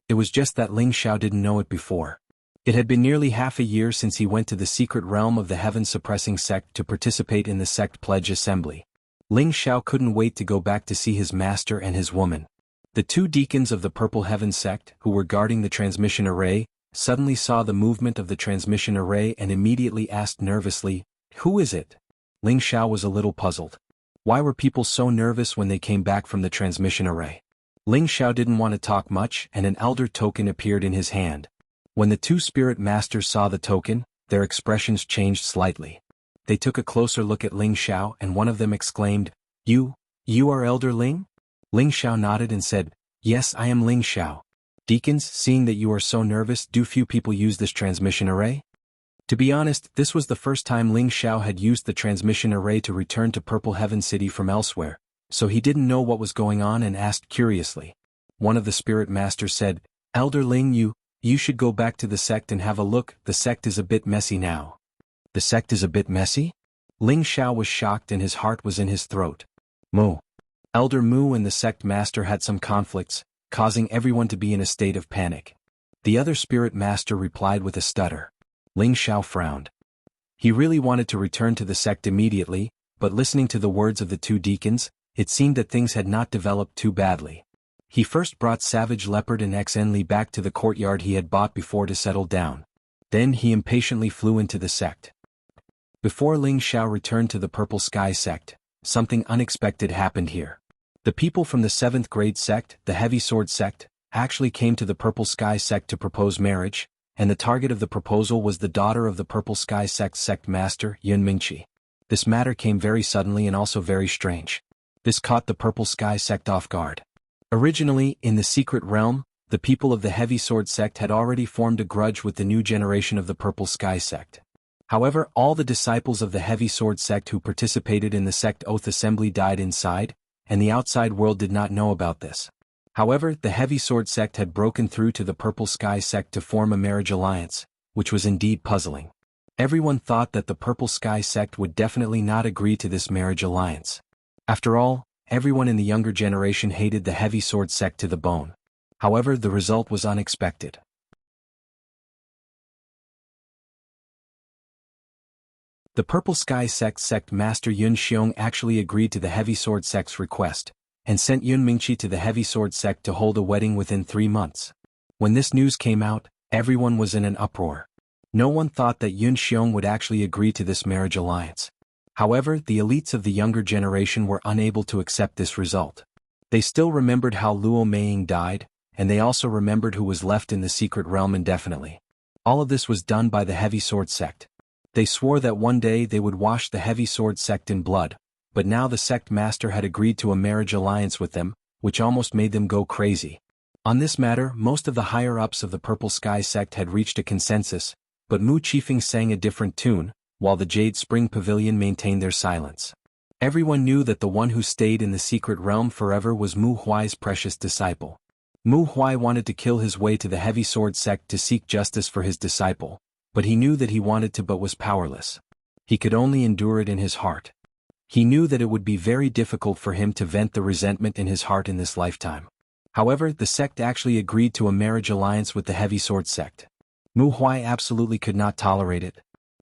It was just that Ling Xiao didn't know it before. It had been nearly half a year since he went to the secret realm of the heaven-suppressing sect to participate in the sect pledge assembly. Ling Xiao couldn't wait to go back to see his master and his woman. The two deacons of the Purple Heaven sect, who were guarding the transmission array, suddenly saw the movement of the transmission array and immediately asked nervously, "Who is it?" Ling Xiao was a little puzzled. Why were people so nervous when they came back from the transmission array? Ling Xiao didn't want to talk much, and an elder token appeared in his hand. When the two spirit masters saw the token, their expressions changed slightly. They took a closer look at Ling Xiao and one of them exclaimed, You are Elder Ling?" Ling Xiao nodded and said, "Yes, I am Ling Xiao. Deacons, seeing that you are so nervous, do few people use this transmission array?" To be honest, this was the first time Ling Xiao had used the transmission array to return to Purple Heaven City from elsewhere, so he didn't know what was going on and asked curiously. One of the spirit masters said, "Elder Ling, you should go back to the sect and have a look, the sect is a bit messy now." "The sect is a bit messy?" Ling Xiao was shocked and his heart was in his throat. Mu. Elder Mu and the sect master had some conflicts, causing everyone to be in a state of panic. The other spirit master replied with a stutter. Ling Xiao frowned. He really wanted to return to the sect immediately, but listening to the words of the two deacons, it seemed that things had not developed too badly. He first brought Savage Leopard and Xen Li back to the courtyard he had bought before to settle down. Then he impatiently flew into the sect. Before Ling Xiao returned to the Purple Sky sect, something unexpected happened here. The people from the 7th grade sect, the Heavy Sword sect, actually came to the Purple Sky sect to propose marriage, and the target of the proposal was the daughter of the Purple Sky sect master, Yun Mingqi. This matter came very suddenly and also very strange. This caught the Purple Sky sect off guard. Originally, in the secret realm, the people of the Heavy Sword sect had already formed a grudge with the new generation of the Purple Sky sect. However, all the disciples of the Heavy Sword sect who participated in the sect oath assembly died inside, and the outside world did not know about this. However, the Heavy Sword sect had broken through to the Purple Sky sect to form a marriage alliance, which was indeed puzzling. Everyone thought that the Purple Sky sect would definitely not agree to this marriage alliance. After all, everyone in the younger generation hated the Heavy Sword sect to the bone. However, the result was unexpected. The Purple Sky sect master Yun Xiong actually agreed to the Heavy Sword sect's request, and sent Yun Mingqi to the Heavy Sword sect to hold a wedding within 3 months. When this news came out, everyone was in an uproar. No one thought that Yun Xiong would actually agree to this marriage alliance. However, the elites of the younger generation were unable to accept this result. They still remembered how Luo Meiying died, and they also remembered who was left in the secret realm indefinitely. All of this was done by the Heavy Sword sect. They swore that one day they would wash the Heavy Sword sect in blood, but now the sect master had agreed to a marriage alliance with them, which almost made them go crazy. On this matter, most of the higher-ups of the Purple Sky sect had reached a consensus, but Mu Qifeng sang a different tune, while the Jade Spring Pavilion maintained their silence. Everyone knew that the one who stayed in the secret realm forever was Mu Huai's precious disciple. Mu Huai wanted to kill his way to the heavy sword sect to seek justice for his disciple, but he knew that he wanted to but was powerless. He could only endure it in his heart. He knew that it would be very difficult for him to vent the resentment in his heart in this lifetime. However, the sect actually agreed to a marriage alliance with the heavy sword sect. Mu Huai absolutely could not tolerate it.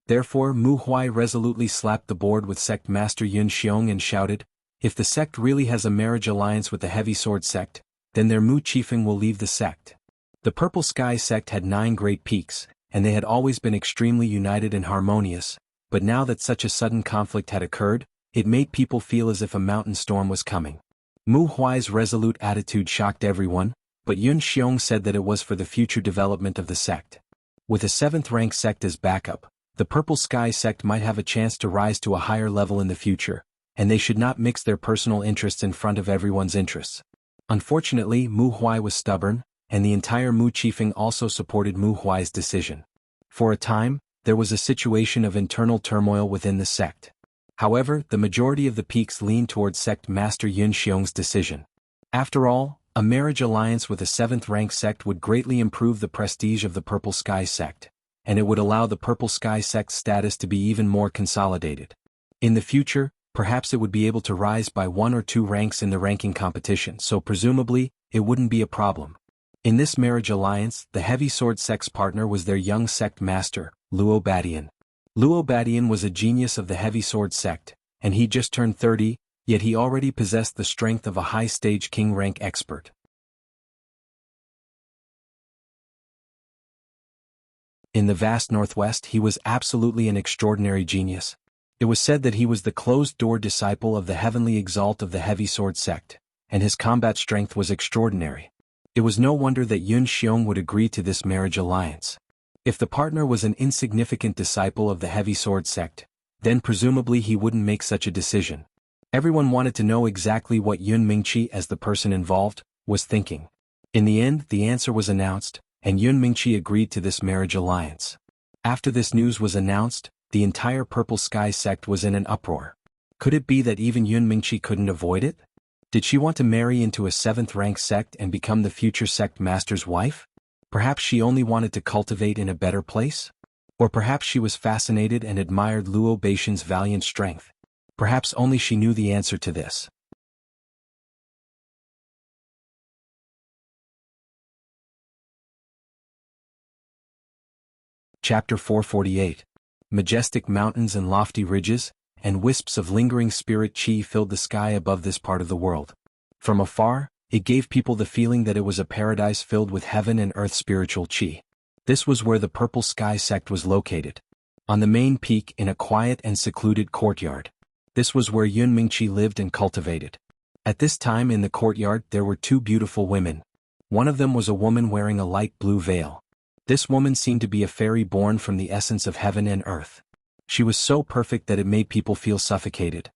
Therefore, Mu Huai resolutely slapped the board with sect master Yun Xiong and shouted, "If the sect really has a marriage alliance with the heavy sword sect, then their Mu Chiefeng will leave the sect." The Purple Sky sect had 9 great peaks, and they had always been extremely united and harmonious, but now that such a sudden conflict had occurred, it made people feel as if a mountain storm was coming. Mu Huai's resolute attitude shocked everyone, but Yun Xiong said that it was for the future development of the sect. With a 7th rank sect as backup, the Purple Sky sect might have a chance to rise to a higher level in the future, and they should not mix their personal interests in front of everyone's interests. Unfortunately, Mu Huai was stubborn, and the entire Mu Chiefeng also supported Mu Huai's decision. For a time, there was a situation of internal turmoil within the sect. However, the majority of the peaks leaned towards sect master Yun Xiong's decision. After all, a marriage alliance with a 7th rank sect would greatly improve the prestige of the Purple Sky sect, and it would allow the Purple Sky sect's status to be even more consolidated. In the future, perhaps it would be able to rise by 1 or 2 ranks in the ranking competition, so presumably, it wouldn't be a problem. In this marriage alliance, the heavy sword sect's partner was their young sect master, Luo Badian. Luo Badian was a genius of the heavy sword sect, and he just turned 30, yet he already possessed the strength of a high-stage king rank expert. In the vast northwest, he was absolutely an extraordinary genius. It was said that he was the closed-door disciple of the heavenly exalt of the heavy sword sect, and his combat strength was extraordinary. It was no wonder that Yun Xiong would agree to this marriage alliance. If the partner was an insignificant disciple of the heavy sword sect, then presumably he wouldn't make such a decision. Everyone wanted to know exactly what Yun Mingqi, as the person involved, was thinking. In the end, the answer was announced, and Yun Mingqi agreed to this marriage alliance. After this news was announced, the entire Purple Sky sect was in an uproar. Could it be that even Yun Mingqi couldn't avoid it? Did she want to marry into a 7th rank sect and become the future sect master's wife? Perhaps she only wanted to cultivate in a better place? Or perhaps she was fascinated and admired Luo Baishan's valiant strength. Perhaps only she knew the answer to this. Chapter 448. Majestic mountains and lofty ridges, and wisps of lingering spirit chi filled the sky above this part of the world. From afar, it gave people the feeling that it was a paradise filled with heaven and earth spiritual chi. This was where the Purple Sky sect was located. On the main peak in a quiet and secluded courtyard. This was where Yun Mingqi lived and cultivated. At this time in the courtyard there were 2 beautiful women. One of them was a woman wearing a light blue veil. This woman seemed to be a fairy born from the essence of heaven and earth. She was so perfect that it made people feel suffocated.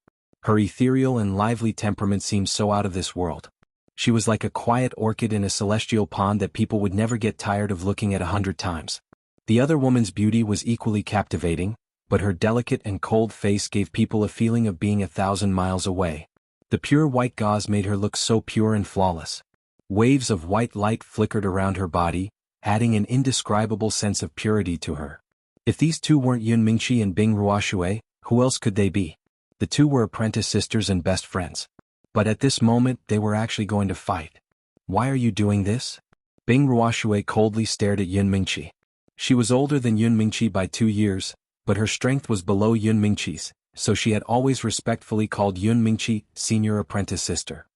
Her ethereal and lively temperament seemed so out of this world. She was like a quiet orchid in a celestial pond that people would never get tired of looking at 100 times. The other woman's beauty was equally captivating, but her delicate and cold face gave people a feeling of being 1,000 miles away. The pure white gauze made her look so pure and flawless. Waves of white light flickered around her body, adding an indescribable sense of purity to her. If these 2 weren't Yun Mingqi and Bing Ruoshui, who else could they be? The 2 were apprentice sisters and best friends. But at this moment they were actually going to fight. Why are you doing this? Bing Ruoshui coldly stared at Yun Mingqi. She was older than Yun Mingqi by 2 years, but her strength was below Yun Mingqi's, so she had always respectfully called Yun Mingqi senior apprentice sister.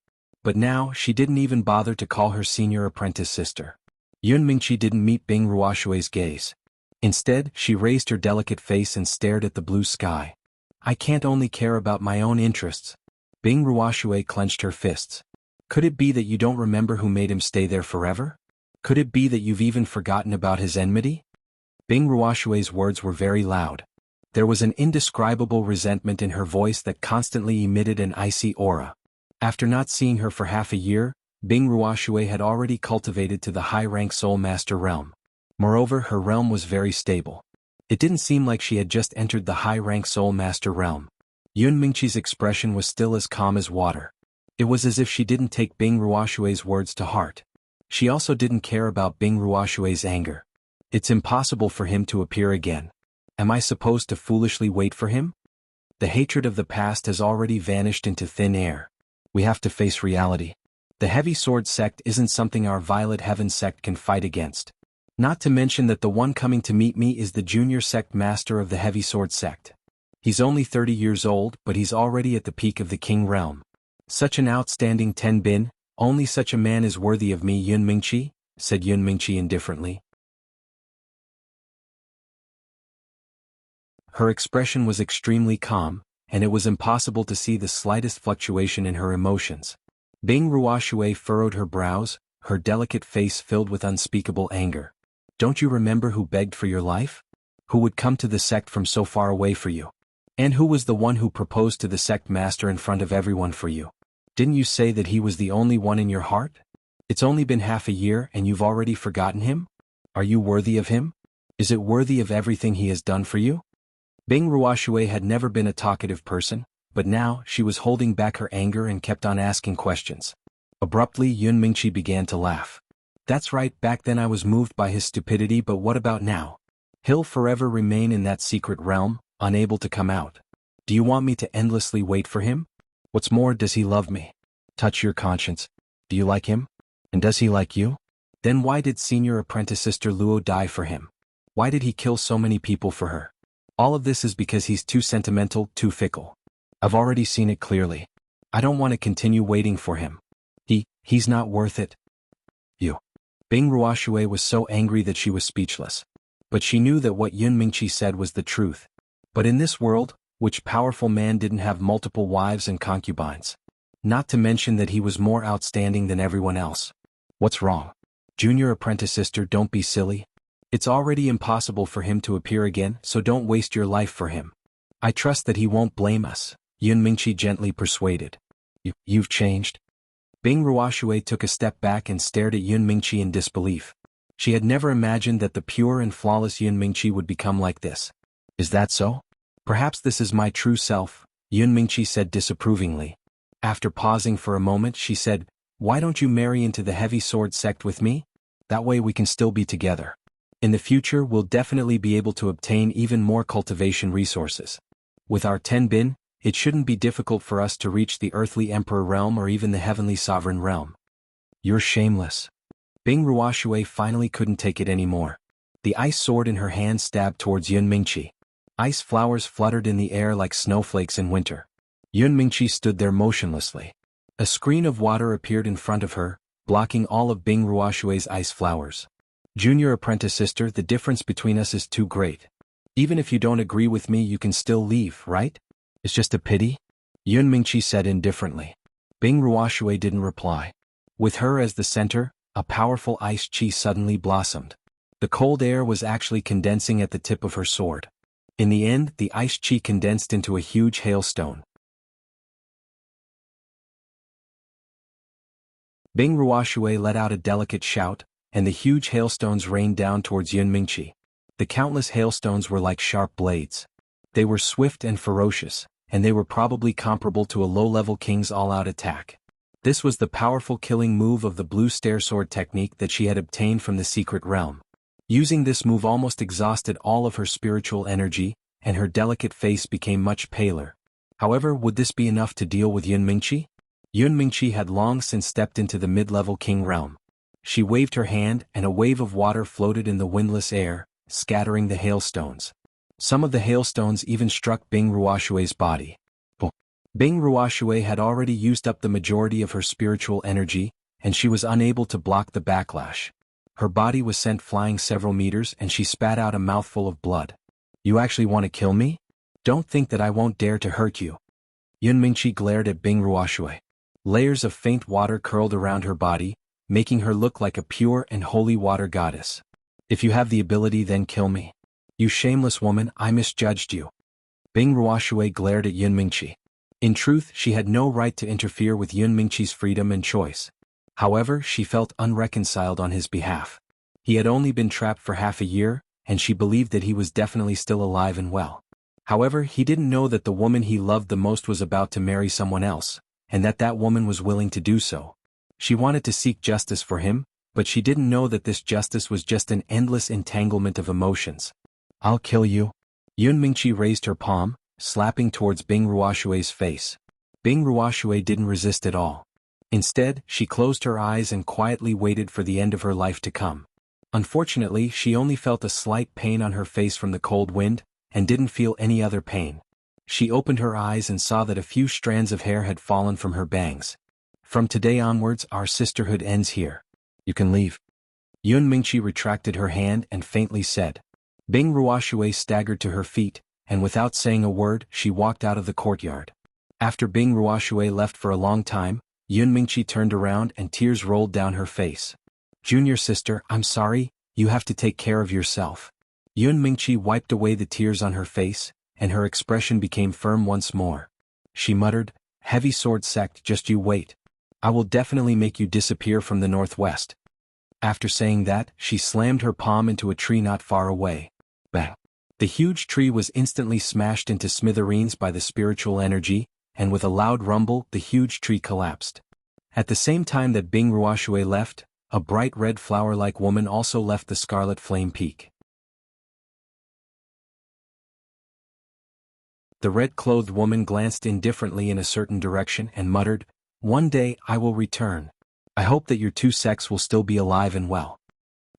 But now she didn't even bother to call her senior apprentice sister. Yun Mingqi didn't meet Bing Ruoshui's gaze. Instead, she raised her delicate face and stared at the blue sky. I can't only care about my own interests. Bing Ruoshui clenched her fists. Could it be that you don't remember who made him stay there forever? Could it be that you've even forgotten about his enmity? Bing Ruoshui's words were very loud. There was an indescribable resentment in her voice that constantly emitted an icy aura. After not seeing her for half a year, Bing Ruoshui had already cultivated to the high-rank Soul Master realm. Moreover, her realm was very stable. It didn't seem like she had just entered the high-rank Soul Master realm. Yun Mingqi's expression was still as calm as water. It was as if she didn't take Bing Ruoshui's words to heart. She also didn't care about Bing Ruoshui's anger. It's impossible for him to appear again. Am I supposed to foolishly wait for him? The hatred of the past has already vanished into thin air. We have to face reality. The Heavy Sword sect isn't something our Violet Heaven sect can fight against. Not to mention that the one coming to meet me is the junior sect master of the Heavy Sword sect. He's only 30 years old, but he's already at the peak of the King realm. Such an outstanding Tenbin, only such a man is worthy of me. Yun Mingqi, said Yun Mingqi indifferently. Her expression was extremely calm, and it was impossible to see the slightest fluctuation in her emotions. Bing Ruoshui furrowed her brows, her delicate face filled with unspeakable anger. Don't you remember who begged for your life? Who would come to the sect from so far away for you? And who was the one who proposed to the sect master in front of everyone for you? Didn't you say that he was the only one in your heart? It's only been half a year and you've already forgotten him? Are you worthy of him? Is it worthy of everything he has done for you? Bing Ruoshui had never been a talkative person, but now she was holding back her anger and kept on asking questions. Abruptly Yun Mingqi began to laugh. That's right, back then I was moved by his stupidity, but what about now? He'll forever remain in that secret realm, unable to come out. Do you want me to endlessly wait for him? What's more, does he love me? Touch your conscience. Do you like him? And does he like you? Then why did senior apprentice sister Luo die for him? Why did he kill so many people for her? All of this is because he's too sentimental, too fickle. I've already seen it clearly. I don't want to continue waiting for him. He's not worth it. You. Bing Ruoshui was so angry that she was speechless. But she knew that what Yun Mingqi said was the truth. But in this world, which powerful man didn't have multiple wives and concubines? Not to mention that he was more outstanding than everyone else. What's wrong? Junior apprentice sister, don't be silly. It's already impossible for him to appear again, so don't waste your life for him. I trust that he won't blame us, Yun Mingqi gently persuaded. You've changed? Bing Ruoshui took a step back and stared at Yun Mingqi in disbelief. She had never imagined that the pure and flawless Yun Mingqi would become like this. Is that so? Perhaps this is my true self, Yun Mingqi said disapprovingly. After pausing for a moment she said, why don't you marry into the Heavy Sword sect with me? That way we can still be together. In the future we'll definitely be able to obtain even more cultivation resources. With our Tenbin, it shouldn't be difficult for us to reach the Earthly Emperor realm or even the Heavenly Sovereign realm. You're shameless. Bing Ruoshui finally couldn't take it anymore. The ice sword in her hand stabbed towards Yun Mingqi. Ice flowers fluttered in the air like snowflakes in winter. Yun Mingqi stood there motionlessly. A screen of water appeared in front of her, blocking all of Bing Ruoshui's ice flowers. Junior apprentice sister, the difference between us is too great. Even if you don't agree with me you can still leave, right? It's just a pity? Yun Mingqi said indifferently. Bing Ruoshui didn't reply. With her as the center, a powerful ice chi suddenly blossomed. The cold air was actually condensing at the tip of her sword. In the end, the ice chi condensed into a huge hailstone. Bing Ruoshui let out a delicate shout, and the huge hailstones rained down towards Yun Mingqi. The countless hailstones were like sharp blades. They were swift and ferocious, and they were probably comparable to a low-level king's all-out attack. This was the powerful killing move of the blue stair sword technique that she had obtained from the secret realm. Using this move almost exhausted all of her spiritual energy, and her delicate face became much paler. However, would this be enough to deal with Yun Mingqi? Yun Mingqi had long since stepped into the mid-level king realm. She waved her hand and a wave of water floated in the windless air, scattering the hailstones. Some of the hailstones even struck Bing Ruoshui's body. Bing Ruoshui had already used up the majority of her spiritual energy, and she was unable to block the backlash. Her body was sent flying several meters and she spat out a mouthful of blood. You actually want to kill me? Don't think that I won't dare to hurt you. Yun Mingqi glared at Bing Ruoshui. Layers of faint water curled around her body, making her look like a pure and holy water goddess. If you have the ability, then kill me. You shameless woman, I misjudged you. Bing Ruoshui glared at Yun Mingqi. In truth, she had no right to interfere with Yun Mingqi's freedom and choice. However, she felt unreconciled on his behalf. He had only been trapped for half a year, and she believed that he was definitely still alive and well. However, he didn't know that the woman he loved the most was about to marry someone else, and that that woman was willing to do so. She wanted to seek justice for him, but she didn't know that this justice was just an endless entanglement of emotions. I'll kill you. Yun Mingqi raised her palm, slapping towards Bing Ruoshui's face. Bing Ruoshui didn't resist at all. Instead, she closed her eyes and quietly waited for the end of her life to come. Unfortunately, she only felt a slight pain on her face from the cold wind, and didn't feel any other pain. She opened her eyes and saw that a few strands of hair had fallen from her bangs. From today onwards, our sisterhood ends here. You can leave. Yun Mingqi retracted her hand and faintly said. Bing Ruoshui staggered to her feet, and without saying a word, she walked out of the courtyard. After Bing Ruoshui left for a long time, Yun Mingqi turned around and tears rolled down her face. Junior sister, I'm sorry, you have to take care of yourself. Yun Mingqi wiped away the tears on her face, and her expression became firm once more. She muttered, Heavy Sword Sect, just you wait. I will definitely make you disappear from the northwest. After saying that, she slammed her palm into a tree not far away. Bang! The huge tree was instantly smashed into smithereens by the spiritual energy, and with a loud rumble, the huge tree collapsed. At the same time that Bing Ruoshui left, a bright red flower-like woman also left the Scarlet Flame Peak. The red-clothed woman glanced indifferently in a certain direction and muttered, One day I will return. I hope that your two sects will still be alive and well.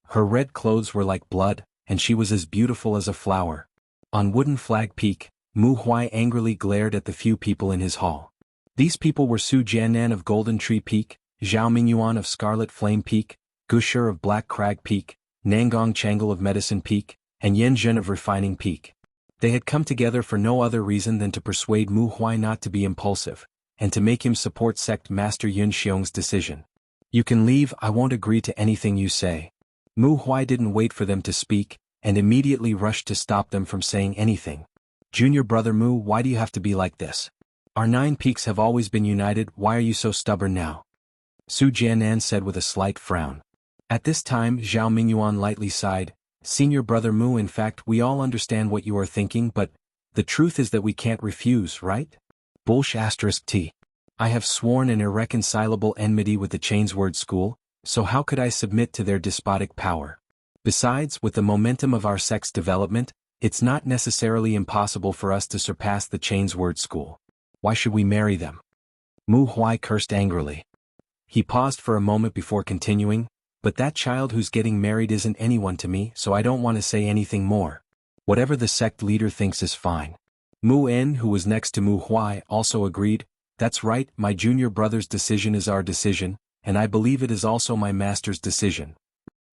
Her red clothes were like blood, and she was as beautiful as a flower. On Wooden Flag Peak, Mu Huai angrily glared at the few people in his hall. These people were Su Jianan of Golden Tree Peak, Zhao Mingyuan of Scarlet Flame Peak, Gushir of Black Crag Peak, Nangong Changle of Medicine Peak, and Yen Zhen of Refining Peak. They had come together for no other reason than to persuade Mu Huai not to be impulsive, and to make him support Sect Master Yun Xiong's decision. You can leave, I won't agree to anything you say. Mu Huai didn't wait for them to speak, and immediately rushed to stop them from saying anything. Junior brother Mu, why do you have to be like this? Our 9 peaks have always been united, why are you so stubborn now? Su Jianan said with a slight frown. At this time Zhao Mingyuan lightly sighed, Senior brother Mu, in fact we all understand what you are thinking, but the truth is that we can't refuse, right? T. I have sworn an irreconcilable enmity with the Chainsword School, so how could I submit to their despotic power? Besides, with the momentum of our sect's development, it's not necessarily impossible for us to surpass the Chainsword School. Why should we marry them? Mu Huai cursed angrily. He paused for a moment before continuing, but that child who's getting married isn't anyone to me, so I don't want to say anything more. Whatever the sect leader thinks is fine. Mu En, who was next to Mu Huai, also agreed, That's right, my junior brother's decision is our decision, and I believe it is also my master's decision.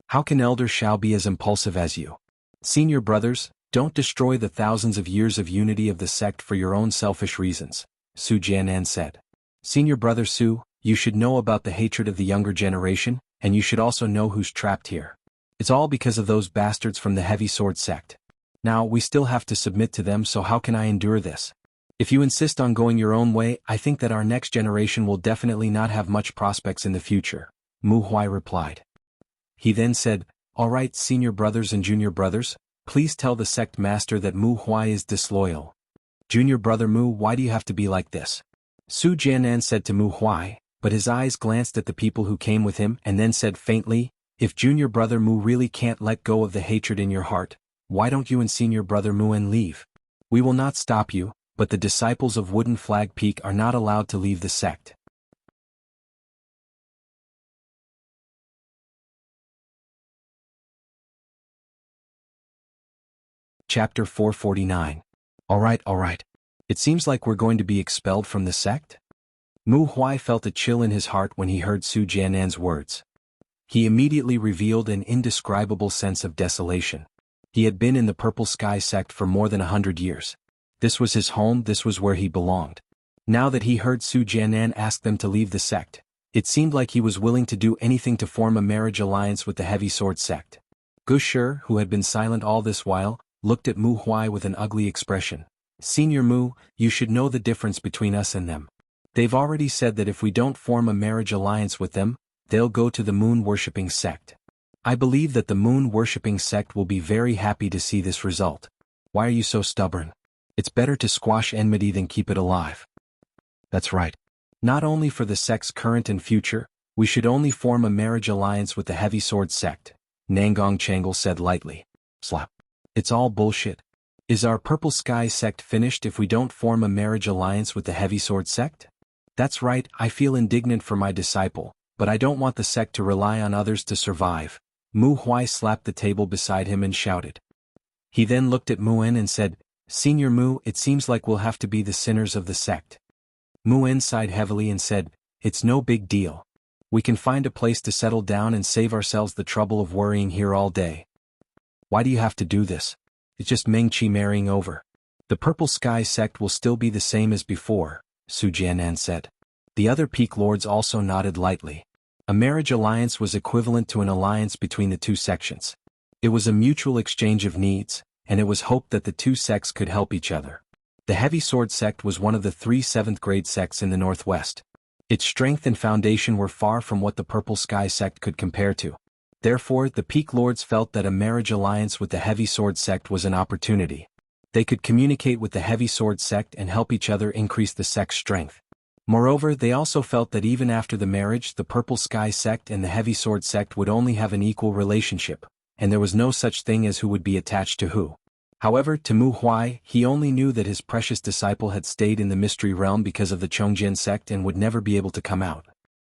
How can Elder Shao be as impulsive as you? Senior brothers, don't destroy the thousands of years of unity of the sect for your own selfish reasons, Su Jianan said. Senior brother Su, you should know about the hatred of the younger generation, and you should also know who's trapped here. It's all because of those bastards from the Heavy Sword sect. Now, we still have to submit to them, so how can I endure this? If you insist on going your own way, I think that our next generation will definitely not have much prospects in the future, Mu Huai replied. He then said, All right, senior brothers and junior brothers, please tell the sect master that Mu Huai is disloyal. Junior brother Mu, why do you have to be like this? Su Jianan said to Mu Huai, but his eyes glanced at the people who came with him and then said faintly, If junior brother Mu really can't let go of the hatred in your heart, why don't you and senior brother Mu En leave? We will not stop you, but the disciples of Wooden Flag Peak are not allowed to leave the sect. Chapter 449. All right. It seems like we're going to be expelled from the sect? Mu Huai felt a chill in his heart when he heard Su Jianan's words. He immediately revealed an indescribable sense of desolation. He had been in the Purple Sky sect for more than 100 years. This was his home, this was where he belonged. Now that he heard Su Jianan ask them to leave the sect, it seemed like he was willing to do anything to form a marriage alliance with the Heavy Sword sect. Gushir, who had been silent all this while, looked at Mu Huai with an ugly expression. Senior Mu, you should know the difference between us and them. They've already said that if we don't form a marriage alliance with them, they'll go to the moon-worshipping sect. I believe that the moon-worshipping sect will be very happy to see this result. Why are you so stubborn? It's better to squash enmity than keep it alive. That's right. Not only for the sect's current and future, we should only form a marriage alliance with the Heavy Sword sect, Nangong Changle said lightly. Slap. It's all bullshit. Is our Purple Sky sect finished if we don't form a marriage alliance with the Heavy Sword sect? That's right, I feel indignant for my disciple, but I don't want the sect to rely on others to survive. Mu Huai slapped the table beside him and shouted. He then looked at Mu En and said, Senior Mu, it seems like we'll have to be the sinners of the sect. Mu En sighed heavily and said, It's no big deal. We can find a place to settle down and save ourselves the trouble of worrying here all day. Why do you have to do this? It's just Mengqi marrying over. The Purple Sky sect will still be the same as before, Su Jianan said. The other peak lords also nodded lightly. A marriage alliance was equivalent to an alliance between the two sections. It was a mutual exchange of needs, and it was hoped that the two sects could help each other. The Heavy Sword sect was one of the 3 7th-grade sects in the Northwest. Its strength and foundation were far from what the Purple Sky sect could compare to. Therefore, the Peak Lords felt that a marriage alliance with the Heavy Sword sect was an opportunity. They could communicate with the Heavy Sword sect and help each other increase the sect's strength. Moreover, they also felt that even after the marriage, the Purple Sky sect and the Heavy Sword sect would only have an equal relationship, and there was no such thing as who would be attached to who. However, to Mu Huai, he only knew that his precious disciple had stayed in the mystery realm because of the Chongjian sect and would never be able to come out.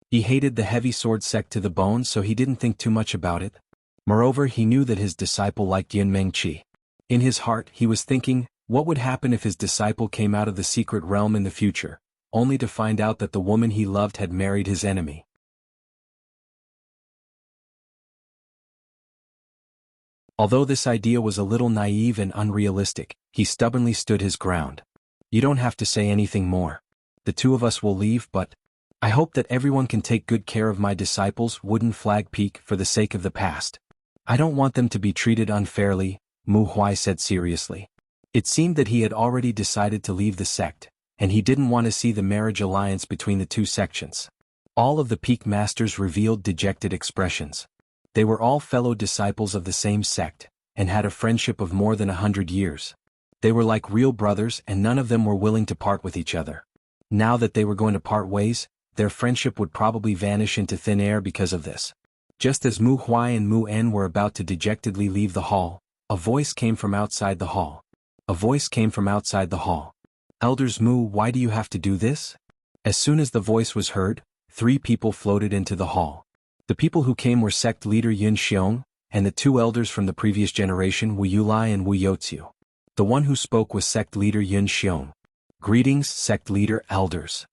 He hated the Heavy Sword sect to the bone, so he didn't think too much about it. Moreover, he knew that his disciple liked Yun Mengqi. In his heart, he was thinking, what would happen if his disciple came out of the secret realm in the future, only to find out that the woman he loved had married his enemy. Although this idea was a little naive and unrealistic, he stubbornly stood his ground. You don't have to say anything more. The two of us will leave, but I hope that everyone can take good care of my disciples' wooden flag peak for the sake of the past. I don't want them to be treated unfairly, Mu Huai said seriously. It seemed that he had already decided to leave the sect, and he didn't want to see the marriage alliance between the two sections. All of the peak masters revealed dejected expressions. They were all fellow disciples of the same sect, and had a friendship of more than 100 years. They were like real brothers, and none of them were willing to part with each other. Now that they were going to part ways, their friendship would probably vanish into thin air because of this. Just as Mu Huai and Mu En were about to dejectedly leave the hall, a voice came from outside the hall. A voice came from outside the hall. Elders Mu, why do you have to do this? As soon as the voice was heard, 3 people floated into the hall. The people who came were sect leader Yun Xiong, and the 2 elders from the previous generation Wu Yulai and Wu Youziu. The one who spoke was sect leader Yun Xiong. Greetings, sect leader, elders.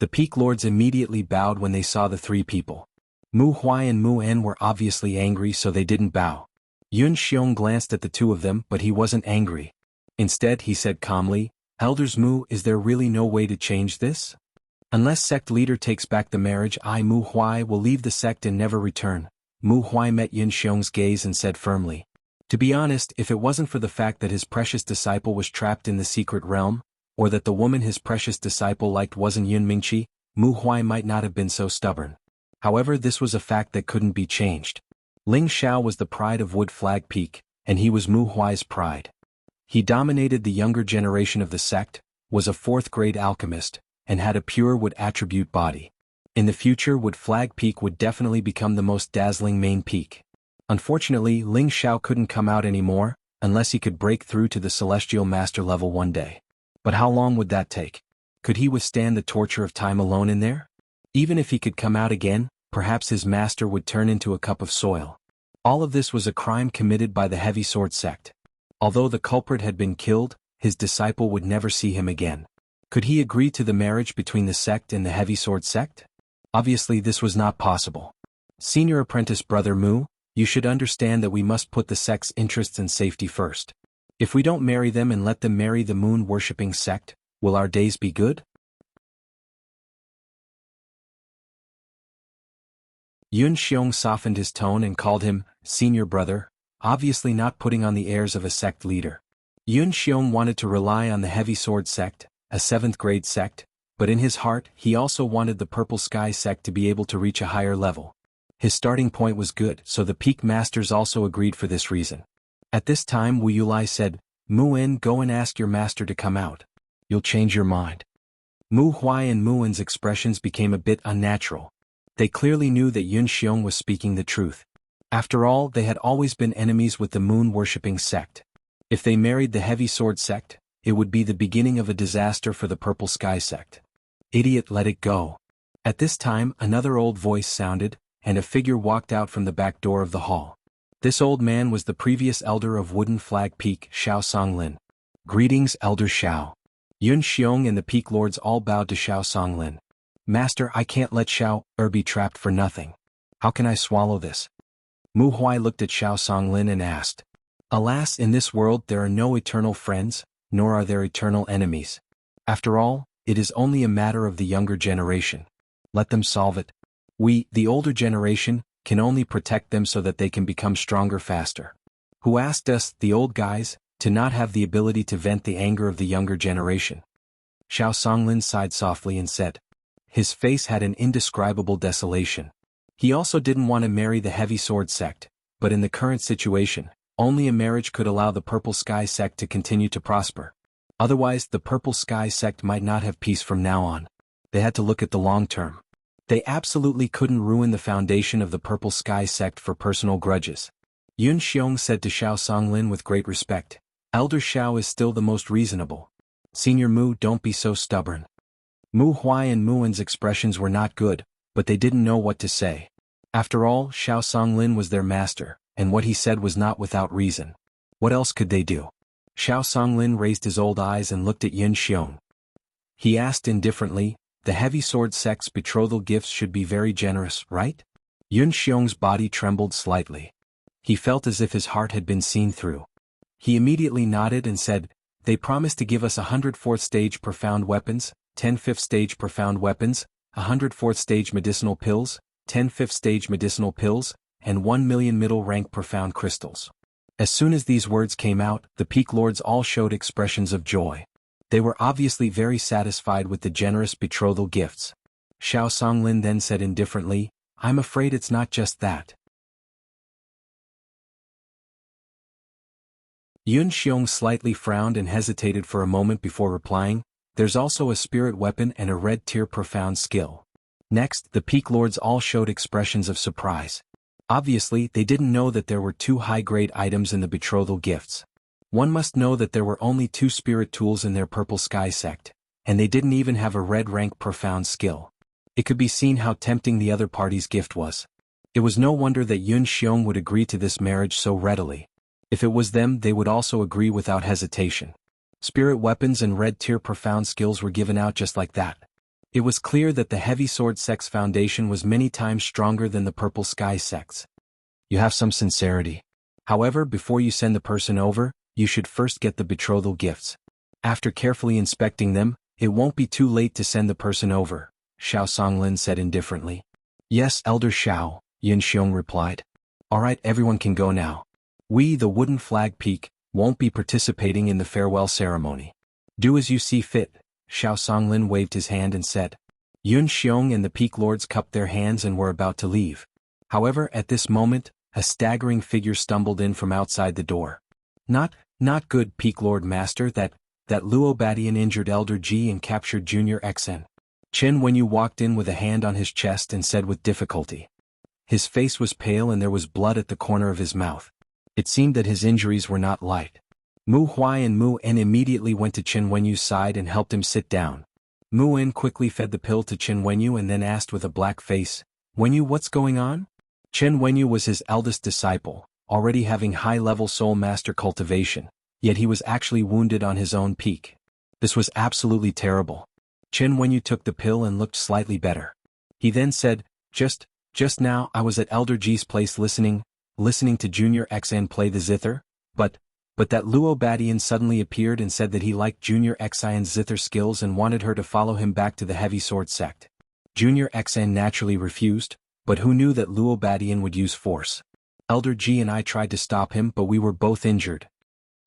The peak lords immediately bowed when they saw the 3 people. Mu Huai and Mu En were obviously angry, so they didn't bow. Yun Xiong glanced at the 2 of them, but he wasn't angry. Instead, he said calmly, Elders Mu, is there really no way to change this? Unless sect leader takes back the marriage, I, Mu Huai, will leave the sect and never return. Mu Huai met Yun Xiong's gaze and said firmly. To be honest, if it wasn't for the fact that his precious disciple was trapped in the secret realm, or that the woman his precious disciple liked wasn't Yun Mengqi, Mu Huai might not have been so stubborn. However, this was a fact that couldn't be changed. Ling Xiao was the pride of Wood Flag Peak, and he was Mu Huai's pride. He dominated the younger generation of the sect, was a 4th-grade alchemist, and had a pure wood attribute body. In the future, Wood Flag Peak would definitely become the most dazzling main peak. Unfortunately, Ling Xiao couldn't come out anymore, unless he could break through to the Celestial Master level one day. But how long would that take? Could he withstand the torture of time alone in there? Even if he could come out again, perhaps his master would turn into a cup of soil. All of this was a crime committed by the Heavy Sword sect. Although the culprit had been killed, his disciple would never see him again. Could he agree to the marriage between the sect and the Heavy Sword sect? Obviously this was not possible. Senior apprentice Brother Mu, you should understand that we must put the sect's interests and safety first. If we don't marry them and let them marry the moon-worshipping sect, will our days be good? Yun Xiong softened his tone and called him senior brother, obviously not putting on the airs of a sect leader. Yun Xiong wanted to rely on the Heavy Sword sect, a 7th-grade sect, but in his heart he also wanted the Purple Sky sect to be able to reach a higher level. His starting point was good, so the Peak Masters also agreed for this reason. At this time Wu Yulai said, Muin, go and ask your master to come out. You'll change your mind. Mu Huai and Muin's expressions became a bit unnatural. They clearly knew that Yun Xiong was speaking the truth. After all, they had always been enemies with the moon-worshipping sect. If they married the heavy sword sect, it would be the beginning of a disaster for the purple sky sect. Idiot, let it go. At this time, another old voice sounded, and a figure walked out from the back door of the hall. This old man was the previous elder of Wooden Flag Peak, Xiao Songlin. Greetings, Elder Xiao. Yun Xiong and the Peak Lords all bowed to Xiao Songlin. Master, I can't let Xiao be trapped for nothing. How can I swallow this? Mu Huai looked at Xiao Songlin and asked. Alas, in this world there are no eternal friends, nor are there eternal enemies. After all, it is only a matter of the younger generation. Let them solve it. We, the older generation, can only protect them so that they can become stronger faster. Who asked us, the old guys, to not have the ability to vent the anger of the younger generation? Xiao Songlin sighed softly and said. His face had an indescribable desolation. He also didn't want to marry the heavy sword sect, but in the current situation, only a marriage could allow the purple sky sect to continue to prosper. Otherwise, the purple sky sect might not have peace from now on. They had to look at the long term. They absolutely couldn't ruin the foundation of the purple sky sect for personal grudges. Yun Xiong said to Xiao Songlin with great respect, Elder Xiao is still the most reasonable. Senior Mu, don't be so stubborn. Mu Huai and Muin's expressions were not good, but they didn't know what to say. After all, Xiao Songlin was their master, and what he said was not without reason. What else could they do? Xiao Songlin raised his old eyes and looked at Yun Xiong. He asked indifferently, the heavy sword sect's betrothal gifts should be very generous, right? Yun Xiong's body trembled slightly. He felt as if his heart had been seen through. He immediately nodded and said, they promised to give us 104th stage profound weapons, 10 5th stage profound weapons, 104th stage medicinal pills, 10 5th stage medicinal pills, and 1 million middle rank profound crystals. As soon as these words came out, the Peak Lords all showed expressions of joy. They were obviously very satisfied with the generous betrothal gifts. Xiao Songlin then said indifferently, I'm afraid it's not just that. Yun Xiong slightly frowned and hesitated for a moment before replying, there's also a spirit weapon and a red tier profound skill. Next, the Peak Lords all showed expressions of surprise. Obviously, they didn't know that there were 2 high-grade items in the betrothal gifts. One must know that there were only 2 spirit tools in their purple sky sect, and they didn't even have a red rank profound skill. It could be seen how tempting the other party's gift was. It was no wonder that Yun Xiong would agree to this marriage so readily. If it was them, they would also agree without hesitation. Spirit weapons and red tier profound skills were given out just like that. It was clear that the heavy sword sect's foundation was many times stronger than the purple sky sect's. You have some sincerity. However, before you send the person over, you should first get the betrothal gifts. After carefully inspecting them, it won't be too late to send the person over, Xiao Songlin said indifferently. Yes, Elder Xiao, Yun Xiong replied. Alright, everyone can go now. We, the Wooden Flag Peak, won't be participating in the farewell ceremony. Do as you see fit, Xiao Songlin waved his hand and said. Yun Xiong and the Peak Lords cupped their hands and were about to leave. However, at this moment, a staggering figure stumbled in from outside the door. Not good, Peak Lord Master, that Luobadian injured Elder G and captured Junior XN. Chen Wenyu walked in with a hand on his chest and said with difficulty. His face was pale and there was blood at the corner of his mouth. It seemed that his injuries were not light. Mu Huai and Mu En immediately went to Chen Wenyu's side and helped him sit down. Mu En quickly fed the pill to Chen Wenyu and then asked with a black face, Wenyu, what's going on? Chen Wenyu was his eldest disciple, already having high-level soul master cultivation, yet he was actually wounded on his own peak. This was absolutely terrible. Chen Wenyu took the pill and looked slightly better. He then said, Just now I was at Elder G's place listening to Junior XN play the zither, but that Luobadian suddenly appeared and said that he liked Junior XIN's zither skills and wanted her to follow him back to the heavy sword sect. Junior XN naturally refused, but who knew that Luobadian would use force? Elder G and I tried to stop him, but we were both injured.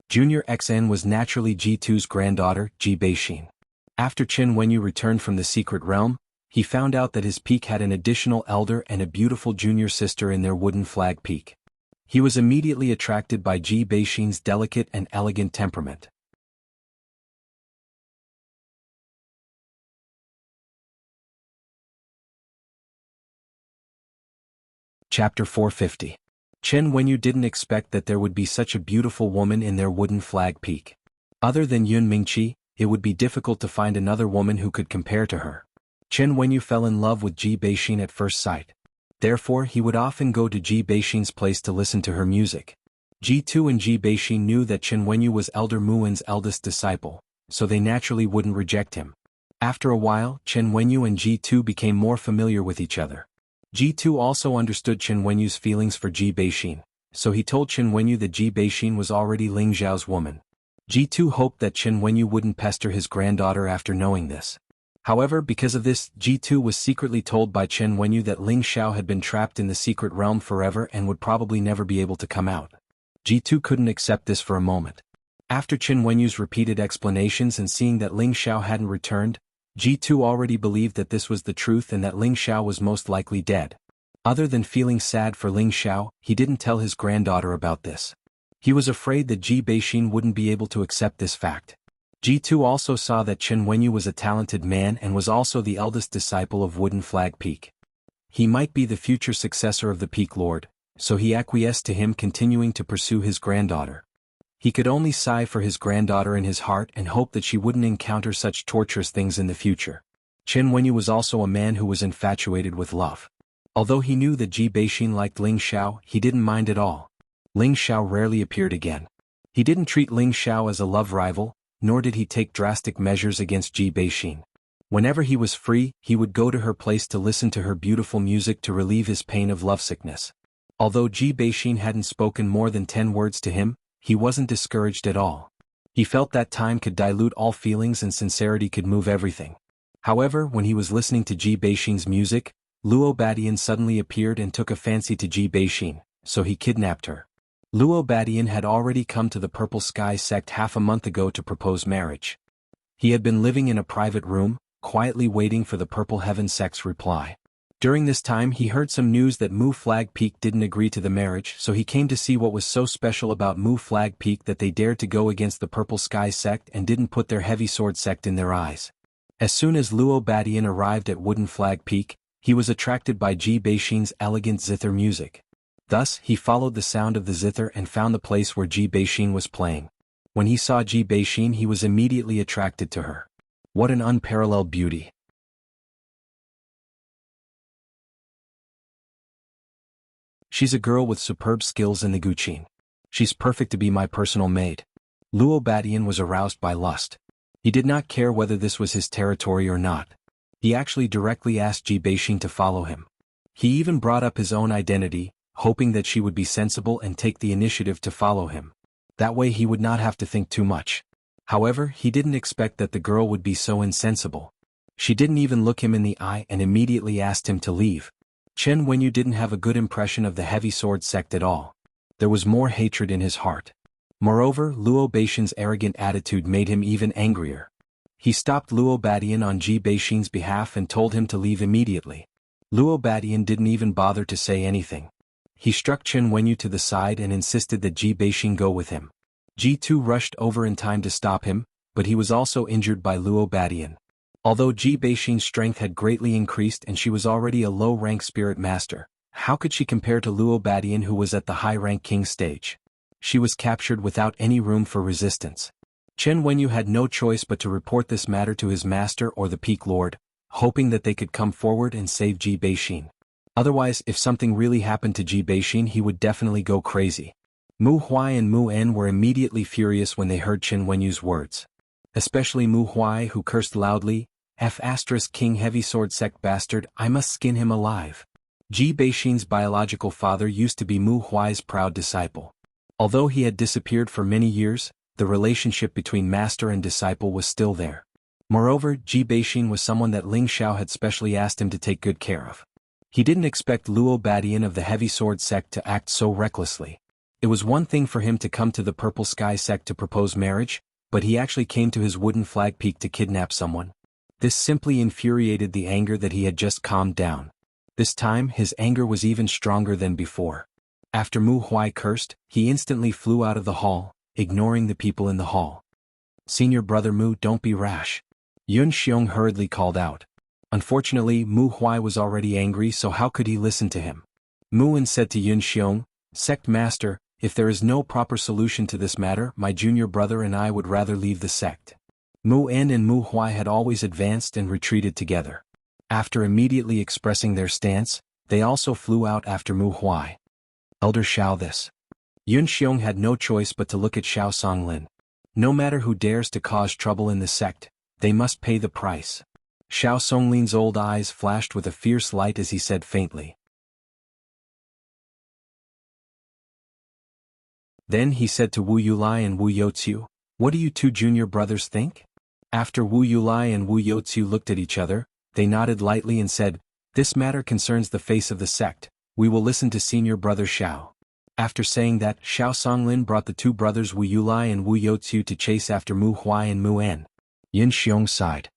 Junior XN was naturally G2's granddaughter, Ji Beixin. After Chen Wenyu returned from the secret realm, he found out that his peak had an additional elder and a beautiful junior sister in their Wooden Flag Peak. He was immediately attracted by Ji Beixin's delicate and elegant temperament. Chapter 450. Chen Wenyu didn't expect that there would be such a beautiful woman in their wooden flag peak. Other than Yun Mingqi, it would be difficult to find another woman who could compare to her. Chen Wenyu fell in love with Ji Beixin at first sight. Therefore he would often go to Ji Beixin's place to listen to her music. Ji Tu and Ji Beixin knew that Chen Wenyu was Elder Muin's eldest disciple, so they naturally wouldn't reject him. After a while, Chen Wenyu and Ji Tu became more familiar with each other. Ji Tu also understood Chen Wenyu's feelings for Ji Beixin, so he told Chen Wenyu that Ji Beixin was already Ling Zhao's woman. Ji Tu hoped that Chen Wenyu wouldn't pester his granddaughter after knowing this. However, because of this, Ji Tu was secretly told by Chen Wenyu that Ling Zhao had been trapped in the secret realm forever and would probably never be able to come out. Ji Tu couldn't accept this for a moment. After Chen Wenyu's repeated explanations and seeing that Ling Zhao hadn't returned, Ji Tu already believed that this was the truth and that Ling Zhao was most likely dead. Other than feeling sad for Ling Zhao, he didn't tell his granddaughter about this. He was afraid that Ji Beixin wouldn't be able to accept this fact. Ji Tu also saw that Chen Wenyu was a talented man and was also the eldest disciple of Wooden Flag Peak. He might be the future successor of the Peak Lord, so he acquiesced to him continuing to pursue his granddaughter. He could only sigh for his granddaughter in his heart and hope that she wouldn't encounter such torturous things in the future. Chen Wenyu was also a man who was infatuated with love. Although he knew that Ji Beixin liked Ling Zhao, he didn't mind at all. Ling Zhao rarely appeared again. He didn't treat Ling Zhao as a love rival, nor did he take drastic measures against Ji Beixin. Whenever he was free, he would go to her place to listen to her beautiful music to relieve his pain of lovesickness. Although Ji Beixin hadn't spoken more than 10 words to him, he wasn't discouraged at all. He felt that time could dilute all feelings and sincerity could move everything. However, when he was listening to Ji Beixin's music, Luo Badian suddenly appeared and took a fancy to Ji Beixin, so he kidnapped her. Luo Badian had already come to the Purple Sky sect half a month ago to propose marriage. He had been living in a private room, quietly waiting for the Purple Heaven sect's reply. During this time he heard some news that Mu Flag Peak didn't agree to the marriage, so he came to see what was so special about Mu Flag Peak that they dared to go against the Purple Sky sect and didn't put their Heavy Sword sect in their eyes. As soon as Luo Badian arrived at Wooden Flag Peak, he was attracted by Ji Beixin's elegant zither music. Thus, he followed the sound of the zither and found the place where Ji Beixin was playing. When he saw Ji Beixin, he was immediately attracted to her. What an unparalleled beauty! She's a girl with superb skills in the Guqin. She's perfect to be my personal maid. Luo Badian was aroused by lust. He did not care whether this was his territory or not. He actually directly asked Ji Beixin to follow him. He even brought up his own identity, hoping that she would be sensible and take the initiative to follow him. That way he would not have to think too much. However, he didn't expect that the girl would be so insensible. She didn't even look him in the eye and immediately asked him to leave. Chen Wenyu didn't have a good impression of the Heavy Sword sect at all. There was more hatred in his heart. Moreover, Luo Beixin's arrogant attitude made him even angrier. He stopped Luo Badian on Ji Beixin's behalf and told him to leave immediately. Luo Badian didn't even bother to say anything. He struck Chen Wenyu to the side and insisted that Ji Beixin go with him. Ji Tu rushed over in time to stop him, but he was also injured by Luo Badian. Although Ji Beixin's strength had greatly increased and she was already a low-rank spirit master, how could she compare to Luo Badian who was at the high-rank king stage? She was captured without any room for resistance. Chen Wenyu had no choice but to report this matter to his master or the Peak Lord, hoping that they could come forward and save Ji Beixin. Otherwise, if something really happened to Ji Beixin, he would definitely go crazy. Mu Huai and Mu En were immediately furious when they heard Chen Wenyu's words. Especially Mu Huai, who cursed loudly, King Heavy Sword Sect bastard, I must skin him alive. Ji Beixin's biological father used to be Mu Huai's proud disciple. Although he had disappeared for many years, the relationship between master and disciple was still there. Moreover, Ji Beixin was someone that Ling Zhao had specially asked him to take good care of. He didn't expect Luo Badian of the Heavy Sword sect to act so recklessly. It was one thing for him to come to the Purple Sky sect to propose marriage, but he actually came to his Wooden Flag Peak to kidnap someone. This simply infuriated the anger that he had just calmed down. This time, his anger was even stronger than before. After Mu Huai cursed, he instantly flew out of the hall, ignoring the people in the hall. "Senior brother Mu, don't be rash," Yun Xiong hurriedly called out. Unfortunately, Mu Huai was already angry, so how could he listen to him? Mu En said to Yun Xiong, "Sect master, if there is no proper solution to this matter, my junior brother and I would rather leave the sect." Mu En and Mu Huai had always advanced and retreated together. After immediately expressing their stance, they also flew out after Mu Huai. "Elder Xiao this." Yun Xiong had no choice but to look at Xiao Songlin. No matter who dares to cause trouble in the sect, they must pay the price. Xiao Songlin's old eyes flashed with a fierce light as he said faintly. Then he said to Wu Yulai and Wu Youqiu, "What do you two junior brothers think?" After Wu Yulai and Wu Youqiu looked at each other, they nodded lightly and said, "This matter concerns the face of the sect, we will listen to senior brother Xiao." After saying that, Xiao Songlin brought the two brothers Wu Yulai and Wu Youqiu to chase after Mu Huai and Mu En. Yin Xiong sighed.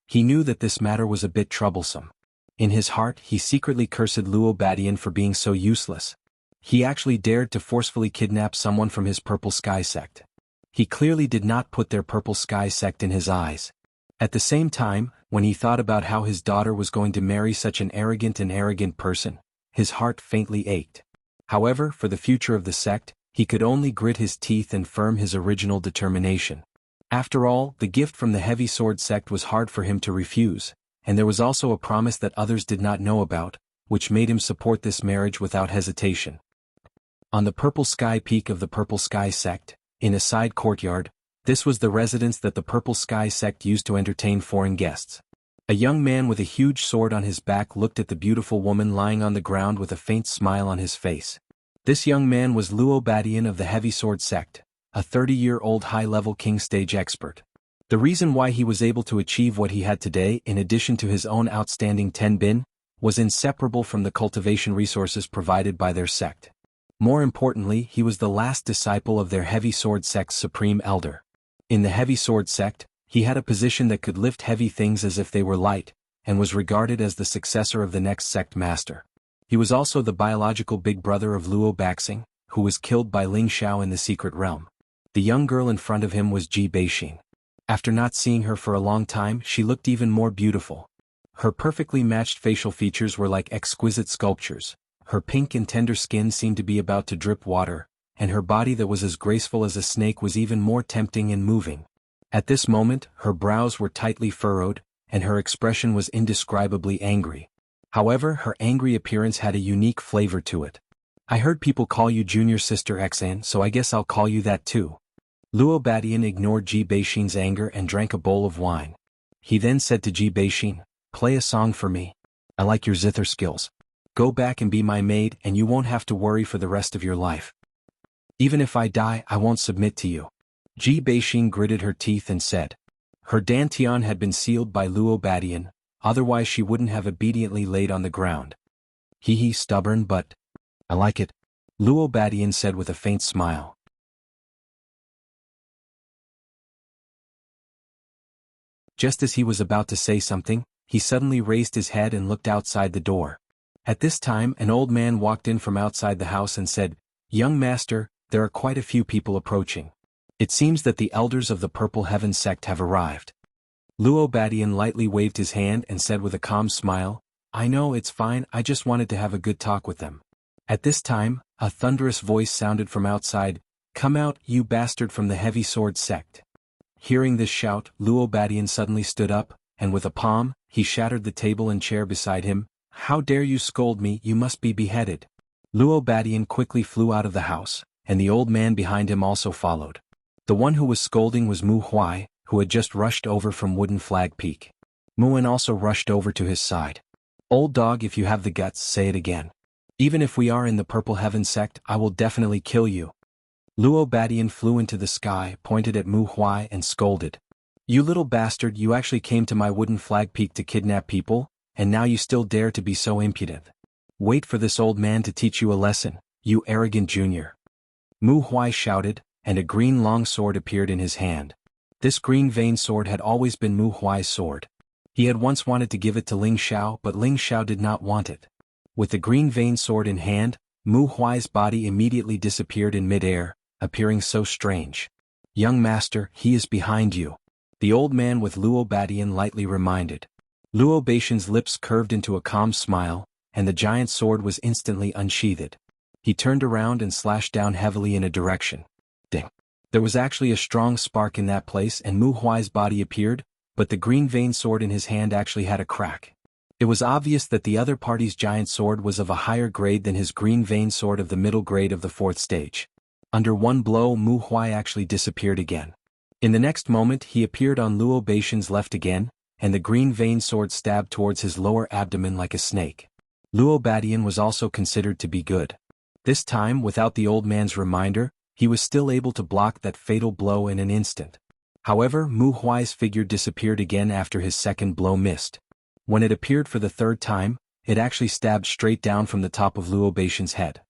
He knew that this matter was a bit troublesome. In his heart he secretly cursed Luo Badian for being so useless. He actually dared to forcefully kidnap someone from his Purple Sky sect. He clearly did not put their Purple Sky sect in his eyes. At the same time, when he thought about how his daughter was going to marry such an arrogant person, his heart faintly ached. However, for the future of the sect, he could only grit his teeth and firm his original determination. After all, the gift from the Heavy Sword sect was hard for him to refuse, and there was also a promise that others did not know about, which made him support this marriage without hesitation. On the Purple Sky peak of the Purple Sky sect, in a side courtyard, this was the residence that the Purple Sky sect used to entertain foreign guests. A young man with a huge sword on his back looked at the beautiful woman lying on the ground with a faint smile on his face. This young man was Luo Badian of the Heavy Sword sect, a 30-year-old high-level king stage expert. The reason why he was able to achieve what he had today, in addition to his own outstanding tenbin, was inseparable from the cultivation resources provided by their sect. More importantly, he was the last disciple of their Heavy Sword sect's supreme elder. In the Heavy Sword sect, he had a position that could lift heavy things as if they were light, and was regarded as the successor of the next sect master. He was also the biological big brother of Luo Baxing, who was killed by Ling Xiao in the secret realm. The young girl in front of him was Ji Beixing. After not seeing her for a long time, she looked even more beautiful. Her perfectly matched facial features were like exquisite sculptures. Her pink and tender skin seemed to be about to drip water, and her body that was as graceful as a snake was even more tempting and moving. At this moment, her brows were tightly furrowed, and her expression was indescribably angry. However, her angry appearance had a unique flavor to it. "I heard people call you Junior Sister Xan, so I guess I'll call you that too." Luo Badian ignored Ji Beixing's anger and drank a bowl of wine. He then said to Ji Beixing, "Play a song for me. I like your zither skills. Go back and be my maid and you won't have to worry for the rest of your life. Even if I die, I won't submit to you." Ji Beixing gritted her teeth and said. Her dantian had been sealed by Luo Badian, otherwise she wouldn't have obediently laid on the ground. He stubborn but... I like it," Luo Badian said with a faint smile. Just as he was about to say something, he suddenly raised his head and looked outside the door. At this time an old man walked in from outside the house and said, "Young master, there are quite a few people approaching. It seems that the elders of the Purple Heaven sect have arrived." Luo Badian lightly waved his hand and said with a calm smile, "I know, it's fine, I just wanted to have a good talk with them." At this time, a thunderous voice sounded from outside, "Come out, you bastard from the Heavy Sword sect." Hearing this shout, Luo Badian suddenly stood up, and with a palm, he shattered the table and chair beside him. "How dare you scold me, you must be beheaded." Luo Badian quickly flew out of the house, and the old man behind him also followed. The one who was scolding was Mu Huai, who had just rushed over from Wooden Flag Peak. Mu En also rushed over to his side. "Old dog, if you have the guts, say it again. Even if we are in the Purple Heaven sect, I will definitely kill you." Luo Badian flew into the sky, pointed at Mu Huai and scolded. "You little bastard, you actually came to my Wooden Flag Peak to kidnap people, and now you still dare to be so impudent. Wait for this old man to teach you a lesson, you arrogant junior." Mu Huai shouted, and a green long sword appeared in his hand. This green vein sword had always been Mu Huai's sword. He had once wanted to give it to Ling Xiao, but Ling Xiao did not want it. With the green vein sword in hand, Mu Huai's body immediately disappeared in midair, appearing so strange. "Young master, he is behind you," the old man with Luo Badian lightly reminded. Luo Baishan's lips curved into a calm smile, and the giant sword was instantly unsheathed. He turned around and slashed down heavily in a direction. Ding! There was actually a strong spark in that place and Mu Huai's body appeared, but the green vein sword in his hand actually had a crack. It was obvious that the other party's giant sword was of a higher grade than his green vein sword of the middle grade of the 4th stage. Under one blow Mu Huai actually disappeared again. In the next moment he appeared on Luo Baishan's left again, and the green vein sword stabbed towards his lower abdomen like a snake. Luo Badian was also considered to be good. This time, without the old man's reminder, he was still able to block that fatal blow in an instant. However, Mu Huai's figure disappeared again after his second blow missed. When it appeared for the third time, it actually stabbed straight down from the top of Luo Baishan's head.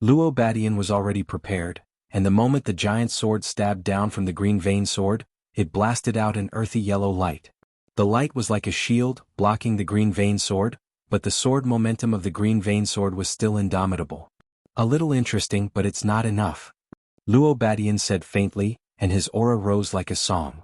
Luo Badian was already prepared, and the moment the giant sword stabbed down from the green vein sword, it blasted out an earthy yellow light. The light was like a shield, blocking the green vein sword, but the sword momentum of the green vein sword was still indomitable. "A little interesting, but it's not enough," Luo Badian said faintly, and his aura rose like a song.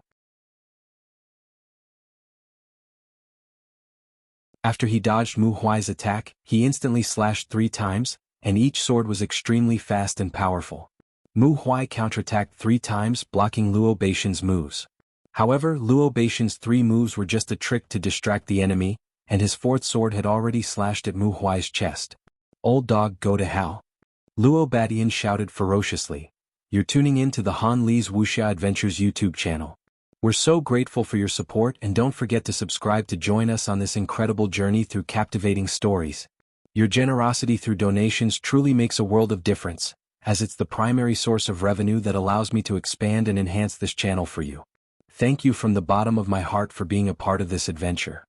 After he dodged Mu Huai's attack, he instantly slashed 3 times, and each sword was extremely fast and powerful. Mu Huai counterattacked 3 times, blocking Luo Baishan's moves. However, Luo Baishan's 3 moves were just a trick to distract the enemy, and his 4th sword had already slashed at Mu Huai's chest. "Old dog, go to hell!" Luo Badian shouted ferociously. You're tuning in to the Han Li's Wuxia Adventures YouTube channel. We're so grateful for your support, and don't forget to subscribe to join us on this incredible journey through captivating stories. Your generosity through donations truly makes a world of difference, as it's the primary source of revenue that allows me to expand and enhance this channel for you. Thank you from the bottom of my heart for being a part of this adventure.